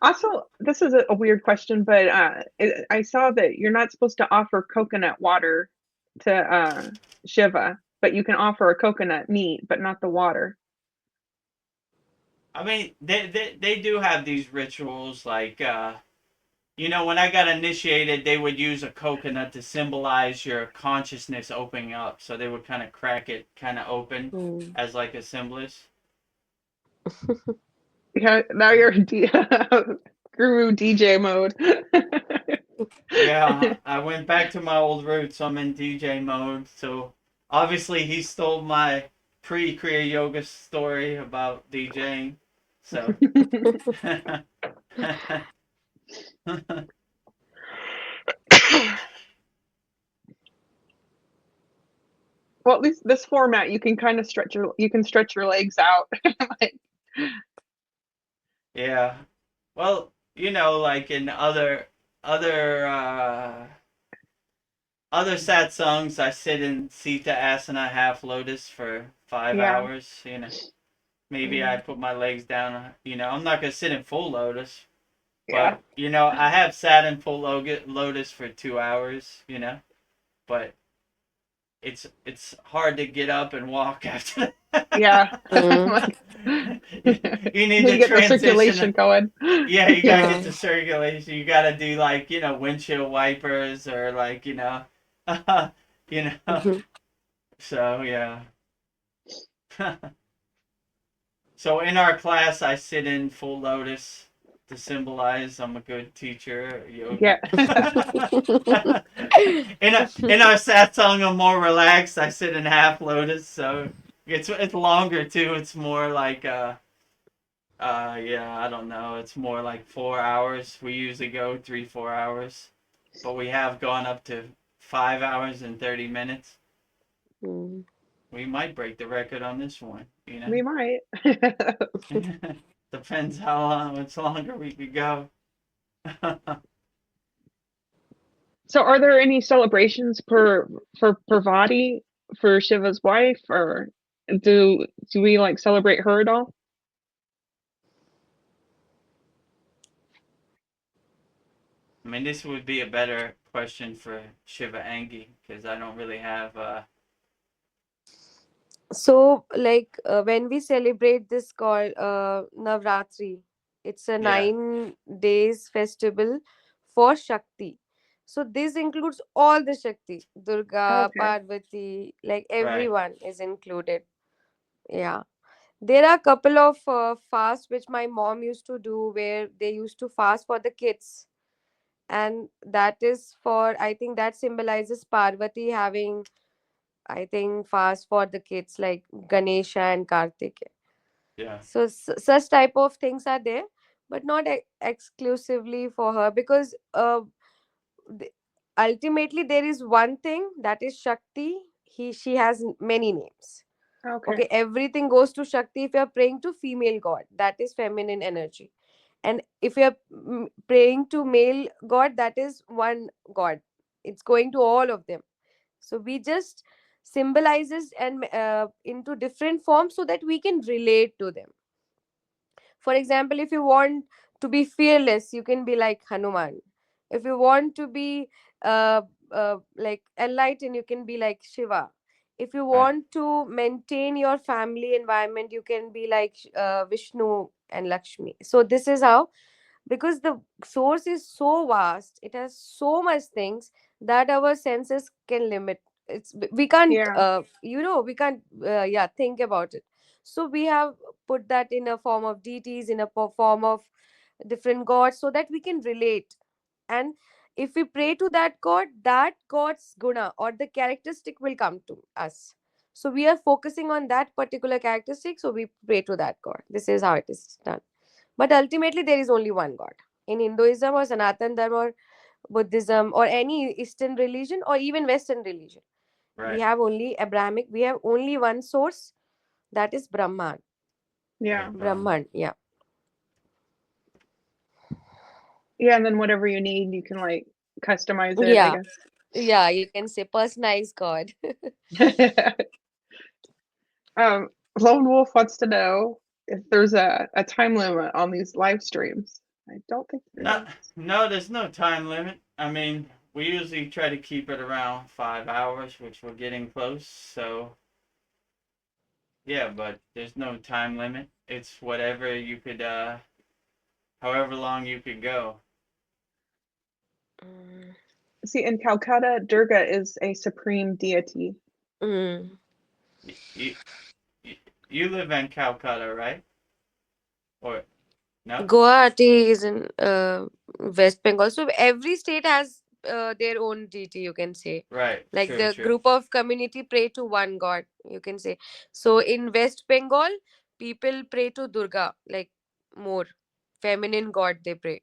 Also, this is a weird question, but I saw that you're not supposed to offer coconut water to Shiva, but you can offer a coconut meat, but not the water. I mean, they do have these rituals. Like, when I got initiated, they would use a coconut to symbolize your consciousness opening up. So they would kind of crack it kind of open Mm. as like a symbolist. Yeah, now you're in Guru DJ mode. Yeah, I went back to my old roots. I'm in DJ mode. So obviously he stole my pre-Kriya yoga story about DJing. So Well, at least this format, you can stretch your legs out. Like, yeah. Well, like in other other sad songs, I sit in Sita Asana half lotus for five yeah. hours. Maybe I Mm, put my legs down. I'm not gonna sit in full lotus, yeah. but I have sat in full lotus for 2 hours. But it's hard to get up and walk after Yeah. Mm. Like, you need need to to get the circulation transition. going. Yeah, you gotta Yeah. get the circulation. You gotta do like windshield wipers or like you know. Mhm. So yeah. So in our class, I sit in full lotus to symbolize I'm a good teacher, Yeah. yogi. In our satsang, I'm more relaxed. I sit in half lotus, so it's longer too. It's more like yeah, I don't know. It's more like 4 hours. We usually go 3-4 hours. but we have gone up to 5 hours and 30 minutes. Mm. We might break the record on this one, you know? We might. Depends how much longer we could go. So are there any celebrations for Parvati, for Shiva's wife, or do we like celebrate her at all? I mean, this would be a better question for Shiva Angi, because I don't really have So, like when we celebrate this called Navratri, it's a yeah, 9 days festival for Shakti. So this includes all the Shakti, Durga, Okay. Parvati, like right, everyone is included. Yeah, there are a couple of fasts which my mom used to do, where they used to fast for the kids, and that is for, I think that symbolizes Parvati having, I think, fast for the kids like Ganesha and Kartik. yeah, So such type of things are there, but not exclusively for her, because th- ultimately there is one thing, that is Shakti. She has many names. Okay. Okay, everything goes to Shakti. If you're praying to female god, that is feminine energy, and if you're praying to male god, that is one god. It's going to all of them. So we just symbolizes and into different forms so that we can relate to them. For example, if you want to be fearless, you can be like Hanuman. If you want to be like enlightened, you can be like Shiva. If you right, want to maintain your family environment, you can be like Vishnu and Lakshmi. So this is how, because the source is so vast, it has so much things that our senses can limit. It's, we can't Yeah. we can't yeah, think about it. So we have put that in a form of deities, in a form of different gods, so that we can relate. And if we pray to that god, that god's guna or the characteristic will come to us. So we are focusing on that particular characteristic, so we pray to that god. This is how it is done. But ultimately, there is only one God. In Hinduism or Sanatan Dharma or Buddhism or any Eastern religion or even Western religion, we right, have only Abrahamic, we have only one source, that is Brahman. Yeah. right, Brahma. Brahman, yeah. Yeah, and then whatever you need, you can like customize it, I Yeah, guess. yeah, you can say personalized God. Lone Wolf wants to know if there's a time limit on these live streams. I don't think there No, is. no, there's no time limit. I mean, we usually try to keep it around 5 hours, which we're getting close. So yeah, but there's no time limit. It's whatever you could, however long you could go. Mm. See, in Calcutta, Durga is a supreme deity. Mm. You, you, you live in Calcutta, right? Or no? Guwahati is in West Bengal. So every state has their own deity, you can say. Right. Like True. the True. group of community pray to one god, you can say. So in West Bengal, people pray to Durga, like more feminine god they pray.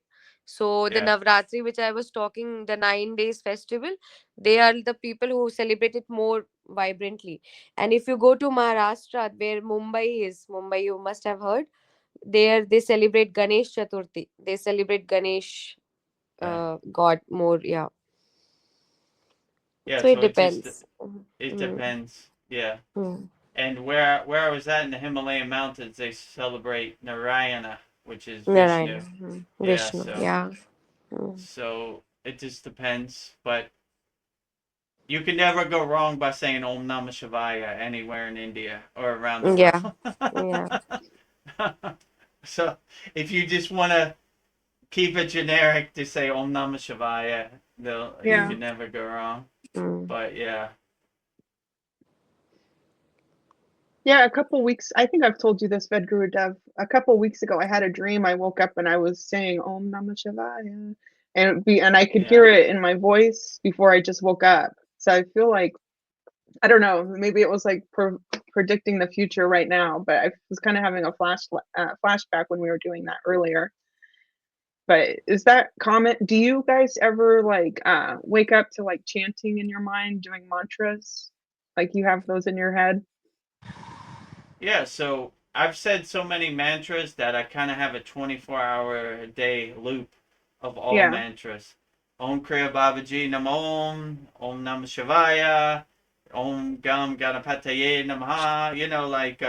So the Yeah. Navratri, which I was talking, the 9 days festival, they are the people who celebrate it more vibrantly. And if you go to Maharashtra, where Mumbai, you must have heard, there they celebrate Ganesh Chaturthi. They celebrate Ganesh Right. god more. Yeah. Yeah. So it So it just depends. it Mm, depends. Yeah. mm. And where I was at in the Himalayan mountains, they celebrate Narayana, which is Narayana. Vishnu. Yeah. Vishnu. So Yeah. Mm. so it just depends, but you can never go wrong by saying Om Namah Shivaya anywhere in India or around the Yeah. world. Yeah. So if you just want to keep it generic to say Om Namah Shivaya, you Yeah. Mm, can never go wrong. mm. But yeah, Yeah, a couple weeks, I think I've told you this, Vedguru Dev. A couple weeks ago, I had a dream. I woke up and I was saying Om Namah Shivaya, and I could yeah, hear it in my voice before I just woke up. So I feel like, I don't know, maybe it was like predicting the future right now. But I was kind of having a flashback when we were doing that earlier. But is that common? Do you guys ever like wake up to like chanting in your mind, doing mantras? Like you have those in your head? Yeah, so I've said so many mantras that I kind of have a 24-hour a day loop of all Yeah. mantras. Om Kriya Babaji Namom, Om Namah Shivaya, Om Gam Ganapataye Namaha, like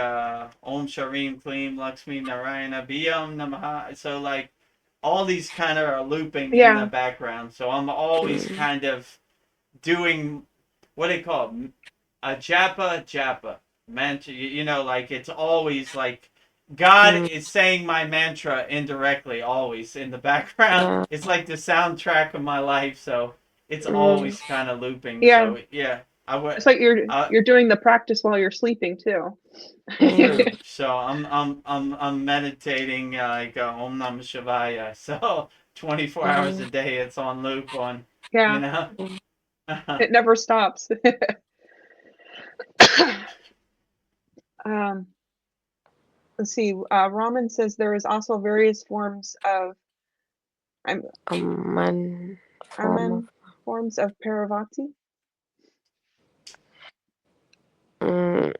Om Sharim Klim Lakshmi Narayana Biyam Namaha. So, like, all these kind of are looping in the Yeah. background. So, I'm always Mm. kind of doing what they call a japa mantra. Like it's always like God Mm. is saying my mantra indirectly, always in the background. Yeah. It's like the soundtrack of my life, so it's Mm. always kind of looping. Yeah. So yeah, I would. It's like Uh, you're doing the practice while you're sleeping too. Mm. True. So I'm meditating like Om Namah Shivaya. So 24 hours a Mm. day, it's on loop on. You Yeah. know. Mm. It never stops. um, let's see. Raman says there is also various forms of I'm Amman form of. Aman forms of Paravati. Mm.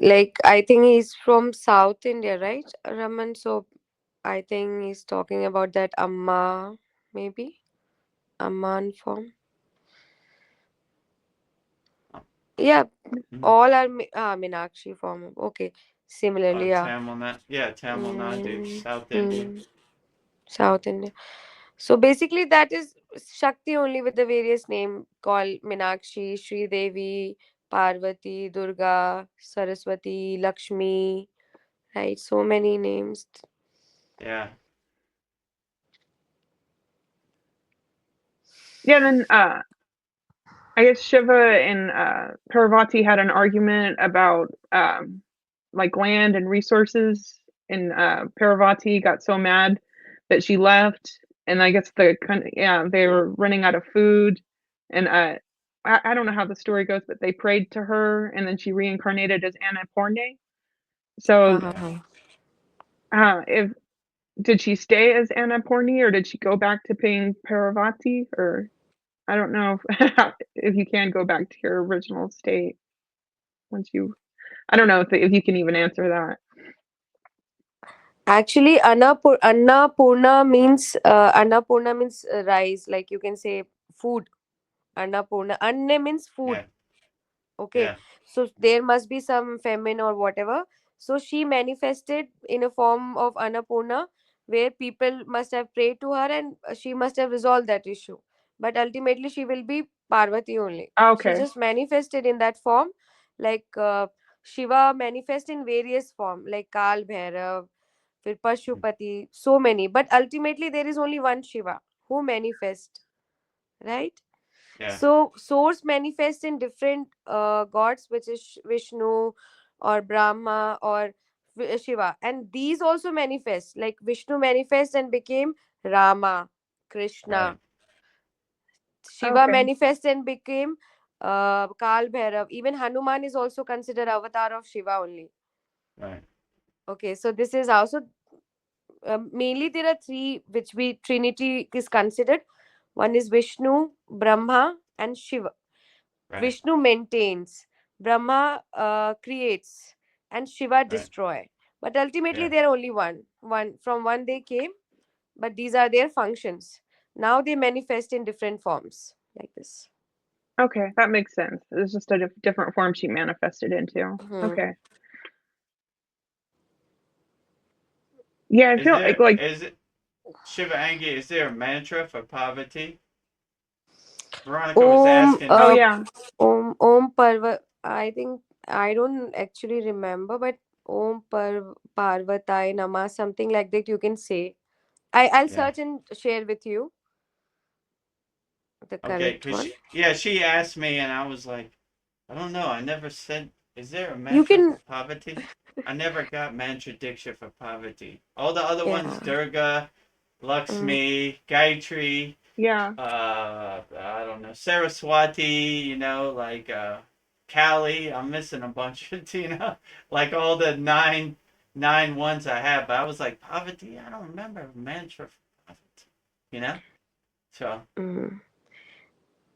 Like I think he's from South India, right, Raman? So I think he's talking about that Amma, maybe Amman form. Yeah, all are Meenakshi form. Okay, similarly, yeah. Tamil Nadu, Mm, South India. hmm. South India. So basically, that is Shakti only with the various name called Meenakshi, Sri Devi, Parvati, Durga, Saraswati, Lakshmi. Right, so many names. Yeah, Yeah, then I guess Shiva and Parvati had an argument about like land and resources, and Parvati got so mad that she left, and I guess they were running out of food, and I don't know how the story goes, but they prayed to her, and then she reincarnated as Annapurna. So yeah, Uh-huh. if did she stay as Annapurna or did she go back to being Parvati or I don't know if you can go back to your original state once you I don't know if you can even answer that. Actually, Annapurna means rice. Like you can say food. Annapurna. Anna means yeah, food. Okay, yeah, so there must be some famine or whatever. So she manifested in a form of Annapurna, where people must have prayed to her and she must have resolved that issue. But ultimately, she will be Parvati only. She Okay. just manifested in that form, like Shiva manifest in various form, like Kal Bhairav, फिर Pashupati, so many. But ultimately, there is only one Shiva who manifest, right? yeah, So source manifests in different gods, which is Vishnu or Brahma or Shiva, and these also manifest. Like Vishnu manifests and became Rama, right, Krishna. Shiva Okay. manifests and became Kal Bhairav. Even Hanuman is also considered avatar of Shiva only. right, Okay, so this is also mainly there are three which we Trinity is considered. One is Vishnu, Brahma, and Shiva. right, Vishnu maintains, Brahma creates, and Shiva right, destroy. But ultimately, yeah, they're only one. One from one they came, but these are their functions. Now they manifest in different forms, like this. Okay, that makes sense. It's just a different form she manifested into. Hmm. Okay. Yeah, I Is feel there like is it Shiva Angi? Is there a mantra for poverty? Veronica was Om, asking. oh yeah. Om Parva. I think I don't actually remember, but Parvatai Nama, something like that. You can say. I'll Yeah, search and share with you the okay, correct one. she asked me, and I was like, I don't know. I never said. Is there a You mantra for can, poverty? I never got mantra diksha for poverty. All the other ones, yeah. Durga, Mm. Lakshmi, Gayatri, Yeah. I don't know, Saraswati, like Kali. I'm missing a bunch, like all the 9 ones I have, but I was like, Parvati, I don't remember a mantra for Parvati. You know? So, Mm.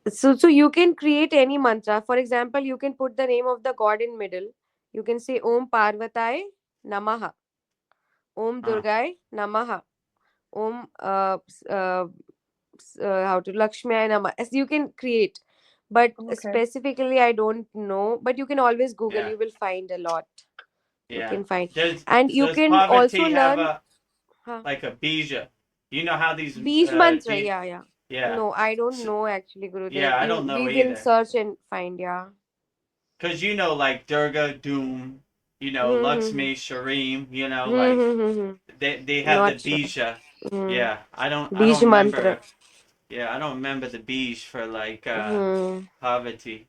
So you can create any mantra. For example, you can put the name of the god in middle. You can say Om Parvatai Namaha, Om uh, Durgai Namaha, Om how to Lakshmi Namaha. As you can create, but Okay. specifically I don't know. But you can always Google. yeah, You will find a lot. You yeah. can find, Does and you does can also Parvati have learn. a Huh, like a bija? You know how these Beej mantra. Yeah, yeah. yeah. No, I don't So, know actually, Gurudev. yeah, I don't know We will either. search and find. Yeah. Cause you know, like Durga, Doom, Hmm. Lakshmi, Shareem, like Hmm. they have the Not sure. bija. Hmm. Yeah, I Beej don't mantra. remember. Yeah, I don't remember the bij for like Hmm. Parvati.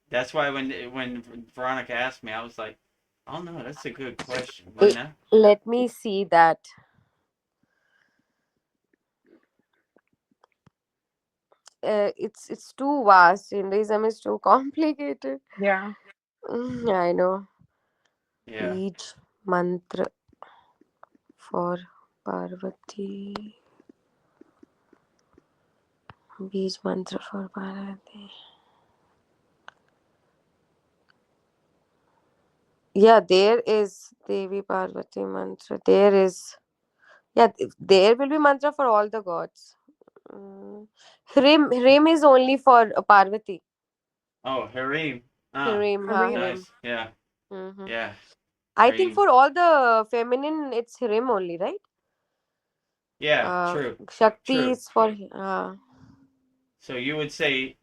That's why when Veronica asked me, I was like, oh no, that's a good question. Let me see that. It's too vast. Hinduism is too complicated. Yeah. I know. Yeah. Beej mantra for Parvati. Beej mantra for Parvati. Yeah, there is Devi Parvati mantra. There is. Yeah, there will be mantra for all the gods. Mm. Hrim is only for Parvati. Oh, Hareem. Ah, Hrim, ha, Hurry. Hrim. nice. Yeah, Hmm. yeah. I think Hareem. for all the feminine, it's Hrim only, right? Yeah, true, Shakti true. is for. So you would say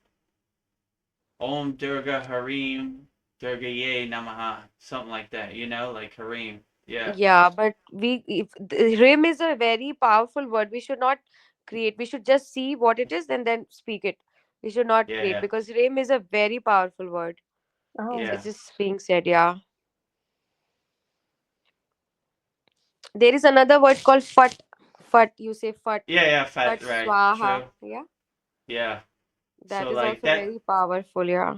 Om Durga Hareem Durga Ye Namaha, something like that. Like Hareem. Yeah, Yeah, but Hrim is a very powerful word. We should not create. We should just see what it is and then speak it. We should not yeah, create yeah, because Hrim is a very powerful word. Oh. It's yeah, just being said. Yeah. There is another word called Fat. Fat. You say Fat. yeah, yeah. Fat Fat, right? Swaha. True. Yeah. Yeah. That So is like also that, very powerful. Yeah.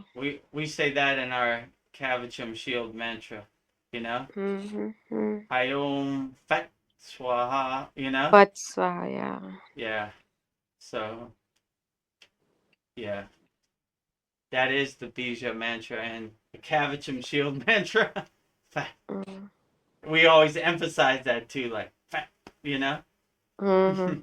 we say that in our Kavachum Shield mantra. You know, Mm-hmm. Hayom Fat Swaha. Fat Swaha. Yeah. Yeah. So yeah, that is the Bija mantra and the Kavachum Shield mantra. Fat. Mm-hmm. We always emphasize that too, like fat. You know. Mm-hmm.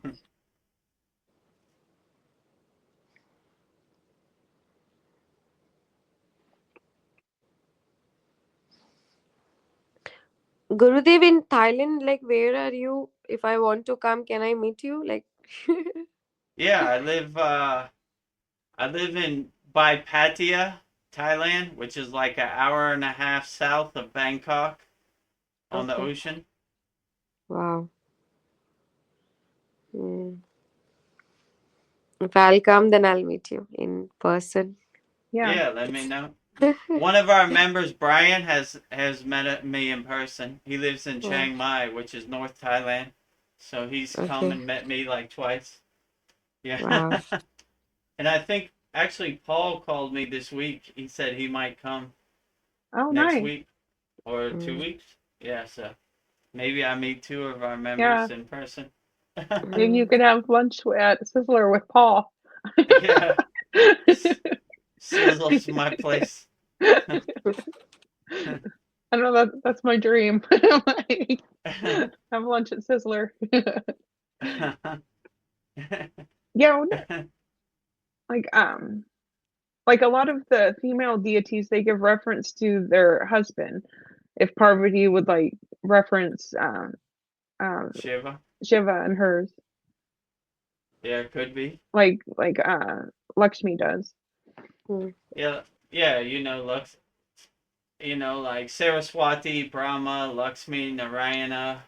Gurudev, in Thailand, like, where are you? If I want to come, can I meet you? Like, Yeah, I live in by Pattaya, Thailand, which is like an hour and a half south of Bangkok on the okay. ocean. Wow. Mm. If I'll come, then I'll meet you in person. Yeah. Yeah, let me It's know. One of our members, Brian, has met me in person. He lives in oh, Chiang Mai, which is North Thailand. So he's come okay. and met me like twice. Yeah. Wow. And I think actually Paul called me this week. He said he might come Oh, next nice. week or two Mm. weeks. Yeah, so maybe I meet two of our Yeah. members in person. Maybe you Mm. could have lunch at Sizzler with Paul. Yeah, Sizzle's my place. I know that's my dream. Like, have lunch at Sizzler. Yeah, like like a lot of the female deities, they give reference to their husband. If Parvati would like reference um Shiva. Shiva and hers, Yeah, could be. like Lakshmi does. Mm. Yeah, yeah. Lux. Like Saraswati, Brahma, Lakshmi, Narayana.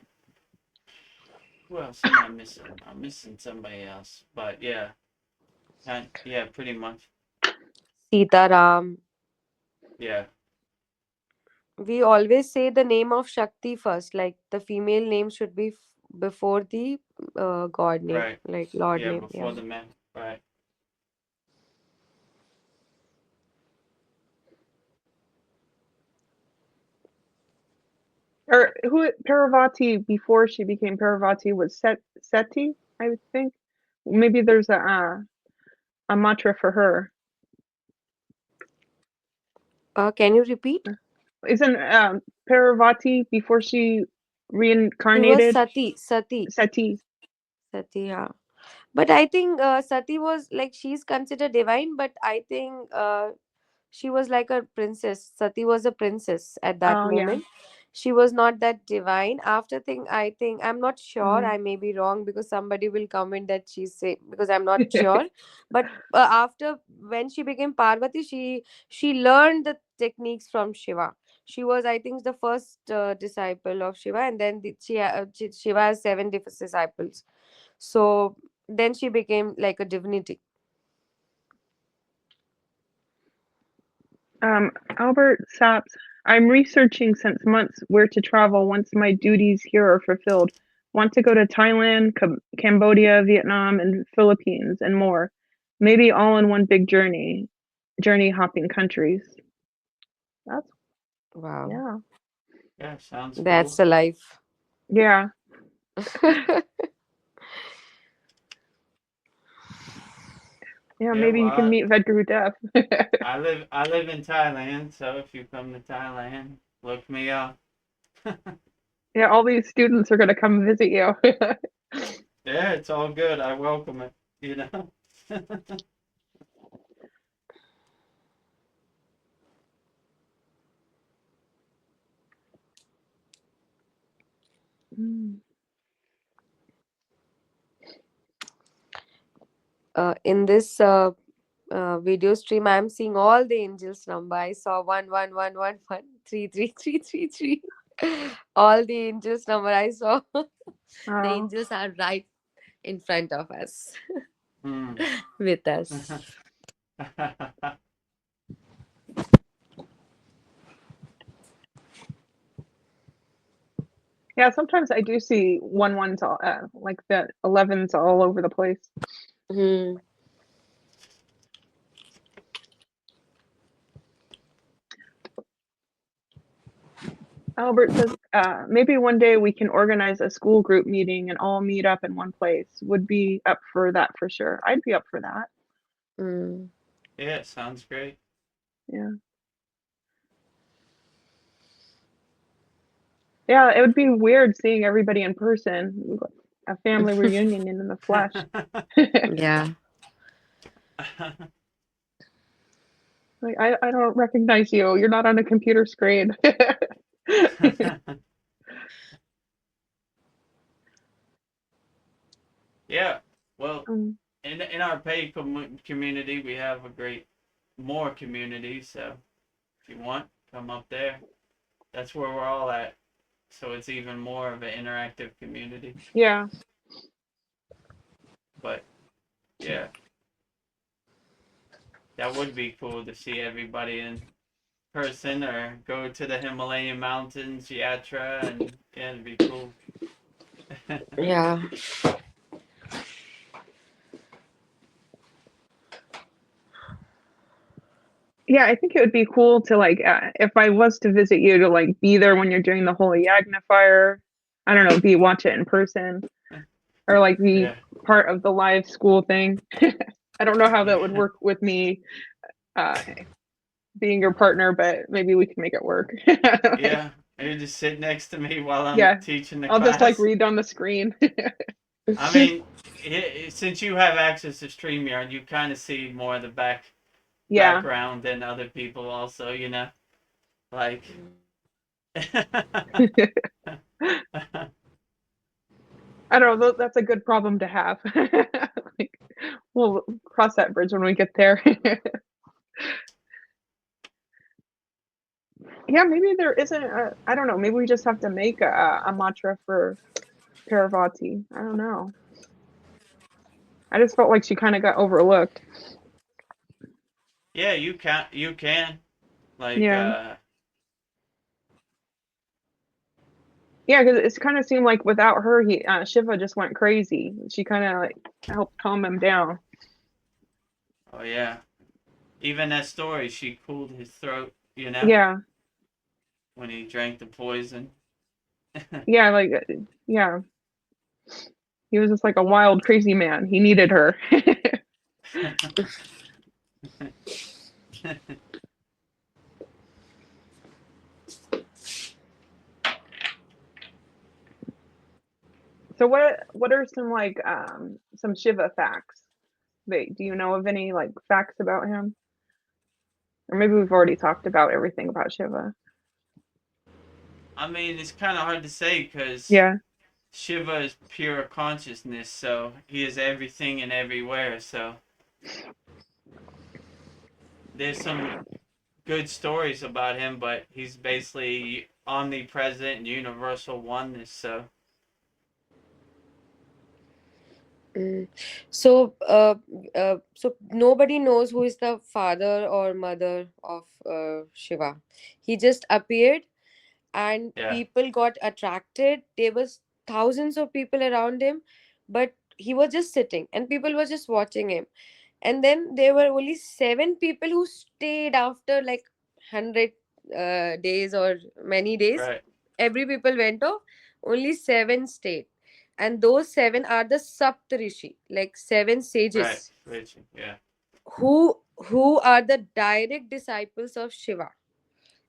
Who else am I missing? I'm missing somebody else, but yeah, yeah, pretty much. Sitaram. Yeah, We always say the name of Shakti first. Like, the female name should be before the god name, right. like Lord Yeah, name. Yeah. before the man. Right. Or Parvati before she became Parvati was Seti, I would think. Maybe there's a mantra for her. Can you repeat? Isn't Parvati before she It was reincarnated? Sati. Seti. Yeah. But I think Sati was like, she's considered divine, but I think she was like a princess. Sati was a princess at that Oh yeah. moment. She was not that divine. After thing, I think, I'm not sure. Mm. I may be wrong, because somebody will comment that she's say, because I'm not sure. But after, when she became Parvati, she learned the techniques from Shiva. She was, I think, the first disciple of Shiva, and then Shiva has seven disciples. So then she became like a divinity. Albert Saps, I'm researching since months where to travel once my duties here are fulfilled. Want to go to Thailand, Cambodia, Vietnam, and Philippines, and more. Maybe all in one big journey hopping countries. That's, Wow. yeah. Yeah, sounds cool. That's the life. Yeah. Yeah, maybe you can meet Vedguru Dev. I live in Thailand, so if you come to Thailand, look me up. Yeah, all these students are going to come visit you. Yeah, it's all good. I welcome it, you know. In this video stream, I'm seeing all the angels number. I saw 11111 33333. All the angels number I saw. The angels are right in front of us. With us. Yeah, sometimes I do see 1-1s, like the 11s all over the place. Albert says, maybe one day we can organize a school group meeting and all meet up in one place. Would be up for that for sure. I'd be up for that. Yeah, sounds great. Yeah. Yeah, it would be weird seeing everybody in person. A family reunion in the flesh. Yeah. Like, I don't recognize you. You're not on a computer screen. Yeah, well, in our paid community, we have more community. So if you want, come up there. That's where we're all at. So it's even more of an interactive community. Yeah. But yeah, that would be cool to see everybody in person, or go to the Himalayan mountains, yatra, and yeah, it'd be cool. Yeah. Yeah, I think it would be cool to, like, if I was to visit you, to like be there when you're doing the Holy Yagna fire. I don't know, watch it in person, or like be part of the live school thing. I don't know how that would work with me being your partner, but maybe we can make it work. Yeah, you just sit next to me while I'm teaching the class. I'll just like read on the screen. I mean, since you have access to StreamYard, you kind of see more of the background than other people also, you know? Like... I don't know, that's a good problem to have. Like, we'll cross that bridge when we get there. Yeah, maybe there isn't I don't know, maybe we just have to make a mantra for Parvati. I don't know. I just felt like she kind of got overlooked. Yeah, you can. Like, yeah, because it's kind of seemed like without her, Shiva just went crazy. She kind of like helped calm him down. Oh yeah, even that story, she cooled his throat, you know? Yeah. When he drank the poison. Yeah, like yeah. He was just like a wild, crazy man. He needed her. So what are some like some Shiva facts? Wait, do you know of any like facts about him? Or maybe we've already talked about everything about Shiva. I mean, it's kind of hard to say because Yeah. Shiva is pure consciousness, so he is everything and everywhere. So there's some good stories about him, but he's basically omnipresent and universal oneness. So Mm. So nobody knows who is the father or mother of Shiva. He just appeared, and yeah, people got attracted. There was thousands of people around him, but he was just sitting, and people were just watching him. And then there were only 7 people who stayed after like 100 days or many days. right, Every people went off. Only 7 stayed, and those 7 are the Saptarishi, like 7 right, sages Richie, yeah, who are the direct disciples of Shiva.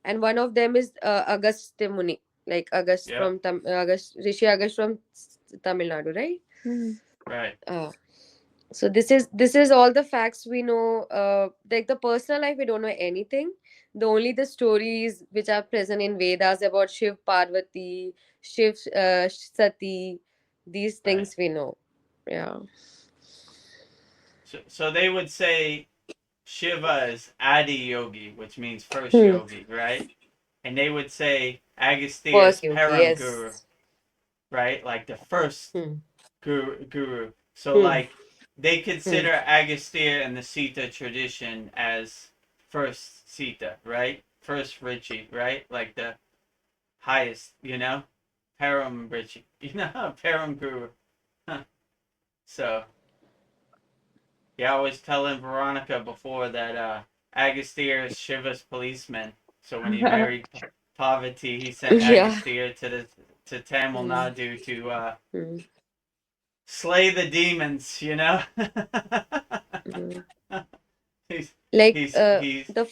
And one of them is Agastya Muni, like Agast yeah, from Agast, Rishi Agast from Tamil Nadu, right? Hmm. right, uh, so this is all the facts we know. Like the personal life we don't know anything. The stories which are present in Vedas about Shiv Parvati, Shiv Sati, these right. things we know. Yeah. So they would say Shiva is Adi Yogi, which means first Hmm. yogi, right? And they would say Agastya is First yogi, Param Guru, yes. right? Like the first Hmm. guru. So Hmm. like they Hmm. consider Agastya and the Sita tradition as first Sita, right? First Richie, right? Like the highest, Param Richie, Param Guru. So yeah, I was telling Veronica before that Agastya is Shiva's policeman. So when he married Parvati, he sent Yeah. Agastya to Tamil Hmm. Nadu to Hmm. slay the demons. Hmm. he's Like he's the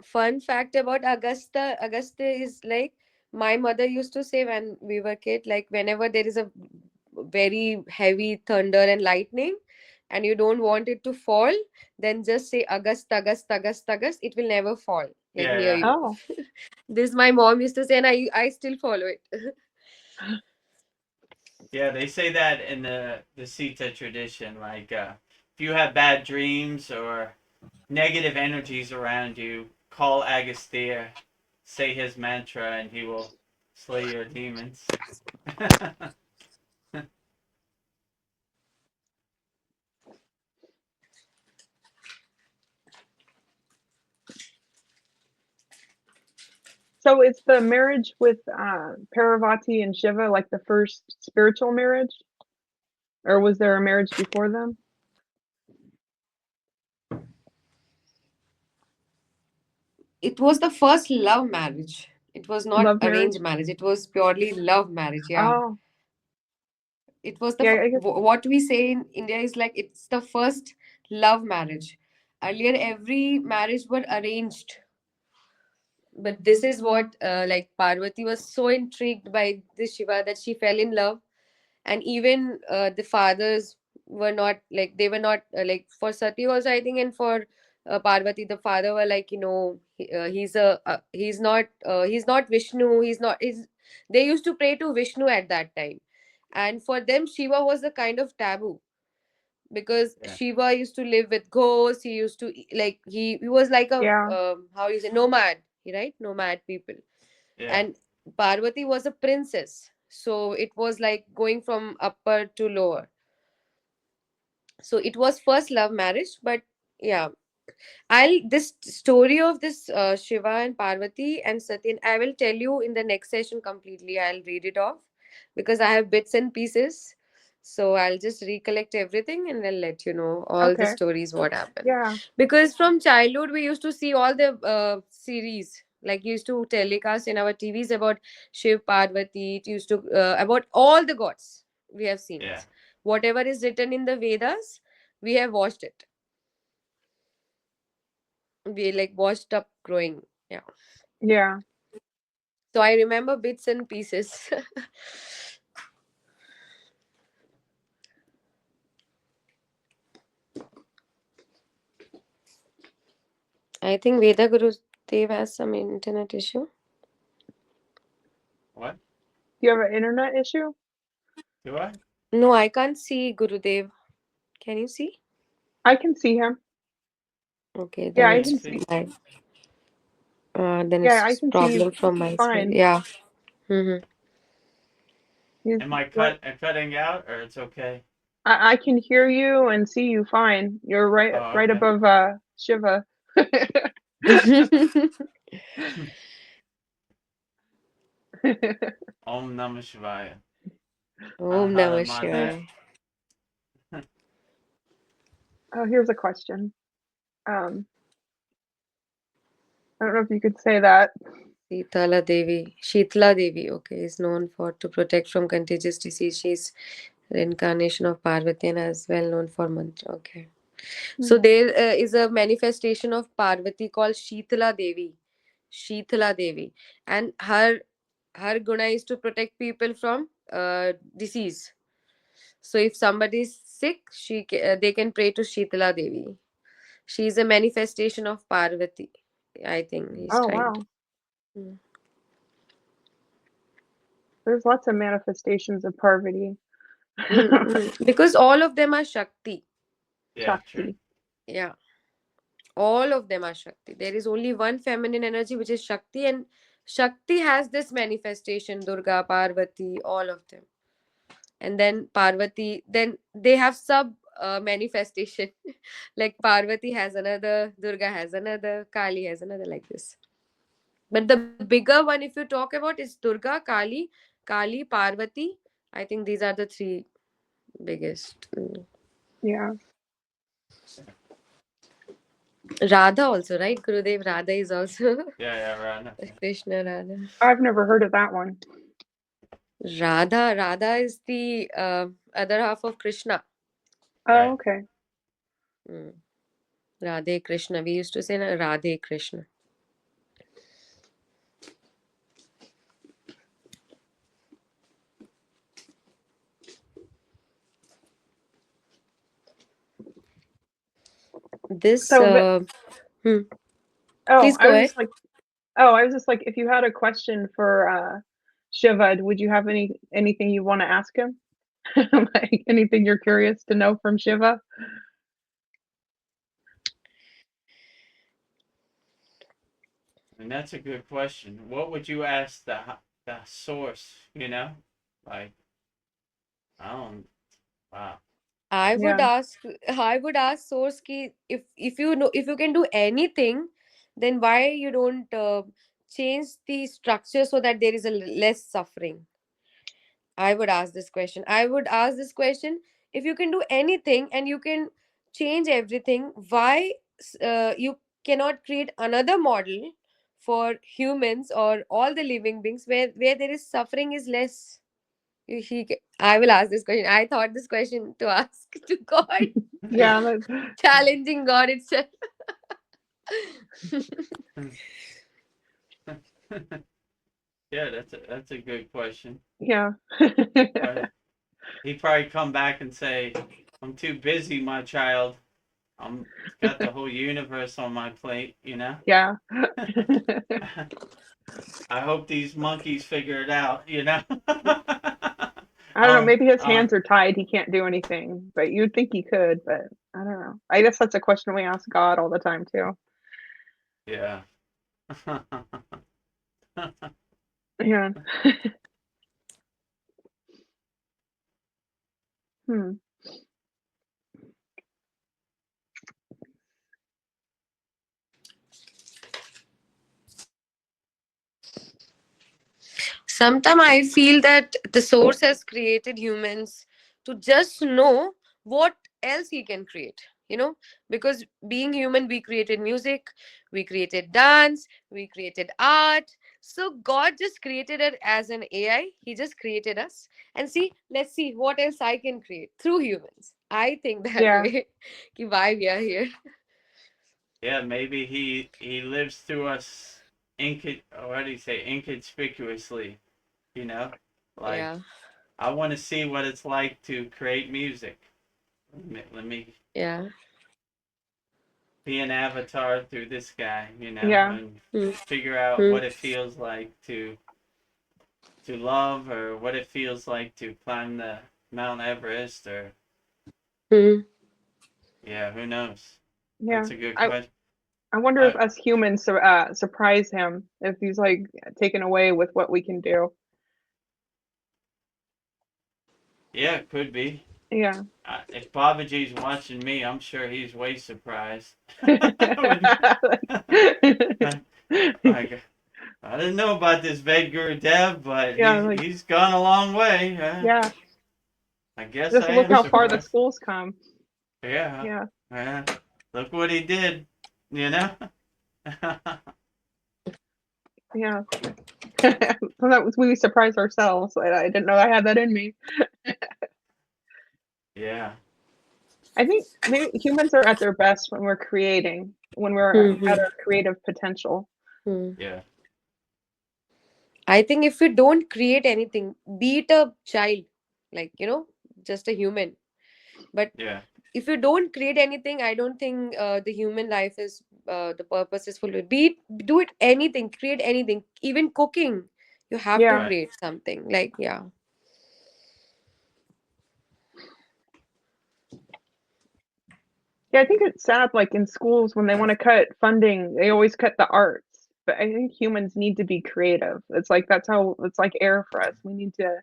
fun fact about Augusta is like my mother used to say when we were kid, like whenever there is a very heavy thunder and lightning and you don't want it to fall, then just say August, it will never fall like yeah, near yeah, you. Oh. This my mom used to say, and I still follow it. yeah. They say that in the Sita tradition, like if you have bad dreams or negative energies around you, call Agastya, say his mantra, and he will slay your demons. So it's the marriage with Parvati and Shiva, like the first spiritual marriage, or was there a marriage before them? It was the first love marriage. It was not Love arranged marriage? marriage. It was purely love marriage. Yeah. Oh, It was yeah. I guess. what we say in India is like it's the first love marriage. Earlier, every marriage were arranged, but this is what like Parvati was so intrigued by this Shiva that she fell in love. And even the fathers were not like they were not like for Sati also, I think, and for Parvati the father were like, he's not Vishnu, they used to pray to Vishnu at that time, and for them Shiva was a kind of taboo because Yeah, Shiva used to live with ghosts. He used to like he was like a Yeah. how you say nomad, right? Nomad people. yeah, And Parvati was a princess, so it was like going from upper to lower. So it was first love marriage, but yeah, I'll this story of this Shiva and Parvati and Satyan, I will tell you in the next session completely. I'll read it off because I have bits and pieces. So I'll just recollect everything and I'll let you know all the Okay. stories what happened. Yeah. Because from childhood we used to see all the series. Like used to telecast in our TVs about Shiv Parvati. It used to about all the gods we have seen. Yeah. Whatever is written in the Vedas, we have watched it. We like watched up growing. Yeah. Yeah. So I remember bits and pieces. I think Veda Guru Dev has some internet issue. What? Do you have an internet issue? Do I? No, I can't see Gurudev. Can you see? I can see him. Okay, Yeah, then I it's can see. then Yeah, I it's can see problem from my side. fine. Yeah. Mm-hmm. He's Am I right. cutting out, or it's okay? I can hear you and see you fine. You're right Oh, right okay. above Shiva. Om Namah Shivaya. Om Namah Shivaya. Oh, here's a question. I don't know if you could say that. Sitala Devi. Shitla Devi, okay, is known for to protect from contagious disease. She's reincarnation of Parvati and is well known for mantra. Okay. So there is a manifestation of Parvati called Shitala Devi. Shitala Devi. And her guna is to protect people from disease. So if somebody is sick, they can pray to Shitala Devi. She is a manifestation of Parvati. I think he's Oh, trying to. wow. There's lots of manifestations of Parvati. Because all of them are Shakti. Yeah, true. Shakti. Yeah. All of them are Shakti. There is only one feminine energy which is Shakti, and Shakti has this manifestation Durga, Parvati, all of them. And then Parvati, then they have sub manifestation. Like Parvati has another, Durga has another, Kali has another, like this. But the bigger one, if you talk about, is Durga, Kali, Parvati. I think these are the three biggest. Yeah. Radha also, right? Gurudev Radha is also Yeah, right. Krishna Radha. I've never heard of that one. Radha is the other half of Krishna. Oh, Right. okay. Radhe Krishna. We used to say na, Radhe Krishna. This. So, Please I go was ahead. just like, I was just like, if you had a question for Shiva, would you have anything you want to ask him? Like anything you're curious to know from Shiva? And that's a good question. What would you ask the source? You know, like I don't. Wow. I would Yeah. ask source ki if you know, if you can do anything, then why you don't change the structure so that there is a less suffering. I would ask this question. I would ask this question, if you can do anything and you can change everything, why you cannot create another model for humans or all the living beings where there is suffering is less? I will ask this question. I thought this question to ask to God, Yeah. challenging God itself. Yeah, that's a good question. Yeah. He'd probably come back and say, "I'm too busy, my child. I'm got the whole universe on my plate, you know." Yeah. I hope these monkeys figure it out, you know. I don't know. Maybe his hands are tied. He can't do anything, but you'd think he could, but I don't know. I guess that's a question we ask God all the time too. Yeah. Yeah. Sometimes I feel that the source has created humans to just know what else he can create. because being human, we created music, we created dance, we created art. So God just created it as an AI. He just created us. And see, let's see what else I can create through humans. I think that Yeah. way. Ki why we are here. Yeah, maybe he lives through us what do you say, inconspicuously, you know? Like, Yeah, I want to see what it's like to create music. Let me yeah. be an avatar through this guy, Yeah. and Hmm. figure out Hmm. what it feels like to love, or what it feels like to climb the Mount Everest, or Hmm. yeah, who knows? Yeah. That's a good I question. I wonder if I, us humans surprise him, if he's like taken away with what we can do. yeah, it could be. Yeah. If Babaji's watching me, I'm sure he's way surprised. Like, I didn't know about this Ved Guru Dev, but Yeah, he's like, he's gone a long way. yeah. I guess Just I look am how far the surprised. school's come. Yeah, Yeah. yeah. Look what he did. You know. Yeah. Sometimes we surprise ourselves. I didn't know I had that in me. Yeah, I think maybe humans are at their best when we're creating, when we're Hmm. at Hmm. our creative potential. Hmm. yeah, I think if we don't create anything, be it a child, like, just a human, but yeah, if you don't create anything, I don't think the human life is the purpose is fulfilled. Be it, do it anything, create anything, even cooking. You have to Yeah. right. create something. Like, yeah. Yeah, I think it's sad, like in schools when they want to cut funding, they always cut the arts. But I think humans need to be creative. It's like that's how it's like air for us. We need to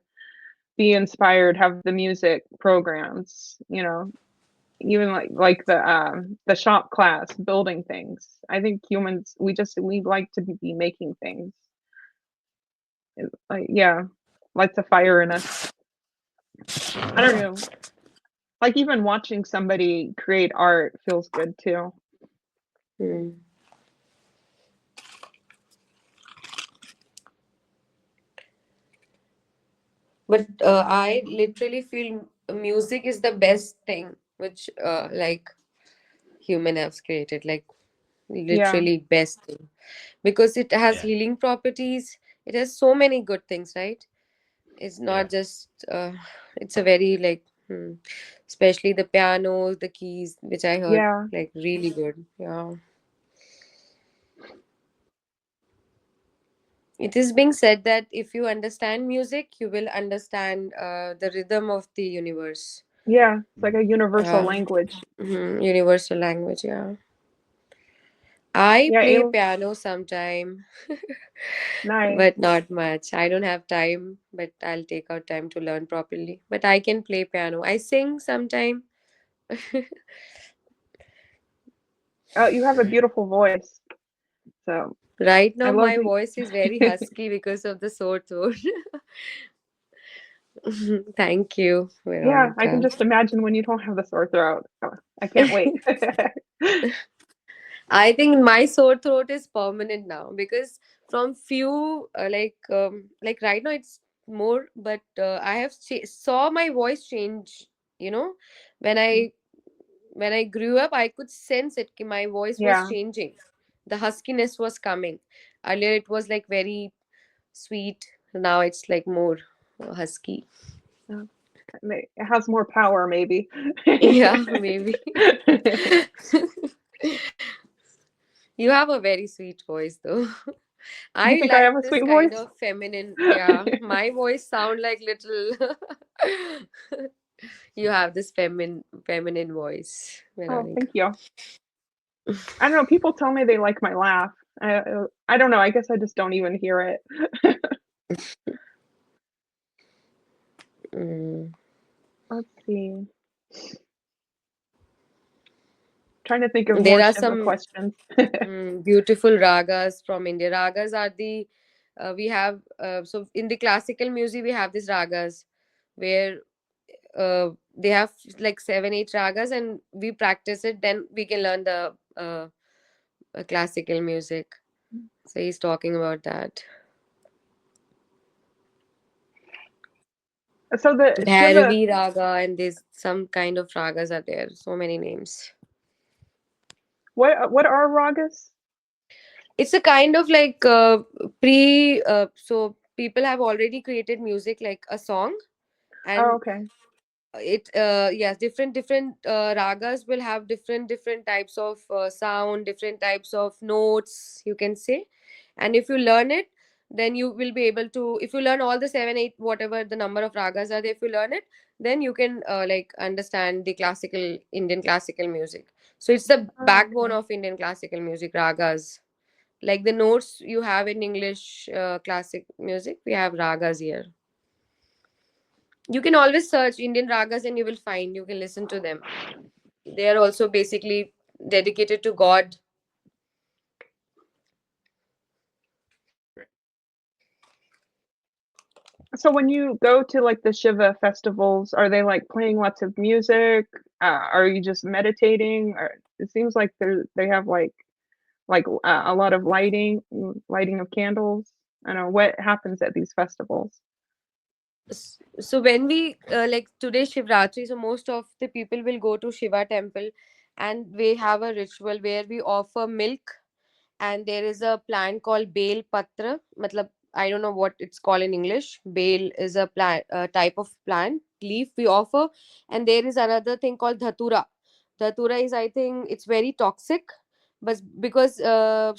be inspired, have the music programs, even like the shop class, building things. I think humans we like to be making things. Like yeah, like the fire in us. I don't know. Like even watching somebody create art feels good too. Hmm. But I literally feel music is the best thing which like human has created. Like, Yeah, literally best thing, because it has Yeah, healing properties. It has so many good things, right? It's yeah, not just it's a very like especially the piano, the keys, which I heard yeah, like really good. Yeah. It is being said that if you understand music, you will understand the rhythm of the universe. yeah. It's like a universal Yeah. language. Universal language. Yeah. I Yeah, play piano sometime, nice. but not much. I don't have time, but I'll take out time to learn properly. But I can play piano. I sing sometime. Oh, you have a beautiful voice. So Right I now, love my voice is very the husky because of the sore throat. Thank you, Yeah, I can Veronica. just imagine when you don't have the sore throat. Oh, I can't wait. I think my sore throat is permanent now because from few like right now it's more, but I have saw my voice change. You know, when I grew up, I could sense it. Ki my voice was Yeah. changing. The huskiness was coming. Earlier, it was like very sweet. Now it's like more husky. Oh, it has more power maybe. Yeah, maybe. You have a very sweet voice, though. You I think I have like a this sweet kind voice? of feminine. Yeah, my voice sound like little. You have this feminine voice, Oh, Veronica. thank you. I don't know, people tell me they like my laugh. I don't know, I guess I just don't even hear it. Mm. Let's see. Trying to think of There more are Shiva some questions. beautiful ragas from India. Ragas are the we have so in the classical music we have these ragas where they have like 7 8 ragas, and we practice it, then we can learn the classical music. So he's talking about that. So the Shiva, Bhairavi raga, and there's some kind of ragas are there. So many names. what are ragas? It's a kind of like so people have already created music like a song, Oh, and okay. it yes, different ragas will have different types of sound, different types of notes, you can say. And if you learn it, then you will be able to, if you learn all the 7 8 whatever the number of ragas are there, if you learn it, then you can like understand the classical Indian classical music. So it's the Oh, backbone okay. of Indian classical music, ragas. Like the notes you have in English classic music, we have ragas here. You can always search Indian ragas and you will find, you can listen to them. They are also basically dedicated to God. So when you go to like the Shiva festivals, are they like playing lots of music? Are you just meditating? Or it seems like they have like a lot of lighting of candles. I don't know what happens at these festivals. So when we like today Shivratri, so most of the people will go to Shiva temple, and we have a ritual where we offer milk, and there is a plant called bale patra. Matlab, I don't know what it's called in English. Bale is a plant, type of plant leaf we offer, and there is another thing called dhatura. Dhatura is, I think, it's very toxic, but because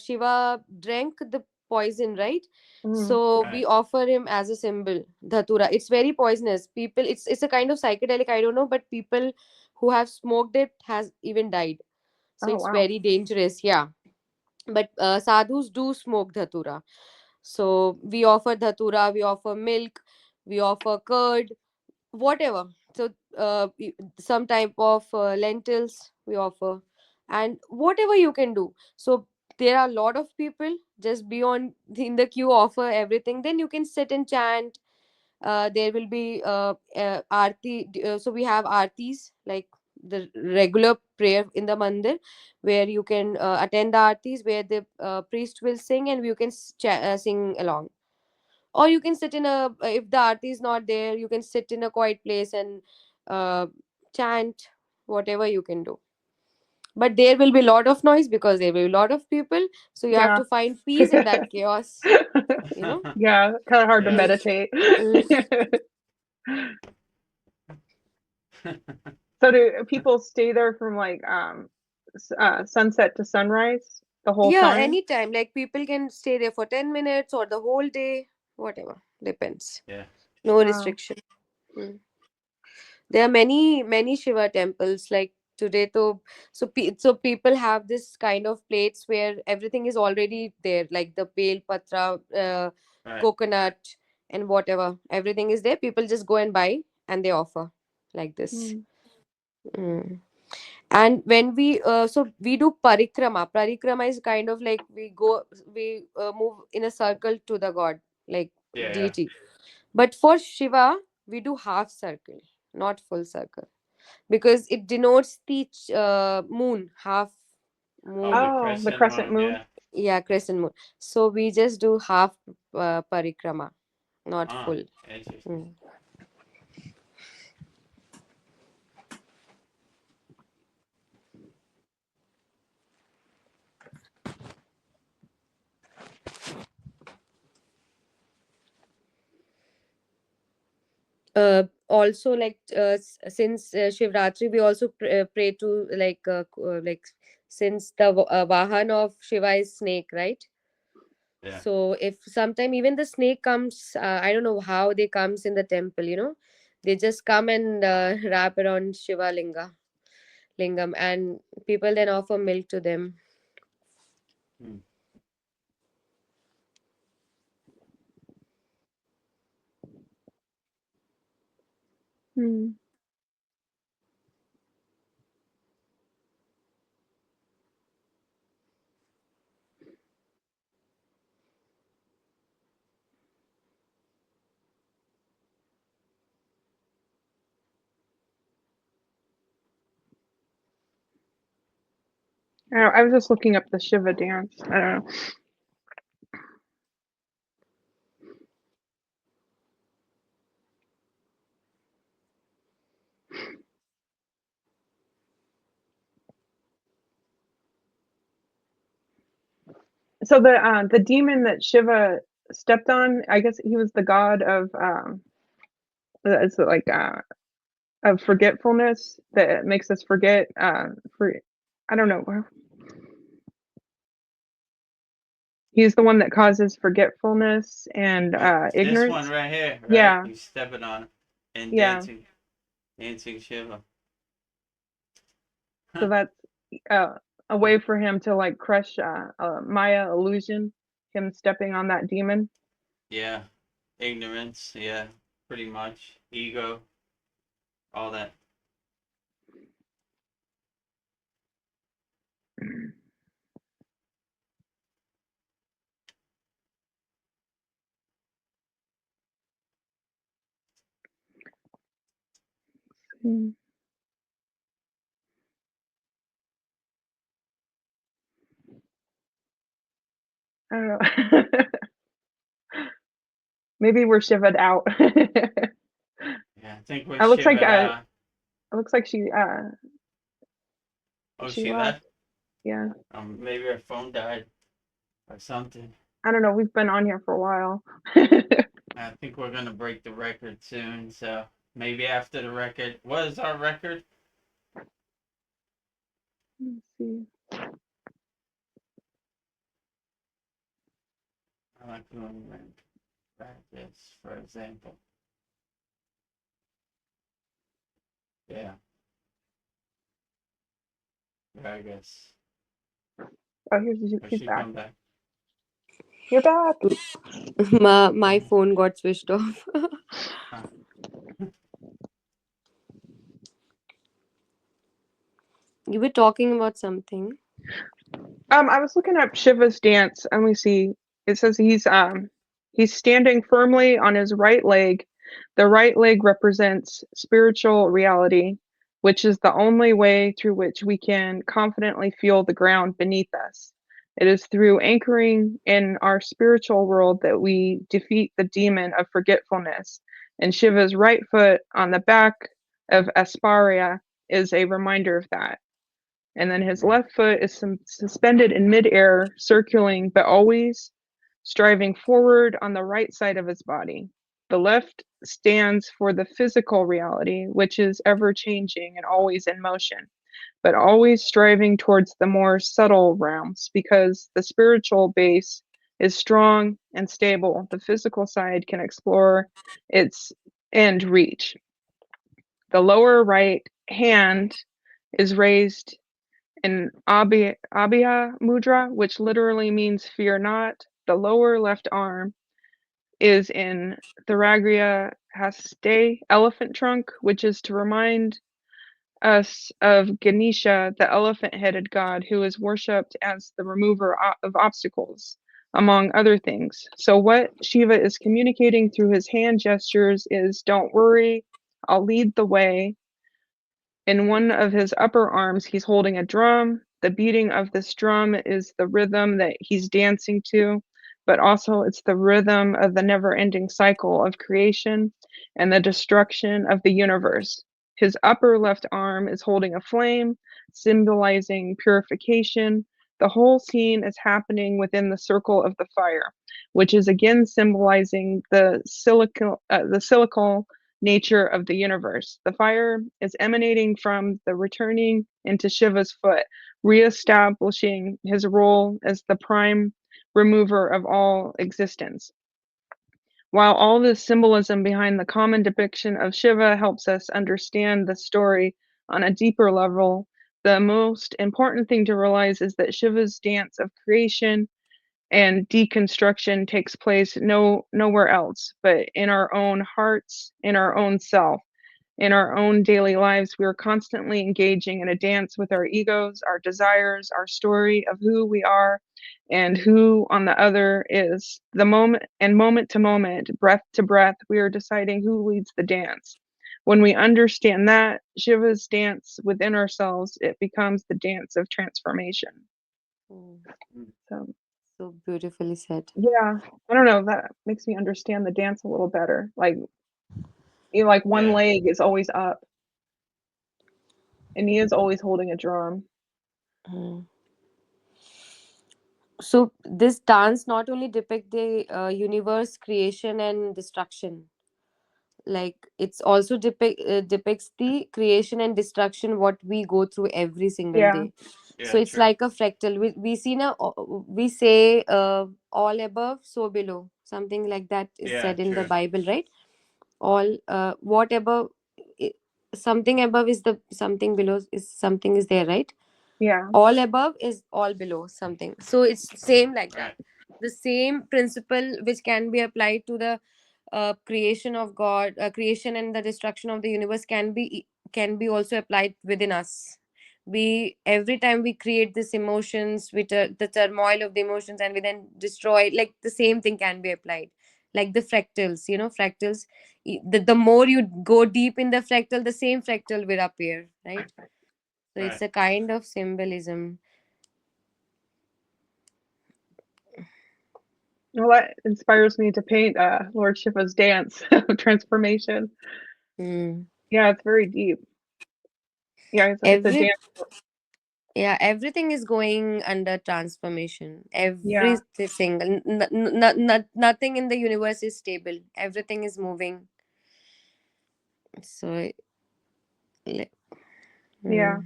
Shiva drank the poison, right? Mm. So Right. we offer him as a symbol, dhatura. It's very poisonous. People, it's a kind of psychedelic. I don't know, but people who have smoked it has even died. So Oh it's wow. very dangerous. Yeah, but sadhus do smoke dhatura. So we offer dhatura, we offer milk, we offer curd, whatever. So some type of lentils we offer, and whatever you can do. So there are a lot of people just beyond in the queue offer everything. Then you can sit and chant. There will be aarti. So we have aartis, like the regular prayer in the mandir, where you can attend the aartis, where the priest will sing and you can sing along. Or you can sit in a, if the aarti is not there, you can sit in a quiet place and uh, chant, whatever you can do. But there will be a lot of noise because there will be a lot of people. So you have Yeah. to find peace in that chaos, you know. Yeah, kind of hard to Yeah. Mm, meditate. mm. So do people stay there from like sunset to sunrise the whole Yeah, time? anytime. Like people can stay there for 10 minutes or the whole day, whatever. Depends. Yeah. No Wow. restriction. Mm. There are many Shiva temples like today. So people have this kind of plates where everything is already there, like the bale patra, Right. coconut, and whatever. Everything is there. People just go and buy and they offer like this. Mm. Mm. And when we so we do parikrama is kind of like we move in a circle to the god, like Yeah. Yeah. deity. But for Shiva we do half circle, not full circle, because it denotes the moon, half Oh, moon. the Oh, the crescent crescent moon. moon. Yeah. Yeah, crescent moon. So we just do half parikrama, not Ah, full. interesting. Mm. Also like since Shivratri we also pray to like since the vahan of Shiva is snake, right? Yeah. So if sometime even the snake comes, I don't know how they comes in the temple, they just come and wrap around Shiva lingam, and people then offer milk to them. Hmm. Hmm. I was just looking up the Shiva dance. I don't know. So the demon that Shiva stepped on, I guess he was the god of it's like of forgetfulness that makes us forget for I don't know. He's the one that causes forgetfulness and This one ignorance. right here, right? Yeah, He's stepping on it and yeah. dancing Shiva. So that's a way for him to like crush Maya illusion, him stepping on that demon. Yeah, ignorance. Yeah, pretty much ego, all that. Hmm. I don't know. Maybe we're shivered out. Yeah, I think we're It looks like shivered out. it looks like Oh, she she left. left. Yeah. Maybe her phone died or something. I don't know. We've been on here for a while. I think we're gonna break the record soon, so maybe after the record. What is our record? Let's see. I like doing practice, for example. Yeah. Yeah, I guess. Oh, Or he's she back. come back. You're back. My phone got switched off. Huh. You were talking about something. I was looking up Shiva's dance, and we see it says he's standing firmly on his right leg. The right leg represents spiritual reality, which is the only way through which we can confidently feel the ground beneath us. It is through anchoring in our spiritual world that we defeat the demon of forgetfulness. And Shiva's right foot on the back of Asparia is a reminder of that. And then his left foot is suspended in midair, circling, but always striving forward on the right side of his body. The left stands for the physical reality, which is ever changing and always in motion, but always striving towards the more subtle realms because the spiritual base is strong and stable. The physical side can explore its end reach. The lower right hand is raised in Abhya Mudra, which literally means fear not. The lower left arm is in Thuragriya Haste, elephant trunk, which is to remind us of Ganesha, the elephant-headed god who is worshipped as the remover of obstacles, among other things. So what Shiva is communicating through his hand gestures is, don't worry, I'll lead the way. In one of his upper arms, he's holding a drum. The beating of this drum is the rhythm that he's dancing to, but also it's the rhythm of the never-ending cycle of creation and the destruction of the universe. His upper left arm is holding a flame, symbolizing purification. The whole scene is happening within the circle of the fire, which is again symbolizing the silical nature of the universe. The fire is emanating from the returning into Shiva's foot, reestablishing his role as the prime remover of all existence. While all this symbolism behind the common depiction of Shiva helps us understand the story on a deeper level, the most important thing to realize is that Shiva's dance of creation and deconstruction takes place nowhere else but in our own hearts, in our own self. In our own daily lives, we are constantly engaging in a dance with our egos, our desires, our story of who we are and who on the other is. The moment to moment, breath to breath, we are deciding who leads the dance. when we understand that Shiva's dance within ourselves, it becomes the dance of transformation. Mm. So So beautifully said. yeah, I don't know, that makes me understand the dance a little better. Like, you know, like one Yeah. leg is always up, and he is always holding a drum. Mm. So this dance not only depict the universe creation and destruction, like it's also depicts the creation and destruction what we go through every single Yeah, day. So Yeah, it's true. like a fractal. We see now, we say all above so below, something like that is Yeah, said in the true. Bible, right? All what above, i- something above is the something below is something is there, right? yeah, All above is all below something, so it's same like that. Right. The same principle which can be applied to the creation of God, creation and the destruction of the universe can be also applied within us. We every time we create these emotions with the turmoil of the emotions, and we then destroy, like the same thing can be applied, like the fractals, fractals. The more you go deep in the fractal, the same fractal will appear, right? So it's Right. a kind of symbolism. well, that inspires me to paint Lord Shiva's dance of transformation. Mm. Yeah, it's very deep. Yeah, it's a Every dance. Yeah, everything is going under transformation. Yeah, Every single, nothing in the universe is stable. Everything is moving. So, like, yeah. mm,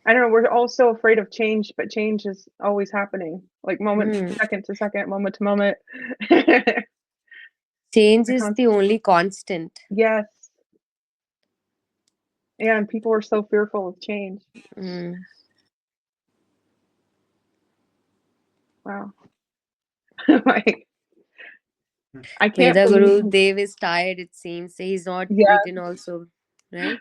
I don't know, we're all so afraid of change, but change is always happening, like moment mm. second to second, moment to moment. Change The is the constant. only constant. Yes. Yeah, and people are so fearful of change. Mm. Wow. Like, I can't Veda Guru believe. Dev is tired, it seems. He's not Yeah, eaten also, right?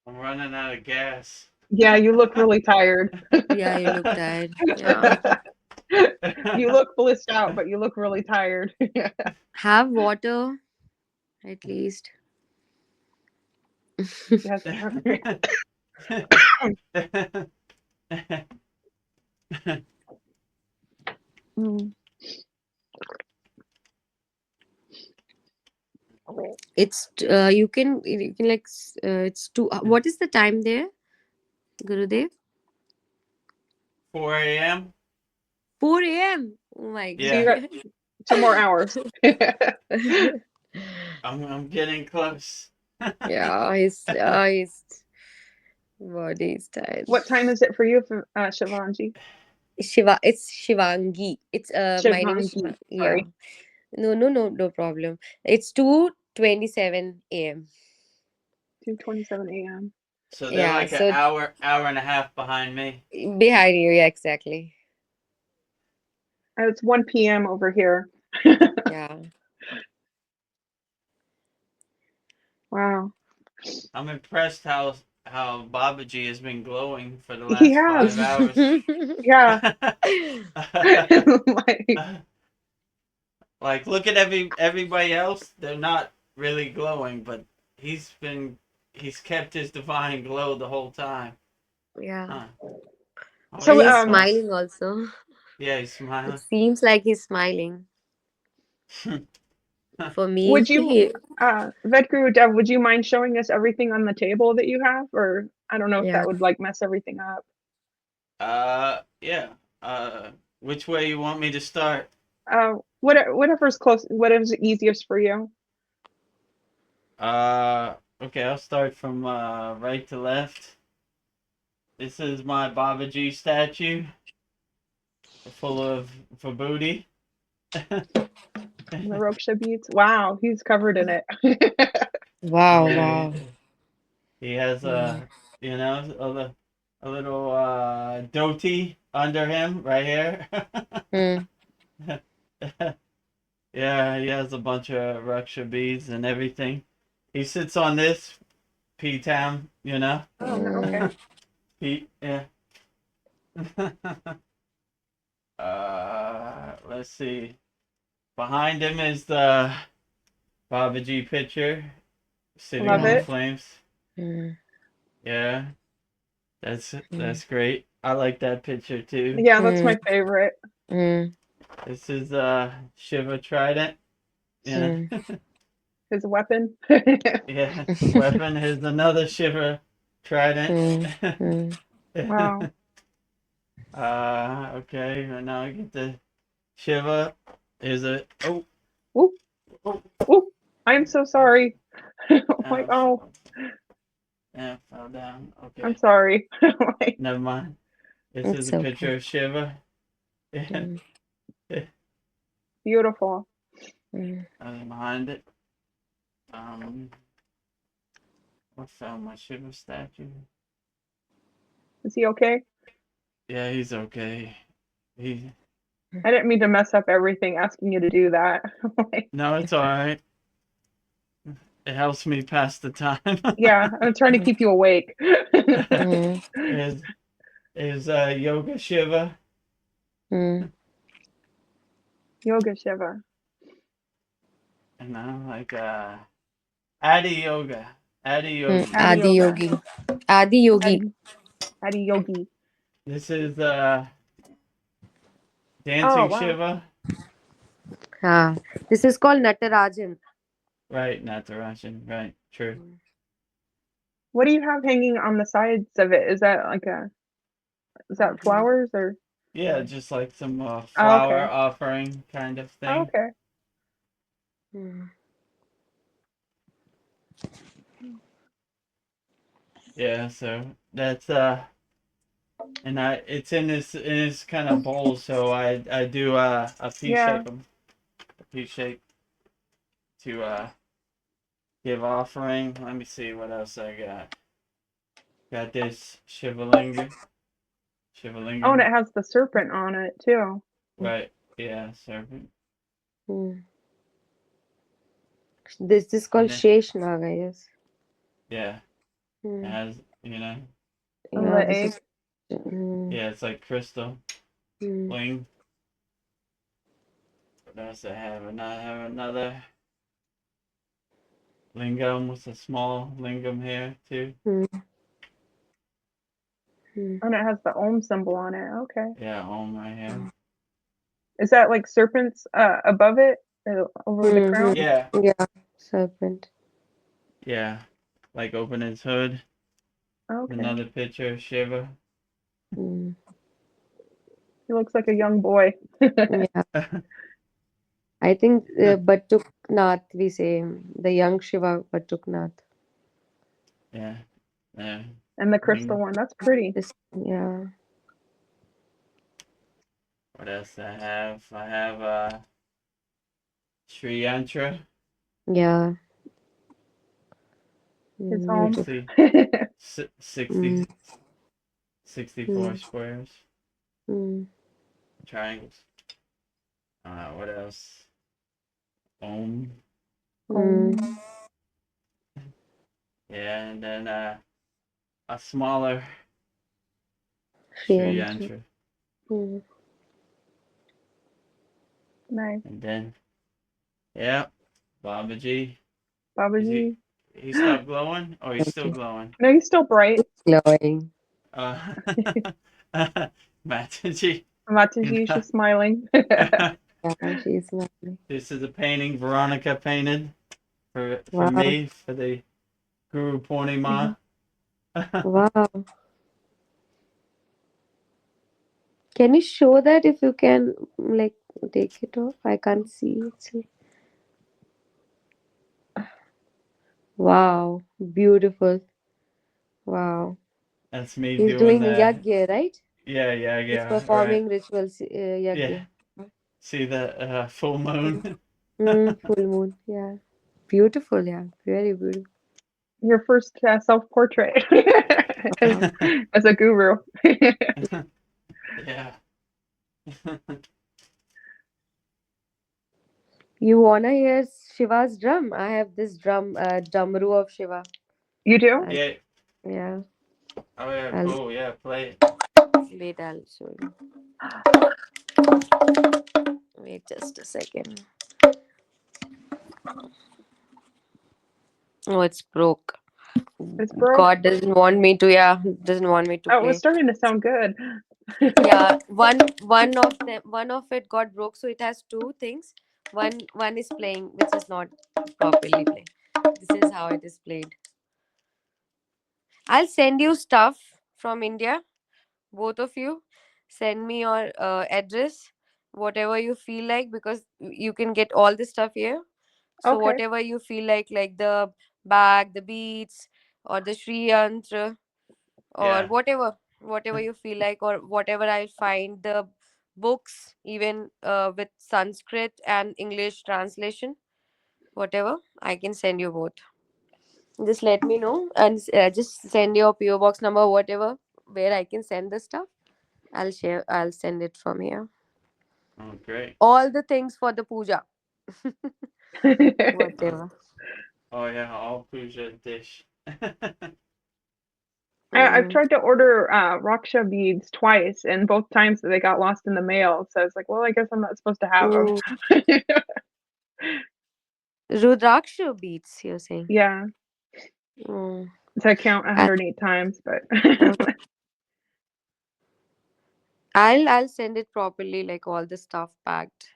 I'm running out of gas. yeah, you look really tired. Yeah, you look tired. Yeah. You look blissed out, but you look really tired. Have water, at least. Yes. Mm. You can like, it's two. What is the time there, Gurudev? 4 a.m. 4 a.m. Oh my So you Yeah, got god. 2 more hours. I'm getting close. Yeah, his body is tired. What time is it for you, Shivangi? It's Shivangi. It's my name is Shivangi, Shiva. Yeah. sorry. No, no, no, no problem. It's 2:27 a.m. 2:27 a.m. So they're Yeah, like an so hour and a half behind me. behind you, yeah, exactly. It's 1 p.m. over here. Yeah. Wow. I'm impressed how Babaji has been glowing for the last Yes. 5 hours. Yeah. Like, Like, look at everybody else. They're not really glowing, but he's kept his divine glow the whole time. Yeah. Huh. I And always so he's thought that was, smiling also. yeah, he's It smiling. seems like he's smiling. For would me, you Vedguru Dev, would you mind showing us everything on the table that you have? Or I don't know if yeah. that would like mess everything up. Yeah. Which way you want me to start? Whatever's close, whatever's easiest for you. Okay, I'll start from right to left. This is my Babaji statue, full of vibhuti. The Roksha beads. Wow, he's covered in it. Wow, Yeah, wow. he has Mm. a little dhoti under him right here. Mm. Yeah, he has a bunch of Raksha beads and everything. He sits on this P-Tam, Oh no, okay. Mm. Yeah. Let's see. Behind him is the Babaji picture sitting Love on the it. flames. Mm. Yeah, that's great. I like that picture too. Yeah, that's my favorite. Mm. This is Shiva trident. Yeah. His weapon. Yeah. Weapon is another Shiva trident. Wow. Okay, and now I get the Shiva. Is it? Oh, Whoop, oh, whoop. I'm so sorry. Like, oh, yeah, fell down. Okay, I'm sorry. Like, never mind. This is It's a picture okay. of Shiva. Yeah, Mm. beautiful. Mm. behind it. I found my Shiva statue. Is he okay? Yeah, he's okay. He I didn't mean to mess up everything asking you to do that. Like, No, it's all right. It helps me pass the time. yeah, I'm trying to keep you awake. Mm. is Yoga Shiva, Mm. Yoga Shiva. and I'm like Adi Yoga, Adi Yogi. Mm. Adi Yoga. Yogi. Adi Yogi. Adi Yogi. This is Oh, Dancing wow. Shiva, This is called Natarajan. right? Natarajan, right? True. What do you have hanging on the sides of it? Is that flowers or? Yeah, just like some Oh, flower okay. offering kind of Oh, thing. okay. Mm. Yeah, so that's and it's in this kind of bowl, so I do a P Yeah. shape them, a P shape to give offering. Let me see what else I got. Got this Shivalinga. Oh, and it has the serpent on it too. Right. Yeah, serpent. Mm. This is called And then, Sheshnag, I guess. yeah, it Mm. has, Oh, Yeah, the this egg. is. Mm. yeah, it's like crystal Mm. bling. What else I have? And I have another lingam with a small lingam here too. Mm. Mm. And it has the Om symbol on it. Okay. Yeah, Om right here. Is that like serpents above it, over the crown? Yeah, Yeah, serpent. yeah. Like open his hood. Okay. Another picture of Shiva. Mm. He looks like a young boy. Yeah, I think Batuknath, we say the young Shiva Batuknath. Yeah, yeah. And the crystal one. That's pretty. This, yeah. What else I have? I have Sri Yantra. Yeah. His Mm, home. See, 60, Mm. 64 Mm. squares, Mm. triangles. What else? Om. Mm. Yeah, and then a smaller Sri Shriyantra. Yantra. Mm. Nice. And then, yeah, Babaji. Is Babaji. he stopped glowing? Or he's still Okay. glowing? No, he's still bright. Glowing. Uh, Mataji. Mataji, she's smiling. Yeah, she's smiling. This is a painting Veronica painted for Wow. me for the Guru Purnima. Wow. Can you show that if you can, like, take it off? I can't see it. Wow. Beautiful. Wow. That's me He's doing doing the yagya, right? yeah He's right. performing rituals, Yeah. yagya. See the full moon. Full moon. Yeah. Beautiful. Yeah. Very beautiful. Your first self-portrait Wow. as a guru. Yeah. You wanna hear Shiva's drum? I have this drum, drumru of Shiva. You do? Yeah. Yeah. Oh yeah, I'll cool. Yeah, play it. wait, I'll show you. Wait just a second. Oh, it's broke. It's broke. God doesn't want me to. Yeah, doesn't want me to Oh, it was play. starting to sound good. Yeah, one of it got broke, so it has two things. One is playing, which is not properly playing. This is how it is played. I'll send you stuff from India. Both of you, send me your address, whatever you feel like, because you can get all the stuff here. So Okay. whatever you feel like the bag, the beads, or the Sri Yantra, or Yeah. whatever you feel like, or whatever I find, the books, even with Sanskrit and English translation, whatever, I can send you both. Just let me know, and just send your PO box number, whatever, where I can send the stuff. I'll send it from here. Oh, great. All the things for the puja. Whatever. Oh yeah, all puja dish. I've Mm. tried to order Raksha beads twice, and both times they got lost in the mail. So I was like, well, I guess I'm not supposed to have them. Mm. Rudraksha beads, you're saying? Yeah, Mm. to count I- 108 times, but uh, I'll send it properly, like all the stuff packed.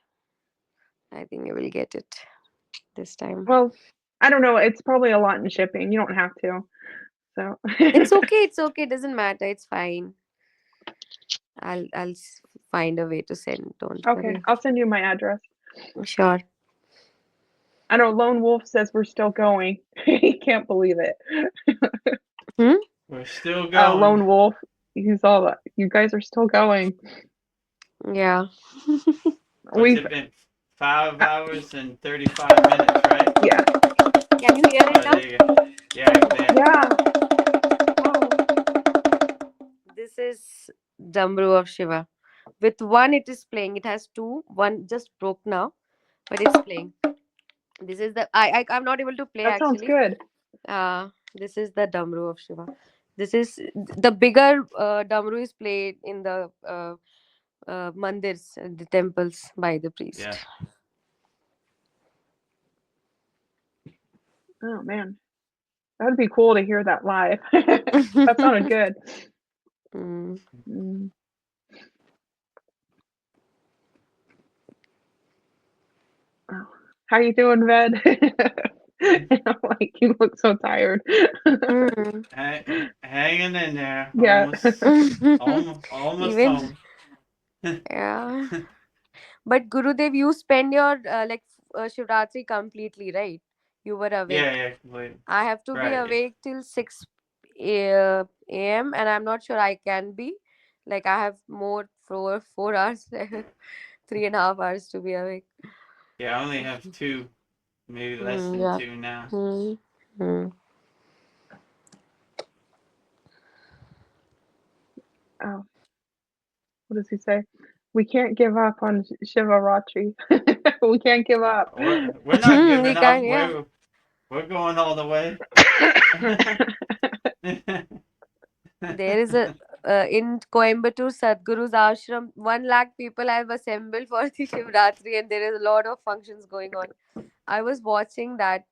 I think you will get it this time. well, I don't know. It's probably a lot in shipping. You don't have to. So It's okay. It's okay. Doesn't matter. It's fine. I'll find a way to send. Don't okay, worry. I'll send you my address. Sure. I know Lone Wolf says we're still going. He can't believe it. Hmm? We're still going. Lone Wolf, he's all, you guys are still going. Yeah. What's We've it been? 5 hours and 35 minutes, right? yeah, Can you hear it Oh, now? there you go. Yeah, I can. yeah. Oh, This is Dambru of Shiva. With one, it is playing. It has two. One just broke now, but it's playing. This is the I'm not able to play that sounds actually. good. This is the Damru of Shiva. This is the bigger Damru is played in the mandirs, the temples by the Yeah. priest. Oh man, that would be cool to hear that live. That sounded good. Mm. Mm. Oh. How you doing, Ved? I'm like, you look so tired. Mm. Hanging in there. Yeah. Almost Even home. yeah, but Gurudev, you spend your Shivratri completely, right? You were awake. Yeah, completely. I have to be Right. awake till 6 a.m. and I'm not sure I can be. Like I have more 4 hours, 3.5 hours to be awake. Yeah, I only have two, maybe less than Yeah. two now. Mm. Mm. Oh, what does he say? We can't give up on Shivaratri. We can't give up. We're not You giving up. can, yeah. We're going all the way. There is a in Coimbatore Sadhguru's ashram, 1 lakh people have assembled for the Shivratri, and there is a lot of functions going on. I was watching that,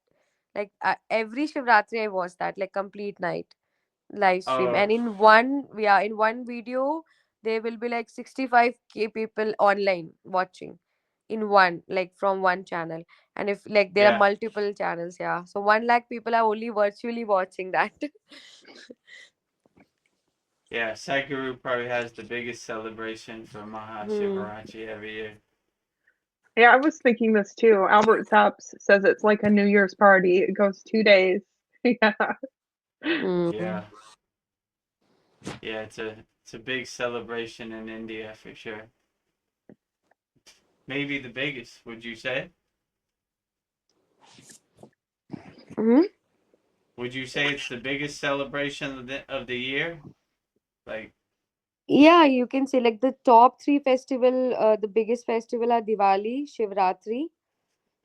like every Shivratri I watched that, like complete night live stream, Oh, and in one video there will be like 65K people online watching in one, like from one channel. And if like there are yeah. multiple channels, yeah, so 1 lakh people are only virtually watching that. Yeah, Sadhguru probably has the biggest celebration for Hmm. MahaShivaratri every year. Yeah, I was thinking this too. Albert Saps says it's like a New Year's party. It goes 2 days. Yeah. Hmm. Yeah. Yeah, it's a big celebration in India for sure. Maybe the biggest, would you say? Hmm. Would you say it's the biggest celebration of the year? Like, Yeah, you can say like the top three festival, the biggest festival are Diwali, Shivratri,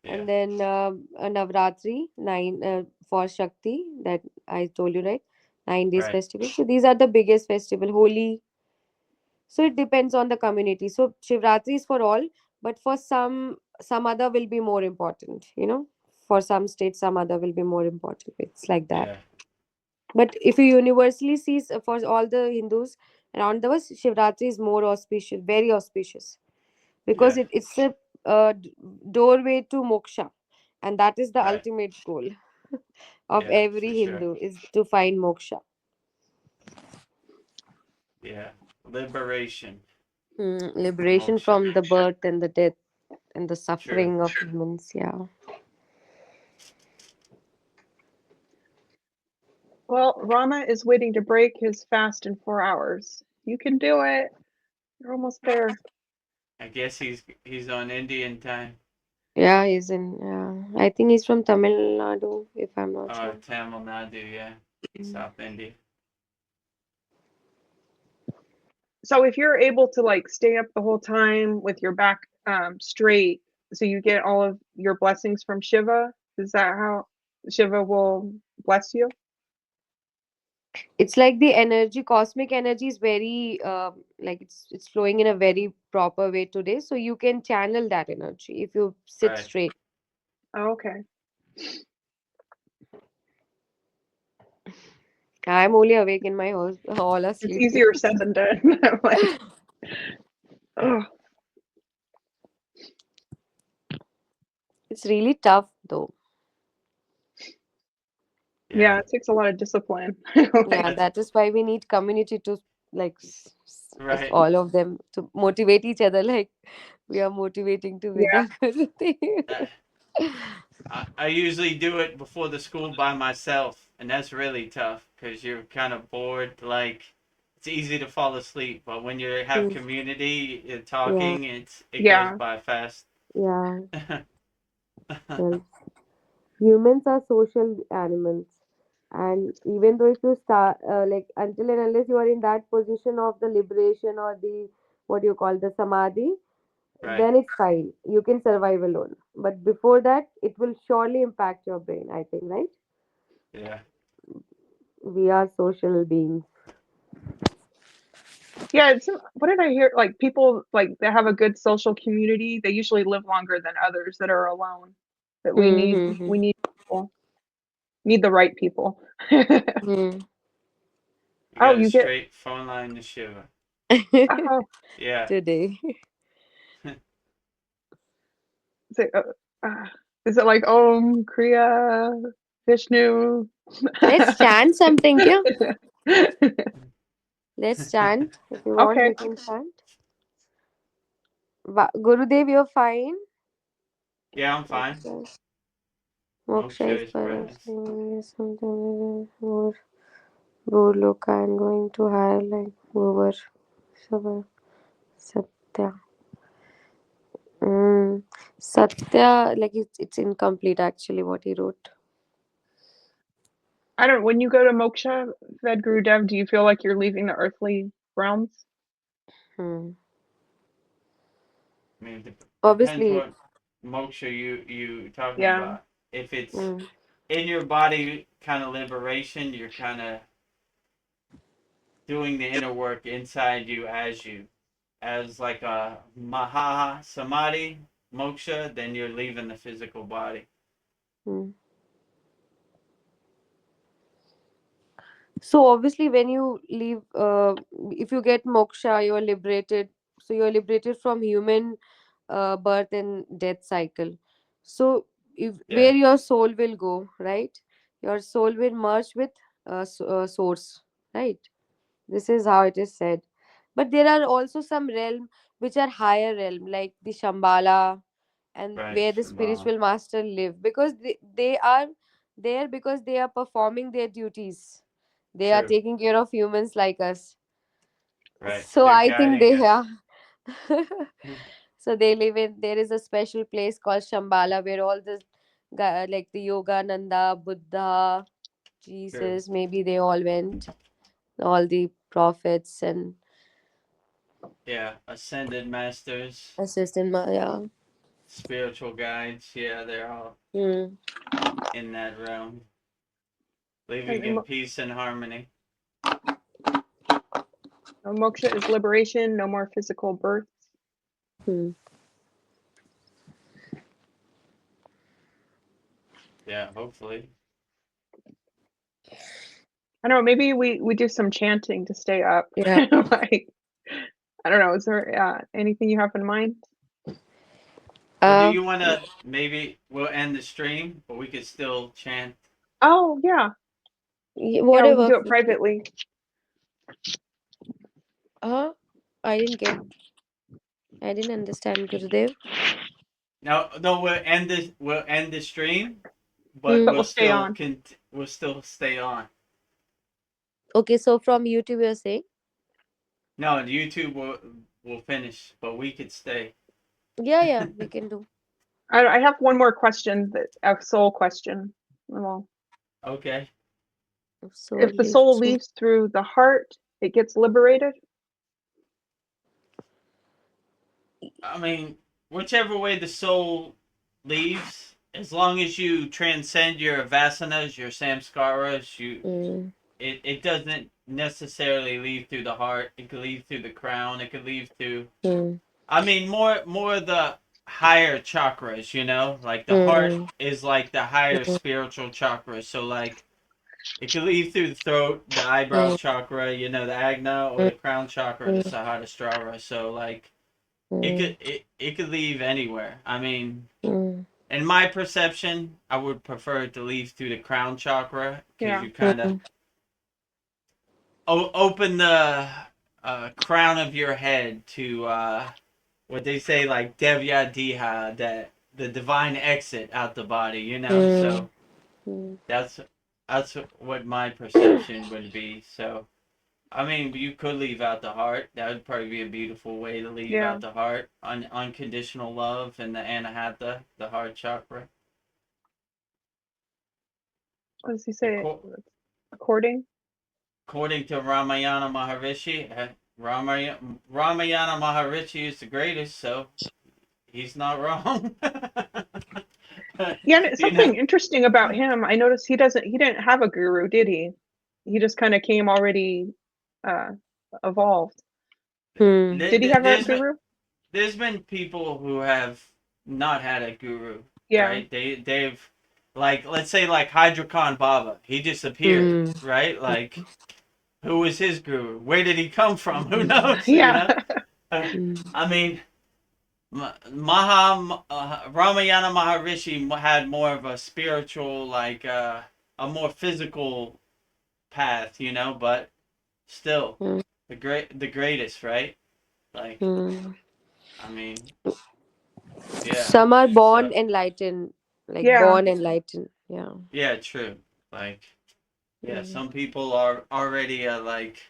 yeah, and then Navratri, nine for Shakti, that I told you, right? 9 days right. festival. So these are the biggest festival. Holi. So it depends on the community. So Shivratri is for all, but for some other will be more important. for some states, some other will be more important. It's like that. Yeah. But if you universally see for all the Hindus around the world, Shivratri is more auspicious, very auspicious, because Yeah. it's a doorway to moksha, and that is the Right. ultimate goal of Yeah, for every sure. Hindu, is to find moksha. Yeah. Liberation. Liberation Moksha. from the birth and the death and the True. suffering of humans. Yeah. Well, Rama is waiting to break his fast in 4 hours. You can do it. You're almost there. I guess he's on Indian time. Yeah, he's in. Yeah, I think he's from Tamil Nadu, if I'm not wrong. Tamil Nadu, yeah. South India. So if you're able to like stay up the whole time with your back straight, so you get all of your blessings from Shiva, is that how Shiva will bless you? It's like the energy, cosmic energy is very, like it's flowing in a very proper way today. So you can channel that energy if you sit Right. straight. Oh, okay. I'm only awake in my house. All are It's sleeping. easier said than done. I'm like, oh, It's really tough though. yeah, Yeah. it takes a lot of discipline. Yeah, Like, That's that is why we need community to like us right. all of them to motivate each other. Like we are motivating to yeah, Veda Gurudev. That, I usually do it before the school by myself, and that's really tough because you're kind of bored. Like it's easy to fall asleep, but when you have Mm, community yeah, talking, it goes yeah. by fast. yeah. Well, humans are social animals, and even though if you start like until and unless you are in that position of the liberation or the what you call the samadhi, Right. then it's fine. You can survive alone. But before that, it will surely impact your brain, I think, right? Yeah. We are social beings. Yeah, it's what did I hear? Like people like that have a good social community, they usually live longer than others that are alone. That Mm-hmm. we need people. Need the right people. Mm. You Oh, got a you get straight phone line to Shiva. oh, Yeah. Today. is it, uh, is it like Om Kriya Vishnu? Let's chant something, yeah? Let's chant. If you want, Okay. we can chant. Gurudev, you're fine. Yeah, I'm fine. Moksha, Moksha Moksha is is paras. present. Something more. Loka, I'm going to higher like over. Satya. Satya, like it's incomplete actually what he wrote. I don't when you go to Moksha, Ved Guru Dev, do you feel like you're leaving the earthly realms? Hmm. I mean, depends Obviously. what moksha you talking Yeah. about. If it's Hmm. in your body kind of liberation, you're kind of doing the inner work inside you as like a maha samadhi moksha, then you're leaving the physical body. Hmm. So obviously, when you leave, if you get moksha, you're liberated. So you're liberated from human birth and death cycle. So if Yeah. where your soul will go, right? Your soul will merge with source, right? This is how it is said. But there are also some realm which are higher realm, like the Shambhala, and Right. where the Shambhala. spiritual master live, because they are there because they are performing their duties. They are True. taking care of humans like us. Right. So They're I think guiding they us. are. So they live in. There is a special place called Shambhala where all the like the Yogananda, Buddha, True. Jesus, maybe they all went. All the prophets and Yeah. Ascended masters, assistant. Yeah. spiritual guides. Yeah, they're all Hmm. in that realm, living And in peace and harmony. Moksha is liberation, no more physical births. Hmm. Yeah, hopefully. I don't know, maybe we do some chanting to stay up. Yeah. Like, I don't know, is there anything you have in mind? Or do Uh, you want to, maybe we'll end the stream, but we could still chant? Oh, yeah. Yeah, we can whatever. do it privately. Uh, I didn't get. I didn't understand, Gurudev. No, no, we'll end the stream, but Hmm. But we'll stay on. we'll still stay on. Okay, so from YouTube you're saying? No, YouTube will finish, but we could stay. Yeah, we can do. I have one more question, a soul question. Well, Okay. So if the soul so leaves through the heart, it gets liberated? I mean, whichever way the soul leaves, as long as you transcend your vasanas, your samskaras, mm, it doesn't necessarily leave through the heart. It could leave through the crown. It could leave through. mm, I mean, more of the higher chakras. Like the heart mm, is like the higher mm, spiritual chakras. So like it could leave through the throat, the eyebrow mm, chakra, the agna, or mm, the crown chakra, the mm, sahasrara. So like mm, it could leave anywhere. I mean, mm, in my perception, I would prefer it to leave through the crown chakra because Yeah. you kind of mm, open the crown of your head to what they say, like devya diha, that the divine exit out the body. mm, So mm. that's what my perception would be. So I mean, you could leave out the heart. That would probably be a beautiful way to leave Yeah. out the heart. Unconditional love and the anahata, the heart chakra. What does he say? Acco- According? According to Ramayana Maharishi, Ramayana Maharishi is the greatest, so he's not wrong. Yeah, and you something know, interesting about him, I noticed he didn't have a guru, did he? He just kind of came already uh evolved. Hmm. Did he have a there's been guru? there's been people who have not had a guru, Yeah. right? They've, like, let's say like Hydra Khan Baba, he disappeared, Hmm. right? Like, who was his guru? Where did he come from? Who knows? Yeah. Hmm. I mean, Ramayana Maharishi had more of a spiritual, like a more physical path, but still Hmm. the greatest, right? Like, Hmm. I mean, yeah, Some are it's born enlightened, like Yeah. born enlightened. Yeah. yeah, true. Like, yeah, Hmm. some people are already like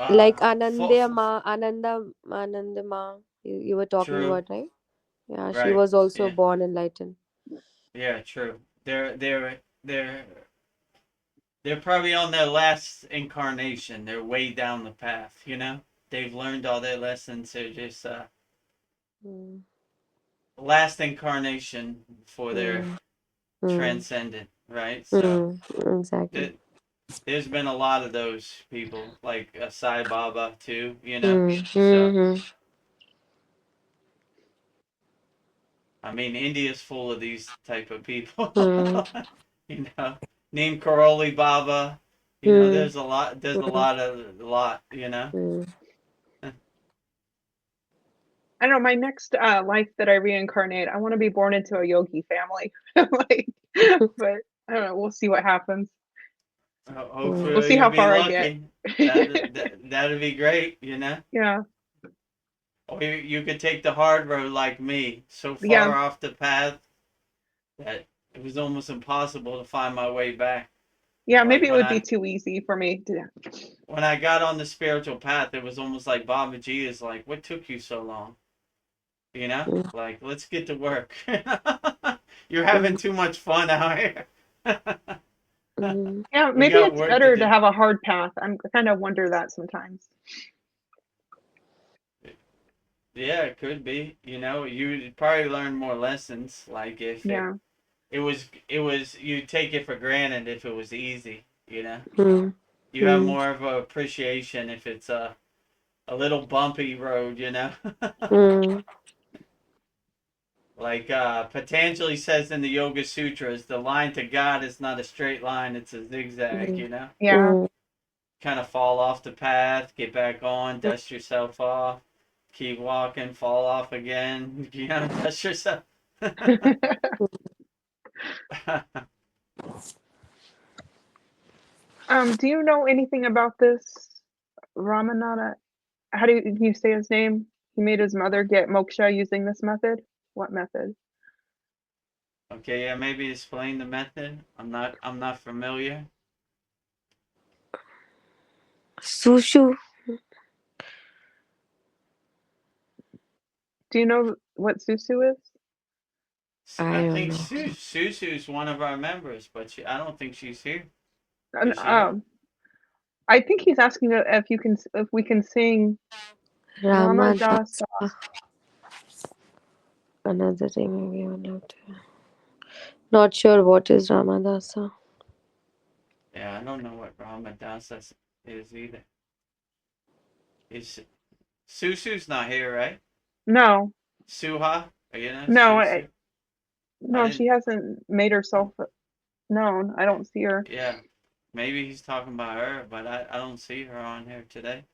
Like Anandama, you were talking true, about, right? Yeah, she right? was also Yeah, born enlightened. yeah, true. They're they're probably on their last incarnation. They're way down the path. They've learned all their lessons. They're just Hmm. last incarnation for their Hmm. Hmm. transcendent, right? So Hmm. Exactly. th- there's been a lot of those people, like Sai Baba too. Hmm. So Hmm. I mean, India's full of these type of people. Hmm. you know, Neem Karoli Baba. Hmm. There's a lot. There's a Hmm. lot of a lot. Hmm. I don't know, my next life that I reincarnate, I want to be born into a yogi family. Like, but I don't know, we'll see what happens. We'll Hopefully see you'll how be far I get. lucky. That'd be great. Yeah. Or you could take the hard road like me, so Yeah. far off the path that it was almost impossible to find my way back. Yeah, Like maybe it would be too easy for me to. when I got on the spiritual path, it was almost like Babaji is like, "What took you so long?" Hmm. Like, let's get to work. You're Hmm. having too much fun out here. Hmm. Yeah, We maybe got it's work to better to do. have a hard path. I kind of wonder that sometimes. Yeah, it could be. You'd probably learn more lessons. Like if Yeah. it was you take it for granted if it was easy. Hmm. You have Hmm. more of a appreciation if it's a little bumpy road. Hmm. Like Patanjali says in the Yoga Sutras, the line to God is not a straight line, it's a zigzag, Mm, you know? Yeah. mm, Kind of fall off the path, get back on, dust yourself off, keep walking, fall off again, you know, dust yourself. Do you know anything about this Ramananda? How do you say his name? He made his mother get moksha using this method. What method? Okay, yeah, maybe explain the method. I'm not familiar. Sushu. Do you know what susu is? I I don't think know. Susu's one of our members, but I don't think she's here. And, Is she here? I think he's asking if we can sing Ramadasa. Ramadasa. Another thing maybe I would love to. Not sure what is Ramadasa. Yeah, I don't know what Ramadasa is either. Is Susu's not here, right? No, Suha? You know, no, Susu? I no. She didn't. hasn't made herself known. I don't see her. Yeah, maybe he's talking about her, but I don't see her on here today.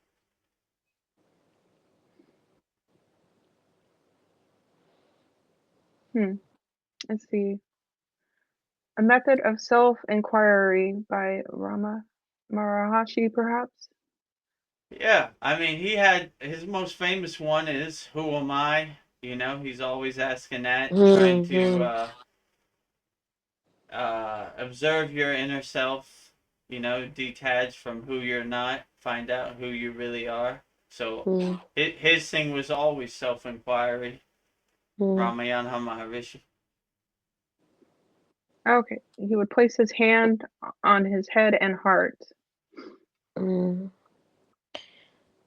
Let's see. A method of self-inquiry by Rama Maharishi, perhaps. Yeah, I mean, he had his most famous one is "Who am I?" You know, he's always asking that, trying to Hmm. observe your inner self. You know, detach from who you're not, find out who you really are. So Hmm. his thing was always self-inquiry. Hmm. Ramayana Maharishi. Okay, he would place his hand on his head and heart. Hmm.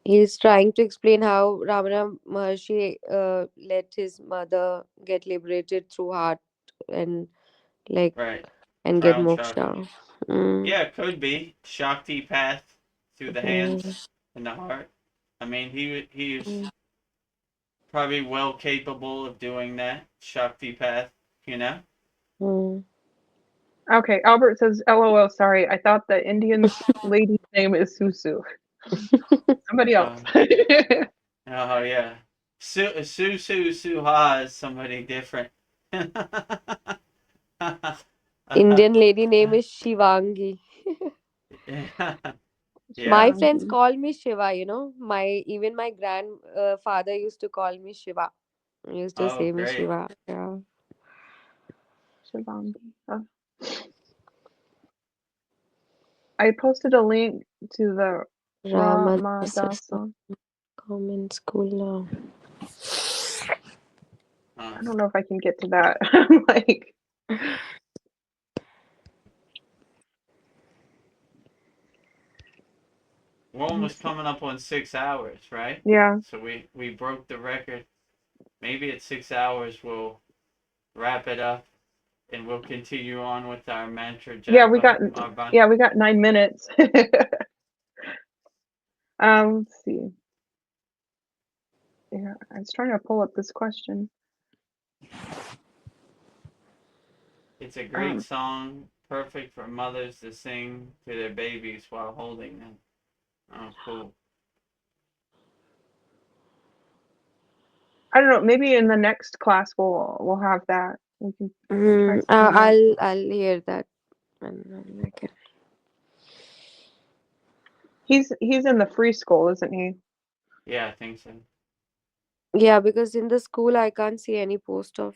He's trying to explain how Ramana Maharshi let his mother get liberated through heart and like Right. and get Crown chakra. moksha. Mm, Yeah, it could be Shakti path through the mm, hands and the heart. I mean, he's mm, probably well capable of doing that Shakti path. You know. mm. Okay, Albert says, "LOL, sorry. I thought the Indian lady's name is Susu. Somebody else." Oh yeah. Suha is somebody different. Indian lady name is Shivangi. My Yeah. friends Shivangi. call me Shiva, even my grandfather used to call me Shiva. He used to Oh, say me great. Shiva. Yeah. Shivangi. I posted a link to the Ramadasa Ramadasa. common school now. I don't know if I can get to that. I'm like, We're almost coming up on 6 hours, right? yeah, So we broke the record. Maybe at 6 hours we'll wrap it up and we'll continue on with our mantra yeah. We japa. got 9 minutes. Let's see. Yeah, I was trying to pull up this question. It's a great Um, song, perfect for mothers to sing to their babies while holding them. Oh, cool. I don't know. Maybe in the next class we'll have that. We can try singing that. I'll hear that and I'll make it. He's in the free school, isn't he? Yeah, I think so. Yeah, because in the school I can't see any post of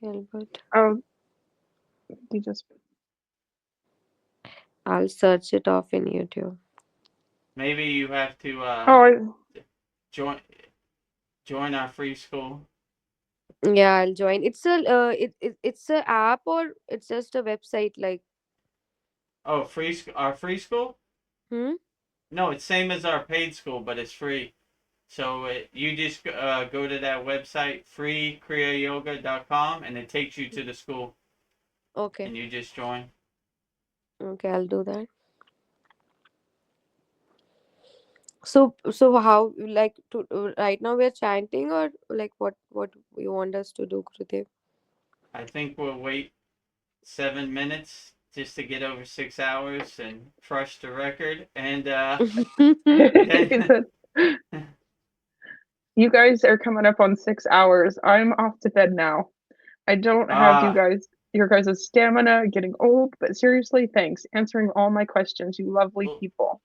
Albert. Oh, he just. I'll search it off in YouTube. Maybe you have to Oh, join join our free school. Yeah, I'll join. It's a app or it's just a website like Oh, our free school? hmm? No, it's same as our paid school, but it's free. So you just go to that website, kriyayogashop.com, and it takes you to the school, Okay. and you just join. Okay, I'll do that. So how, like, to right now we're chanting, or like what you want us to do, Gurudev? I think we'll wait 7 minutes just to get over 6 hours and crush the record, and then It's you guys are coming up on 6 hours. I'm off to bed now. I don't have uh your guys' stamina, getting old, but seriously, thanks. Answering all my questions, you lovely well, people.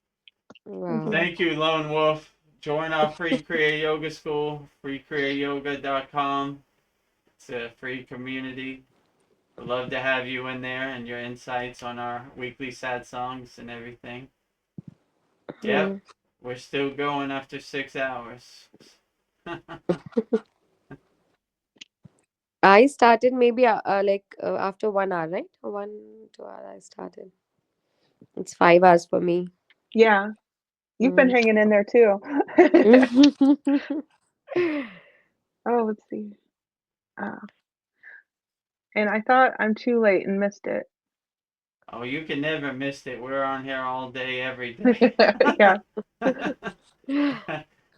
Thank Wow. you. thank you, Lone Wolf. Join our free Kriya Yoga School, freekriyayogashop.com. It's a free community. We'd love to have you in there and your insights on our weekly sad songs and everything. Yep, Hmm. we're still going after 6 hours. I started maybe after 1 hour, right? 1 2 hour I started. It's 5 hours for me. Yeah, you've been Mm. hanging in there too. Oh, let's see. Uh, and I thought I'm too late and missed it. Oh, you can never miss it. We're on here all day, every day. Yeah.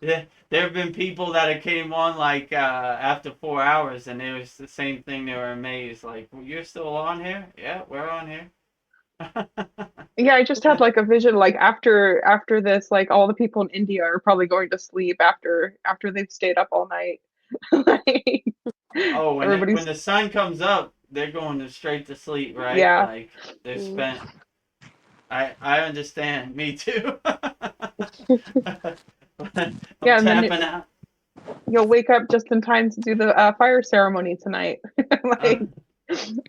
Yeah, there have been people that have came on like after 4 hours, and it was the same thing. They were amazed, like, well, "You're still on here? Yeah, we're on here." Yeah, I just had like a vision like after this, like all the people in India are probably going to sleep after they've stayed up all night. Like Oh, when everybody's the sun comes up, they're going straight to sleep, right? yeah. Like they're Mm. spent. I understand. Me too. I'm Yeah, and then tapping out. you'll wake up just in time to do the fire ceremony tonight. Uh, Like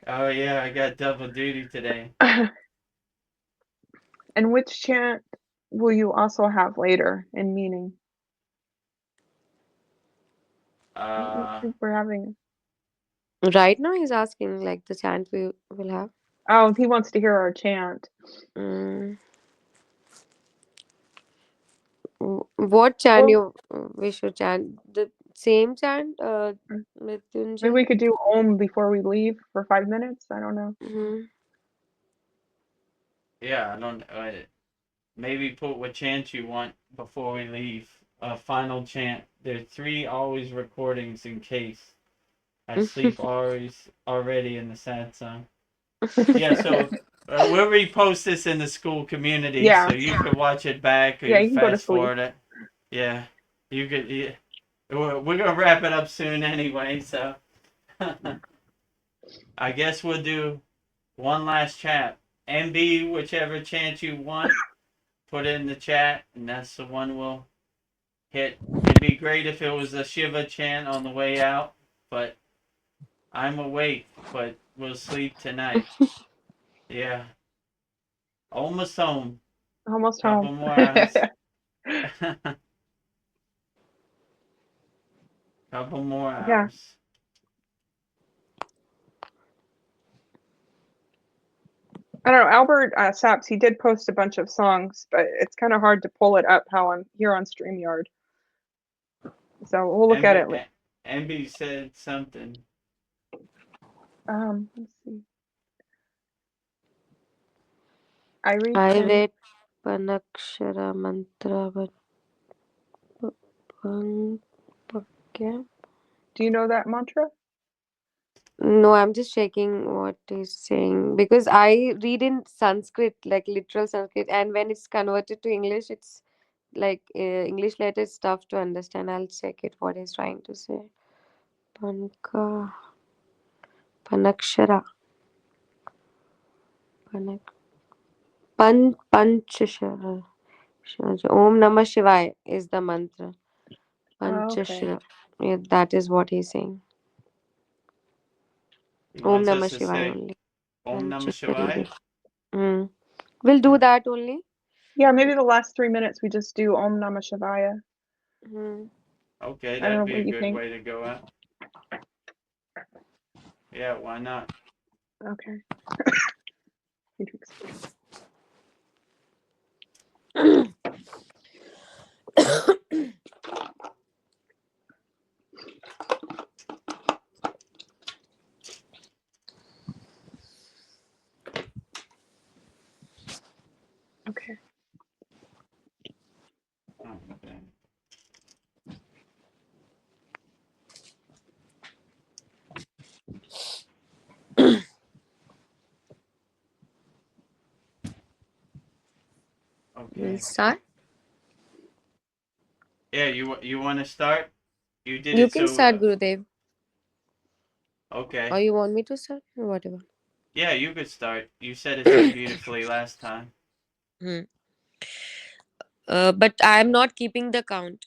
oh yeah, I got double duty today. and which chant will you also have later in meaning? I Uh, think we're having Right now he's asking like the chant we will have. oh, he wants to hear our chant. Mm. What chant Well, you we should chant? The same chant, maybe Mrityunjay? we could do Om before we leave for 5 minutes. I don't know. Mm-hmm. yeah, I don't. Maybe put what chant you want before we leave. Final chant. There are three always recordings in case I sleep already in the sad song. Yeah, so we'll repost this in the school community Yeah, so you can watch it back or yeah, you you can go to fast sleep. forward it. Yeah, you could. Yeah. We're gonna wrap it up soon anyway, so I guess we'll do one last chat. MB, whichever chant you want, put it in the chat, and that's the one we'll hit. It'd be great if it was a Shiva chant on the way out, but I'm awake, but we'll sleep tonight. Yeah, almost home. Almost home. Couple more hours. Couple more Yeah. hours. I don't know. Albert Saps, he did post a bunch of songs, but it's kind of hard to pull it up how I'm here on StreamYard. So we'll look at MB, it. MB said something. Let's see. I read I 10. read Panakshara mantra, but okay. Do you know that mantra? No, I'm just checking what he's saying because I read in Sanskrit, like literal Sanskrit, and when it's converted to English, it's like English letter is tough to understand. I'll check it. What he's trying to say. Panka Panakshara Panak Panchashara. Om Namah Shivaya is the mantra. Oh, okay. Panchashara. Yeah, that is what he's saying. He Om wants us Namah to Shivaya say only. Om I'll Namah check the reading. Shivaya. We'll do that only. Yeah, maybe the last 3 minutes we just do Om Namah Shivaya. Mm. Okay, I don't know that'd be what a you good think. way to go out. Yeah, why not? Okay. Okay. Okay. We'll Okay. start. Yeah, you want to start? You did You it can so start, Gurudev. okay. Or you want me to start? Whatever. Yeah, you could start. You said it so beautifully last time. But I'm not keeping the count.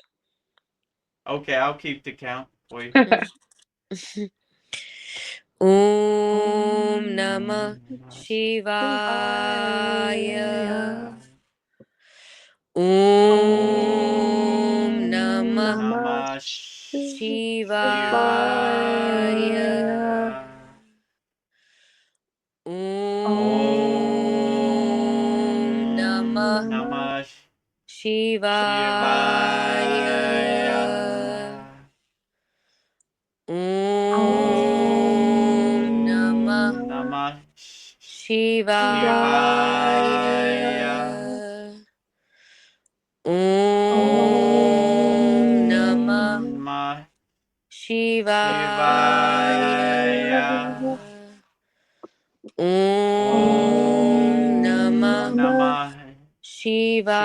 Okay, I'll keep the count for you. Om Namah Shivaya. Shivaya. Om Namah Namah Shivaya. Shivaya. Om Namah Om Namah Shivaya. Shivaya. Om Namah Namah Shivaya. Shivaya. Om Namah Namah Shivaya. Shivaya. Om Namah Om Namah Shivaya. Shivaya.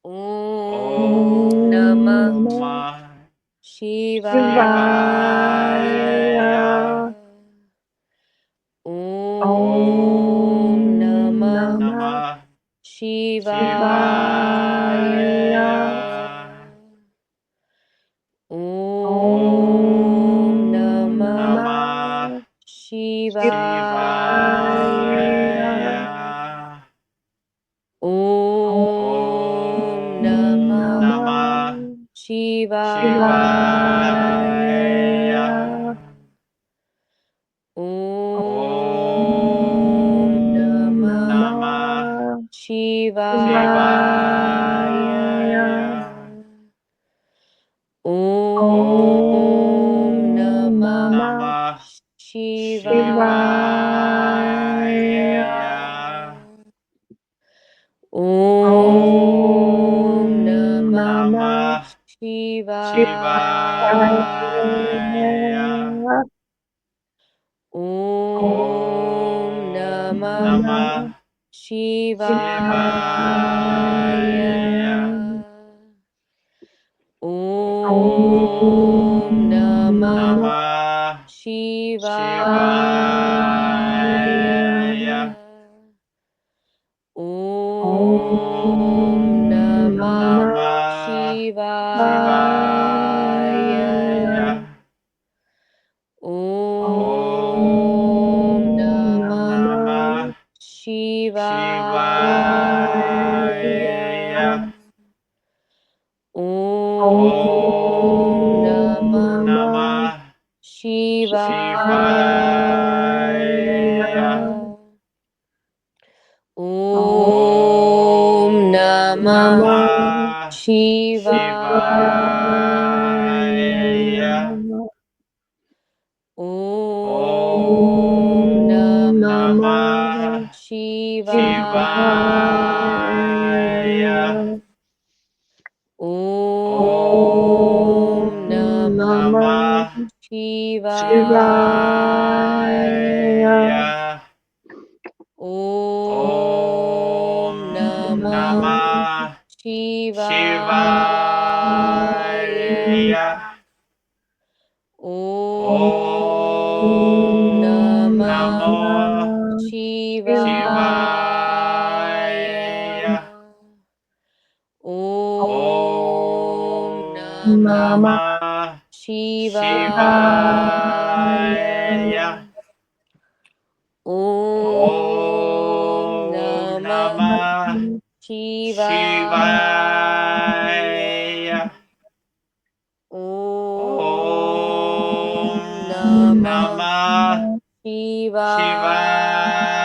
Om Namah Om Namah Shivaya. Shivaya. Om Namah Namah Shivaya. Shivaya. Om Namah Namah Shivaya. Shivaya. Om Namah Namah Shivaya. Shivaya. Om Namah Namah Shivaya. Shivaya. Om Namah Namah Shivaya. Shivaya. Om Namah Namah Shivaya. Shivaya. Om Namah Namah Shivaya. Shivaya. Om Namah Namah Shivaya. Shivaya. Om Namah Namah Shivaya. Shivaya. Om Namah Namah Shivaya. Shivaya. Om Namah Namah Shivaya. Shivaya. Om Namah Namah Shivaya. Shivaya. Om Namah Namah Shivaya. Shivaya. Om Namah Namah Shivaya. Shivaya. Om Om Namah Namah Shivaya. Shivaya. Om Om Namah Namah Shivaya. Shivaya. Om Om Namah Namah Shivaya. Shivaya. Om Om Namah Namah Shivaya. Shivaya. Om Om Namah Namah Shivaya. Shivaya.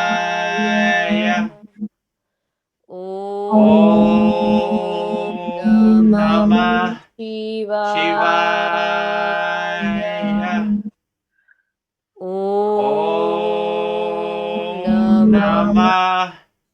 Om Om Namah Namah Shivaya. Shivaya. Om Om Namah Namah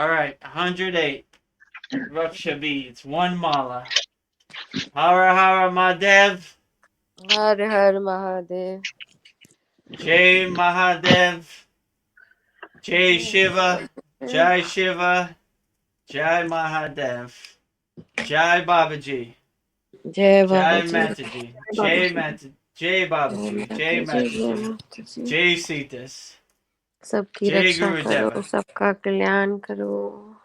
All right, 108 Raksha beads, 1 mala. Hara Hara Mahadev, Har Har Mahadev. Jai Mahadev, Jai Shiva, Jai Shiva, Jai Mahadev, Jai Babaji, Jai Jai Babaji. Mataji, Jai Mataji, Jai Babaji, Jai Mataji, Jai Sitas, सबकी Jai रक्षा Guru करो, Deva, सबका कल्याण करो.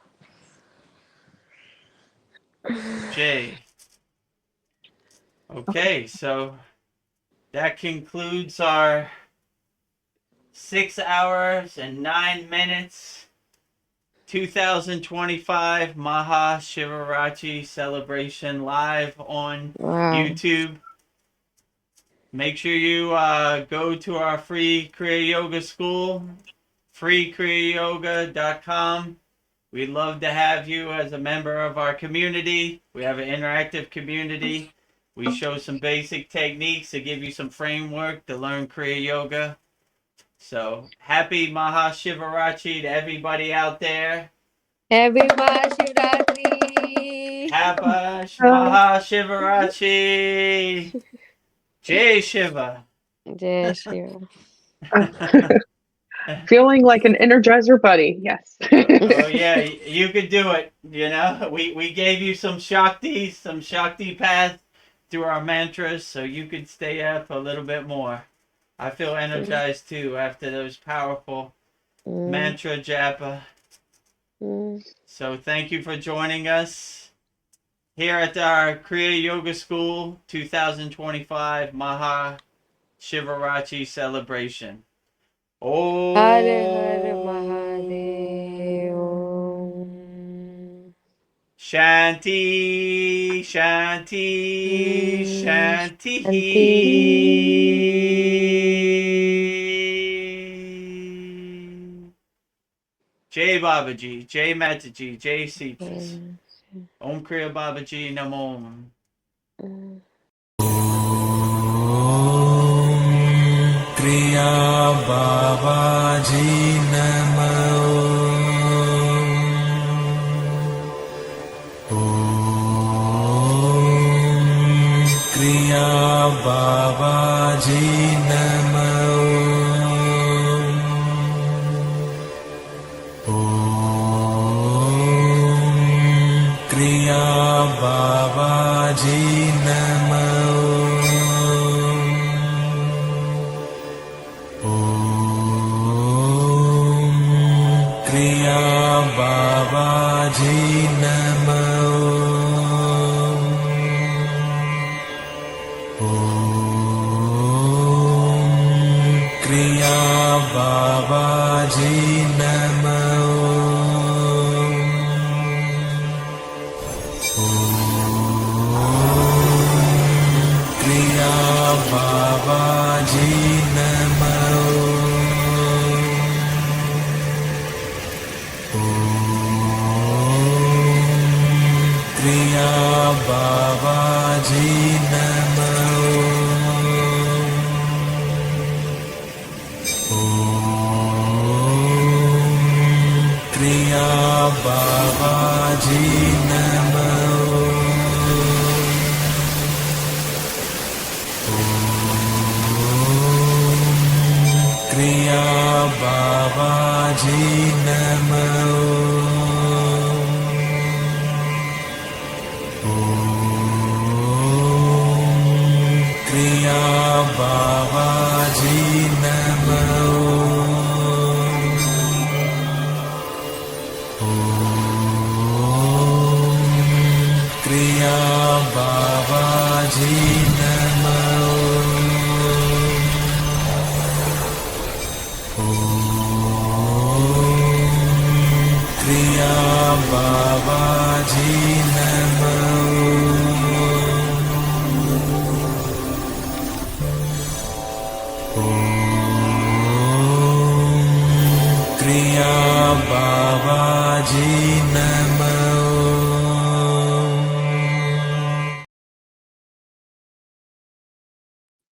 Jai. Okay, so that concludes our 6 hours and 9 minutes 2025 MahaShivaratri celebration live on Wow. YouTube. Make sure you go to our free Kriya Yoga school, kriyayogashop.com. We'd love to have you as a member of our community. We have an interactive community. We show some basic techniques to give you some framework to learn Kriya Yoga. So happy MahaShivaratri to everybody out there. Happy Mahashivaratri. Happy MahaShivaratri. Jai Shiva. Jai Shiva. Feeling like an Energizer buddy. Yes. Oh yeah, you could do it. You know, we gave you some Shakti path through our mantras, so you could stay up a little bit more. I feel energized too after those powerful mantra japa. So thank you for joining us here at our Kriya Yoga School 2025 MahaShivaratri celebration. Oh. Hare Hare Mahadev. Shanti, Shanti, Shanti. Jai Babaji, Jai Mataji, Jai Sitas. Om Kriya Babaji Namo. Kriya Babaji Namo. Kriya Babaji Namo. Kriya Babaji Namo. Kriya Babaji Namo. Kriya Babaji Namo. Kriya Babaji Namo. Kriya Babaji Namo. Kriya Babaji Namo. Kriya Babaji Namo. Kriya Babaji Namo. Kriya Babaji Namo. Kriya Babaji Namo. Kriya Babaji Namo.